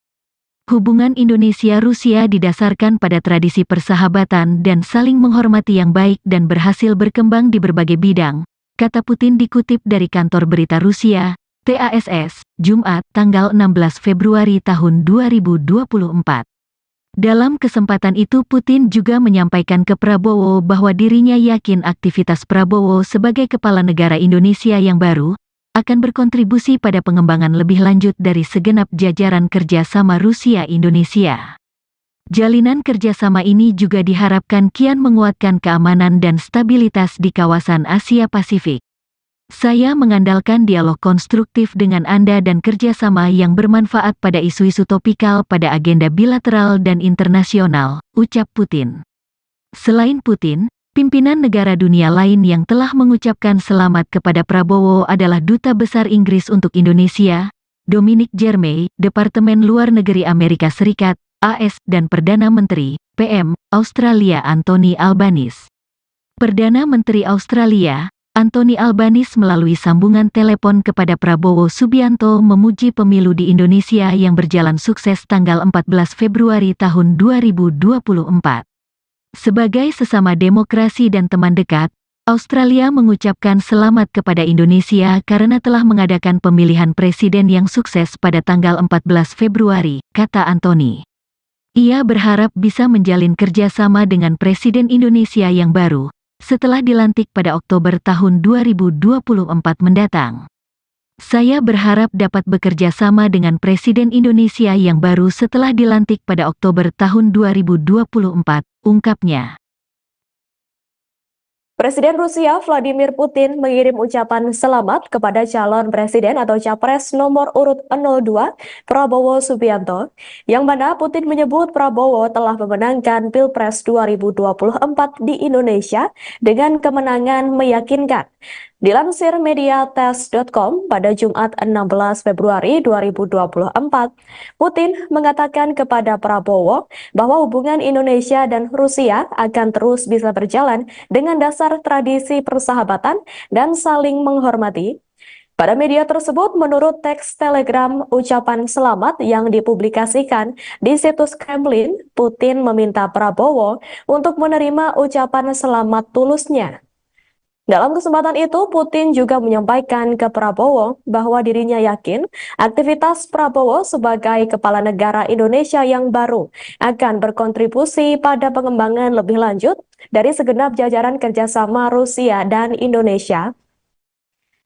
A: Hubungan Indonesia-Rusia didasarkan pada tradisi persahabatan dan saling menghormati yang baik dan berhasil berkembang di berbagai bidang, kata Putin dikutip dari kantor berita Rusia, TASS, Jumat, tanggal 16 Februari tahun 2024. Dalam kesempatan itu Putin juga menyampaikan ke Prabowo bahwa dirinya yakin aktivitas Prabowo sebagai kepala negara Indonesia yang baru akan berkontribusi pada pengembangan lebih lanjut dari segenap jajaran kerjasama Rusia-Indonesia. Jalinan kerjasama ini juga diharapkan kian menguatkan keamanan dan stabilitas di kawasan Asia Pasifik. Saya mengandalkan dialog konstruktif dengan Anda dan kerjasama yang bermanfaat pada isu-isu topikal pada agenda bilateral dan internasional, ucap Putin. Selain Putin, pimpinan negara dunia lain yang telah mengucapkan selamat kepada Prabowo adalah Duta Besar Inggris untuk Indonesia, Dominic Jeremy, Departemen Luar Negeri Amerika Serikat, AS, dan Perdana Menteri, PM, Australia Anthony Albanese. Perdana Menteri Australia, Anthony Albanese melalui sambungan telepon kepada Prabowo Subianto memuji pemilu di Indonesia yang berjalan sukses tanggal 14 Februari tahun 2024. Sebagai sesama demokrasi dan teman dekat, Australia mengucapkan selamat kepada Indonesia karena telah mengadakan pemilihan presiden yang sukses pada tanggal 14 Februari, kata Anthony. Ia berharap bisa menjalin kerjasama dengan Presiden Indonesia yang baru, setelah dilantik pada Oktober tahun 2024 mendatang. Saya berharap dapat bekerja sama dengan Presiden Indonesia yang baru setelah dilantik pada Oktober tahun 2024, ungkapnya.
B: Presiden Rusia Vladimir Putin mengirim ucapan selamat kepada calon presiden atau capres nomor urut 02 Prabowo Subianto, yang mana Putin menyebut Prabowo telah memenangkan Pilpres 2024 di Indonesia dengan kemenangan meyakinkan. Dilansir mediates.com pada Jumat 16 Februari 2024, Putin mengatakan kepada Prabowo bahwa hubungan Indonesia dan Rusia akan terus bisa berjalan dengan dasar tradisi persahabatan dan saling menghormati. Pada media tersebut, menurut teks telegram ucapan selamat yang dipublikasikan di situs Kremlin, Putin meminta Prabowo untuk menerima ucapan selamat tulusnya. Dalam kesempatan itu, Putin juga menyampaikan ke Prabowo bahwa dirinya yakin aktivitas Prabowo sebagai kepala negara Indonesia yang baru akan berkontribusi pada pengembangan lebih lanjut dari segenap jajaran kerjasama Rusia dan Indonesia.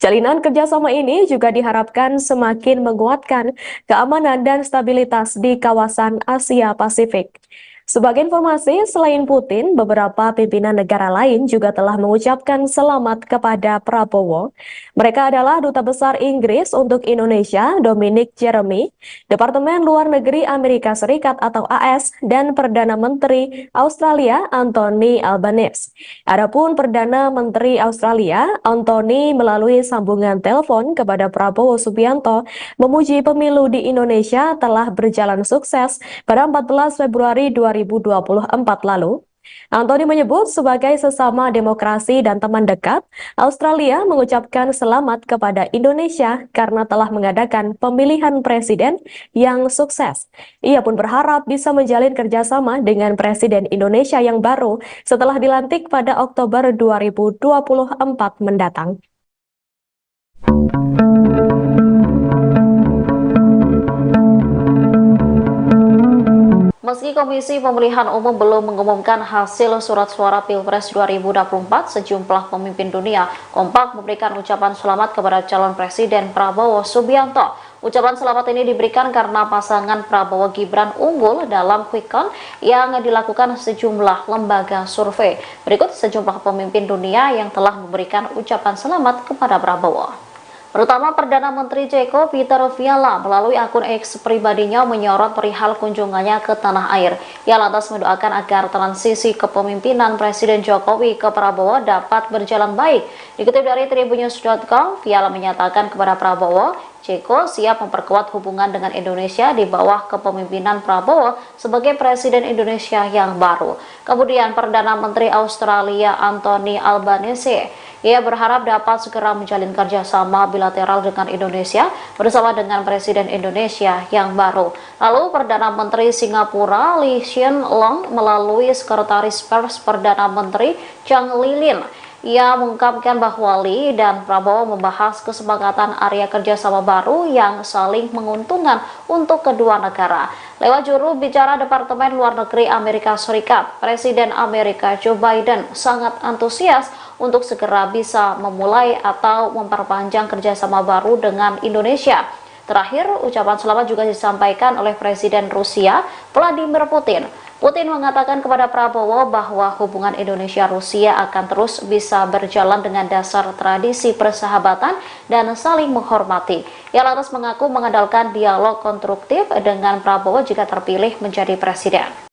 B: Jalinan kerjasama ini juga diharapkan semakin menguatkan keamanan dan stabilitas di kawasan Asia Pasifik. Sebagai informasi, selain Putin, beberapa pimpinan negara lain juga telah mengucapkan selamat kepada Prabowo. Mereka adalah Duta Besar Inggris untuk Indonesia, Dominic Jeremy, Departemen Luar Negeri Amerika Serikat atau AS, dan Perdana Menteri Australia, Anthony Albanese. Adapun Perdana Menteri Australia, Anthony melalui sambungan telepon kepada Prabowo Subianto, memuji pemilu di Indonesia telah berjalan sukses pada 14 Februari 2024 lalu. Anthony menyebut sebagai sesama demokrasi dan teman dekat, Australia mengucapkan selamat kepada Indonesia karena telah mengadakan pemilihan presiden yang sukses. Ia pun berharap bisa menjalin kerjasama dengan Presiden Indonesia yang baru setelah dilantik pada Oktober 2024 mendatang.
C: Meski Komisi Pemilihan Umum belum mengumumkan hasil surat suara Pilpres 2024, sejumlah pemimpin dunia kompak memberikan ucapan selamat kepada calon Presiden Prabowo Subianto. Ucapan selamat ini diberikan karena pasangan Prabowo Gibran unggul dalam quick count yang dilakukan sejumlah lembaga survei. Berikut sejumlah pemimpin dunia yang telah memberikan ucapan selamat kepada Prabowo. Pertama, Perdana Menteri Ceko Peter Fiala melalui akun X pribadinya menyorot perihal kunjungannya ke tanah air. Ia lantas mendoakan agar transisi kepemimpinan Presiden Jokowi ke Prabowo dapat berjalan baik. Dikutip dari tribunnews.com, Fiala menyatakan kepada Prabowo, Ceko siap memperkuat hubungan dengan Indonesia di bawah kepemimpinan Prabowo sebagai Presiden Indonesia yang baru. Kemudian Perdana Menteri Australia Anthony Albanese, ia berharap dapat segera menjalin kerjasama bilateral dengan Indonesia bersama dengan Presiden Indonesia yang baru. Lalu Perdana Menteri Singapura Lee Hsien Loong melalui Sekretaris Pers Perdana Menteri Chang Lilin, ia mengungkapkan bahwa Lee dan Prabowo membahas kesepakatan area kerjasama baru yang saling menguntungkan untuk kedua negara. Lewat juru bicara Departemen Luar Negeri Amerika Serikat, Presiden Amerika Joe Biden sangat antusias untuk segera bisa memulai atau memperpanjang kerjasama baru dengan Indonesia. Terakhir, ucapan selamat juga disampaikan oleh Presiden Rusia Vladimir Putin. Putin mengatakan kepada Prabowo bahwa hubungan Indonesia-Rusia akan terus bisa berjalan dengan dasar tradisi persahabatan dan saling menghormati. Ia lantas mengaku mengandalkan dialog konstruktif dengan Prabowo jika terpilih menjadi presiden.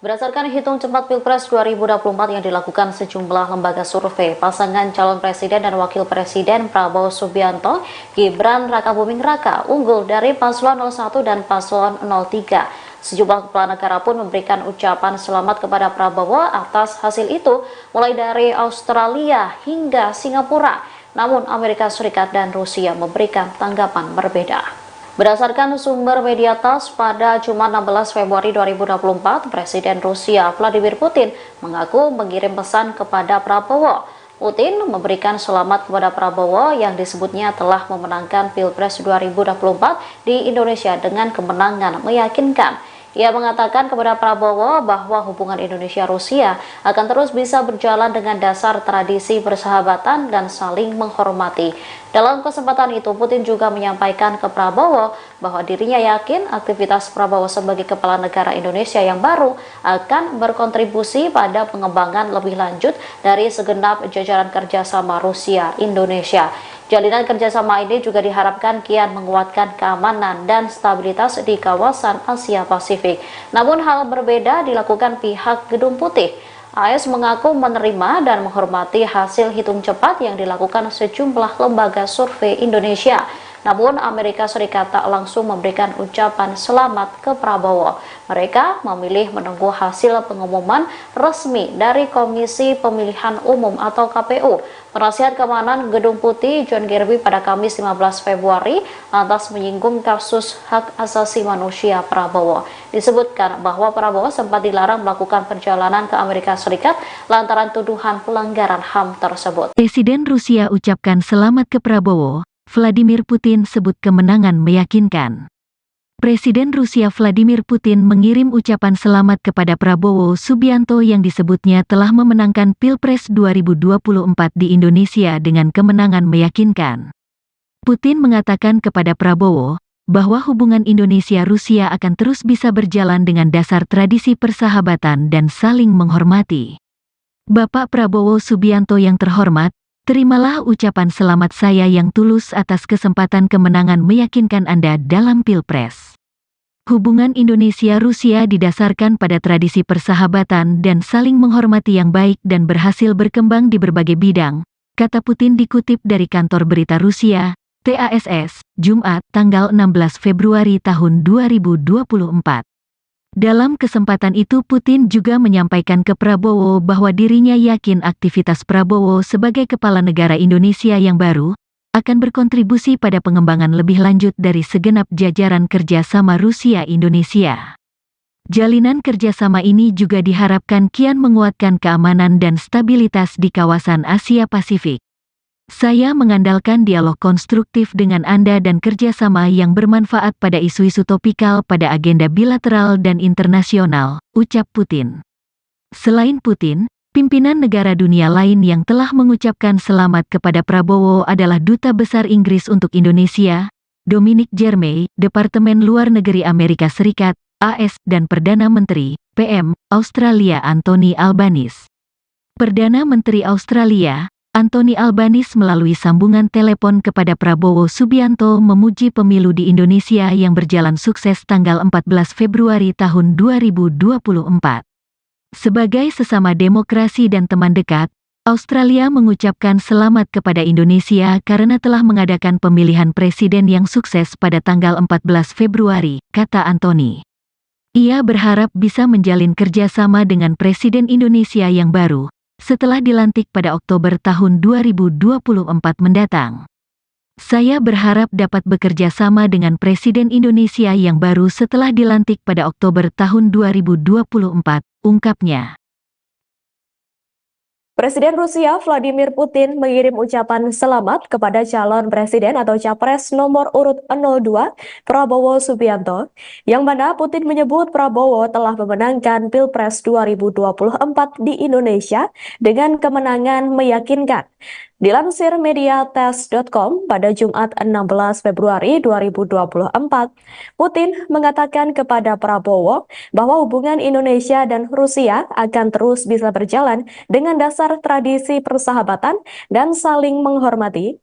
C: Berdasarkan hitung cepat Pilpres 2024 yang dilakukan sejumlah lembaga survei, pasangan calon presiden dan wakil presiden Prabowo Subianto, Gibran Rakabuming Raka unggul dari paslon 01 dan paslon 03. Sejumlah kepala negara pun memberikan ucapan selamat kepada Prabowo atas hasil itu, mulai dari Australia hingga Singapura. Namun Amerika Serikat dan Rusia memberikan tanggapan berbeda. Berdasarkan sumber media TASS, pada Jumat 16 Februari 2024, Presiden Rusia Vladimir Putin mengaku mengirim pesan kepada Prabowo. Putin memberikan selamat kepada Prabowo yang disebutnya telah memenangkan Pilpres 2024 di Indonesia dengan kemenangan meyakinkan. Ia mengatakan kepada Prabowo bahwa hubungan Indonesia-Rusia akan terus bisa berjalan dengan dasar tradisi persahabatan dan saling menghormati. Dalam kesempatan itu, Putin juga menyampaikan ke Prabowo bahwa dirinya yakin aktivitas Prabowo sebagai kepala negara Indonesia yang baru akan berkontribusi pada pengembangan lebih lanjut dari segenap jajaran kerjasama Rusia-Indonesia. Jalinan kerjasama ini juga diharapkan kian menguatkan keamanan dan stabilitas di kawasan Asia Pasifik. Namun hal berbeda dilakukan pihak Gedung Putih. AS mengaku menerima dan menghormati hasil hitung cepat yang dilakukan sejumlah lembaga survei Indonesia. Namun Amerika Serikat tak langsung memberikan ucapan selamat ke Prabowo. Mereka memilih menunggu hasil pengumuman resmi dari Komisi Pemilihan Umum atau KPU. Penasihat Keamanan Gedung Putih John Kirby pada Kamis 15 Februari lantas menyinggung kasus hak asasi manusia Prabowo. Disebutkan bahwa Prabowo sempat dilarang melakukan perjalanan ke Amerika Serikat lantaran tuduhan pelanggaran HAM tersebut.
A: Presiden Rusia ucapkan selamat ke Prabowo. Vladimir Putin sebut kemenangan meyakinkan. Presiden Rusia Vladimir Putin mengirim ucapan selamat kepada Prabowo Subianto yang disebutnya telah memenangkan Pilpres 2024 di Indonesia dengan kemenangan meyakinkan. Putin mengatakan kepada Prabowo bahwa hubungan Indonesia-Rusia akan terus bisa berjalan dengan dasar tradisi persahabatan dan saling menghormati. Bapak Prabowo Subianto yang terhormat, terimalah ucapan selamat saya yang tulus atas kesempatan kemenangan meyakinkan Anda dalam Pilpres. Hubungan Indonesia-Rusia didasarkan pada tradisi persahabatan dan saling menghormati yang baik dan berhasil berkembang di berbagai bidang, kata Putin dikutip dari kantor berita Rusia, TASS, Jumat, tanggal 16 Februari tahun 2024. Dalam kesempatan itu Putin juga menyampaikan ke Prabowo bahwa dirinya yakin aktivitas Prabowo sebagai kepala negara Indonesia yang baru akan berkontribusi pada pengembangan lebih lanjut dari segenap jajaran kerjasama Rusia-Indonesia. Jalinan kerjasama ini juga diharapkan kian menguatkan keamanan dan stabilitas di kawasan Asia Pasifik. Saya mengandalkan dialog konstruktif dengan Anda dan kerjasama yang bermanfaat pada isu-isu topikal pada agenda bilateral dan internasional, ucap Putin. Selain Putin, pimpinan negara dunia lain yang telah mengucapkan selamat kepada Prabowo adalah Duta Besar Inggris untuk Indonesia, Dominic Jeremy, Departemen Luar Negeri Amerika Serikat, AS, dan Perdana Menteri, PM, Australia Anthony Albanese. Perdana Menteri Australia, Anthony Albanese melalui sambungan telepon kepada Prabowo Subianto memuji pemilu di Indonesia yang berjalan sukses tanggal 14 Februari tahun 2024. Sebagai sesama demokrasi dan teman dekat, Australia mengucapkan selamat kepada Indonesia karena telah mengadakan pemilihan presiden yang sukses pada tanggal 14 Februari, kata Anthony. Ia berharap bisa menjalin kerjasama dengan Presiden Indonesia yang baru, setelah dilantik pada Oktober tahun 2024 mendatang. Saya berharap dapat bekerja sama dengan Presiden Indonesia yang baru setelah dilantik pada Oktober tahun 2024, ungkapnya.
B: Presiden Rusia Vladimir Putin mengirim ucapan selamat kepada calon presiden atau capres nomor urut 02 Prabowo Subianto, yang mana Putin menyebut Prabowo telah memenangkan Pilpres 2024 di Indonesia dengan kemenangan meyakinkan. Dilansir mediates.com pada Jumat 16 Februari 2024, Putin mengatakan kepada Prabowo bahwa hubungan Indonesia dan Rusia akan terus bisa berjalan dengan dasar tradisi persahabatan dan saling menghormati.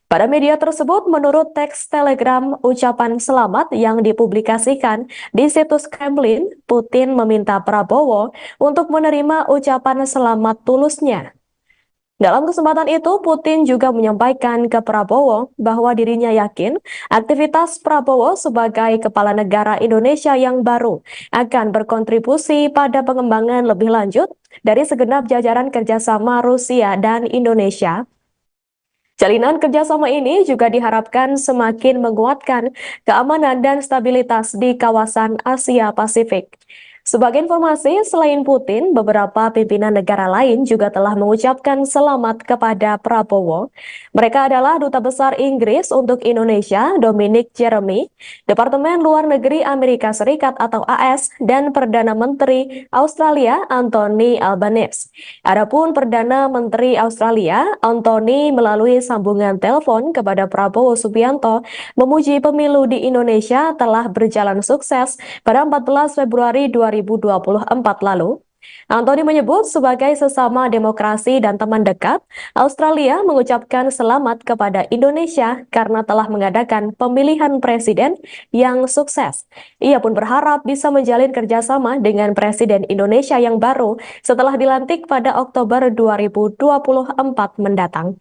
B: Pada media tersebut, menurut teks telegram ucapan selamat yang dipublikasikan di situs Kremlin, Putin meminta Prabowo untuk menerima ucapan selamat tulusnya. Dalam kesempatan itu, Putin juga menyampaikan ke Prabowo bahwa dirinya yakin aktivitas Prabowo sebagai kepala negara Indonesia yang baru akan berkontribusi pada pengembangan lebih lanjut dari segenap jajaran kerjasama Rusia dan Indonesia. Jalinan kerjasama ini juga diharapkan semakin menguatkan keamanan dan stabilitas di kawasan Asia Pasifik. Sebagai informasi, selain Putin, beberapa pimpinan negara lain juga telah mengucapkan selamat kepada Prabowo. Mereka adalah Duta Besar Inggris untuk Indonesia, Dominic Jeremy, Departemen Luar Negeri Amerika Serikat atau AS, dan Perdana Menteri Australia, Anthony Albanese. Adapun Perdana Menteri Australia, Anthony melalui sambungan telepon kepada Prabowo Subianto, memuji pemilu di Indonesia telah berjalan sukses pada 14 Februari 2024 lalu. Anthony menyebut sebagai sesama demokrasi dan teman dekat, Australia mengucapkan selamat kepada Indonesia karena telah mengadakan pemilihan presiden yang sukses. Ia pun berharap bisa menjalin kerjasama dengan Presiden Indonesia yang baru setelah dilantik pada Oktober 2024 mendatang.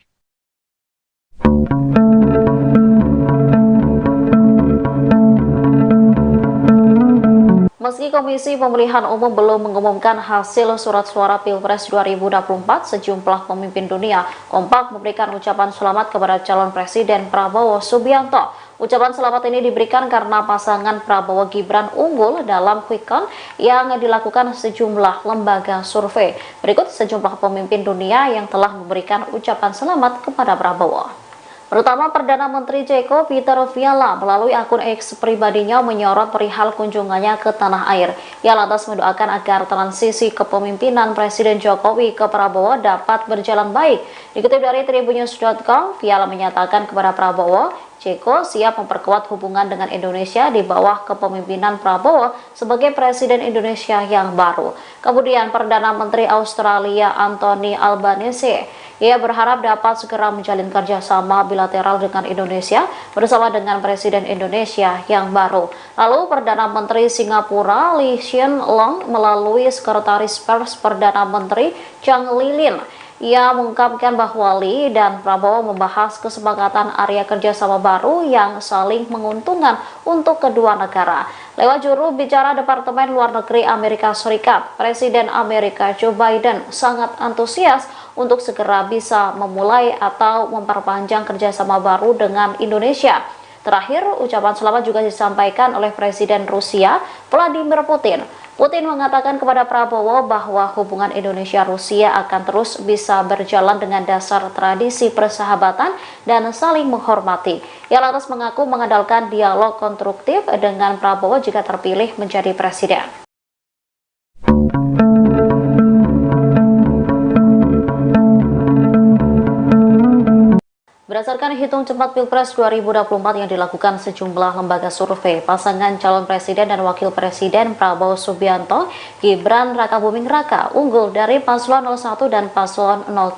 C: Meski Komisi Pemilihan Umum belum mengumumkan hasil surat suara Pilpres 2024, sejumlah pemimpin dunia kompak memberikan ucapan selamat kepada calon Presiden Prabowo Subianto. Ucapan selamat ini diberikan karena pasangan Prabowo Gibran unggul dalam quick count yang dilakukan sejumlah lembaga survei. Berikut sejumlah pemimpin dunia yang telah memberikan ucapan selamat kepada Prabowo. Pertama, Perdana Menteri Ceko Peter Fiala melalui akun X pribadinya menyorot perihal kunjungannya ke tanah air. Ia lantas mendoakan agar transisi kepemimpinan Presiden Jokowi ke Prabowo dapat berjalan baik. Dikutip dari tribunnews.com, Fiala menyatakan kepada Prabowo, Ceko siap memperkuat hubungan dengan Indonesia di bawah kepemimpinan Prabowo sebagai Presiden Indonesia yang baru. Kemudian Perdana Menteri Australia Anthony Albanese, ia berharap dapat segera menjalin kerjasama bilateral dengan Indonesia bersama dengan Presiden Indonesia yang baru. Lalu Perdana Menteri Singapura Lee Hsien Loong melalui Sekretaris Pers Perdana Menteri Chang Lilin, ia mengungkapkan bahwa Lee dan Prabowo membahas kesepakatan area kerjasama baru yang saling menguntungkan untuk kedua negara. Lewat juru bicara Departemen Luar Negeri Amerika Serikat, Presiden Amerika Joe Biden sangat antusias untuk segera bisa memulai atau memperpanjang kerjasama baru dengan Indonesia. Terakhir, ucapan selamat juga disampaikan oleh Presiden Rusia Vladimir Putin. Putin mengatakan kepada Prabowo bahwa hubungan Indonesia-Rusia akan terus bisa berjalan dengan dasar tradisi persahabatan dan saling menghormati. Ia lantas mengaku mengandalkan dialog konstruktif dengan Prabowo jika terpilih menjadi presiden. Berdasarkan hitung cepat Pilpres 2024 yang dilakukan sejumlah lembaga survei, pasangan calon presiden dan wakil presiden Prabowo Subianto, Gibran Rakabuming Raka unggul dari paslon 01 dan paslon 03.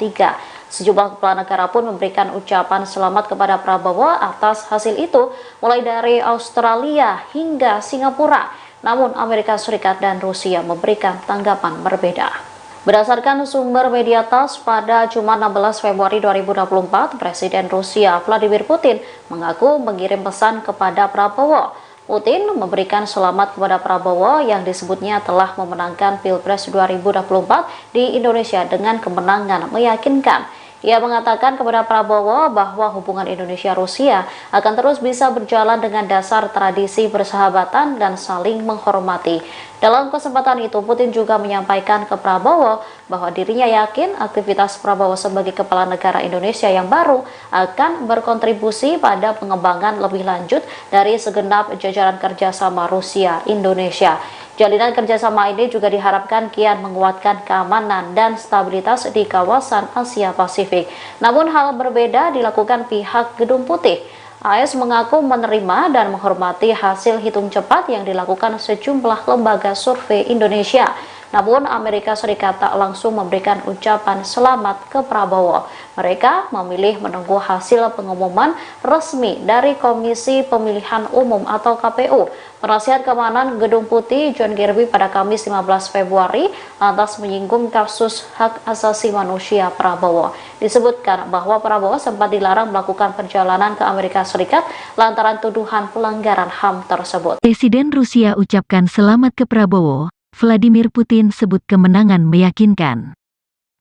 C: Sejumlah kepala negara pun memberikan ucapan selamat kepada Prabowo atas hasil itu, mulai dari Australia hingga Singapura. Namun Amerika Serikat dan Rusia memberikan tanggapan berbeda. Berdasarkan sumber media TASS, pada Jumat 16 Februari 2024, Presiden Rusia Vladimir Putin mengaku mengirim pesan kepada Prabowo. Putin memberikan selamat kepada Prabowo yang disebutnya telah memenangkan Pilpres 2024 di Indonesia dengan kemenangan meyakinkan. Ia mengatakan kepada Prabowo bahwa hubungan Indonesia-Rusia akan terus bisa berjalan dengan dasar tradisi persahabatan dan saling menghormati. Dalam kesempatan itu, Putin juga menyampaikan ke Prabowo bahwa dirinya yakin aktivitas Prabowo sebagai kepala negara Indonesia yang baru akan berkontribusi pada pengembangan lebih lanjut dari segenap jajaran kerjasama Rusia-Indonesia. Jalinan kerjasama ini juga diharapkan kian menguatkan keamanan dan stabilitas di kawasan Asia Pasifik. Namun hal berbeda dilakukan pihak Gedung Putih. AS mengaku menerima dan menghormati hasil hitung cepat yang dilakukan sejumlah lembaga survei Indonesia. Namun Amerika Serikat tak langsung memberikan ucapan selamat ke Prabowo. Mereka memilih menunggu hasil pengumuman resmi dari Komisi Pemilihan Umum atau KPU. Penasihat Keamanan Gedung Putih John Kirby pada Kamis 15 Februari lantas menyinggung kasus hak asasi manusia Prabowo. Disebutkan bahwa Prabowo sempat dilarang melakukan perjalanan ke Amerika Serikat lantaran tuduhan pelanggaran HAM tersebut.
A: Presiden Rusia ucapkan selamat ke Prabowo. Vladimir Putin sebut kemenangan meyakinkan.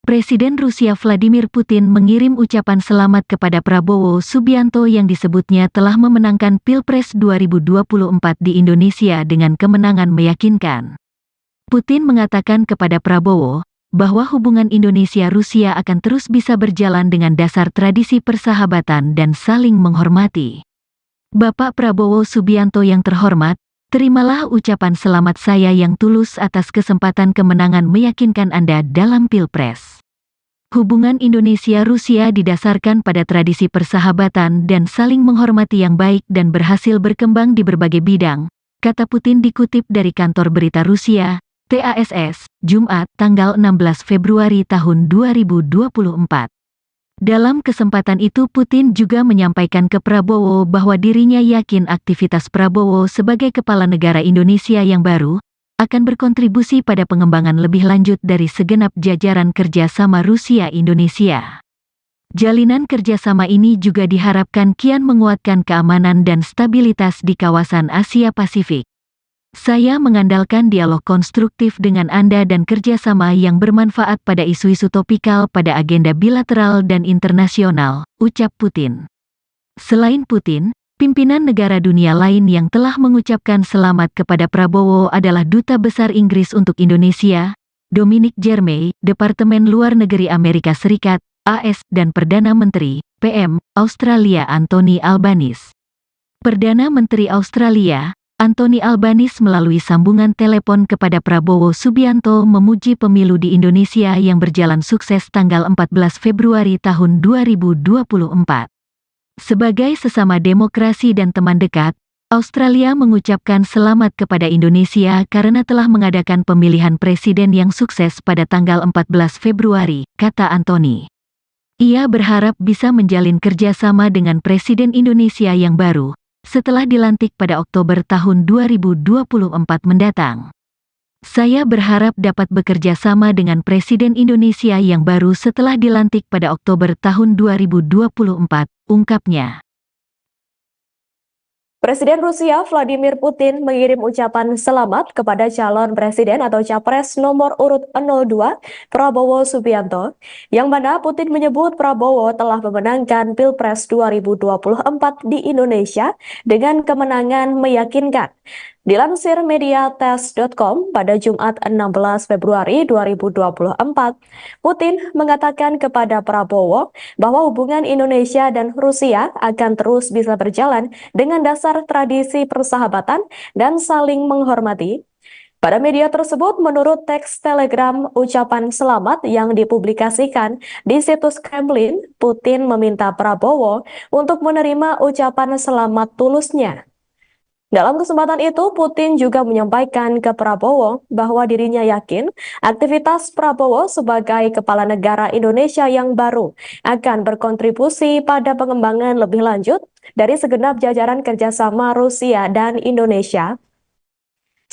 A: Presiden Rusia Vladimir Putin mengirim ucapan selamat kepada Prabowo Subianto yang disebutnya telah memenangkan Pilpres 2024 di Indonesia dengan kemenangan meyakinkan. Putin mengatakan kepada Prabowo bahwa hubungan Indonesia-Rusia akan terus bisa berjalan dengan dasar tradisi persahabatan dan saling menghormati. Bapak Prabowo Subianto yang terhormat, terimalah ucapan selamat saya yang tulus atas kesempatan kemenangan meyakinkan Anda dalam Pilpres. Hubungan Indonesia-Rusia didasarkan pada tradisi persahabatan dan saling menghormati yang baik dan berhasil berkembang di berbagai bidang, kata Putin dikutip dari kantor berita Rusia, TASS, Jumat, tanggal 16 Februari tahun 2024. Dalam kesempatan itu Putin juga menyampaikan ke Prabowo bahwa dirinya yakin aktivitas Prabowo sebagai kepala negara Indonesia yang baru akan berkontribusi pada pengembangan lebih lanjut dari segenap jajaran kerjasama Rusia-Indonesia. Jalinan kerjasama ini juga diharapkan kian menguatkan keamanan dan stabilitas di kawasan Asia Pasifik. Saya mengandalkan dialog konstruktif dengan Anda dan kerjasama yang bermanfaat pada isu-isu topikal pada agenda bilateral dan internasional, ucap Putin. Selain Putin, pimpinan negara dunia lain yang telah mengucapkan selamat kepada Prabowo adalah Duta Besar Inggris untuk Indonesia, Dominic Jeremy, Departemen Luar Negeri Amerika Serikat, AS, dan Perdana Menteri, PM, Australia Anthony Albanese. Perdana Menteri Australia, Anthony Albanese melalui sambungan telepon kepada Prabowo Subianto memuji pemilu di Indonesia yang berjalan sukses tanggal 14 Februari tahun 2024. Sebagai sesama demokrasi dan teman dekat, Australia mengucapkan selamat kepada Indonesia karena telah mengadakan pemilihan presiden yang sukses pada tanggal 14 Februari, kata Anthony. Ia berharap bisa menjalin kerjasama dengan Presiden Indonesia yang baru, setelah dilantik pada Oktober tahun 2024 mendatang. Saya berharap dapat bekerja sama dengan Presiden Indonesia yang baru setelah dilantik pada Oktober tahun 2024, ungkapnya.
B: Presiden Rusia Vladimir Putin mengirim ucapan selamat kepada calon presiden atau capres nomor urut 02 Prabowo Subianto, yang mana Putin menyebut Prabowo telah memenangkan Pilpres 2024 di Indonesia dengan kemenangan meyakinkan. Dilansir mediates.com pada Jumat 16 Februari 2024, Putin mengatakan kepada Prabowo bahwa hubungan Indonesia dan Rusia akan terus bisa berjalan dengan dasar tradisi persahabatan dan saling menghormati. Pada media tersebut, menurut teks telegram ucapan selamat yang dipublikasikan di situs Kremlin, Putin meminta Prabowo untuk menerima ucapan selamat tulusnya. Dalam kesempatan itu, Putin juga menyampaikan ke Prabowo bahwa dirinya yakin aktivitas Prabowo sebagai kepala negara Indonesia yang baru akan berkontribusi pada pengembangan lebih lanjut dari segenap jajaran kerjasama Rusia dan Indonesia.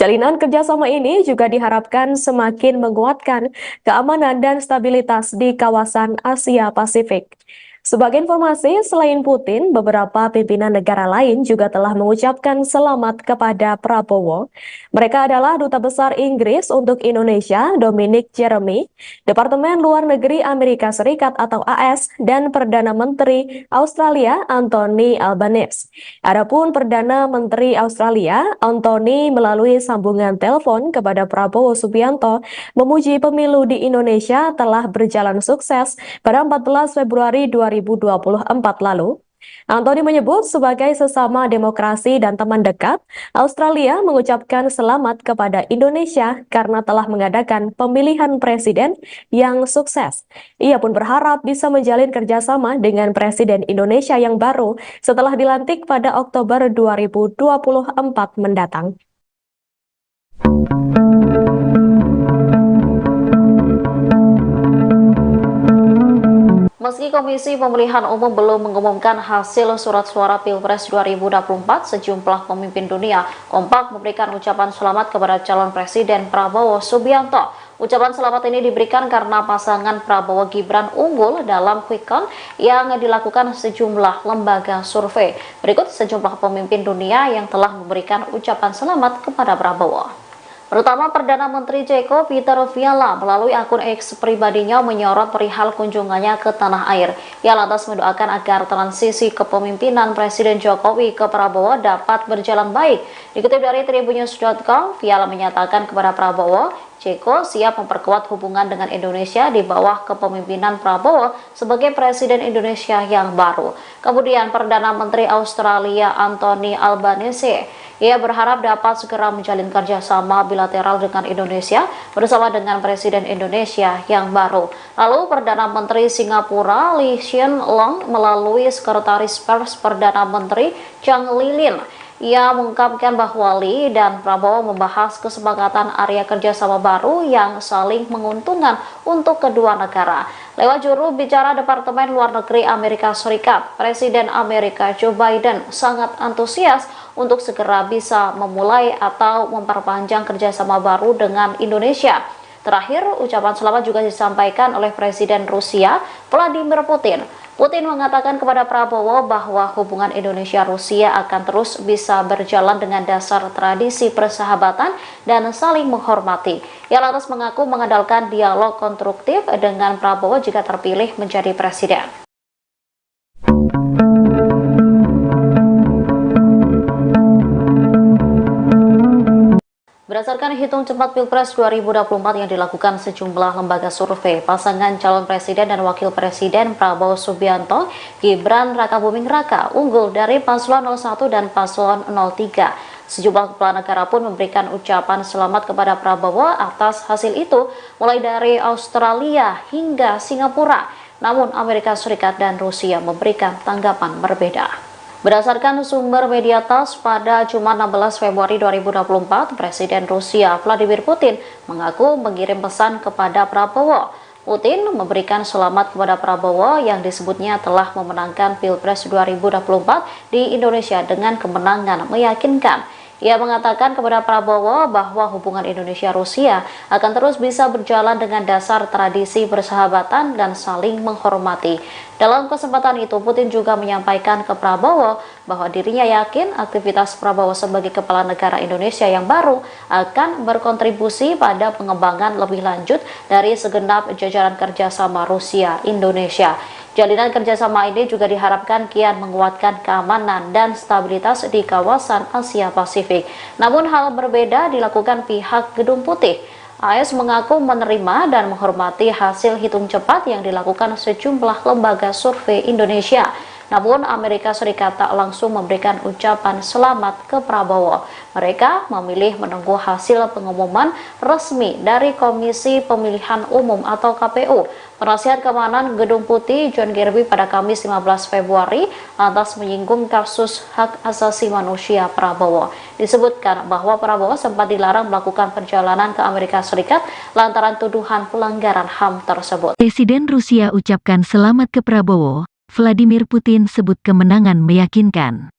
B: Jalinan kerjasama ini juga diharapkan semakin menguatkan keamanan dan stabilitas di kawasan Asia Pasifik. Sebagai informasi, selain Putin, beberapa pimpinan negara lain juga telah mengucapkan selamat kepada Prabowo. Mereka adalah Duta Besar Inggris untuk Indonesia, Dominic Jeremy, Departemen Luar Negeri Amerika Serikat atau AS, dan Perdana Menteri Australia, Anthony Albanese. Adapun Perdana Menteri Australia, Anthony, melalui sambungan telepon kepada Prabowo Subianto, memuji pemilu di Indonesia telah berjalan sukses pada 14 Februari 2024 lalu. Anthony menyebut sebagai sesama demokrasi dan teman dekat, Australia mengucapkan selamat kepada Indonesia karena telah mengadakan pemilihan presiden yang sukses. Ia pun berharap bisa menjalin kerjasama dengan Presiden Indonesia yang baru setelah dilantik pada Oktober 2024 mendatang.
C: Meski Komisi Pemilihan Umum belum mengumumkan hasil surat suara Pilpres 2024, sejumlah pemimpin dunia kompak memberikan ucapan selamat kepada calon Presiden Prabowo Subianto. Ucapan selamat ini diberikan karena pasangan Prabowo Gibran unggul dalam quick count yang dilakukan sejumlah lembaga survei. Berikut sejumlah pemimpin dunia yang telah memberikan ucapan selamat kepada Prabowo. Pertama, Perdana Menteri Ceko Peter Fiala melalui akun X pribadinya menyorot perihal kunjungannya ke tanah air. Ia lantas mendoakan agar transisi kepemimpinan Presiden Jokowi ke Prabowo dapat berjalan baik. Dikutip dari tribunnews.com, Fiala menyatakan kepada Prabowo, Ceko siap memperkuat hubungan dengan Indonesia di bawah kepemimpinan Prabowo sebagai Presiden Indonesia yang baru. Kemudian Perdana Menteri Australia Anthony Albanese, ia berharap dapat segera menjalin kerjasama bilateral dengan Indonesia bersama dengan Presiden Indonesia yang baru. Lalu Perdana Menteri Singapura Lee Hsien Loong melalui Sekretaris Pers Perdana Menteri Chang Lilin, ia mengungkapkan bahwa Lee dan Prabowo membahas kesepakatan area kerjasama baru yang saling menguntungkan untuk kedua negara. Lewat juru bicara Departemen Luar Negeri Amerika Serikat, Presiden Amerika Joe Biden sangat antusias untuk segera bisa memulai atau memperpanjang kerjasama baru dengan Indonesia. Terakhir, ucapan selamat juga disampaikan oleh Presiden Rusia Vladimir Putin. Putin mengatakan kepada Prabowo bahwa hubungan Indonesia-Rusia akan terus bisa berjalan dengan dasar tradisi persahabatan dan saling menghormati. Ia lantas mengaku mengandalkan dialog konstruktif dengan Prabowo jika terpilih menjadi presiden. Berdasarkan hitung cepat Pilpres 2024 yang dilakukan sejumlah lembaga survei, pasangan calon presiden dan wakil presiden Prabowo Subianto, Gibran Rakabuming Raka unggul dari paslon 01 dan paslon 03. Sejumlah kepala negara pun memberikan ucapan selamat kepada Prabowo atas hasil itu, mulai dari Australia hingga Singapura. Namun Amerika Serikat dan Rusia memberikan tanggapan berbeda. Berdasarkan sumber media TASS, pada Jumat 16 Februari 2024, Presiden Rusia Vladimir Putin mengaku mengirim pesan kepada Prabowo. Putin memberikan selamat kepada Prabowo yang disebutnya telah memenangkan Pilpres 2024 di Indonesia dengan kemenangan meyakinkan. Ia mengatakan kepada Prabowo bahwa hubungan Indonesia-Rusia akan terus bisa berjalan dengan dasar tradisi persahabatan dan saling menghormati. Dalam kesempatan itu, Putin juga menyampaikan ke Prabowo bahwa dirinya yakin aktivitas Prabowo sebagai kepala negara Indonesia yang baru akan berkontribusi pada pengembangan lebih lanjut dari segenap jajaran kerjasama Rusia-Indonesia. Jalinan kerjasama ini juga diharapkan kian menguatkan keamanan dan stabilitas di kawasan Asia Pasifik. Namun hal berbeda dilakukan pihak Gedung Putih. AS mengaku menerima dan menghormati hasil hitung cepat yang dilakukan sejumlah lembaga survei Indonesia. Namun Amerika Serikat tak langsung memberikan ucapan selamat ke Prabowo. Mereka memilih menunggu hasil pengumuman resmi dari Komisi Pemilihan Umum atau KPU. Penasihat Keamanan Gedung Putih John Kirby pada Kamis 15 Februari lantas menyinggung kasus hak asasi manusia Prabowo. Disebutkan bahwa Prabowo sempat dilarang melakukan perjalanan ke Amerika Serikat lantaran tuduhan pelanggaran HAM tersebut.
A: Presiden Rusia ucapkan selamat ke Prabowo. Vladimir Putin sebut kemenangan meyakinkan.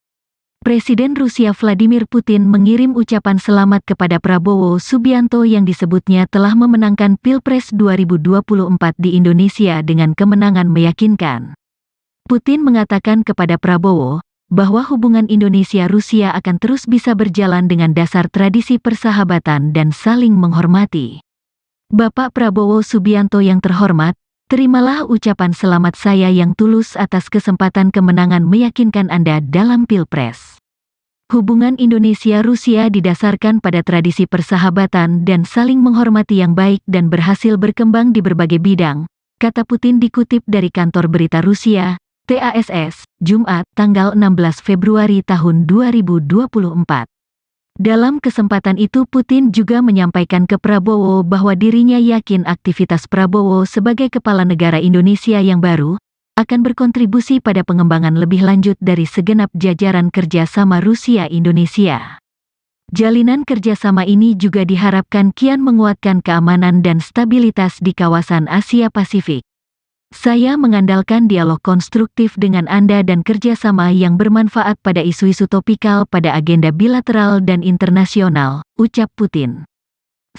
A: Presiden Rusia Vladimir Putin mengirim ucapan selamat kepada Prabowo Subianto yang disebutnya telah memenangkan Pilpres 2024 di Indonesia dengan kemenangan meyakinkan. Putin mengatakan kepada Prabowo bahwa hubungan Indonesia-Rusia akan terus bisa berjalan dengan dasar tradisi persahabatan dan saling menghormati. Bapak Prabowo Subianto yang terhormat, terimalah ucapan selamat saya yang tulus atas kesempatan kemenangan meyakinkan Anda dalam Pilpres. Hubungan Indonesia-Rusia didasarkan pada tradisi persahabatan dan saling menghormati yang baik dan berhasil berkembang di berbagai bidang, kata Putin dikutip dari kantor berita Rusia, TASS, Jumat, tanggal 16 Februari tahun 2024. Dalam kesempatan itu Putin juga menyampaikan ke Prabowo bahwa dirinya yakin aktivitas Prabowo sebagai kepala negara Indonesia yang baru akan berkontribusi pada pengembangan lebih lanjut dari segenap jajaran kerjasama Rusia-Indonesia. Jalinan kerjasama ini juga diharapkan kian menguatkan keamanan dan stabilitas di kawasan Asia Pasifik. Saya mengandalkan dialog konstruktif dengan Anda dan kerjasama yang bermanfaat pada isu-isu topikal pada agenda bilateral dan internasional, ucap Putin.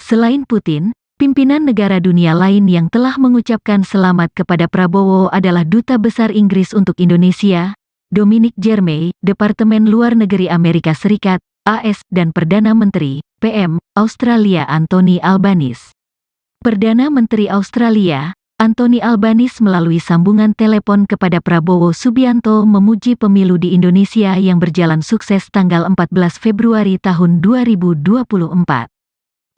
A: Selain Putin, pimpinan negara dunia lain yang telah mengucapkan selamat kepada Prabowo adalah Duta Besar Inggris untuk Indonesia, Dominic Jeremy, Departemen Luar Negeri Amerika Serikat, AS, dan Perdana Menteri, PM, Australia Anthony Albanese. Perdana Menteri Australia, Anthony Albanese melalui sambungan telepon kepada Prabowo Subianto memuji pemilu di Indonesia yang berjalan sukses tanggal 14 Februari tahun 2024.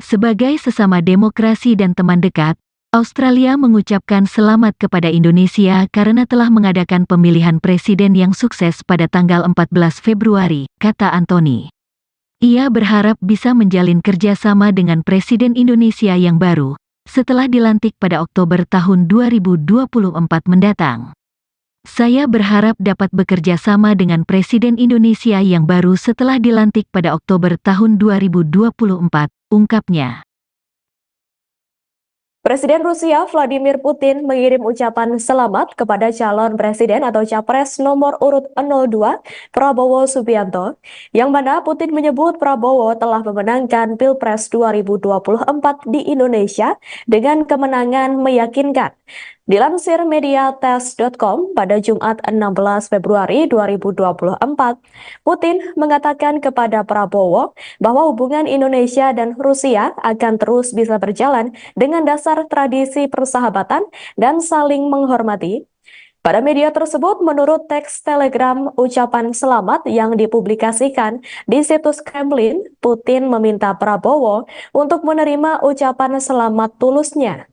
A: Sebagai sesama demokrasi dan teman dekat, Australia mengucapkan selamat kepada Indonesia karena telah mengadakan pemilihan presiden yang sukses pada tanggal 14 Februari, kata Anthony. Ia berharap bisa menjalin kerjasama dengan Presiden Indonesia yang baru, setelah dilantik pada Oktober tahun 2024 mendatang. Saya berharap dapat bekerja sama dengan Presiden Indonesia yang baru setelah dilantik pada Oktober tahun 2024, ungkapnya.
B: Presiden Rusia Vladimir Putin mengirim ucapan selamat kepada calon presiden atau capres nomor urut 02 Prabowo Subianto, yang mana Putin menyebut Prabowo telah memenangkan Pilpres 2024 di Indonesia dengan kemenangan meyakinkan. Dilansir mediates.com pada Jumat 16 Februari 2024, Putin mengatakan kepada Prabowo bahwa hubungan Indonesia dan Rusia akan terus bisa berjalan dengan dasar tradisi persahabatan dan saling menghormati. Pada media tersebut, menurut teks telegram ucapan selamat yang dipublikasikan di situs Kremlin, Putin meminta Prabowo untuk menerima ucapan selamat tulusnya.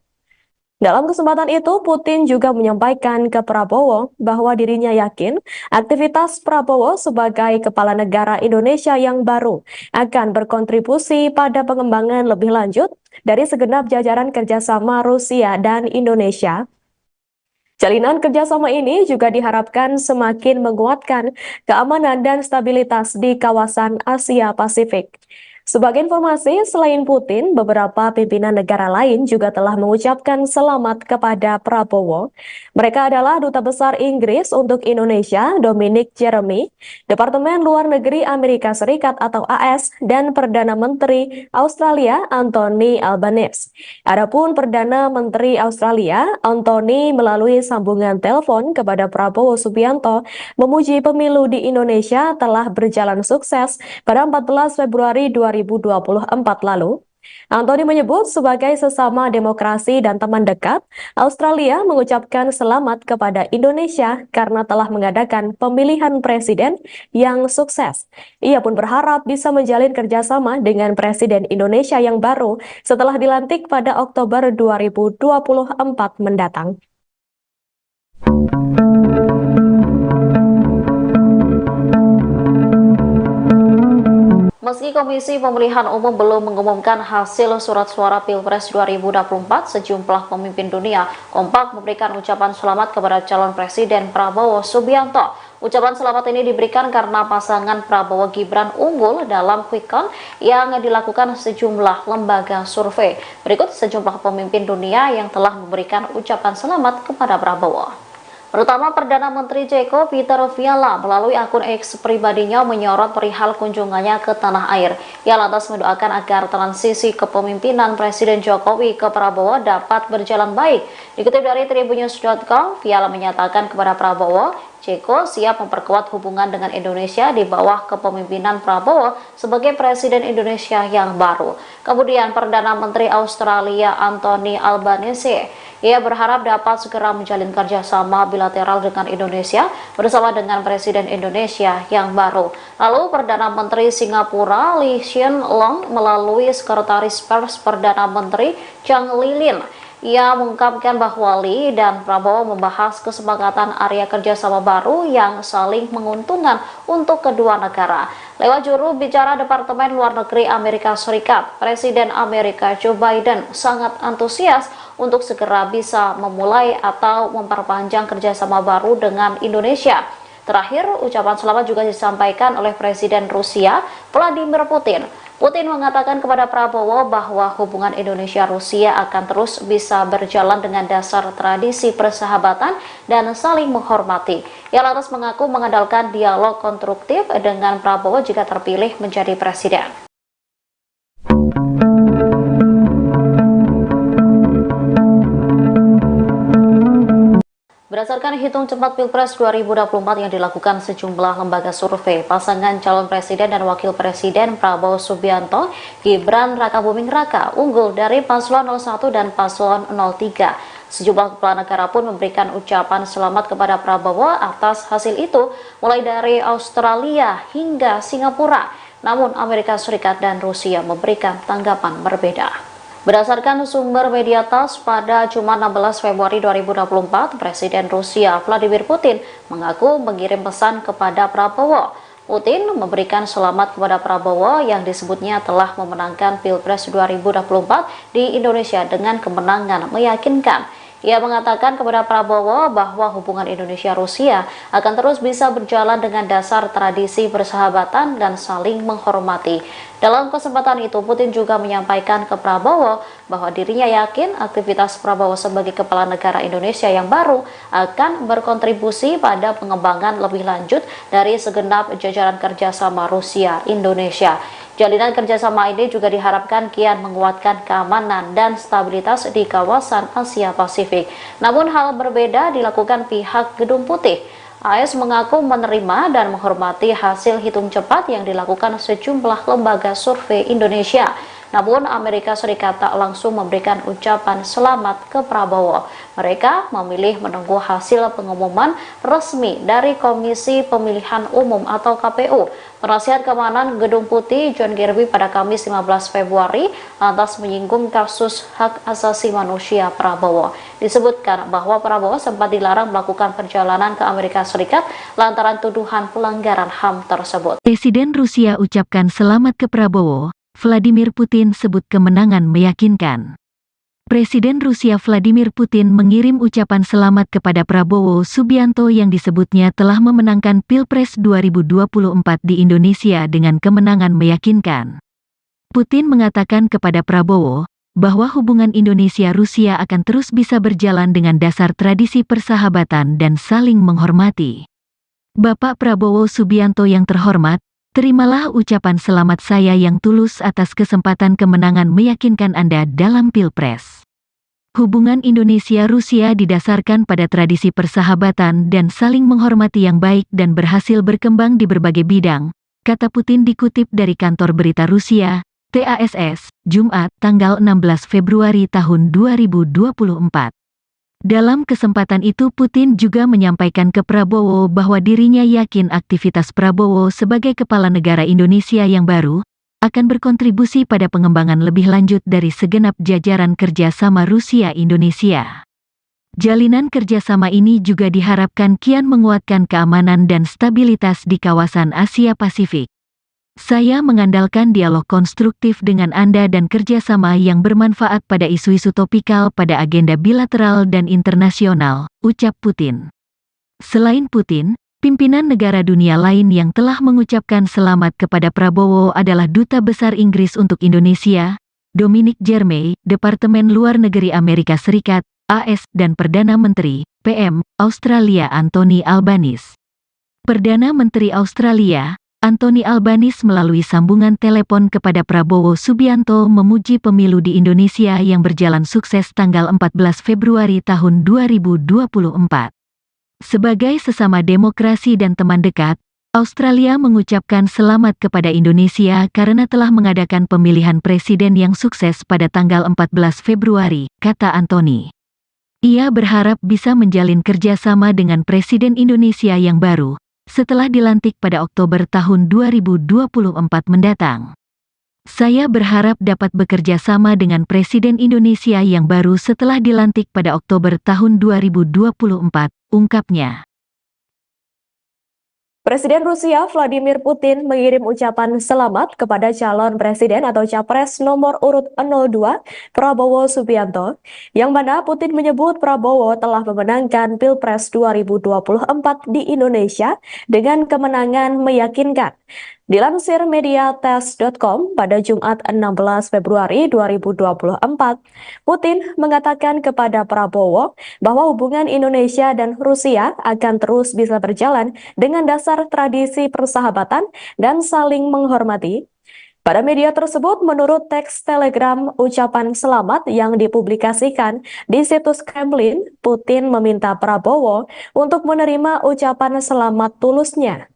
B: Dalam kesempatan itu, Putin juga menyampaikan ke Prabowo bahwa dirinya yakin aktivitas Prabowo sebagai kepala negara Indonesia yang baru akan berkontribusi pada pengembangan lebih lanjut dari segenap jajaran kerjasama Rusia dan Indonesia. Jalinan kerjasama ini juga diharapkan semakin menguatkan keamanan dan stabilitas di kawasan Asia Pasifik. Sebagai informasi, selain Putin, beberapa pimpinan negara lain juga telah mengucapkan selamat kepada Prabowo. Mereka adalah Duta Besar Inggris untuk Indonesia, Dominic Jeremy, Departemen Luar Negeri Amerika Serikat atau AS, dan Perdana Menteri Australia, Anthony Albanese. Adapun Perdana Menteri Australia, Anthony melalui sambungan telepon kepada Prabowo Subianto, memuji pemilu di Indonesia telah berjalan sukses pada 14 Februari 2024 lalu. Anthony menyebut sebagai sesama demokrasi dan teman dekat, Australia mengucapkan selamat kepada Indonesia karena telah mengadakan pemilihan presiden yang sukses. Ia pun berharap bisa menjalin kerjasama dengan Presiden Indonesia yang baru setelah dilantik pada Oktober 2024 mendatang.
C: Meski Komisi Pemilihan Umum belum mengumumkan hasil surat suara Pilpres 2024, sejumlah pemimpin dunia kompak memberikan ucapan selamat kepada calon Presiden Prabowo Subianto. Ucapan selamat ini diberikan karena pasangan Prabowo Gibran unggul dalam quick count yang dilakukan sejumlah lembaga survei. Berikut sejumlah pemimpin dunia yang telah memberikan ucapan selamat kepada Prabowo. Pertama, Perdana Menteri Ceko Peter Fiala melalui akun X pribadinya menyorot perihal kunjungannya ke tanah air. Ia lantas mendoakan agar transisi kepemimpinan Presiden Jokowi ke Prabowo dapat berjalan baik. Dikutip dari tribunnews.com, Fiala menyatakan kepada Prabowo, Ceko siap memperkuat hubungan dengan Indonesia di bawah kepemimpinan Prabowo sebagai Presiden Indonesia yang baru. Kemudian Perdana Menteri Australia Anthony Albanese, ia berharap dapat segera menjalin kerjasama bilateral dengan Indonesia bersama dengan Presiden Indonesia yang baru. Lalu Perdana Menteri Singapura Lee Hsien Loong melalui Sekretaris Pers Perdana Menteri Chang Lilin, ia mengungkapkan bahwa Lee dan Prabowo membahas kesepakatan area kerjasama baru yang saling menguntungkan untuk kedua negara. Lewat juru bicara Departemen Luar Negeri Amerika Serikat, Presiden Amerika Joe Biden sangat antusias untuk segera bisa memulai atau memperpanjang kerjasama baru dengan Indonesia. Terakhir, ucapan selamat juga disampaikan oleh Presiden Rusia Vladimir Putin. Putin mengatakan kepada Prabowo bahwa hubungan Indonesia-Rusia akan terus bisa berjalan dengan dasar tradisi persahabatan dan saling menghormati. Ia lantas mengaku mengandalkan dialog konstruktif dengan Prabowo jika terpilih menjadi presiden. Berdasarkan hitung cepat Pilpres 2024 yang dilakukan sejumlah lembaga survei, pasangan calon presiden dan wakil presiden Prabowo Subianto, Gibran Rakabuming Raka unggul dari paslon 01 dan paslon 03. Sejumlah kepala negara pun memberikan ucapan selamat kepada Prabowo atas hasil itu, mulai dari Australia hingga Singapura. Namun Amerika Serikat dan Rusia memberikan tanggapan berbeda. Berdasarkan sumber media TASS, pada Jumat 16 Februari 2024, Presiden Rusia Vladimir Putin mengaku mengirim pesan kepada Prabowo. Putin memberikan selamat kepada Prabowo yang disebutnya telah memenangkan Pilpres 2024 di Indonesia dengan kemenangan meyakinkan. Ia mengatakan kepada Prabowo bahwa hubungan Indonesia-Rusia akan terus bisa berjalan dengan dasar tradisi persahabatan dan saling menghormati. Dalam kesempatan itu, Putin juga menyampaikan ke Prabowo bahwa dirinya yakin aktivitas Prabowo sebagai kepala negara Indonesia yang baru akan berkontribusi pada pengembangan lebih lanjut dari segenap jajaran kerjasama Rusia-Indonesia. Jalinan kerjasama ini juga diharapkan kian menguatkan keamanan dan stabilitas di kawasan Asia Pasifik. Namun hal berbeda dilakukan pihak Gedung Putih. AS mengaku menerima dan menghormati hasil hitung cepat yang dilakukan sejumlah lembaga survei Indonesia. Namun Amerika Serikat tak langsung memberikan ucapan selamat ke Prabowo. Mereka memilih menunggu hasil pengumuman resmi dari Komisi Pemilihan Umum atau KPU. Penasihat Keamanan Gedung Putih John Kirby pada Kamis 15 Februari lantas menyinggung kasus hak asasi manusia Prabowo. Disebutkan bahwa Prabowo sempat dilarang melakukan perjalanan ke Amerika Serikat lantaran tuduhan pelanggaran HAM tersebut.
A: Presiden Rusia ucapkan selamat ke Prabowo. Vladimir Putin sebut kemenangan meyakinkan. Presiden Rusia Vladimir Putin mengirim ucapan selamat kepada Prabowo Subianto yang disebutnya telah memenangkan Pilpres 2024 di Indonesia dengan kemenangan meyakinkan. Putin mengatakan kepada Prabowo bahwa hubungan Indonesia-Rusia akan terus bisa berjalan dengan dasar tradisi persahabatan dan saling menghormati. Bapak Prabowo Subianto yang terhormat, terimalah ucapan selamat saya yang tulus atas kesempatan kemenangan meyakinkan Anda dalam Pilpres. Hubungan Indonesia-Rusia didasarkan pada tradisi persahabatan dan saling menghormati yang baik dan berhasil berkembang di berbagai bidang, kata Putin dikutip dari kantor berita Rusia, TASS, Jumat, tanggal 16 Februari tahun 2024. Dalam kesempatan itu Putin juga menyampaikan ke Prabowo bahwa dirinya yakin aktivitas Prabowo sebagai kepala negara Indonesia yang baru akan berkontribusi pada pengembangan lebih lanjut dari segenap jajaran kerjasama Rusia-Indonesia. Jalinan kerjasama ini juga diharapkan kian menguatkan keamanan dan stabilitas di kawasan Asia Pasifik. Saya mengandalkan dialog konstruktif dengan Anda dan kerjasama yang bermanfaat pada isu-isu topikal pada agenda bilateral dan internasional, ucap Putin. Selain Putin, pimpinan negara dunia lain yang telah mengucapkan selamat kepada Prabowo adalah Duta Besar Inggris untuk Indonesia, Dominic Jeremy, Departemen Luar Negeri Amerika Serikat, AS, dan Perdana Menteri, PM, Australia Anthony Albanese. Perdana Menteri Australia, Anthony Albanese melalui sambungan telepon kepada Prabowo Subianto memuji pemilu di Indonesia yang berjalan sukses tanggal 14 Februari tahun 2024. Sebagai sesama demokrasi dan teman dekat, Australia mengucapkan selamat kepada Indonesia karena telah mengadakan pemilihan presiden yang sukses pada tanggal 14 Februari, kata Anthony. Ia berharap bisa menjalin kerjasama dengan Presiden Indonesia yang baru, setelah dilantik pada Oktober tahun 2024 mendatang. Saya berharap dapat bekerja sama dengan Presiden Indonesia yang baru setelah dilantik pada Oktober tahun 2024, ungkapnya.
B: Presiden Rusia Vladimir Putin mengirim ucapan selamat kepada calon presiden atau capres nomor urut 02 Prabowo Subianto, yang mana Putin menyebut Prabowo telah memenangkan Pilpres 2024 di Indonesia dengan kemenangan meyakinkan. Dilansir mediates.com pada Jumat 16 Februari 2024, Putin mengatakan kepada Prabowo bahwa hubungan Indonesia dan Rusia akan terus bisa berjalan dengan dasar tradisi persahabatan dan saling menghormati. Pada media tersebut, menurut teks telegram ucapan selamat yang dipublikasikan di situs Kremlin, Putin meminta Prabowo untuk menerima ucapan selamat tulusnya.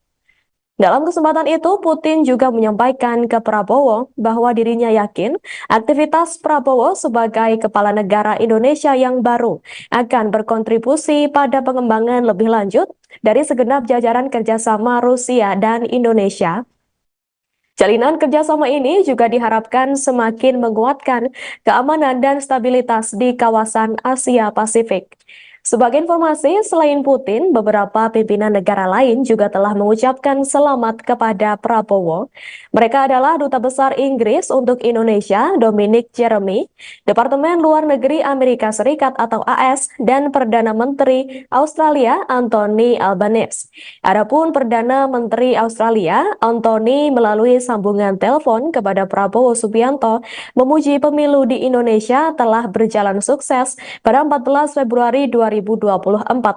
B: Dalam kesempatan itu, Putin juga menyampaikan ke Prabowo bahwa dirinya yakin aktivitas Prabowo sebagai kepala negara Indonesia yang baru akan berkontribusi pada pengembangan lebih lanjut dari segenap jajaran kerjasama Rusia dan Indonesia. Jalinan kerjasama ini juga diharapkan semakin menguatkan keamanan dan stabilitas di kawasan Asia Pasifik. Sebagai informasi, selain Putin, beberapa pimpinan negara lain juga telah mengucapkan selamat kepada Prabowo. Mereka adalah Duta Besar Inggris untuk Indonesia, Dominic Jeremy, Departemen Luar Negeri Amerika Serikat atau AS, dan Perdana Menteri Australia, Anthony Albanese. Adapun Perdana Menteri Australia, Anthony melalui sambungan telepon kepada Prabowo Subianto, memuji pemilu di Indonesia telah berjalan sukses pada 14 Februari 2024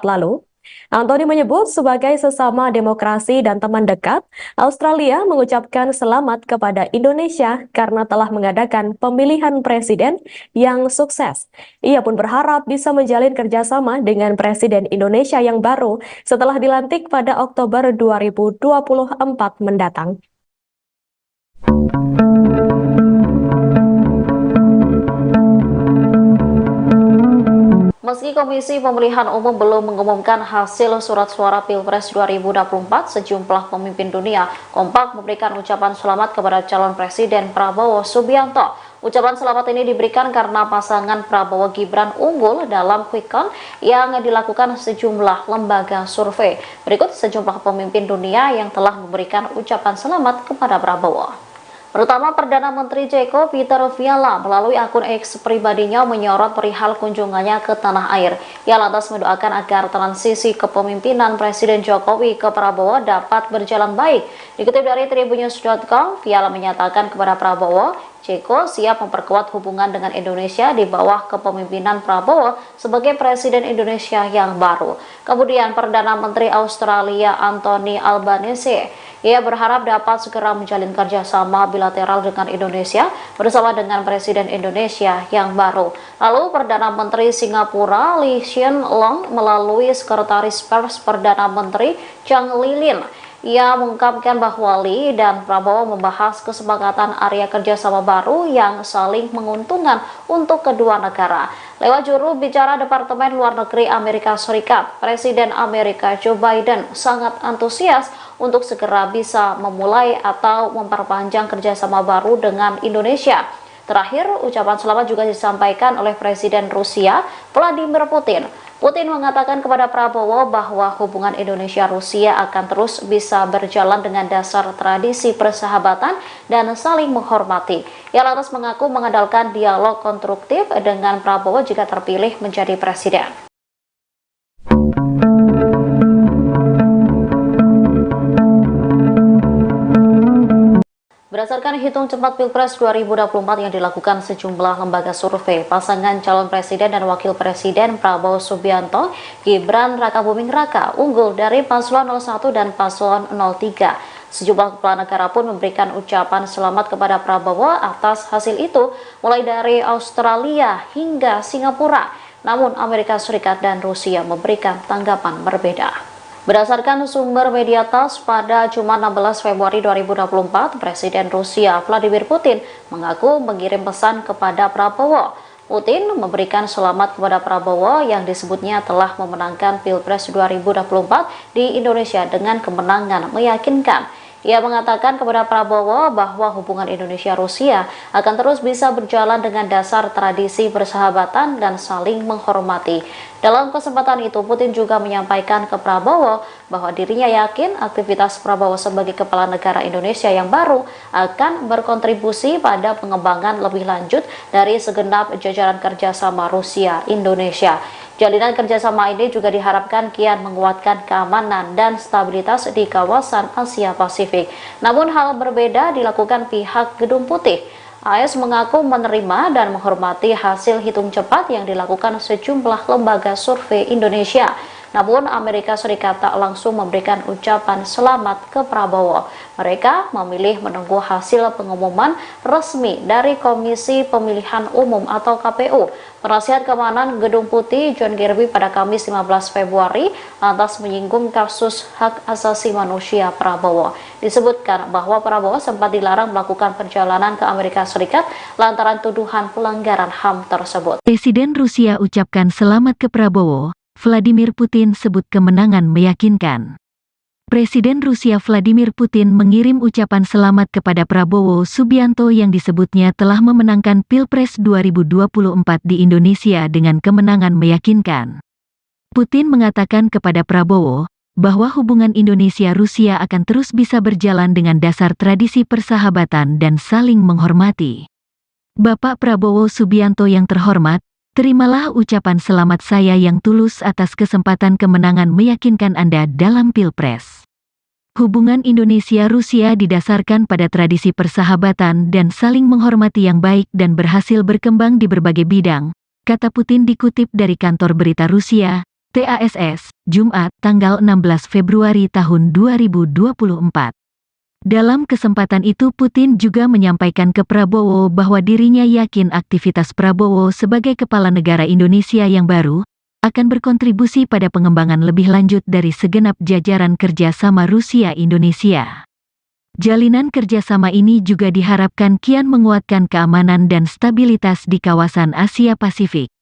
B: lalu. Anthony menyebut sebagai sesama demokrasi dan teman dekat, Australia mengucapkan selamat kepada Indonesia karena telah mengadakan pemilihan presiden yang sukses. Ia pun berharap bisa menjalin kerjasama dengan Presiden Indonesia yang baru setelah dilantik pada Oktober 2024 mendatang.
C: Meski Komisi Pemilihan Umum belum mengumumkan hasil surat suara Pilpres 2024, sejumlah pemimpin dunia kompak memberikan ucapan selamat kepada calon Presiden Prabowo Subianto. Ucapan selamat ini diberikan karena pasangan Prabowo Gibran unggul dalam quick count yang dilakukan sejumlah lembaga survei. Berikut sejumlah pemimpin dunia yang telah memberikan ucapan selamat kepada Prabowo. Pertama, Perdana Menteri Ceko Peter Fiala melalui akun X pribadinya menyorot perihal kunjungannya ke tanah air. Ia lantas mendoakan agar transisi kepemimpinan Presiden Jokowi ke Prabowo dapat berjalan baik. Dikutip dari tribunnews.com, Fiala menyatakan kepada Prabowo, Ceko siap memperkuat hubungan dengan Indonesia di bawah kepemimpinan Prabowo sebagai Presiden Indonesia yang baru. Kemudian Perdana Menteri Australia Anthony Albanese, ia berharap dapat segera menjalin kerjasama bilateral dengan Indonesia bersama dengan Presiden Indonesia yang baru. Lalu Perdana Menteri Singapura Lee Hsien Loong melalui Sekretaris Pers Perdana Menteri Chang Lilin, Ia mengungkapkan bahwa Lee dan Prabowo membahas kesepakatan area kerjasama baru yang saling menguntungkan untuk kedua negara. Lewat juru bicara Departemen Luar Negeri Amerika Serikat, Presiden Amerika Joe Biden sangat antusias untuk segera bisa memulai atau memperpanjang kerjasama baru dengan Indonesia. Terakhir, ucapan selamat juga disampaikan oleh Presiden Rusia Vladimir Putin. Putin mengatakan kepada Prabowo bahwa hubungan Indonesia-Rusia akan terus bisa berjalan dengan dasar tradisi persahabatan dan saling menghormati. Ia lantas mengaku mengandalkan dialog konstruktif dengan Prabowo jika terpilih menjadi presiden. Berdasarkan hitung cepat Pilpres 2024 yang dilakukan sejumlah lembaga survei, pasangan calon presiden dan wakil presiden Prabowo Subianto, Gibran Rakabuming Raka unggul dari paslon 01 dan paslon 03. Sejumlah kepala negara pun memberikan ucapan selamat kepada Prabowo atas hasil itu, mulai dari Australia hingga Singapura. Namun Amerika Serikat dan Rusia memberikan tanggapan berbeda. Berdasarkan sumber media TASS, pada Jumat 16 Februari 2024, Presiden Rusia Vladimir Putin mengaku mengirim pesan kepada Prabowo. Putin memberikan selamat kepada Prabowo yang disebutnya telah memenangkan Pilpres 2024 di Indonesia dengan kemenangan meyakinkan. Ia mengatakan kepada Prabowo bahwa hubungan Indonesia-Rusia akan terus bisa berjalan dengan dasar tradisi persahabatan dan saling menghormati. Dalam kesempatan itu, Putin juga menyampaikan ke Prabowo bahwa dirinya yakin aktivitas Prabowo sebagai kepala negara Indonesia yang baru akan berkontribusi pada pengembangan lebih lanjut dari segenap jajaran kerjasama Rusia-Indonesia. Jalinan kerjasama ini juga diharapkan kian menguatkan keamanan dan stabilitas di kawasan Asia Pasifik. Namun hal berbeda dilakukan pihak Gedung Putih. AS mengaku menerima dan menghormati hasil hitung cepat yang dilakukan sejumlah lembaga survei Indonesia. Namun Amerika Serikat tak langsung memberikan ucapan selamat ke Prabowo. Mereka memilih menunggu hasil pengumuman resmi dari Komisi Pemilihan Umum atau KPU. Penasihat Keamanan Gedung Putih John Kirby pada Kamis 15 Februari lantas menyinggung kasus hak asasi manusia Prabowo. Disebutkan bahwa Prabowo sempat dilarang melakukan perjalanan ke Amerika Serikat lantaran tuduhan pelanggaran HAM tersebut.
A: Presiden Rusia ucapkan selamat ke Prabowo. Vladimir Putin sebut kemenangan meyakinkan. Presiden Rusia Vladimir Putin mengirim ucapan selamat kepada Prabowo Subianto yang disebutnya telah memenangkan Pilpres 2024 di Indonesia dengan kemenangan meyakinkan. Putin mengatakan kepada Prabowo bahwa hubungan Indonesia-Rusia akan terus bisa berjalan dengan dasar tradisi persahabatan dan saling menghormati. Bapak Prabowo Subianto yang terhormat, terimalah ucapan selamat saya yang tulus atas kesempatan kemenangan meyakinkan Anda dalam Pilpres. Hubungan Indonesia-Rusia didasarkan pada tradisi persahabatan dan saling menghormati yang baik dan berhasil berkembang di berbagai bidang, kata Putin dikutip dari kantor berita Rusia, TASS, Jumat, tanggal 16 Februari tahun 2024. Dalam kesempatan itu Putin juga menyampaikan ke Prabowo bahwa dirinya yakin aktivitas Prabowo sebagai kepala negara Indonesia yang baru akan berkontribusi pada pengembangan lebih lanjut dari segenap jajaran kerjasama Rusia-Indonesia. Jalinan kerjasama ini juga diharapkan kian menguatkan keamanan dan stabilitas di kawasan Asia Pasifik.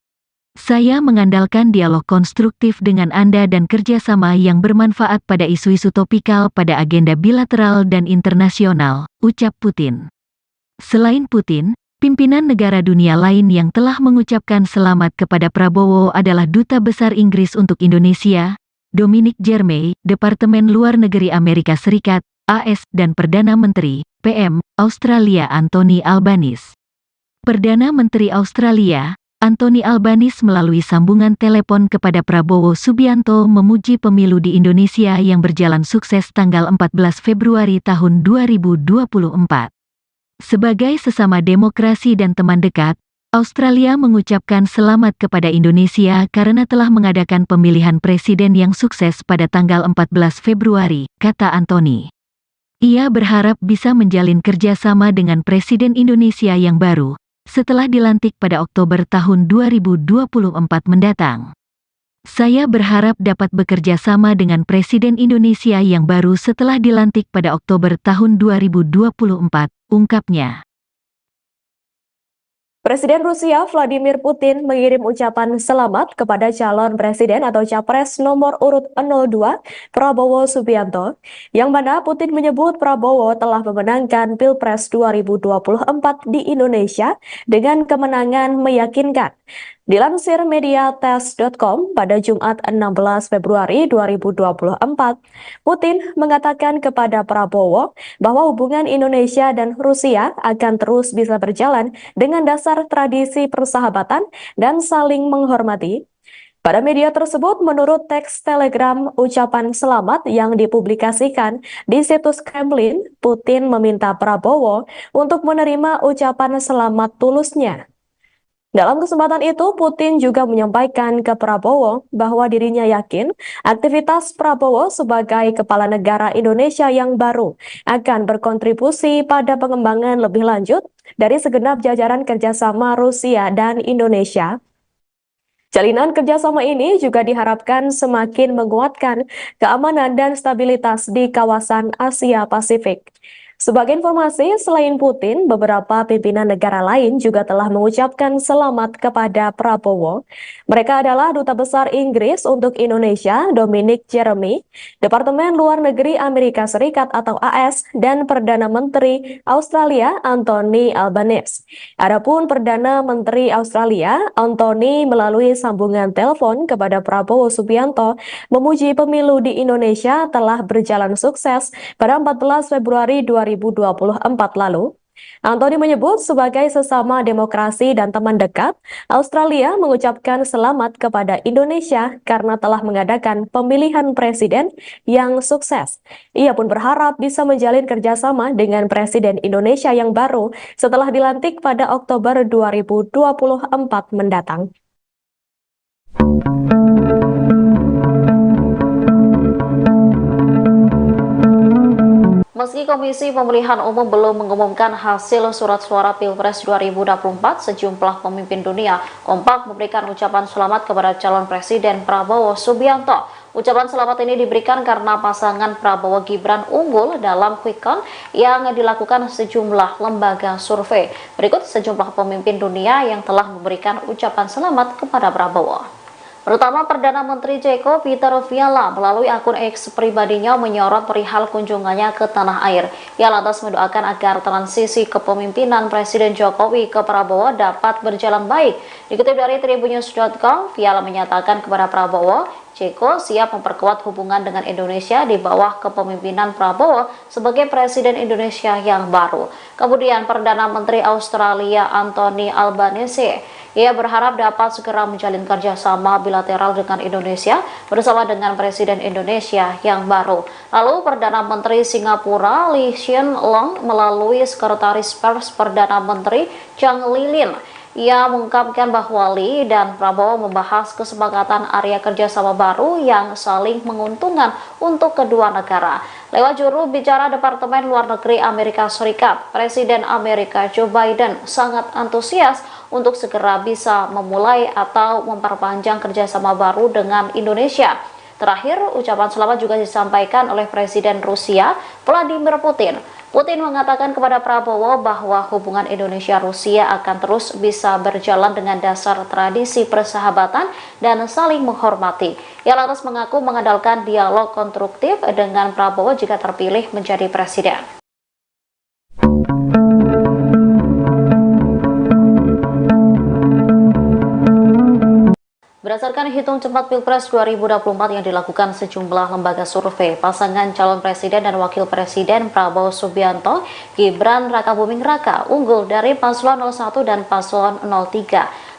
A: Saya mengandalkan dialog konstruktif dengan Anda dan kerjasama yang bermanfaat pada isu-isu topikal pada agenda bilateral dan internasional, ucap Putin. Selain Putin, pimpinan negara dunia lain yang telah mengucapkan selamat kepada Prabowo adalah Duta Besar Inggris untuk Indonesia, Dominic Jeremy, Departemen Luar Negeri Amerika Serikat, AS, dan Perdana Menteri, PM, Australia Anthony Albanese. Perdana Menteri Australia, Anthony Albanese melalui sambungan telepon kepada Prabowo Subianto memuji pemilu di Indonesia yang berjalan sukses tanggal 14 Februari tahun 2024. Sebagai sesama demokrasi dan teman dekat, Australia mengucapkan selamat kepada Indonesia karena telah mengadakan pemilihan presiden yang sukses pada tanggal 14 Februari, kata Anthony. Ia berharap bisa menjalin kerjasama dengan Presiden Indonesia yang baru, setelah dilantik pada Oktober tahun 2024 mendatang. Saya berharap dapat bekerja sama dengan Presiden Indonesia yang baru setelah dilantik pada Oktober tahun 2024, ungkapnya.
B: Presiden Rusia Vladimir Putin mengirim ucapan selamat kepada calon presiden atau capres nomor urut 02 Prabowo Subianto, yang mana Putin menyebut Prabowo telah memenangkan Pilpres 2024 di Indonesia dengan kemenangan meyakinkan. Dilansir mediates.com pada Jumat 16 Februari 2024, Putin mengatakan kepada Prabowo bahwa hubungan Indonesia dan Rusia akan terus bisa berjalan dengan dasar tradisi persahabatan dan saling menghormati. Pada media tersebut, menurut teks telegram ucapan selamat yang dipublikasikan di situs Kremlin, Putin meminta Prabowo untuk menerima ucapan selamat tulusnya. Dalam kesempatan itu, Putin juga menyampaikan ke Prabowo bahwa dirinya yakin aktivitas Prabowo sebagai kepala negara Indonesia yang baru akan berkontribusi pada pengembangan lebih lanjut dari segenap jajaran kerjasama Rusia dan Indonesia. Jalinan kerjasama ini juga diharapkan semakin menguatkan keamanan dan stabilitas di kawasan Asia Pasifik. Sebagai informasi, selain Putin, beberapa pimpinan negara lain juga telah mengucapkan selamat kepada Prabowo. Mereka adalah Duta Besar Inggris untuk Indonesia, Dominic Jeremy, Departemen Luar Negeri Amerika Serikat atau AS, dan Perdana Menteri Australia, Anthony Albanese. Adapun Perdana Menteri Australia, Anthony, melalui sambungan telepon kepada Prabowo Subianto, memuji pemilu di Indonesia telah berjalan sukses pada 14 Februari 2024 lalu. Anthony menyebut sebagai sesama demokrasi dan teman dekat, Australia mengucapkan selamat kepada Indonesia karena telah mengadakan pemilihan presiden yang sukses. Ia pun berharap bisa menjalin kerjasama dengan Presiden Indonesia yang baru setelah dilantik pada Oktober 2024 mendatang.
C: Meski Komisi Pemilihan Umum belum mengumumkan hasil surat suara Pilpres 2024, sejumlah pemimpin dunia kompak memberikan ucapan selamat kepada calon Presiden Prabowo Subianto. Ucapan selamat ini diberikan karena pasangan Prabowo Gibran unggul dalam quick count yang dilakukan sejumlah lembaga survei. Berikut sejumlah pemimpin dunia yang telah memberikan ucapan selamat kepada Prabowo. Pertama, Perdana Menteri Ceko Peter Fiala melalui akun X pribadinya menyorot perihal kunjungannya ke tanah air. Ia lantas mendoakan agar transisi kepemimpinan Presiden Jokowi ke Prabowo dapat berjalan baik. Dikutip dari tribunnews.com, Fiala menyatakan kepada Prabowo, Ceko siap memperkuat hubungan dengan Indonesia di bawah kepemimpinan Prabowo sebagai Presiden Indonesia yang baru. Kemudian Perdana Menteri Australia Anthony Albanese, ia berharap dapat segera menjalin kerjasama bilateral dengan Indonesia bersama dengan Presiden Indonesia yang baru. Lalu Perdana Menteri Singapura Lee Hsien Loong melalui Sekretaris Pers Perdana Menteri Chang Lilin, ia mengungkapkan bahwa Lee dan Prabowo membahas kesepakatan area kerjasama baru yang saling menguntungkan untuk kedua negara. Lewat juru bicara Departemen Luar Negeri Amerika Serikat, Presiden Amerika Joe Biden sangat antusias untuk segera bisa memulai atau memperpanjang kerjasama baru dengan Indonesia. Terakhir, ucapan selamat juga disampaikan oleh Presiden Rusia Vladimir Putin. Putin mengatakan kepada Prabowo bahwa hubungan Indonesia-Rusia akan terus bisa berjalan dengan dasar tradisi persahabatan dan saling menghormati. Ia lantas mengaku mengandalkan dialog konstruktif dengan Prabowo jika terpilih menjadi presiden. Berdasarkan hitung cepat Pilpres 2024 yang dilakukan sejumlah lembaga survei, pasangan calon presiden dan wakil presiden Prabowo Subianto, Gibran Rakabuming Raka unggul dari paslon 01 dan paslon 03.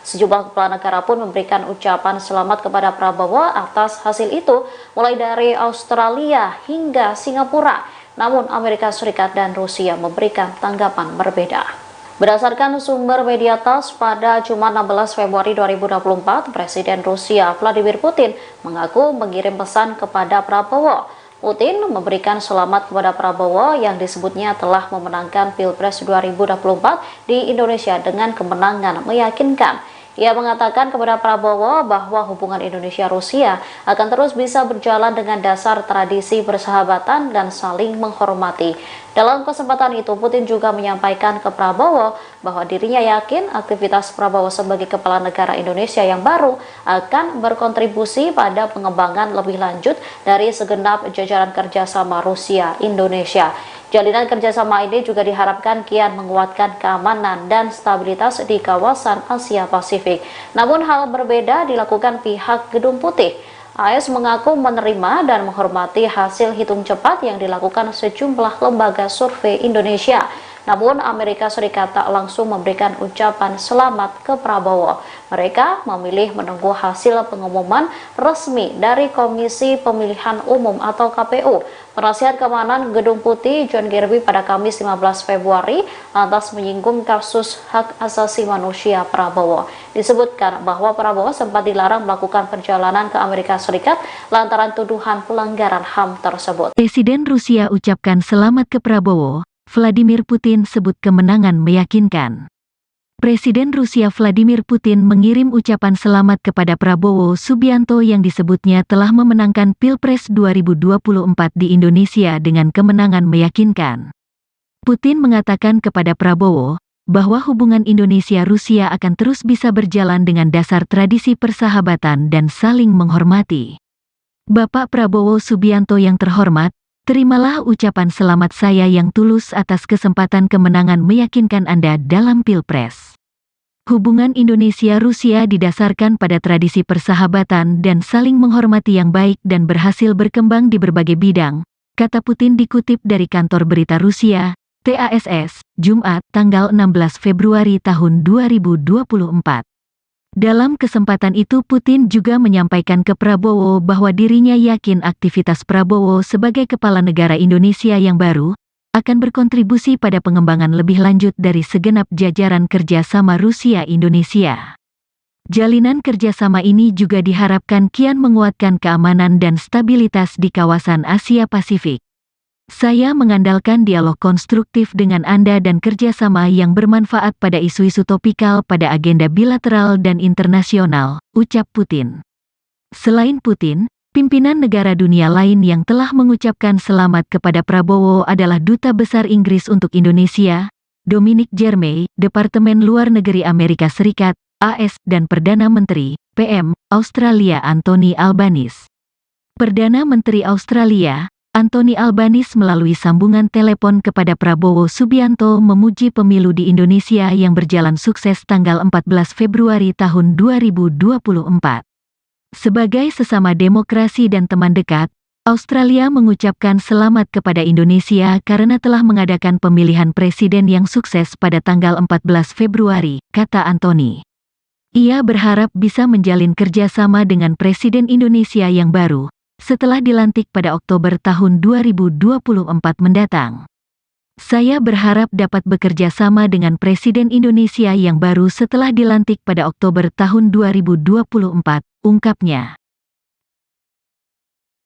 C: Sejumlah kepala negara pun memberikan ucapan selamat kepada Prabowo atas hasil itu, mulai dari Australia hingga Singapura. Namun Amerika Serikat dan Rusia memberikan tanggapan berbeda. Berdasarkan sumber media TASS, pada Jumat 16 Februari 2024, Presiden Rusia Vladimir Putin mengaku mengirim pesan kepada Prabowo. Putin memberikan selamat kepada Prabowo yang disebutnya telah memenangkan Pilpres 2024 di Indonesia dengan kemenangan meyakinkan. Ia mengatakan kepada Prabowo bahwa hubungan Indonesia-Rusia akan terus bisa berjalan dengan dasar tradisi persahabatan dan saling menghormati. Dalam kesempatan itu, Putin juga menyampaikan ke Prabowo bahwa dirinya yakin aktivitas Prabowo sebagai kepala negara Indonesia yang baru akan berkontribusi pada pengembangan lebih lanjut dari segenap jajaran kerjasama Rusia-Indonesia. Jalinan kerjasama ini juga diharapkan kian menguatkan keamanan dan stabilitas di kawasan Asia Pasifik. Namun hal berbeda dilakukan pihak Gedung Putih. AS mengaku menerima dan menghormati hasil hitung cepat yang dilakukan sejumlah lembaga survei Indonesia. Namun Amerika Serikat tak langsung memberikan ucapan selamat ke Prabowo. Mereka memilih menunggu hasil pengumuman resmi dari Komisi Pemilihan Umum atau KPU. Penasihat Keamanan Gedung Putih John Kirby pada Kamis 15 Februari lantas menyinggung kasus hak asasi manusia Prabowo. Disebutkan bahwa Prabowo sempat dilarang melakukan perjalanan ke Amerika Serikat lantaran tuduhan pelanggaran HAM tersebut.
A: Presiden Rusia ucapkan selamat ke Prabowo. Vladimir Putin sebut kemenangan meyakinkan. Presiden Rusia Vladimir Putin mengirim ucapan selamat kepada Prabowo Subianto yang disebutnya telah memenangkan Pilpres 2024 di Indonesia dengan kemenangan meyakinkan. Putin mengatakan kepada Prabowo bahwa hubungan Indonesia-Rusia akan terus bisa berjalan dengan dasar tradisi persahabatan dan saling menghormati. Bapak Prabowo Subianto yang terhormat, terimalah ucapan selamat saya yang tulus atas kesempatan kemenangan meyakinkan Anda dalam Pilpres. Hubungan Indonesia-Rusia didasarkan pada tradisi persahabatan dan saling menghormati yang baik dan berhasil berkembang di berbagai bidang, kata Putin dikutip dari kantor berita Rusia, TASS, Jumat, tanggal 16 Februari tahun 2024. Dalam kesempatan itu Putin juga menyampaikan ke Prabowo bahwa dirinya yakin aktivitas Prabowo sebagai kepala negara Indonesia yang baru akan berkontribusi pada pengembangan lebih lanjut dari segenap jajaran kerjasama Rusia-Indonesia. Jalinan kerjasama ini juga diharapkan kian menguatkan keamanan dan stabilitas di kawasan Asia Pasifik. Saya mengandalkan dialog konstruktif dengan Anda dan kerjasama yang bermanfaat pada isu-isu topikal pada agenda bilateral dan internasional, ucap Putin. Selain Putin, pimpinan negara dunia lain yang telah mengucapkan selamat kepada Prabowo adalah Duta Besar Inggris untuk Indonesia, Dominic Jeremy, Departemen Luar Negeri Amerika Serikat, AS, dan Perdana Menteri, PM, Australia Anthony Albanese. Perdana Menteri Australia, Anthony Albanese melalui sambungan telepon kepada Prabowo Subianto memuji pemilu di Indonesia yang berjalan sukses tanggal 14 Februari tahun 2024. Sebagai sesama demokrasi dan teman dekat, Australia mengucapkan selamat kepada Indonesia karena telah mengadakan pemilihan presiden yang sukses pada tanggal 14 Februari, kata Anthony. Ia berharap bisa menjalin kerjasama dengan Presiden Indonesia yang baru, setelah dilantik pada Oktober tahun 2024 mendatang. Saya berharap dapat bekerja sama dengan Presiden Indonesia yang baru setelah dilantik pada Oktober tahun 2024, ungkapnya.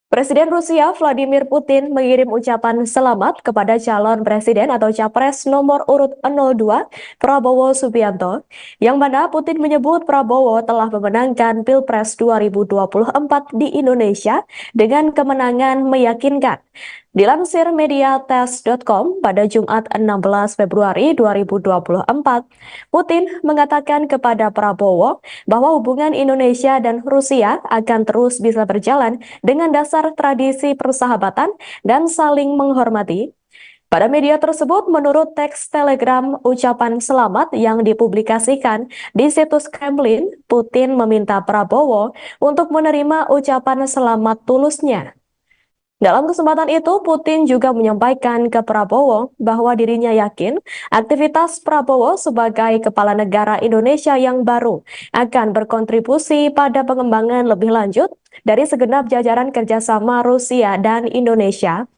B: Presiden Rusia Vladimir Putin mengirim ucapan selamat kepada calon presiden atau capres nomor urut 02 Prabowo Subianto, yang mana Putin menyebut Prabowo telah memenangkan Pilpres 2024 di Indonesia dengan kemenangan meyakinkan. Dilansir mediates.com pada Jumat 16 Februari 2024, Putin mengatakan kepada Prabowo bahwa hubungan Indonesia dan Rusia akan terus bisa berjalan dengan dasar tradisi persahabatan dan saling menghormati. Pada media tersebut, menurut teks telegram ucapan selamat yang dipublikasikan di situs Kremlin, Putin meminta Prabowo untuk menerima ucapan selamat tulusnya. Dalam kesempatan itu, Putin juga menyampaikan ke Prabowo bahwa dirinya yakin aktivitas Prabowo sebagai kepala negara Indonesia yang baru akan berkontribusi pada pengembangan lebih lanjut dari segenap jajaran kerjasama Rusia dan Indonesia.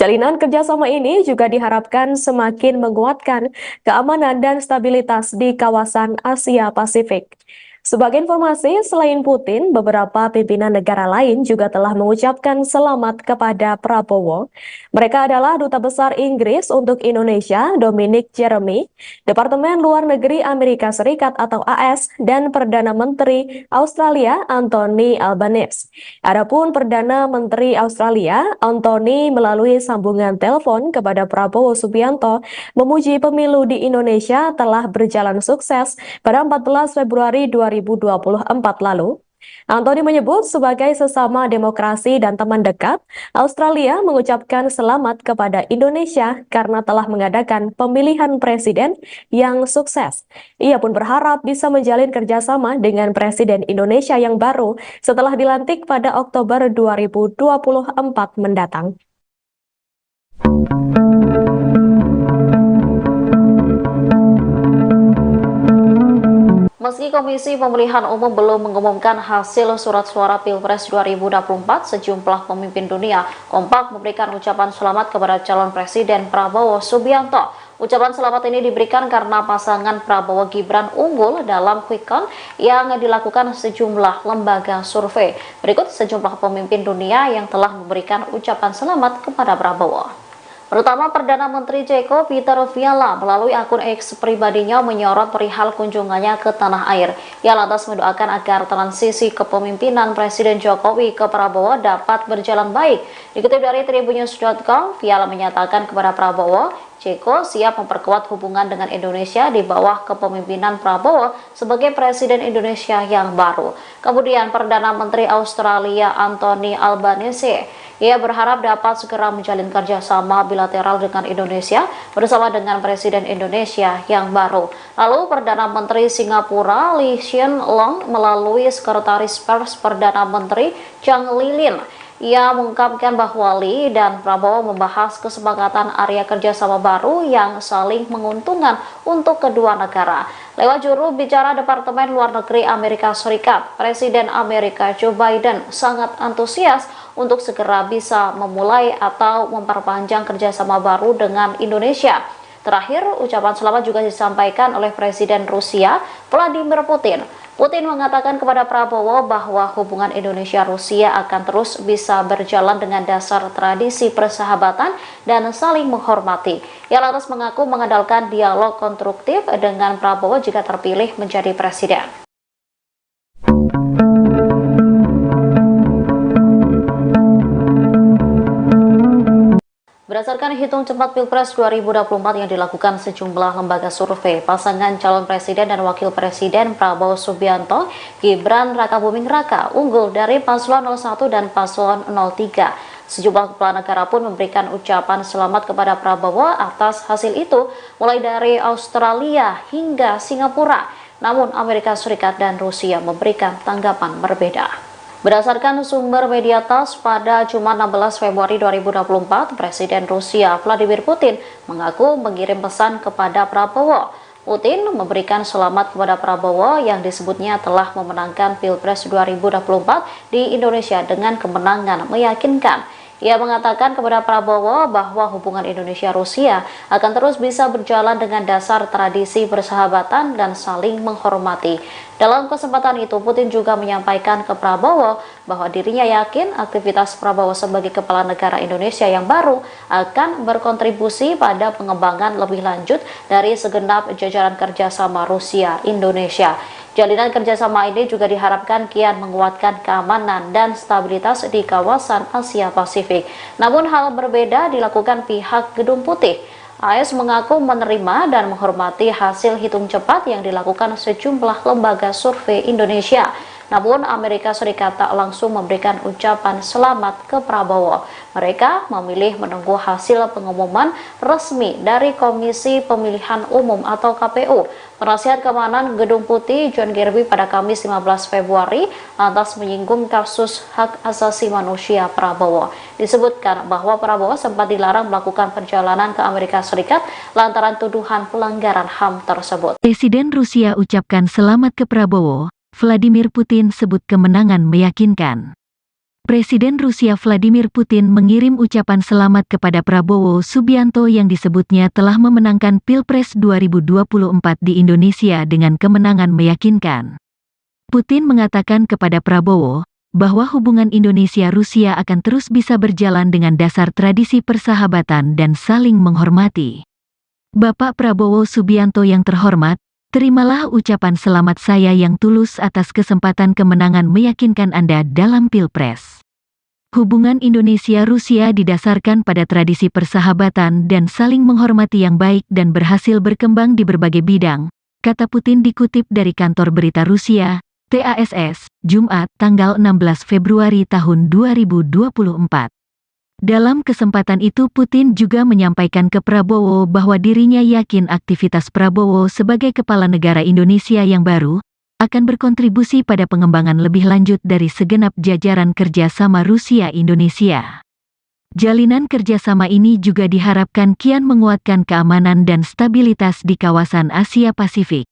B: Jalinan kerjasama ini juga diharapkan semakin menguatkan keamanan dan stabilitas di kawasan Asia Pasifik. Sebagai informasi, selain Putin, beberapa pimpinan negara lain juga telah mengucapkan selamat kepada Prabowo. Mereka adalah Duta Besar Inggris untuk Indonesia, Dominic Jeremy, Departemen Luar Negeri Amerika Serikat atau AS, dan Perdana Menteri Australia, Anthony Albanese. Adapun Perdana Menteri Australia, Anthony melalui sambungan telepon kepada Prabowo Subianto, memuji pemilu di Indonesia telah berjalan sukses pada 14 Februari 2024 lalu. Anthony menyebut sebagai sesama demokrasi dan teman dekat, Australia mengucapkan selamat kepada Indonesia karena telah mengadakan pemilihan presiden yang sukses. Ia pun berharap bisa menjalin kerjasama dengan Presiden Indonesia yang baru setelah dilantik pada Oktober 2024 mendatang.
C: Meski Komisi Pemilihan Umum belum mengumumkan hasil surat suara Pilpres 2024, sejumlah pemimpin dunia kompak memberikan ucapan selamat kepada calon Presiden Prabowo Subianto. Ucapan selamat ini diberikan karena pasangan Prabowo Gibran unggul dalam quick count yang dilakukan sejumlah lembaga survei. Berikut sejumlah pemimpin dunia yang telah memberikan ucapan selamat kepada Prabowo. Pertama, Perdana Menteri Ceko Peter Fiala melalui akun X pribadinya menyorot perihal kunjungannya ke tanah air. Ia lantas mendoakan agar transisi kepemimpinan Presiden Jokowi ke Prabowo dapat berjalan baik. Dikutip dari tribunnews.com, Fiala menyatakan kepada Prabowo, Ceko siap memperkuat hubungan dengan Indonesia di bawah kepemimpinan Prabowo sebagai Presiden Indonesia yang baru. Kemudian Perdana Menteri Australia Anthony Albanese, ia berharap dapat segera menjalin kerjasama bilateral dengan Indonesia bersama dengan Presiden Indonesia yang baru. Lalu Perdana Menteri Singapura Lee Hsien Loong melalui Sekretaris Pers Perdana Menteri Chang Lilin, ia mengungkapkan bahwa Lee dan Prabowo membahas kesepakatan area kerjasama baru yang saling menguntungkan untuk kedua negara. Lewat juru bicara Departemen Luar Negeri Amerika Serikat, Presiden Amerika Joe Biden sangat antusias untuk segera bisa memulai atau memperpanjang kerjasama baru dengan Indonesia. Terakhir, ucapan selamat juga disampaikan oleh Presiden Rusia Vladimir Putin. Putin mengatakan kepada Prabowo bahwa hubungan Indonesia-Rusia akan terus bisa berjalan dengan dasar tradisi persahabatan dan saling menghormati. Ia lantas mengaku mengandalkan dialog konstruktif dengan Prabowo jika terpilih menjadi presiden. Berdasarkan hitung cepat Pilpres 2024 yang dilakukan sejumlah lembaga survei, pasangan calon presiden dan wakil presiden Prabowo Subianto, Gibran Rakabuming Raka unggul dari paslon 01 dan paslon 03. Sejumlah kepala negara pun memberikan ucapan selamat kepada Prabowo atas hasil itu, mulai dari Australia hingga Singapura. Namun Amerika Serikat dan Rusia memberikan tanggapan berbeda. Berdasarkan sumber media TASS, pada Jumat 16 Februari 2024, Presiden Rusia Vladimir Putin mengaku mengirim pesan kepada Prabowo. Putin memberikan selamat kepada Prabowo yang disebutnya telah memenangkan Pilpres 2024 di Indonesia dengan kemenangan meyakinkan. Ia mengatakan kepada Prabowo bahwa hubungan Indonesia-Rusia akan terus bisa berjalan dengan dasar tradisi persahabatan dan saling menghormati. Dalam kesempatan itu, Putin juga menyampaikan ke Prabowo bahwa dirinya yakin aktivitas Prabowo sebagai kepala negara Indonesia yang baru akan berkontribusi pada pengembangan lebih lanjut dari segenap jajaran kerjasama Rusia-Indonesia. Jalinan kerjasama ini juga diharapkan kian menguatkan keamanan dan stabilitas di kawasan Asia Pasifik. Namun hal berbeda dilakukan pihak Gedung Putih. AS mengaku menerima dan menghormati hasil hitung cepat yang dilakukan sejumlah lembaga survei Indonesia. Namun Amerika Serikat tak langsung memberikan ucapan selamat ke Prabowo. Mereka memilih menunggu hasil pengumuman resmi dari Komisi Pemilihan Umum atau KPU. Penasihat Keamanan Gedung Putih John Kirby pada Kamis 15 Februari lantas menyinggung kasus hak asasi manusia Prabowo. Disebutkan bahwa Prabowo sempat dilarang melakukan perjalanan ke Amerika Serikat lantaran tuduhan pelanggaran HAM tersebut.
A: Presiden Rusia ucapkan selamat ke Prabowo. Vladimir Putin sebut kemenangan meyakinkan. Presiden Rusia Vladimir Putin mengirim ucapan selamat kepada Prabowo Subianto yang disebutnya telah memenangkan Pilpres 2024 di Indonesia dengan kemenangan meyakinkan. Putin mengatakan kepada Prabowo bahwa hubungan Indonesia-Rusia akan terus bisa berjalan dengan dasar tradisi persahabatan dan saling menghormati. Bapak Prabowo Subianto yang terhormat, terimalah ucapan selamat saya yang tulus atas kesempatan kemenangan meyakinkan Anda dalam Pilpres. Hubungan Indonesia-Rusia didasarkan pada tradisi persahabatan dan saling menghormati yang baik dan berhasil berkembang di berbagai bidang, kata Putin dikutip dari kantor berita Rusia, TASS, Jumat, tanggal 16 Februari tahun 2024. Dalam kesempatan itu Putin juga menyampaikan ke Prabowo bahwa dirinya yakin aktivitas Prabowo sebagai kepala negara Indonesia yang baru akan berkontribusi pada pengembangan lebih lanjut dari segenap jajaran kerjasama Rusia-Indonesia. Jalinan kerjasama ini juga diharapkan kian menguatkan keamanan dan stabilitas di kawasan Asia Pasifik.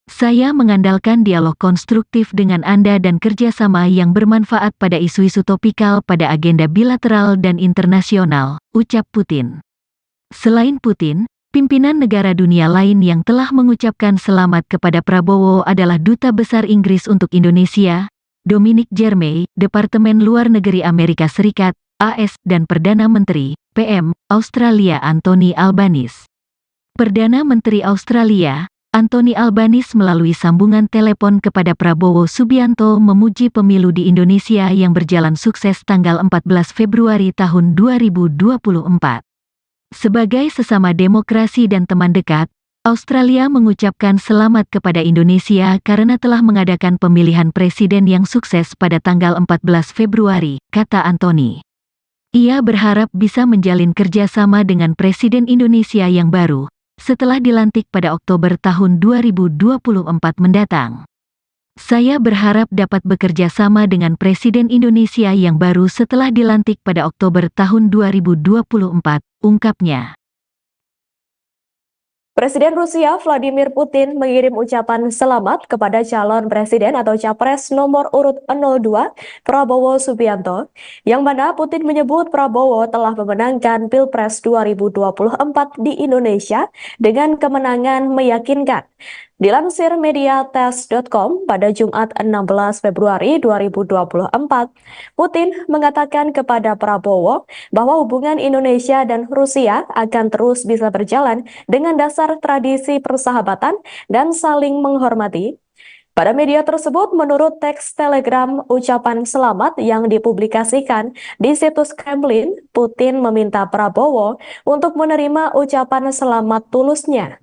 A: Saya mengandalkan dialog konstruktif dengan Anda dan kerjasama yang bermanfaat pada isu-isu topikal pada agenda bilateral dan internasional, ucap Putin. Selain Putin, pimpinan negara dunia lain yang telah mengucapkan selamat kepada Prabowo adalah Duta Besar Inggris untuk Indonesia, Dominic Jeremy, Departemen Luar Negeri Amerika Serikat, AS, dan Perdana Menteri, PM, Australia Anthony Albanese. Perdana Menteri Australia, Anthony Albanese melalui sambungan telepon kepada Prabowo Subianto memuji pemilu di Indonesia yang berjalan sukses tanggal 14 Februari tahun 2024. Sebagai sesama demokrasi dan teman dekat, Australia mengucapkan selamat kepada Indonesia karena telah mengadakan pemilihan presiden yang sukses pada tanggal 14 Februari, kata Anthony. Ia berharap bisa menjalin kerjasama dengan Presiden Indonesia yang baru, setelah dilantik pada Oktober tahun 2024 mendatang. Saya berharap dapat bekerja sama dengan Presiden Indonesia yang baru setelah dilantik pada Oktober tahun 2024, ungkapnya.
B: Presiden Rusia Vladimir Putin mengirim ucapan selamat kepada calon presiden atau capres nomor urut 02 Prabowo Subianto, yang mana Putin menyebut Prabowo telah memenangkan Pilpres 2024 di Indonesia dengan kemenangan meyakinkan. Dilansir mediates.com pada Jumat 16 Februari 2024, Putin mengatakan kepada Prabowo bahwa hubungan Indonesia dan Rusia akan terus bisa berjalan dengan dasar tradisi persahabatan dan saling menghormati. Pada media tersebut, menurut teks telegram ucapan selamat yang dipublikasikan di situs Kremlin, Putin meminta Prabowo untuk menerima ucapan selamat tulusnya.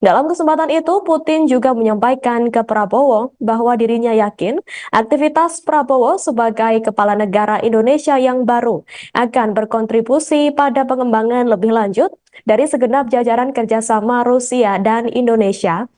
B: Dalam kesempatan itu, Putin juga menyampaikan ke Prabowo bahwa dirinya yakin aktivitas Prabowo sebagai kepala negara Indonesia yang baru akan berkontribusi pada pengembangan lebih lanjut dari segenap jajaran kerjasama Rusia dan Indonesia.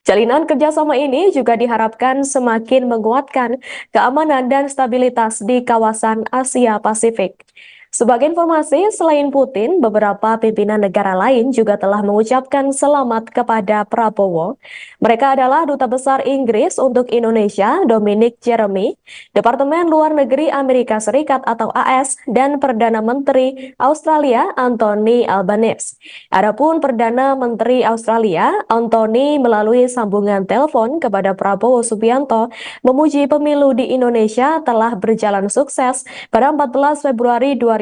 B: Jalinan kerjasama ini juga diharapkan semakin menguatkan keamanan dan stabilitas di kawasan Asia Pasifik. Sebagai informasi, selain Putin, beberapa pimpinan negara lain juga telah mengucapkan selamat kepada Prabowo. Mereka adalah Duta Besar Inggris untuk Indonesia, Dominic Jeremy, Departemen Luar Negeri Amerika Serikat atau AS, dan Perdana Menteri Australia, Anthony Albanese. Adapun Perdana Menteri Australia, Anthony melalui sambungan telepon kepada Prabowo Subianto, memuji pemilu di Indonesia telah berjalan sukses pada 14 Februari 2024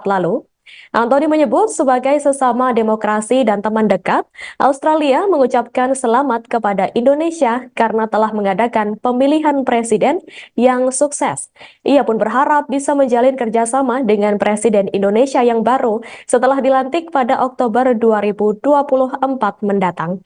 B: lalu. Anthony menyebut sebagai sesama demokrasi dan teman dekat, Australia mengucapkan selamat kepada Indonesia karena telah mengadakan pemilihan presiden yang sukses. Ia pun berharap bisa menjalin kerjasama dengan Presiden Indonesia yang baru setelah dilantik pada Oktober 2024 mendatang.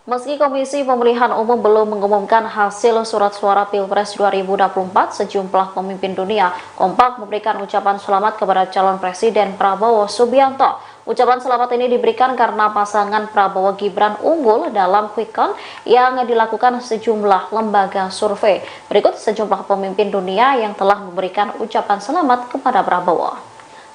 C: Meski Komisi Pemilihan Umum belum mengumumkan hasil surat suara Pilpres 2024, sejumlah pemimpin dunia kompak memberikan ucapan selamat kepada calon Presiden Prabowo Subianto. Ucapan selamat ini diberikan karena pasangan Prabowo Gibran unggul dalam quick count yang dilakukan sejumlah lembaga survei. Berikut sejumlah pemimpin dunia yang telah memberikan ucapan selamat kepada Prabowo.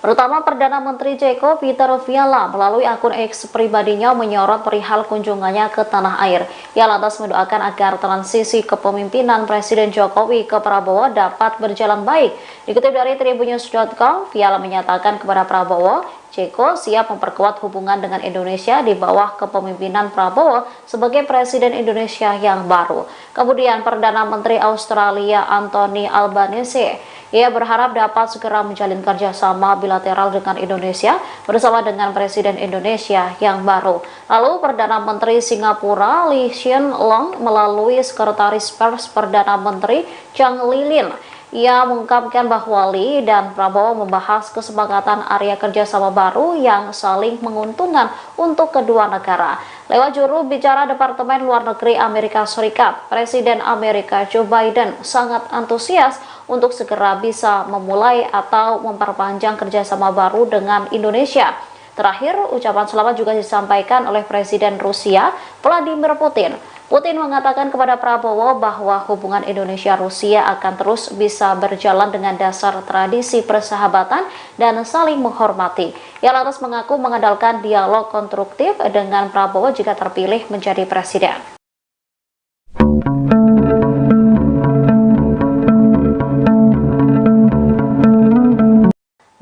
C: Pertama, Perdana Menteri Ceko Peter Fiala melalui akun X pribadinya menyorot perihal kunjungannya ke tanah air. Ia lantas mendoakan agar transisi kepemimpinan Presiden Jokowi ke Prabowo dapat berjalan baik. Dikutip dari tribunnews.com, Fiala menyatakan kepada Prabowo, Ceko siap memperkuat hubungan dengan Indonesia di bawah kepemimpinan Prabowo sebagai Presiden Indonesia yang baru. Kemudian Perdana Menteri Australia Anthony Albanese, ia berharap dapat segera menjalin kerjasama bilateral dengan Indonesia bersama dengan Presiden Indonesia yang baru. Lalu Perdana Menteri Singapura Lee Hsien Loong melalui Sekretaris Pers Perdana Menteri Chang Lilin, ia mengungkapkan bahwa Lee dan Prabowo membahas kesepakatan area kerjasama baru yang saling menguntungkan untuk kedua negara. Lewat juru bicara Departemen Luar Negeri Amerika Serikat, Presiden Amerika Joe Biden sangat antusias untuk segera bisa memulai atau memperpanjang kerjasama baru dengan Indonesia. Terakhir, ucapan selamat juga disampaikan oleh Presiden Rusia Vladimir Putin. Putin mengatakan kepada Prabowo bahwa hubungan Indonesia-Rusia akan terus bisa berjalan dengan dasar tradisi persahabatan dan saling menghormati. Ia lantas mengaku mengandalkan dialog konstruktif dengan Prabowo jika terpilih menjadi presiden.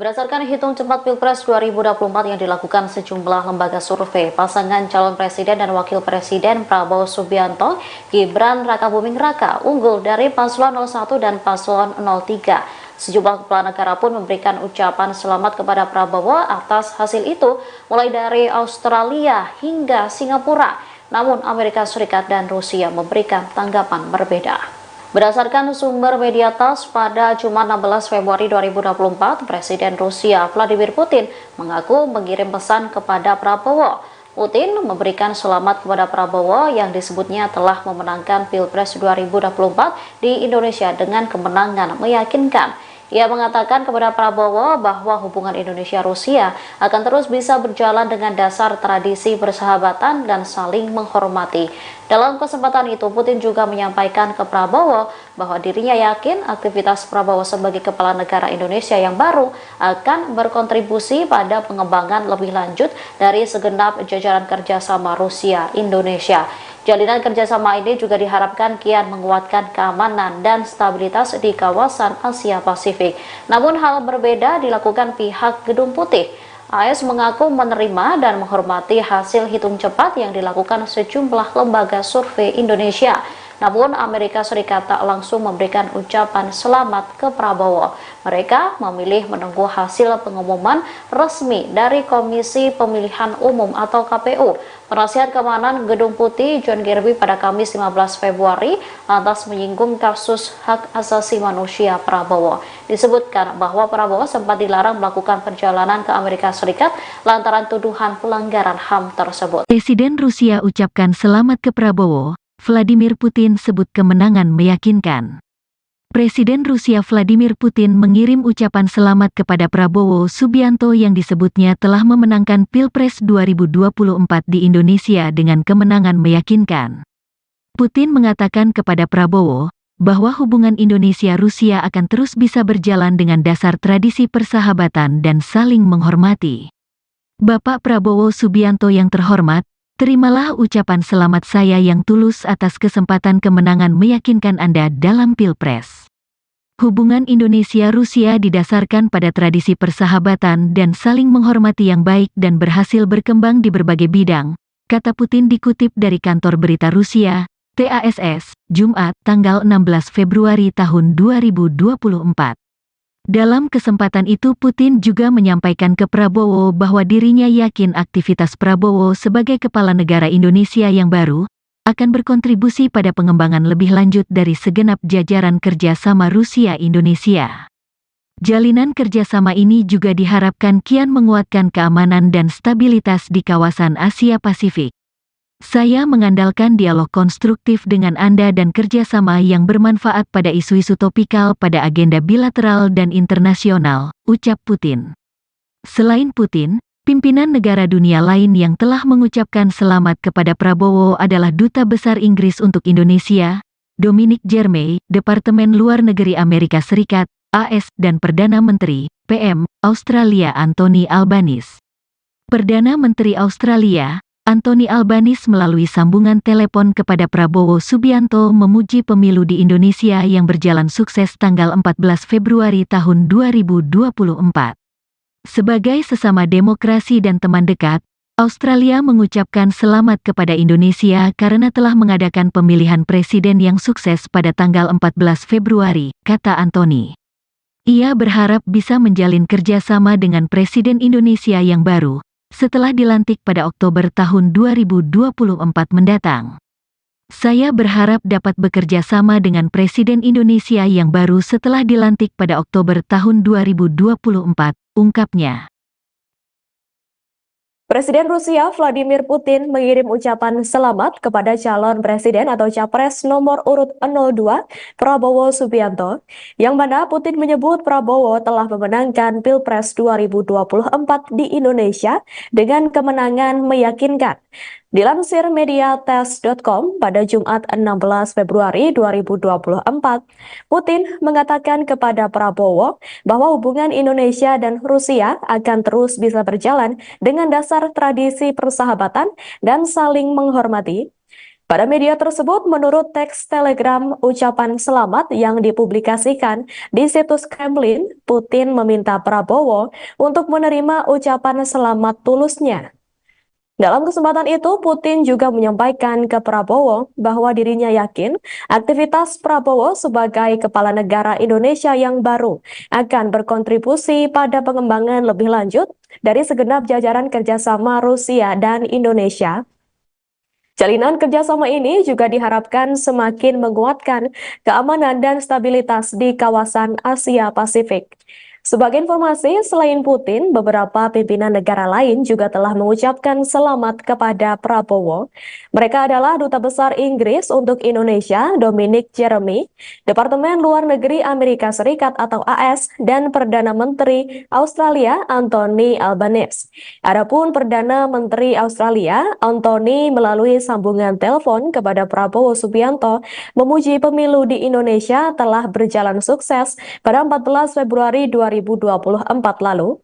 C: Berdasarkan hitung cepat Pilpres 2024 yang dilakukan sejumlah lembaga survei, pasangan calon presiden dan wakil presiden Prabowo Subianto, Gibran Rakabuming Raka unggul dari paslon 01 dan paslon 03. Sejumlah kepala negara pun memberikan ucapan selamat kepada Prabowo atas hasil itu, mulai dari Australia hingga Singapura. Namun Amerika Serikat dan Rusia memberikan tanggapan berbeda. Berdasarkan sumber media TASS, pada Jumat 16 Februari 2024, Presiden Rusia Vladimir Putin mengaku mengirim pesan kepada Prabowo. Putin memberikan selamat kepada Prabowo yang disebutnya telah memenangkan Pilpres 2024 di Indonesia dengan kemenangan meyakinkan. Ia mengatakan kepada Prabowo bahwa hubungan Indonesia-Rusia akan terus bisa berjalan dengan dasar tradisi persahabatan dan saling menghormati. Dalam kesempatan itu, Putin juga menyampaikan ke Prabowo bahwa dirinya yakin aktivitas Prabowo sebagai kepala negara Indonesia yang baru akan berkontribusi pada pengembangan lebih lanjut dari segenap jajaran kerjasama Rusia-Indonesia. Jalinan kerjasama ini juga diharapkan kian menguatkan keamanan dan stabilitas di kawasan Asia Pasifik. Namun hal berbeda dilakukan pihak Gedung Putih. AS mengaku menerima dan menghormati hasil hitung cepat yang dilakukan sejumlah lembaga survei Indonesia. Namun Amerika Serikat tak langsung memberikan ucapan selamat ke Prabowo. Mereka memilih menunggu hasil pengumuman resmi dari Komisi Pemilihan Umum atau KPU. Penasihat Keamanan Gedung Putih John Kirby pada Kamis 15 Februari lantas menyinggung kasus hak asasi manusia Prabowo. Disebutkan bahwa Prabowo sempat dilarang melakukan perjalanan ke Amerika Serikat lantaran tuduhan pelanggaran HAM tersebut.
A: Presiden Rusia ucapkan selamat ke Prabowo. Vladimir Putin sebut kemenangan meyakinkan. Presiden Rusia Vladimir Putin mengirim ucapan selamat kepada Prabowo Subianto yang disebutnya telah memenangkan Pilpres 2024 di Indonesia dengan kemenangan meyakinkan. Putin mengatakan kepada Prabowo bahwa hubungan Indonesia-Rusia akan terus bisa berjalan dengan dasar tradisi persahabatan dan saling menghormati. Bapak Prabowo Subianto yang terhormat, terimalah ucapan selamat saya yang tulus atas kesempatan kemenangan meyakinkan Anda dalam Pilpres. Hubungan Indonesia-Rusia didasarkan pada tradisi persahabatan dan saling menghormati yang baik dan berhasil berkembang di berbagai bidang, kata Putin dikutip dari kantor berita Rusia, TASS, Jumat, tanggal 16 Februari tahun 2024. Dalam kesempatan itu Putin juga menyampaikan ke Prabowo bahwa dirinya yakin aktivitas Prabowo sebagai kepala negara Indonesia yang baru akan berkontribusi pada pengembangan lebih lanjut dari segenap jajaran kerjasama Rusia-Indonesia. Jalinan kerjasama ini juga diharapkan kian menguatkan keamanan dan stabilitas di kawasan Asia Pasifik. Saya mengandalkan dialog konstruktif dengan Anda dan kerjasama yang bermanfaat pada isu-isu topikal pada agenda bilateral dan internasional, ucap Putin. Selain Putin, pimpinan negara dunia lain yang telah mengucapkan selamat kepada Prabowo adalah Duta Besar Inggris untuk Indonesia, Dominic Jeremy, Departemen Luar Negeri Amerika Serikat, AS dan Perdana Menteri PM Australia Anthony Albanese. Perdana Menteri Australia Anthony Albanese melalui sambungan telepon kepada Prabowo Subianto memuji pemilu di Indonesia yang berjalan sukses tanggal 14 Februari tahun 2024. Sebagai sesama demokrasi dan teman dekat, Australia mengucapkan selamat kepada Indonesia karena telah mengadakan pemilihan presiden yang sukses pada tanggal 14 Februari, kata Anthony. Ia berharap bisa menjalin kerjasama dengan Presiden Indonesia yang baru, setelah dilantik pada Oktober tahun 2024 mendatang. Saya berharap dapat bekerja sama dengan Presiden Indonesia yang baru setelah dilantik pada Oktober tahun 2024, ungkapnya.
B: Presiden Rusia Vladimir Putin mengirim ucapan selamat kepada calon presiden atau capres nomor urut 02 Prabowo Subianto, yang mana Putin menyebut Prabowo telah memenangkan Pilpres 2024 di Indonesia dengan kemenangan meyakinkan. Dilansir mediates.com pada Jumat 16 Februari 2024, Putin mengatakan kepada Prabowo bahwa hubungan Indonesia dan Rusia akan terus bisa berjalan dengan dasar tradisi persahabatan dan saling menghormati. Pada media tersebut, menurut teks telegram ucapan selamat yang dipublikasikan di situs Kremlin, Putin meminta Prabowo untuk menerima ucapan selamat tulusnya. Dalam kesempatan itu, Putin juga menyampaikan ke Prabowo bahwa dirinya yakin aktivitas Prabowo sebagai kepala negara Indonesia yang baru akan berkontribusi pada pengembangan lebih lanjut dari segenap jajaran kerjasama Rusia dan Indonesia. Jalinan kerjasama ini juga diharapkan semakin menguatkan keamanan dan stabilitas di kawasan Asia Pasifik. Sebagai informasi, selain Putin, beberapa pimpinan negara lain juga telah mengucapkan selamat kepada Prabowo. Mereka adalah Duta Besar Inggris untuk Indonesia, Dominic Jeremy, Departemen Luar Negeri Amerika Serikat atau AS, dan Perdana Menteri Australia, Anthony Albanese. Adapun Perdana Menteri Australia, Anthony melalui sambungan telepon kepada Prabowo Subianto, memuji pemilu di Indonesia telah berjalan sukses pada 14 Februari 2024 lalu.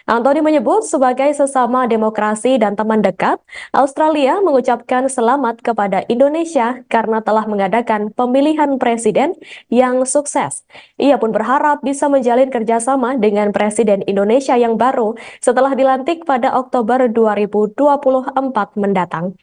B: Anthony menyebut sebagai sesama demokrasi dan teman dekat, Australia mengucapkan selamat kepada Indonesia karena telah mengadakan pemilihan presiden yang sukses. Ia pun berharap bisa menjalin kerjasama dengan Presiden Indonesia yang baru setelah dilantik pada Oktober 2024 mendatang.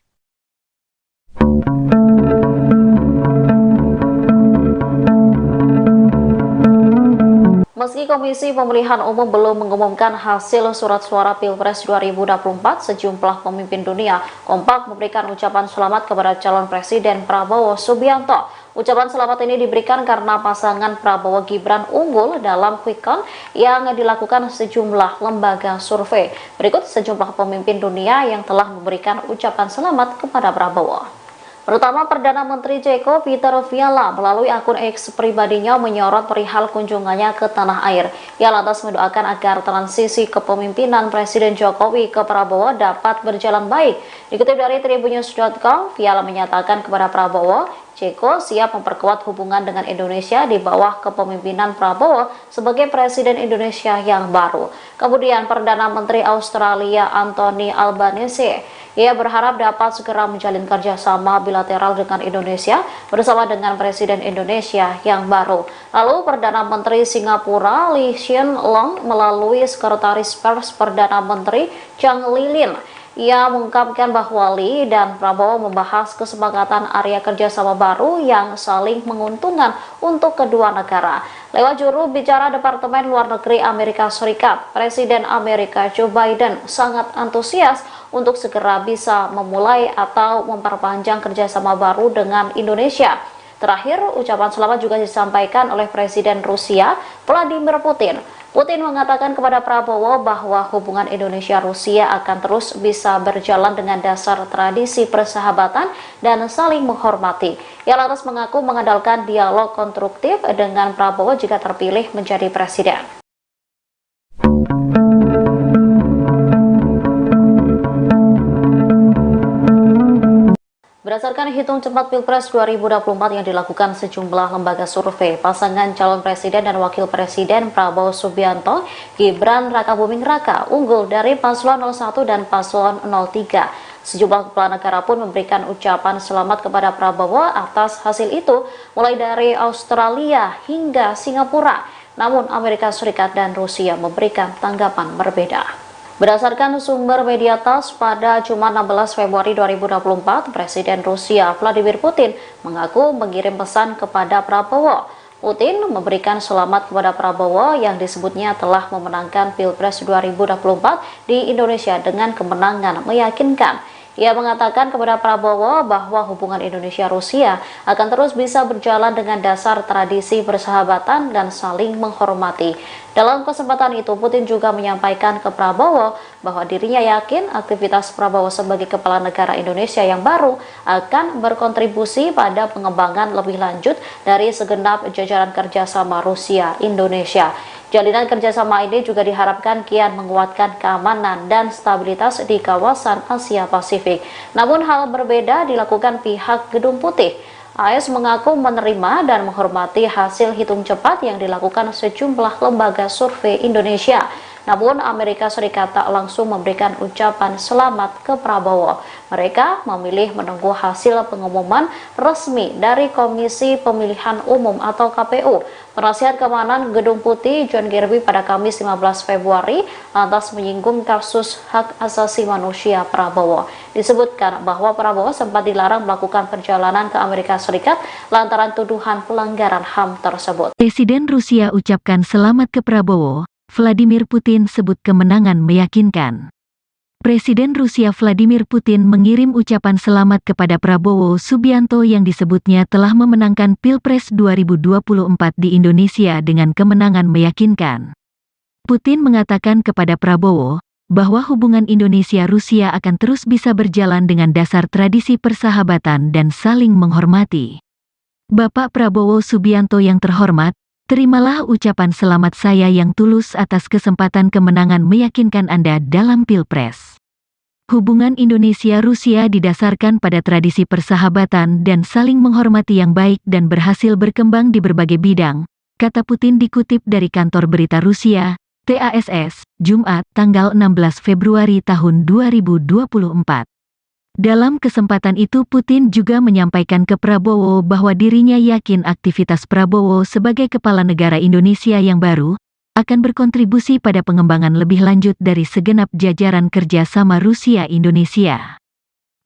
C: Meski Komisi Pemilihan Umum belum mengumumkan hasil surat suara Pilpres 2024, sejumlah pemimpin dunia kompak memberikan ucapan selamat kepada calon Presiden Prabowo Subianto. Ucapan selamat ini diberikan karena pasangan Prabowo Gibran unggul dalam quick count yang dilakukan sejumlah lembaga survei. Berikut sejumlah pemimpin dunia yang telah memberikan ucapan selamat kepada Prabowo. Pertama, Perdana Menteri Ceko Peter Fiala melalui akun X pribadinya menyorot perihal kunjungannya ke tanah air. Ia lantas mendoakan agar transisi kepemimpinan Presiden Jokowi ke Prabowo dapat berjalan baik. Dikutip dari tribunnews.com, Fiala menyatakan kepada Prabowo, Ceko siap memperkuat hubungan dengan Indonesia di bawah kepemimpinan Prabowo sebagai Presiden Indonesia yang baru. Kemudian Perdana Menteri Australia Anthony Albanese, ia berharap dapat segera menjalin kerjasama bilateral dengan Indonesia bersama dengan Presiden Indonesia yang baru. Lalu Perdana Menteri Singapura Lee Hsien Loong melalui Sekretaris Pers Perdana Menteri Chang Lilin, ia mengungkapkan bahwa Lee dan Prabowo membahas kesepakatan area kerjasama baru yang saling menguntungkan untuk kedua negara. Lewat juru bicara Departemen Luar Negeri Amerika Serikat, Presiden Amerika Joe Biden sangat antusias untuk segera bisa memulai atau memperpanjang kerjasama baru dengan Indonesia. Terakhir, ucapan selamat juga disampaikan oleh Presiden Rusia Vladimir Putin. Putin mengatakan kepada Prabowo bahwa hubungan Indonesia-Rusia akan terus bisa berjalan dengan dasar tradisi persahabatan dan saling menghormati. Ia lantas mengaku mengandalkan dialog konstruktif dengan Prabowo jika terpilih menjadi presiden. Berdasarkan hitung cepat Pilpres 2024 yang dilakukan sejumlah lembaga survei, pasangan calon presiden dan wakil presiden Prabowo Subianto, Gibran Rakabuming Raka unggul dari paslon 01 dan paslon 03. Sejumlah kepala negara pun memberikan ucapan selamat kepada Prabowo atas hasil itu, mulai dari Australia hingga Singapura. Namun Amerika Serikat dan Rusia memberikan tanggapan berbeda. Berdasarkan sumber media TASS, pada Jumat 16 Februari 2024, Presiden Rusia Vladimir Putin mengaku mengirim pesan kepada Prabowo. Putin memberikan selamat kepada Prabowo yang disebutnya telah memenangkan Pilpres 2024 di Indonesia dengan kemenangan meyakinkan. Ia mengatakan kepada Prabowo bahwa hubungan Indonesia-Rusia akan terus bisa berjalan dengan dasar tradisi persahabatan dan saling menghormati. Dalam kesempatan itu, Putin juga menyampaikan ke Prabowo bahwa dirinya yakin aktivitas Prabowo sebagai kepala negara Indonesia yang baru akan berkontribusi pada pengembangan lebih lanjut dari segenap jajaran kerjasama Rusia-Indonesia. Jalinan kerjasama ini juga diharapkan kian menguatkan keamanan dan stabilitas di kawasan Asia Pasifik. Namun hal berbeda dilakukan pihak Gedung Putih. AS mengaku menerima dan menghormati hasil hitung cepat yang dilakukan sejumlah lembaga survei Indonesia. Namun Amerika Serikat tak langsung memberikan ucapan selamat ke Prabowo. Mereka memilih menunggu hasil pengumuman resmi dari Komisi Pemilihan Umum atau KPU. Penasihat Keamanan Gedung Putih John Kirby pada Kamis 15 Februari lantas menyinggung kasus hak asasi manusia Prabowo. Disebutkan bahwa Prabowo sempat dilarang melakukan perjalanan ke Amerika Serikat lantaran tuduhan pelanggaran HAM tersebut.
A: Presiden Rusia ucapkan selamat ke Prabowo. Vladimir Putin sebut kemenangan meyakinkan. Presiden Rusia Vladimir Putin mengirim ucapan selamat kepada Prabowo Subianto yang disebutnya telah memenangkan Pilpres 2024 di Indonesia dengan kemenangan meyakinkan. Putin mengatakan kepada Prabowo bahwa hubungan Indonesia-Rusia akan terus bisa berjalan dengan dasar tradisi persahabatan dan saling menghormati. Bapak Prabowo Subianto yang terhormat, terimalah ucapan selamat saya yang tulus atas kesempatan kemenangan meyakinkan Anda dalam Pilpres. Hubungan Indonesia-Rusia didasarkan pada tradisi persahabatan dan saling menghormati yang baik dan berhasil berkembang di berbagai bidang, kata Putin dikutip dari kantor berita Rusia, TASS, Jumat, tanggal 16 Februari tahun 2024. Dalam kesempatan itu Putin juga menyampaikan ke Prabowo bahwa dirinya yakin aktivitas Prabowo sebagai kepala negara Indonesia yang baru akan berkontribusi pada pengembangan lebih lanjut dari segenap jajaran kerjasama Rusia-Indonesia.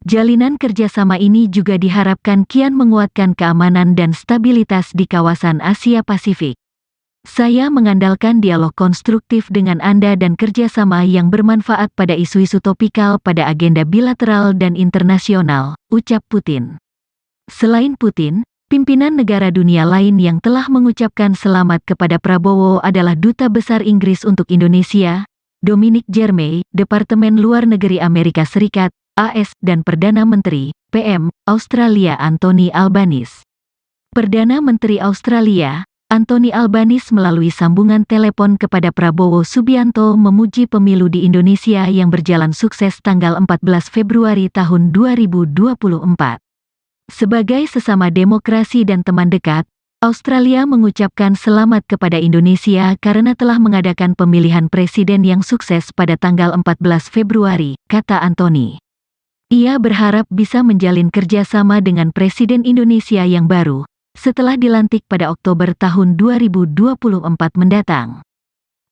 A: Jalinan kerjasama ini juga diharapkan kian menguatkan keamanan dan stabilitas di kawasan Asia Pasifik. Saya mengandalkan dialog konstruktif dengan Anda dan kerjasama yang bermanfaat pada isu-isu topikal pada agenda bilateral dan internasional, ucap Putin. Selain Putin, pimpinan negara dunia lain yang telah mengucapkan selamat kepada Prabowo adalah Duta Besar Inggris untuk Indonesia, Dominic Jeremy, Departemen Luar Negeri Amerika Serikat, AS, dan Perdana Menteri, PM, Australia Anthony Albanese. Perdana Menteri Australia, Anthony Albanese melalui sambungan telepon kepada Prabowo Subianto memuji pemilu di Indonesia yang berjalan sukses tanggal 14 Februari tahun 2024. Sebagai sesama demokrasi dan teman dekat, Australia mengucapkan selamat kepada Indonesia karena telah mengadakan pemilihan presiden yang sukses pada tanggal 14 Februari, kata Anthony. Ia berharap bisa menjalin kerjasama dengan Presiden Indonesia yang baru, setelah dilantik pada Oktober tahun 2024 mendatang.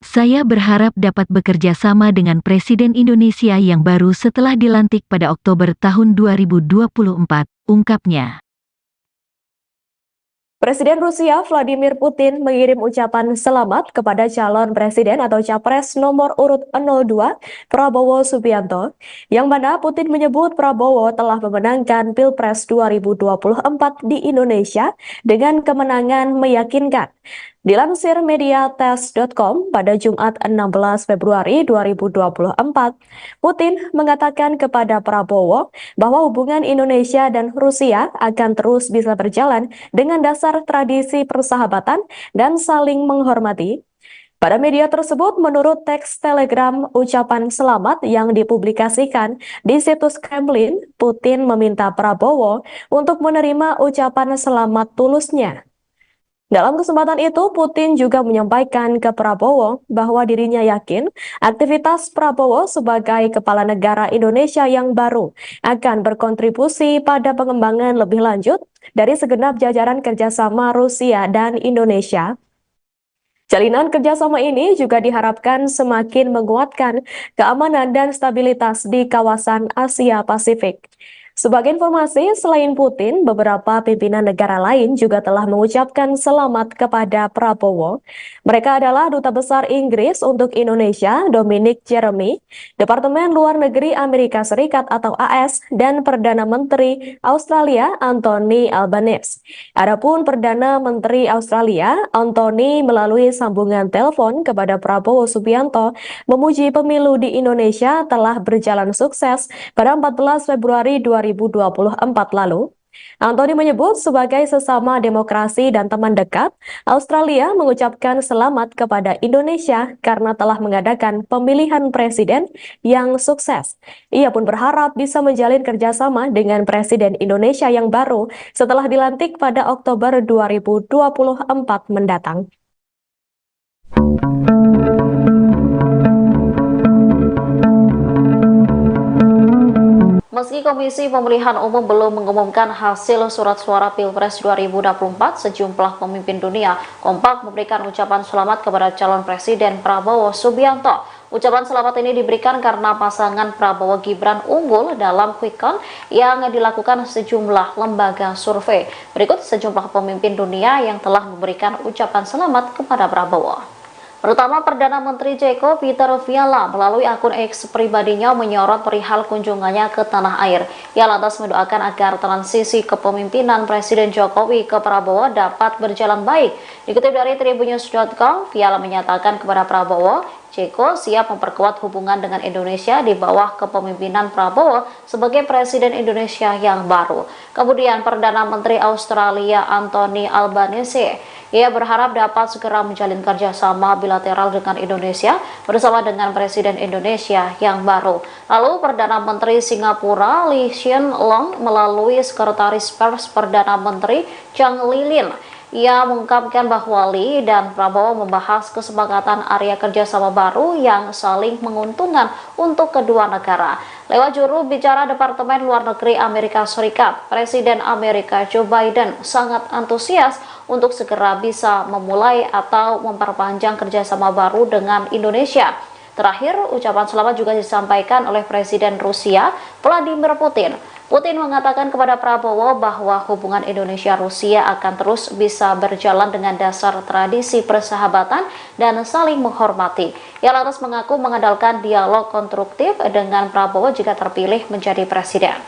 A: Saya berharap dapat bekerja sama dengan Presiden Indonesia yang baru setelah dilantik pada Oktober tahun 2024, ungkapnya.
B: Presiden Rusia Vladimir Putin mengirim ucapan selamat kepada calon presiden atau capres nomor urut 02 Prabowo Subianto, yang mana Putin menyebut Prabowo telah memenangkan Pilpres 2024 di Indonesia dengan kemenangan meyakinkan. Dilansir mediates.com pada Jumat 16 Februari 2024, Putin mengatakan kepada Prabowo bahwa hubungan Indonesia dan Rusia akan terus bisa berjalan dengan dasar tradisi persahabatan dan saling menghormati. Pada media tersebut, menurut teks telegram ucapan selamat yang dipublikasikan di situs Kremlin, Putin meminta Prabowo untuk menerima ucapan selamat tulusnya. Dalam kesempatan itu, Putin juga menyampaikan ke Prabowo bahwa dirinya yakin aktivitas Prabowo sebagai kepala negara Indonesia yang baru akan berkontribusi pada pengembangan lebih lanjut dari segenap jajaran kerjasama Rusia dan Indonesia. Jalinan kerjasama ini juga diharapkan semakin menguatkan keamanan dan stabilitas di kawasan Asia Pasifik. Sebagai informasi, selain Putin, beberapa pimpinan negara lain juga telah mengucapkan selamat kepada Prabowo. Mereka adalah Duta Besar Inggris untuk Indonesia, Dominic Jeremy, Departemen Luar Negeri Amerika Serikat atau AS, dan Perdana Menteri Australia, Anthony Albanese. Adapun Perdana Menteri Australia, Anthony melalui sambungan telepon kepada Prabowo Subianto, memuji pemilu di Indonesia telah berjalan sukses pada 14 Februari 2024 lalu. Anthony menyebut sebagai sesama demokrasi dan teman dekat, Australia mengucapkan selamat kepada Indonesia karena telah mengadakan pemilihan presiden yang sukses. Ia pun berharap bisa menjalin kerjasama dengan Presiden Indonesia yang baru setelah dilantik pada Oktober 2024 mendatang.
C: Meski Komisi Pemilihan Umum belum mengumumkan hasil surat suara Pilpres 2024, sejumlah pemimpin dunia kompak memberikan ucapan selamat kepada calon Presiden Prabowo Subianto. Ucapan selamat ini diberikan karena pasangan Prabowo Gibran unggul dalam quick count yang dilakukan sejumlah lembaga survei. Berikut sejumlah pemimpin dunia yang telah memberikan ucapan selamat kepada Prabowo. Pertama, Perdana Menteri Ceko Peter Fiala melalui akun X pribadinya menyorot perihal kunjungannya ke tanah air. Ia lantas mendoakan agar transisi kepemimpinan Presiden Jokowi ke Prabowo dapat berjalan baik. Dikutip dari tribunnews.com, Fiala menyatakan kepada Prabowo, Ceko siap memperkuat hubungan dengan Indonesia di bawah kepemimpinan Prabowo sebagai Presiden Indonesia yang baru. Kemudian Perdana Menteri Australia Anthony Albanese, ia berharap dapat segera menjalin kerjasama bilateral dengan Indonesia bersama dengan Presiden Indonesia yang baru. Lalu Perdana Menteri Singapura Lee Hsien Loong melalui Sekretaris Pers Perdana Menteri Chang Lilin, ia mengungkapkan bahwa Lee dan Prabowo membahas kesepakatan area kerjasama baru yang saling menguntungkan untuk kedua negara. Lewat juru bicara Departemen Luar Negeri Amerika Serikat, Presiden Amerika Joe Biden sangat antusias untuk segera bisa memulai atau memperpanjang kerjasama baru dengan Indonesia. Terakhir, ucapan selamat juga disampaikan oleh Presiden Rusia Vladimir Putin. Putin mengatakan kepada Prabowo bahwa hubungan Indonesia-Rusia akan terus bisa berjalan dengan dasar tradisi persahabatan dan saling menghormati. Ia lantas mengaku mengandalkan dialog konstruktif dengan Prabowo jika terpilih menjadi presiden.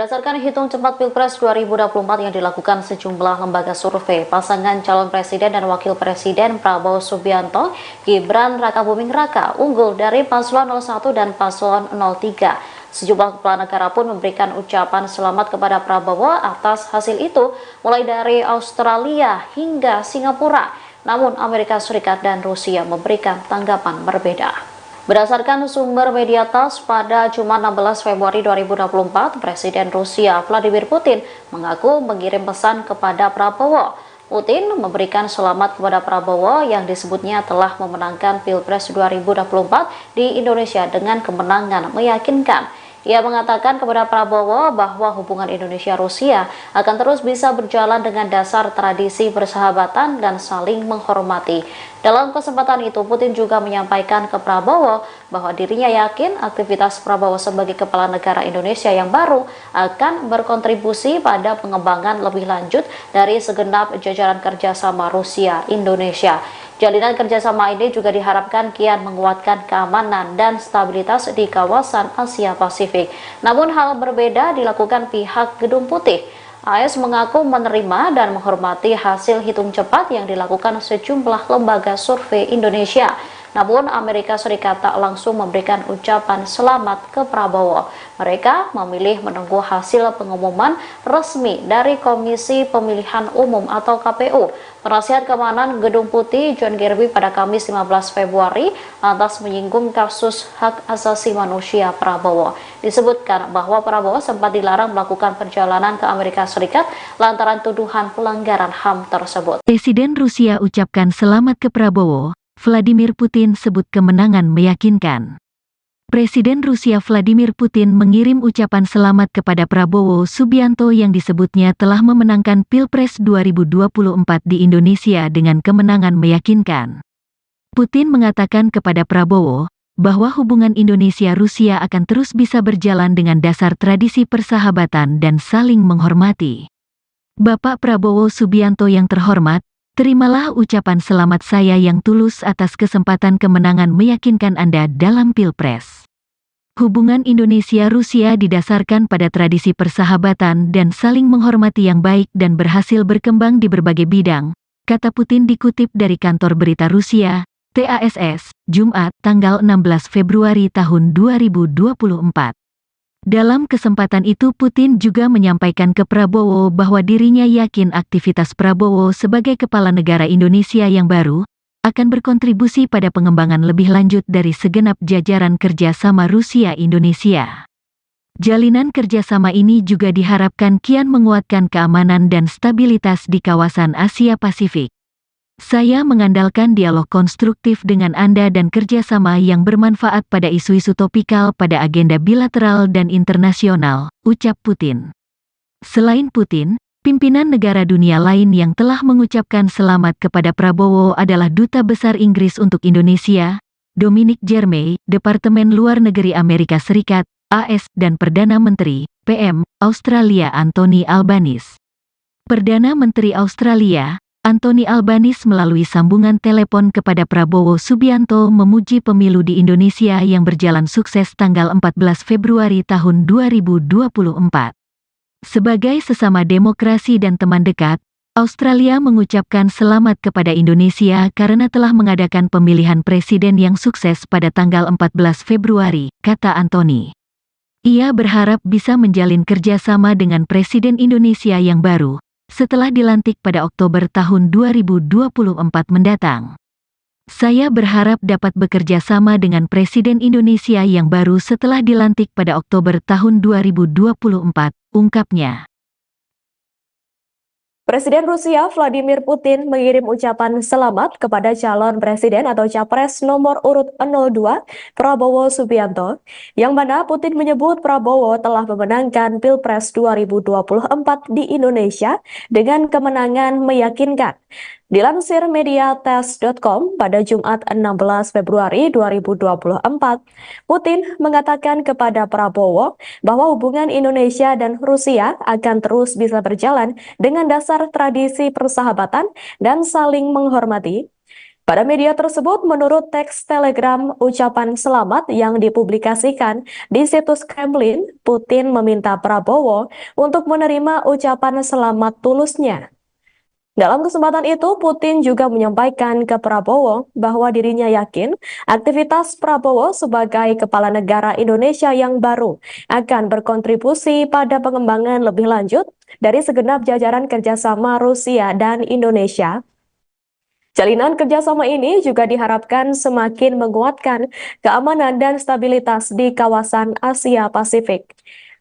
C: Berdasarkan hitung cepat Pilpres 2024 yang dilakukan sejumlah lembaga survei, pasangan calon presiden dan wakil presiden Prabowo Subianto, Gibran Rakabuming Raka unggul dari paslon 01 dan paslon 03. Sejumlah kepala negara pun memberikan ucapan selamat kepada Prabowo atas hasil itu, mulai dari Australia hingga Singapura. Namun Amerika Serikat dan Rusia memberikan tanggapan berbeda. Berdasarkan sumber media TASS, pada Jumat 16 Februari 2024, Presiden Rusia Vladimir Putin mengaku mengirim pesan kepada Prabowo. Putin memberikan selamat kepada Prabowo yang disebutnya telah memenangkan Pilpres 2024 di Indonesia dengan kemenangan meyakinkan. Ia mengatakan kepada Prabowo bahwa hubungan Indonesia-Rusia akan terus bisa berjalan dengan dasar tradisi persahabatan dan saling menghormati. Dalam kesempatan itu, Putin juga menyampaikan ke Prabowo bahwa dirinya yakin aktivitas Prabowo sebagai kepala negara Indonesia yang baru akan berkontribusi pada pengembangan lebih lanjut dari segenap jajaran kerjasama Rusia-Indonesia. Jalinan kerjasama ini juga diharapkan kian menguatkan keamanan dan stabilitas di kawasan Asia Pasifik. Namun hal berbeda dilakukan pihak Gedung Putih. AS mengaku menerima dan menghormati hasil hitung cepat yang dilakukan sejumlah lembaga survei Indonesia. Namun Amerika Serikat tak langsung memberikan ucapan selamat ke Prabowo. Mereka memilih menunggu hasil pengumuman resmi dari Komisi Pemilihan Umum atau KPU. Penasihat Keamanan Gedung Putih John Kirby pada Kamis 15 Februari lantas menyinggung kasus hak asasi manusia Prabowo. Disebutkan bahwa Prabowo sempat dilarang melakukan perjalanan ke Amerika Serikat lantaran tuduhan pelanggaran HAM tersebut.
A: Presiden Rusia ucapkan selamat ke Prabowo, Vladimir Putin sebut kemenangan meyakinkan. Presiden Rusia Vladimir Putin mengirim ucapan selamat kepada Prabowo Subianto yang disebutnya telah memenangkan Pilpres 2024 di Indonesia dengan kemenangan meyakinkan. Putin mengatakan kepada Prabowo bahwa hubungan Indonesia-Rusia akan terus bisa berjalan dengan dasar tradisi persahabatan dan saling menghormati. Bapak Prabowo Subianto yang terhormat, terimalah ucapan selamat saya yang tulus atas kesempatan kemenangan meyakinkan Anda dalam Pilpres. Hubungan Indonesia-Rusia didasarkan pada tradisi persahabatan dan saling menghormati yang baik dan berhasil berkembang di berbagai bidang, kata Putin dikutip dari kantor berita Rusia, TASS, Jumat, tanggal 16 Februari tahun 2024. Dalam kesempatan itu Putin juga menyampaikan ke Prabowo bahwa dirinya yakin aktivitas Prabowo sebagai kepala negara Indonesia yang baru akan berkontribusi pada pengembangan lebih lanjut dari segenap jajaran kerjasama Rusia-Indonesia. Jalinan kerjasama ini juga diharapkan kian menguatkan keamanan dan stabilitas di kawasan Asia Pasifik. Saya mengandalkan dialog konstruktif dengan Anda dan kerjasama yang bermanfaat pada isu-isu topikal pada agenda bilateral dan internasional, ucap Putin. Selain Putin, pimpinan negara dunia lain yang telah mengucapkan selamat kepada Prabowo adalah Duta Besar Inggris untuk Indonesia, Dominic Jeremy, Departemen Luar Negeri Amerika Serikat, AS, dan Perdana Menteri, PM, Australia Anthony Albanese. Perdana Menteri Australia, Anthony Albanese melalui sambungan telepon kepada Prabowo Subianto memuji pemilu di Indonesia yang berjalan sukses tanggal 14 Februari tahun 2024. Sebagai sesama demokrasi dan teman dekat, Australia mengucapkan selamat kepada Indonesia karena telah mengadakan pemilihan presiden yang sukses pada tanggal 14 Februari, kata Anthony. Ia berharap bisa menjalin kerjasama dengan Presiden Indonesia yang baru, setelah dilantik pada Oktober tahun 2024 mendatang. Saya berharap dapat bekerja sama dengan Presiden Indonesia yang baru setelah dilantik pada Oktober tahun 2024, ungkapnya.
B: Presiden Rusia Vladimir Putin mengirim ucapan selamat kepada calon presiden atau capres nomor urut 02 Prabowo Subianto, yang mana Putin menyebut Prabowo telah memenangkan Pilpres 2024 di Indonesia dengan kemenangan meyakinkan. Dilansir mediates.com pada Jumat 16 Februari 2024, Putin mengatakan kepada Prabowo bahwa hubungan Indonesia dan Rusia akan terus bisa berjalan dengan dasar tradisi persahabatan dan saling menghormati. Pada media tersebut, menurut teks telegram ucapan selamat yang dipublikasikan di situs Kremlin, Putin meminta Prabowo untuk menerima ucapan selamat tulusnya. Dalam kesempatan itu, Putin juga menyampaikan ke Prabowo bahwa dirinya yakin aktivitas Prabowo sebagai kepala negara Indonesia yang baru akan berkontribusi pada pengembangan lebih lanjut dari segenap jajaran kerjasama Rusia dan Indonesia. Jalinan kerjasama ini juga diharapkan semakin menguatkan keamanan dan stabilitas di kawasan Asia Pasifik.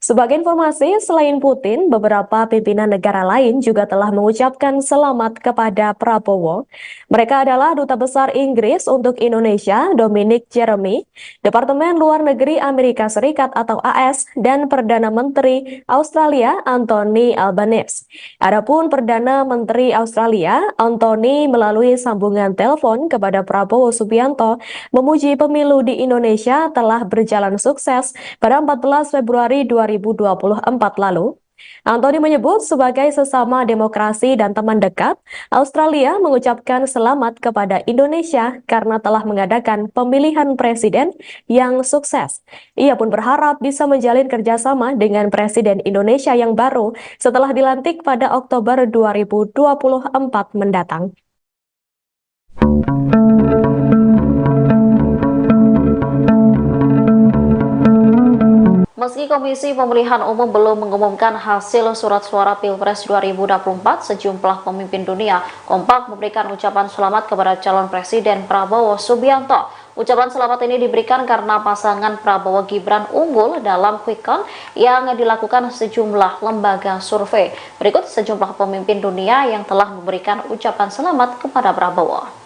B: Sebagai informasi, selain Putin, beberapa pimpinan negara lain juga telah mengucapkan selamat kepada Prabowo. Mereka adalah Duta Besar Inggris untuk Indonesia, Dominic Jeremy, Departemen Luar Negeri Amerika Serikat atau AS, dan Perdana Menteri Australia, Anthony Albanese. Adapun Perdana Menteri Australia, Anthony melalui sambungan telepon kepada Prabowo Subianto, memuji pemilu di Indonesia telah berjalan sukses pada 14 Februari 2024 lalu. Anthony menyebut sebagai sesama demokrasi dan teman dekat, Australia mengucapkan selamat kepada Indonesia karena telah mengadakan pemilihan presiden yang sukses. Ia pun berharap bisa menjalin kerjasama dengan Presiden Indonesia yang baru setelah dilantik pada Oktober 2024 mendatang.
C: Meski Komisi Pemilihan Umum belum mengumumkan hasil surat suara Pilpres 2024, sejumlah pemimpin dunia kompak memberikan ucapan selamat kepada calon Presiden Prabowo Subianto. Ucapan selamat ini diberikan karena pasangan Prabowo Gibran unggul dalam quick count yang dilakukan sejumlah lembaga survei. Berikut sejumlah pemimpin dunia yang telah memberikan ucapan selamat kepada Prabowo.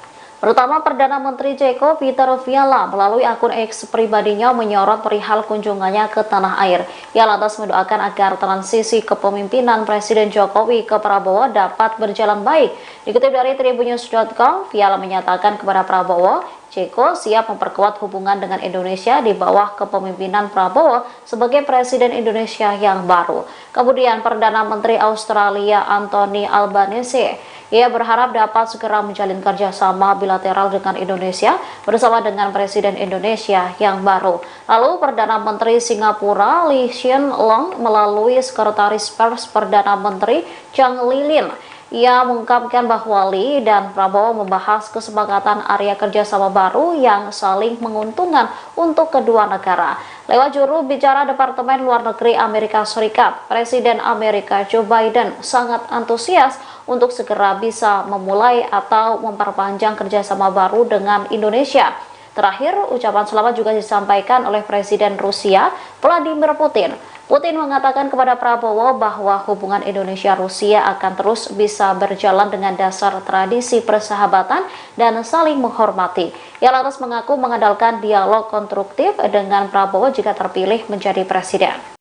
C: Pertama, Perdana Menteri Ceko Peter Fiala melalui akun X pribadinya menyorot perihal kunjungannya ke tanah air. Ia lantas mendoakan agar transisi kepemimpinan Presiden Jokowi ke Prabowo dapat berjalan baik. Dikutip dari tribunnews.com, Fiala menyatakan kepada Prabowo, Ceko siap memperkuat hubungan dengan Indonesia di bawah kepemimpinan Prabowo sebagai Presiden Indonesia yang baru. Kemudian Perdana Menteri Australia Anthony Albanese, ia berharap dapat segera menjalin kerjasama bilateral dengan Indonesia bersama dengan Presiden Indonesia yang baru. Lalu Perdana Menteri Singapura Lee Hsien Loong melalui Sekretaris Pers Perdana Menteri Chang Lilin, ia mengungkapkan bahwa Lee dan Prabowo membahas kesepakatan area kerjasama baru yang saling menguntungkan untuk kedua negara. Lewat juru bicara Departemen Luar Negeri Amerika Serikat, Presiden Amerika Joe Biden sangat antusias untuk segera bisa memulai atau memperpanjang kerjasama baru dengan Indonesia. Terakhir, ucapan selamat juga disampaikan oleh Presiden Rusia Vladimir Putin. Putin mengatakan kepada Prabowo bahwa hubungan Indonesia-Rusia akan terus bisa berjalan dengan dasar tradisi persahabatan dan saling menghormati. Ia lantas mengaku mengandalkan dialog konstruktif dengan Prabowo jika terpilih menjadi presiden.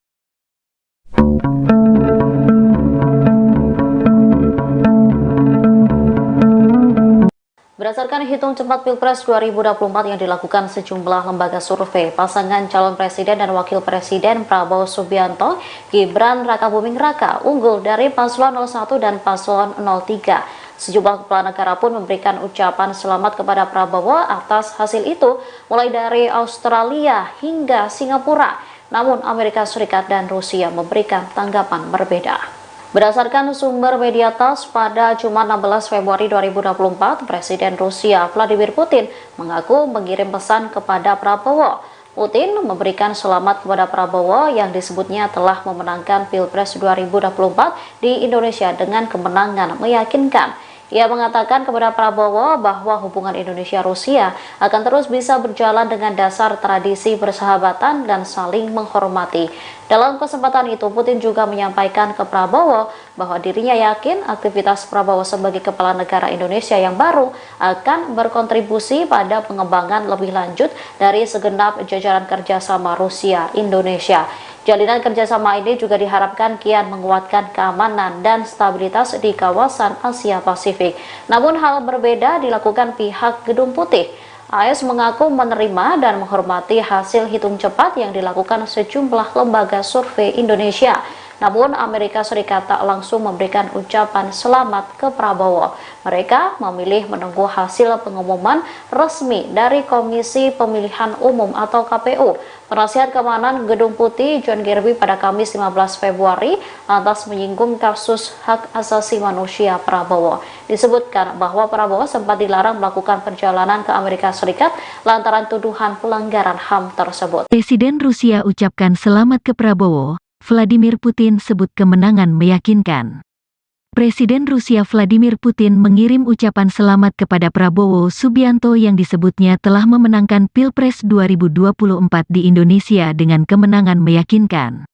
C: Berdasarkan hitung cepat Pilpres 2024 yang dilakukan sejumlah lembaga survei, pasangan calon presiden dan wakil presiden Prabowo Subianto, Gibran Rakabuming Raka unggul dari paslon 01 dan paslon 03. Sejumlah kepala negara pun memberikan ucapan selamat kepada Prabowo atas hasil itu, mulai dari Australia hingga Singapura. Namun Amerika Serikat dan Rusia memberikan tanggapan berbeda. Berdasarkan sumber media TASS, pada Jumat 16 Februari 2024, Presiden Rusia Vladimir Putin mengaku mengirim pesan kepada Prabowo. Putin memberikan selamat kepada Prabowo yang disebutnya telah memenangkan Pilpres 2024 di Indonesia dengan kemenangan meyakinkan. Ia mengatakan kepada Prabowo bahwa hubungan Indonesia-Rusia akan terus bisa berjalan dengan dasar tradisi persahabatan dan saling menghormati. Dalam kesempatan itu, Putin juga menyampaikan ke Prabowo bahwa dirinya yakin aktivitas Prabowo sebagai kepala negara Indonesia yang baru akan berkontribusi pada pengembangan lebih lanjut dari segenap jajaran kerjasama Rusia-Indonesia. Jalinan kerjasama ini juga diharapkan kian menguatkan keamanan dan stabilitas di kawasan Asia Pasifik. Namun hal berbeda dilakukan pihak Gedung Putih. AS mengaku menerima dan menghormati hasil hitung cepat yang dilakukan sejumlah lembaga survei Indonesia. Namun Amerika Serikat tak langsung memberikan ucapan selamat ke Prabowo. Mereka memilih menunggu hasil pengumuman resmi dari Komisi Pemilihan Umum atau KPU. Penasihat Keamanan Gedung Putih John Kirby pada Kamis 15 Februari lantas menyinggung kasus hak asasi manusia Prabowo. Disebutkan bahwa Prabowo sempat dilarang melakukan perjalanan ke Amerika Serikat lantaran tuduhan pelanggaran HAM tersebut.
A: Presiden Rusia ucapkan selamat ke Prabowo. Vladimir Putin sebut kemenangan meyakinkan. Presiden Rusia Vladimir Putin mengirim ucapan selamat kepada Prabowo Subianto yang disebutnya telah memenangkan Pilpres 2024 di Indonesia dengan kemenangan meyakinkan.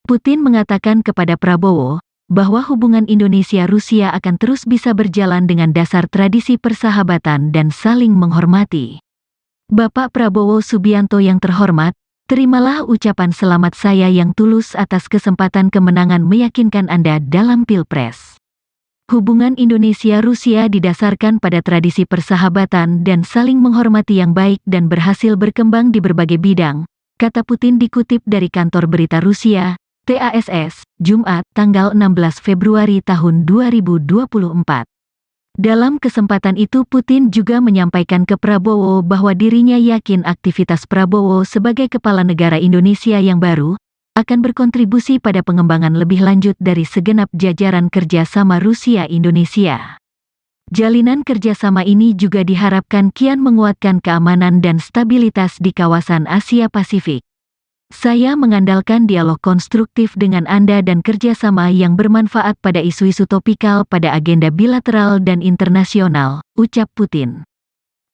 A: Putin mengatakan kepada Prabowo bahwa hubungan Indonesia-Rusia akan terus bisa berjalan dengan dasar tradisi persahabatan dan saling menghormati. Bapak Prabowo Subianto yang terhormat, terimalah ucapan selamat saya yang tulus atas kesempatan kemenangan meyakinkan Anda dalam Pilpres. Hubungan Indonesia-Rusia didasarkan pada tradisi persahabatan dan saling menghormati yang baik dan berhasil berkembang di berbagai bidang, kata Putin dikutip dari kantor berita Rusia, TASS, Jumat, tanggal 16 Februari tahun 2024. Dalam kesempatan itu Putin juga menyampaikan ke Prabowo bahwa dirinya yakin aktivitas Prabowo sebagai kepala negara Indonesia yang baru akan berkontribusi pada pengembangan lebih lanjut dari segenap jajaran kerjasama Rusia-Indonesia. Jalinan kerjasama ini juga diharapkan kian menguatkan keamanan dan stabilitas di kawasan Asia Pasifik. Saya mengandalkan dialog konstruktif dengan Anda dan kerjasama yang bermanfaat pada isu-isu topikal pada agenda bilateral dan internasional, ucap Putin.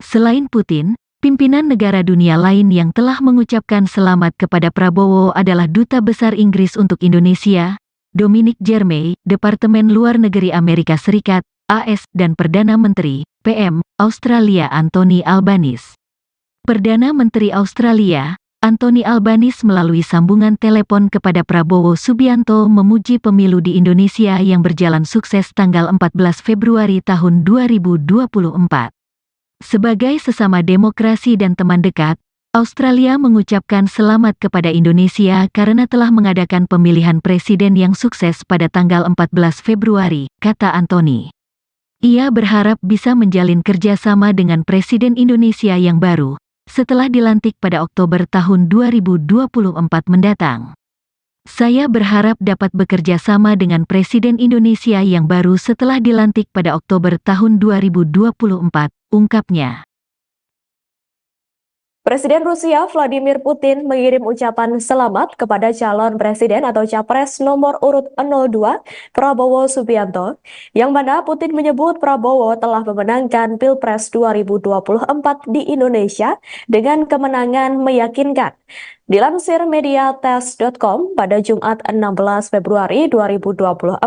A: Selain Putin, pimpinan negara dunia lain yang telah mengucapkan selamat kepada Prabowo adalah Duta Besar Inggris untuk Indonesia, Dominic Jeremy, Departemen Luar Negeri Amerika Serikat, AS, dan Perdana Menteri, PM, Australia Anthony Albanese. Perdana Menteri Australia, Anthony Albanese melalui sambungan telepon kepada Prabowo Subianto memuji pemilu di Indonesia yang berjalan sukses tanggal 14 Februari tahun 2024. Sebagai sesama demokrasi dan teman dekat, Australia mengucapkan selamat kepada Indonesia karena telah mengadakan pemilihan presiden yang sukses pada tanggal 14 Februari, kata Anthony. Ia berharap bisa menjalin kerjasama dengan Presiden Indonesia yang baru, setelah dilantik pada Oktober tahun 2024 mendatang. Saya berharap dapat bekerja sama dengan Presiden Indonesia yang baru setelah dilantik pada Oktober tahun 2024, ungkapnya.
B: Presiden Rusia Vladimir Putin mengirim ucapan selamat kepada calon presiden atau capres nomor urut 02 Prabowo Subianto, yang mana Putin menyebut Prabowo telah memenangkan Pilpres 2024 di Indonesia dengan kemenangan meyakinkan. Dilansir mediates.com pada Jumat 16 Februari 2024,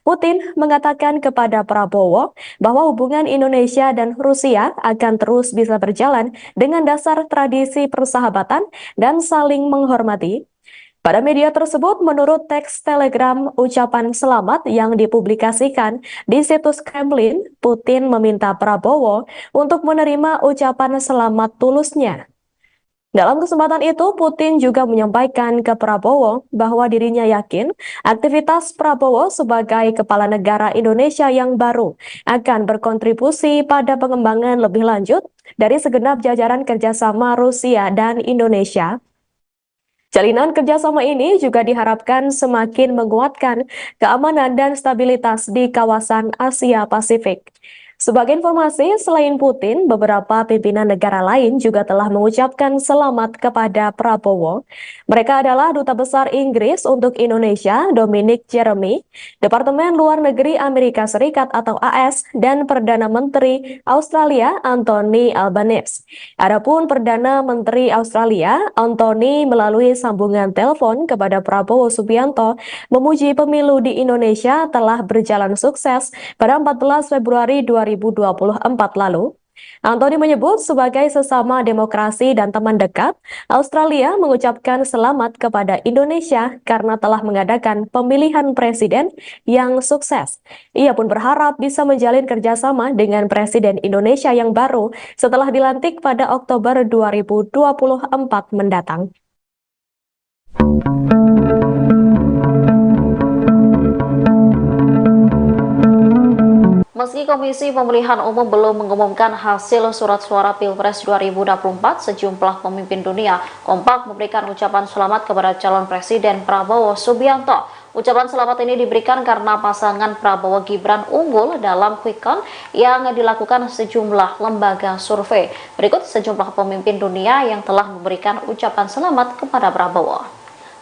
B: Putin mengatakan kepada Prabowo bahwa hubungan Indonesia dan Rusia akan terus bisa berjalan dengan dasar tradisi persahabatan dan saling menghormati. Pada media tersebut, menurut teks telegram ucapan selamat yang dipublikasikan di situs Kremlin, Putin meminta Prabowo untuk menerima ucapan selamat tulusnya. Dalam kesempatan itu, Putin juga menyampaikan ke Prabowo bahwa dirinya yakin aktivitas Prabowo sebagai kepala negara Indonesia yang baru akan berkontribusi pada pengembangan lebih lanjut dari segenap jajaran kerjasama Rusia dan Indonesia. Jalinan kerjasama ini juga diharapkan semakin menguatkan keamanan dan stabilitas di kawasan Asia Pasifik. Sebagai informasi, selain Putin, beberapa pimpinan negara lain juga telah mengucapkan selamat kepada Prabowo. Mereka adalah Duta Besar Inggris untuk Indonesia, Dominic Jeremy, Departemen Luar Negeri Amerika Serikat atau AS, dan Perdana Menteri Australia, Anthony Albanese. Adapun Perdana Menteri Australia, Anthony melalui sambungan telepon kepada Prabowo Subianto, memuji pemilu di Indonesia telah berjalan sukses pada 14 Februari 2024 lalu. Anthony menyebut sebagai sesama demokrasi dan teman dekat, Australia mengucapkan selamat kepada Indonesia karena telah mengadakan pemilihan presiden yang sukses. Ia pun berharap bisa menjalin kerjasama dengan Presiden Indonesia yang baru setelah dilantik pada Oktober 2024 mendatang.
C: Meski Komisi Pemilihan Umum belum mengumumkan hasil surat suara Pilpres 2024, sejumlah pemimpin dunia kompak memberikan ucapan selamat kepada calon Presiden Prabowo Subianto. Ucapan selamat ini diberikan karena pasangan Prabowo Gibran unggul dalam quick count yang dilakukan sejumlah lembaga survei. Berikut sejumlah pemimpin dunia yang telah memberikan ucapan selamat kepada Prabowo.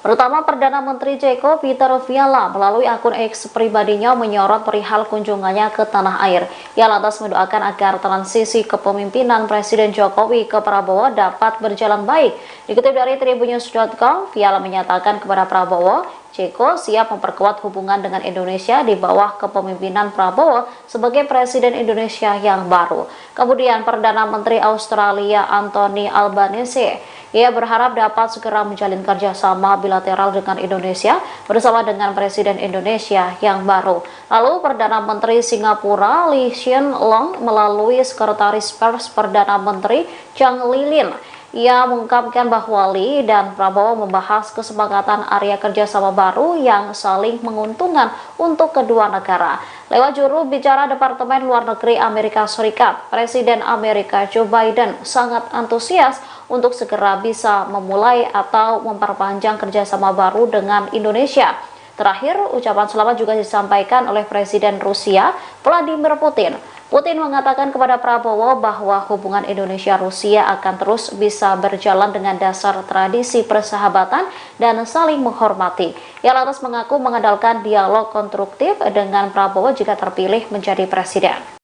C: Pertama, Perdana Menteri Ceko Peter Fiala melalui akun X pribadinya menyorot perihal kunjungannya ke tanah air. Ia lantas mendoakan agar transisi kepemimpinan Presiden Jokowi ke Prabowo dapat berjalan baik. Dikutip dari tribunnews.com, Fiala menyatakan kepada Prabowo, Ceko siap memperkuat hubungan dengan Indonesia di bawah kepemimpinan Prabowo sebagai Presiden Indonesia yang baru. Kemudian Perdana Menteri Australia Anthony Albanese, ia berharap dapat segera menjalin kerjasama bilateral dengan Indonesia bersama dengan Presiden Indonesia yang baru. Lalu Perdana Menteri Singapura Lee Hsien Loong melalui Sekretaris Pers Perdana Menteri Chang Lilin, ia mengungkapkan bahwa Lee dan Prabowo membahas kesepakatan area kerjasama baru yang saling menguntungkan untuk kedua negara. Lewat juru bicara Departemen Luar Negeri Amerika Serikat, Presiden Amerika Joe Biden sangat antusias untuk segera bisa memulai atau memperpanjang kerjasama baru dengan Indonesia. Terakhir, ucapan selamat juga disampaikan oleh Presiden Rusia Vladimir Putin. Putin mengatakan kepada Prabowo bahwa hubungan Indonesia-Rusia akan terus bisa berjalan dengan dasar tradisi persahabatan dan saling menghormati. Ia lantas mengaku mengandalkan dialog konstruktif dengan Prabowo jika terpilih menjadi presiden.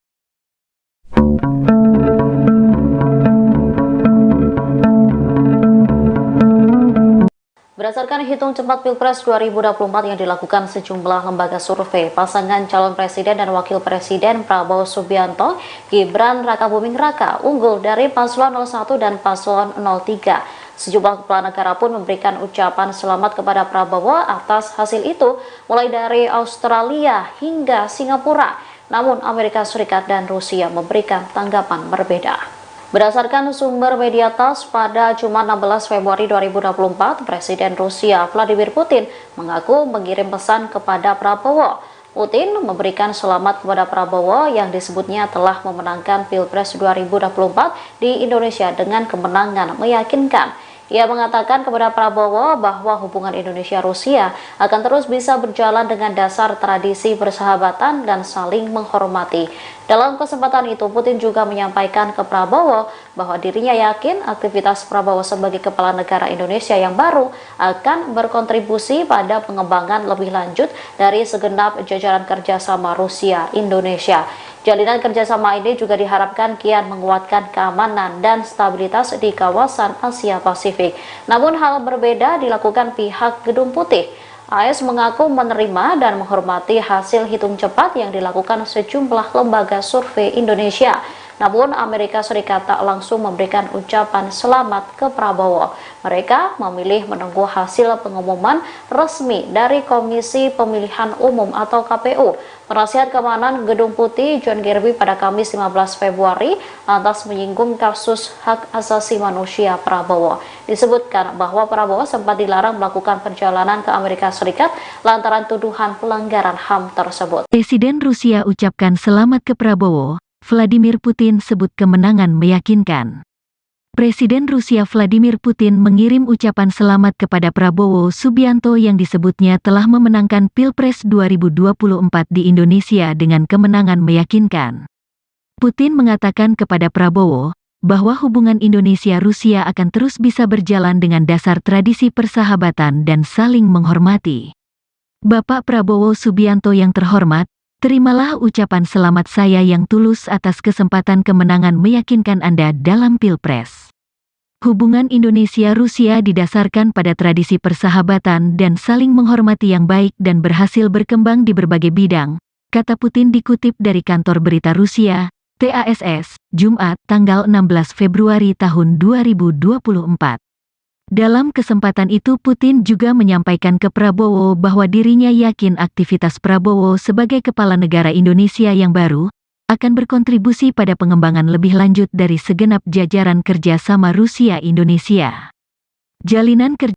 C: Berdasarkan hitung cepat Pilpres 2024 yang dilakukan sejumlah lembaga survei, pasangan calon presiden dan wakil presiden Prabowo Subianto, Gibran Rakabuming Raka unggul dari paslon 01 dan paslon 03. Sejumlah kepala negara pun memberikan ucapan selamat kepada Prabowo atas hasil itu, mulai dari Australia hingga Singapura. Namun Amerika Serikat dan Rusia memberikan tanggapan berbeda. Berdasarkan sumber media TASS, pada Jumat 16 Februari 2024, Presiden Rusia Vladimir Putin mengaku mengirim pesan kepada Prabowo. Putin memberikan selamat kepada Prabowo yang disebutnya telah memenangkan Pilpres 2024 di Indonesia dengan kemenangan meyakinkan. Ia mengatakan kepada Prabowo bahwa hubungan Indonesia-Rusia akan terus bisa berjalan dengan dasar tradisi persahabatan dan saling menghormati. Dalam kesempatan itu, Putin juga menyampaikan ke Prabowo bahwa dirinya yakin aktivitas Prabowo sebagai kepala negara Indonesia yang baru akan berkontribusi pada pengembangan lebih lanjut dari segenap jajaran kerjasama Rusia-Indonesia. Jalinan kerjasama ini juga diharapkan kian menguatkan keamanan dan stabilitas di kawasan Asia Pasifik. Namun hal berbeda dilakukan pihak Gedung Putih. AS mengaku menerima dan menghormati hasil hitung cepat yang dilakukan sejumlah lembaga survei Indonesia. Namun Amerika Serikat tak langsung memberikan ucapan selamat ke Prabowo. Mereka memilih menunggu hasil pengumuman resmi dari Komisi Pemilihan Umum atau KPU. Penasihat Keamanan Gedung Putih John Kirby pada Kamis 15 Februari lantas menyinggung kasus hak asasi manusia Prabowo. Disebutkan bahwa Prabowo sempat dilarang melakukan perjalanan ke Amerika Serikat lantaran tuduhan pelanggaran HAM tersebut.
A: Presiden Rusia ucapkan selamat ke Prabowo. Vladimir Putin sebut kemenangan meyakinkan. Presiden Rusia Vladimir Putin mengirim ucapan selamat kepada Prabowo Subianto yang disebutnya telah memenangkan Pilpres 2024 di Indonesia dengan kemenangan meyakinkan. Putin mengatakan kepada Prabowo bahwa hubungan Indonesia-Rusia akan terus bisa berjalan dengan dasar tradisi persahabatan dan saling menghormati. Bapak Prabowo Subianto yang terhormat, terimalah ucapan selamat saya yang tulus atas kesempatan kemenangan meyakinkan Anda dalam Pilpres. Hubungan Indonesia-Rusia didasarkan pada tradisi persahabatan dan saling menghormati yang baik dan berhasil berkembang di berbagai bidang, kata Putin dikutip dari kantor berita Rusia, TASS, Jumat, tanggal 16 Februari tahun 2024. Dalam kesempatan itu Putin juga menyampaikan ke Prabowo bahwa dirinya yakin aktivitas Prabowo sebagai kepala negara Indonesia yang baru akan berkontribusi pada pengembangan lebih lanjut dari segenap jajaran kerjasama Rusia-Indonesia. Jalinan kerja